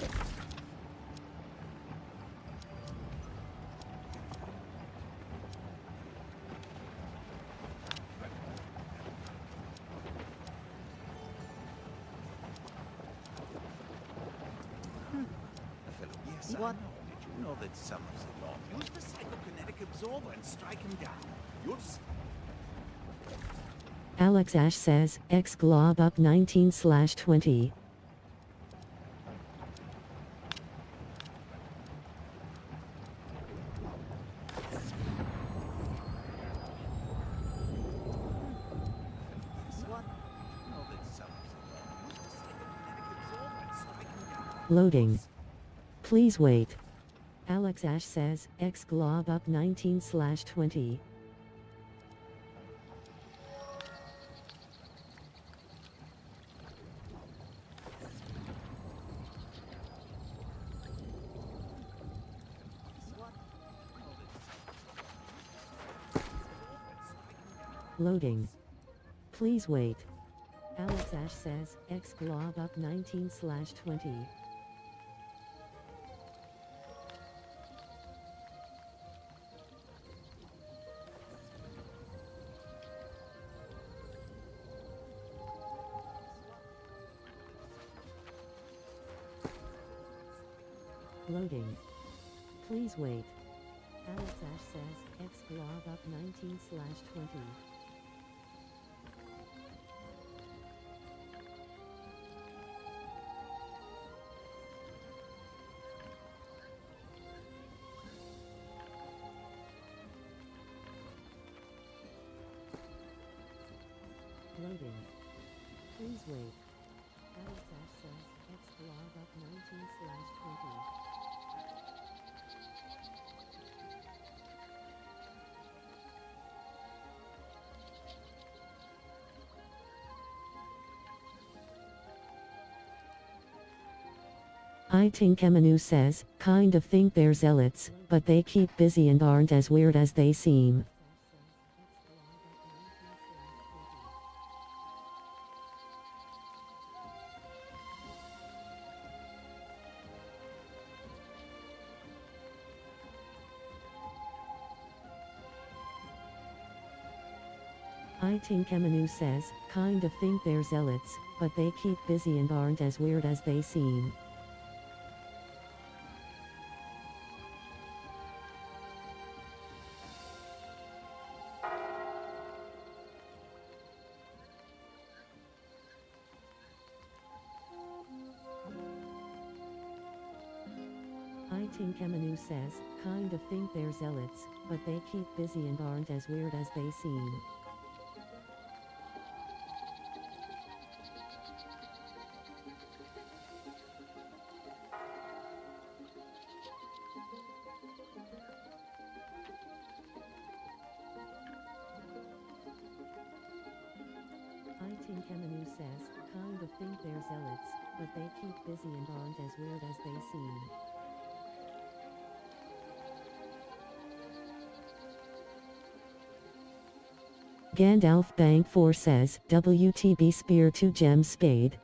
fellow. Yes, I know. Did you know that some of the law use the psychokinetic absorber and strike him down? You'll see. Alex Ash says, X glob up 19/20. Loading. Please wait. Alex Ash says, X glob up 19/20. Loading. Please wait. Alex Ash says, X glob up 19/20. Loading. Please wait. Alex Ash says, X glob up 19/20. Loading. Please wait. Alex Ash says, X glob up 19/20. I think Emanu says, kind of think they're zealots, but they keep busy and aren't as weird as they seem. I think Emanu says, kind of think they're zealots, but they keep busy and aren't as weird as they seem. I Iting Kemenu says, kind of think they're zealots, but they keep busy and aren't as weird as they seem. Iting Kemenu says, kind of think they're zealots, but they keep busy and aren't as weird as they seem. Gandalf Bank 4 says, WTB Spear 2 Gem Spade.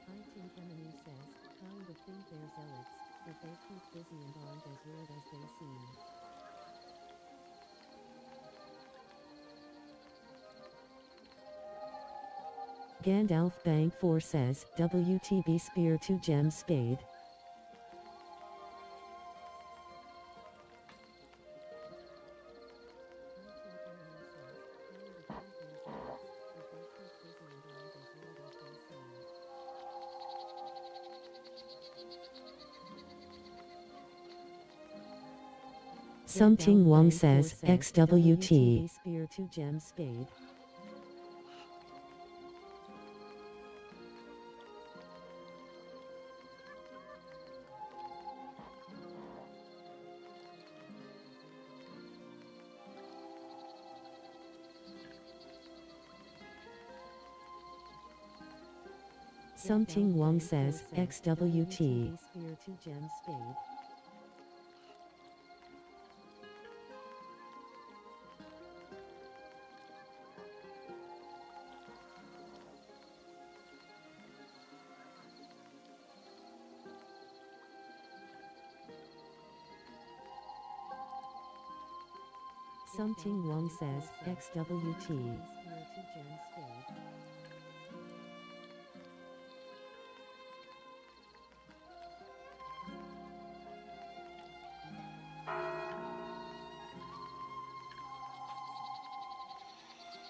Iting Kemenu says, kind of think they're zealots, but they keep busy and aren't as weird as they seem. Gandalf Bank 4 says, WTB Spear 2 Gem Spade. Something Wong says, XWT. Spear 2 Gem Spade. Something Wong says, XWT. Spear 2 Gem Spade. Something Wong says, XWT.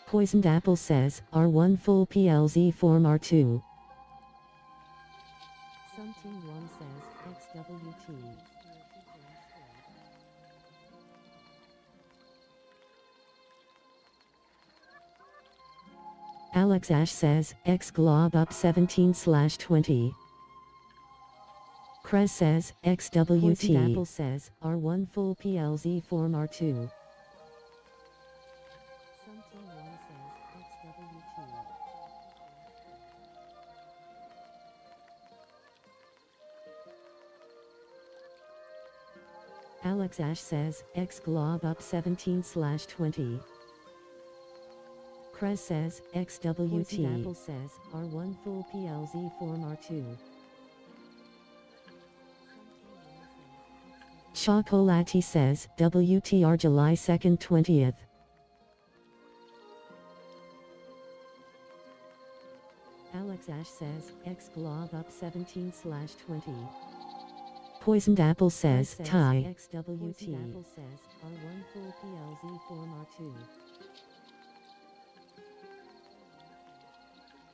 Poisoned Apple says, R1 full PLZ form R2. Something Wong says, XWT. Alex Ash says, X glob up 17/20. Krez says, XWT. Poisoned Apple says, R1 full PLZ form R2. Something Wong says, XWT. Alex Ash says, X glob up 17/20. Krez says, XWT. Poisoned Apple says, R1 full PLZ form R2. Chocolati says, WTR July 2nd 20th. Alex Ash says, X glob up 17/20. Poisoned Apple says, tie. XWT. Poisoned Apple says, R1 full PLZ form R2.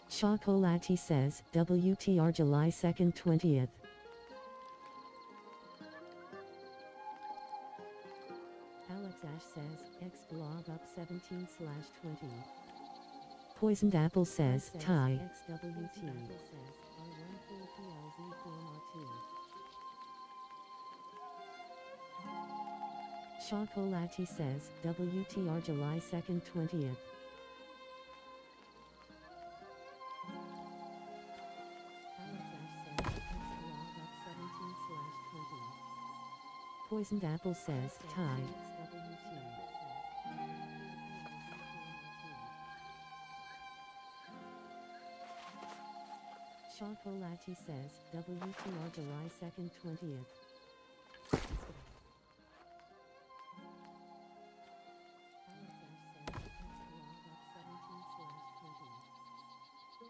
Chocolati says, WTR July 2nd 20th. Alex Ash says, X glob up 17/20. Poisoned Apple says, tie. XWT. says, R1 full PLZ form R2. Chocolati says, WTR July 2nd 20th. Poisoned Apple says, tie. Chocolati says, WTR July 2nd 20th.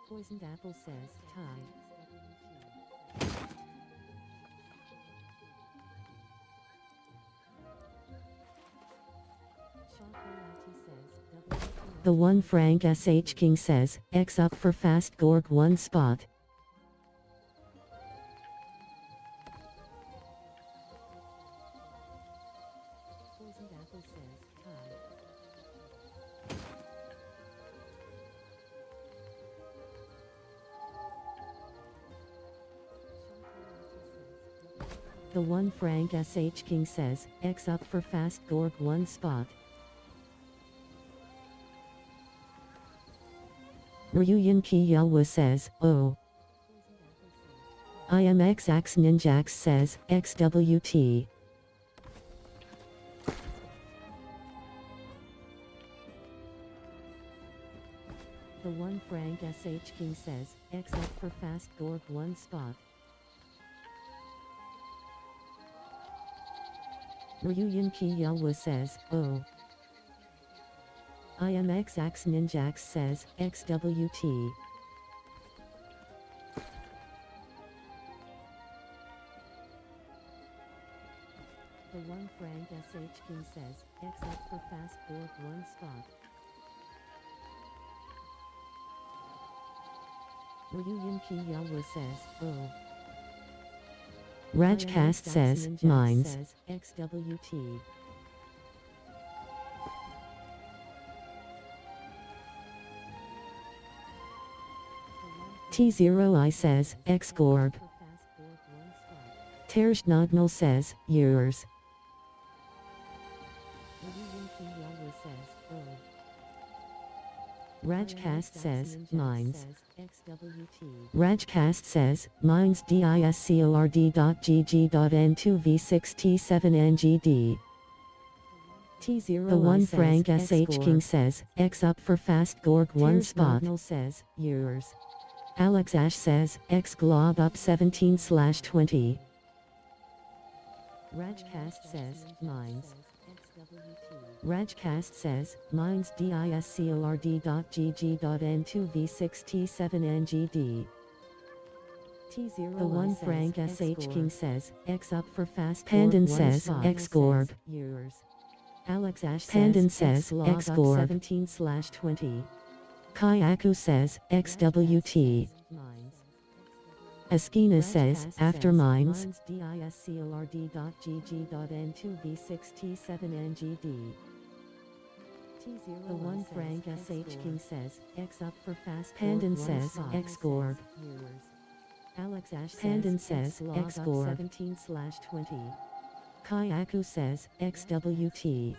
Poisoned Apple says, tie. Chocolati says, WTR The 1 Frank SH King says, X up for fast Gorg 1 spot. Poisoned Apple says, tie. The 1 Frank SH King says, X up for fast Gorg 1 spot. Ryuyan Ki Yelwa says, oh. IMX Ax Ninjax says, XWT. The 1 Frank SH King says, X up for fast Gorg 1 spot. Ryuyan Ki Yelwa says, oh. IMX Ax Ninjax says, XWT. The 1 Frank SH King says, X up for fast Gorg 1 spot. Ryuyan Ki Yelwa says, oh. Rajcast says, mines. XWT. T0I says, X Gorg. Terj Nagnal says, yours. Rajcast says, mines. Rajcast says, mines discord.gg.n2v6t7ngd. The 1 Frank SH King says, X up for fast Gorg 1 spot. says, yours. Alex Ash says, X glob up 17/20. Rajcast says, mines. Rajcast says, mines discord.gg.n2v6t7ngd. The 1 Frank SH King says, X up for fast Pandan Gorg 1 says, spot. X Gorg. Yours. Alex Ash Pandan says, X Gorg. 17/20. Kayaku says, XWT. Askina says, after mines. discord.gg.n2v6t7ngd. The 1 Frank SH King says, X up for fast Pandan Gorg 1 says, spot. X Gorg. Yours. Alex Ash Pandan says, says, X X Gorg. 17/20. Kayaku says, XWT.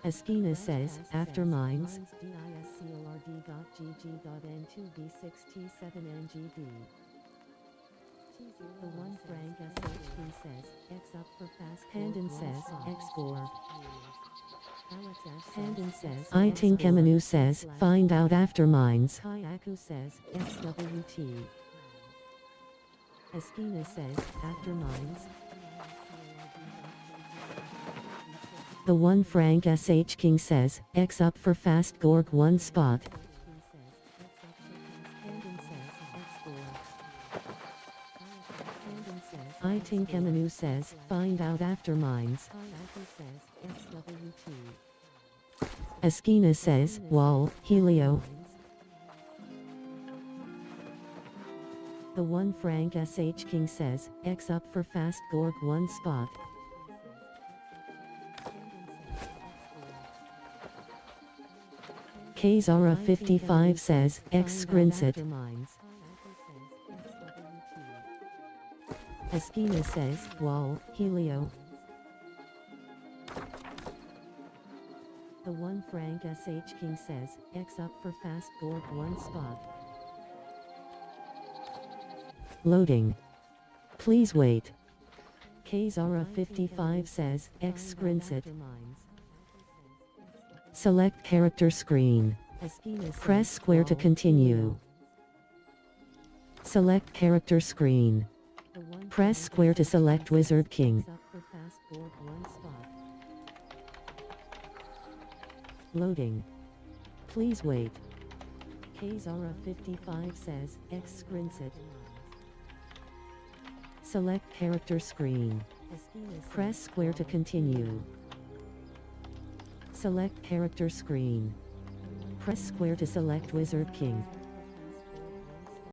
Askina says, after mines. discord.gg.n2v6t7ngd. The 1 Frank SH King says, X up for fast Pandan Gorg 1 says, spot. X Gorg. Alex Ash Pandan says, I think Emanu says, find out after mines. Kayaku says, XWT. Askina says, after mines. The 1 Frank SH King says, X up for fast Gorg 1 spot. I think Emanu says, find out after mines. Askina says, wall, Helio. The 1 Frank SH King says, X up for fast Gorg 1 spot. Kazara 55 says, X Scrinset. Askina says, wall, Helio. The 1 Frank SH King says, X up for fast Gorg 1 spot. Loading. Please wait. Kazara 55 says, X Scrinset. Select character screen. Press square to continue. Select character screen. Press square to select Wizard King. Loading. Please wait. Kazara 55 says, X Scrinset. Select character screen. Press square to continue. Select character screen. Press square to select Wizard King.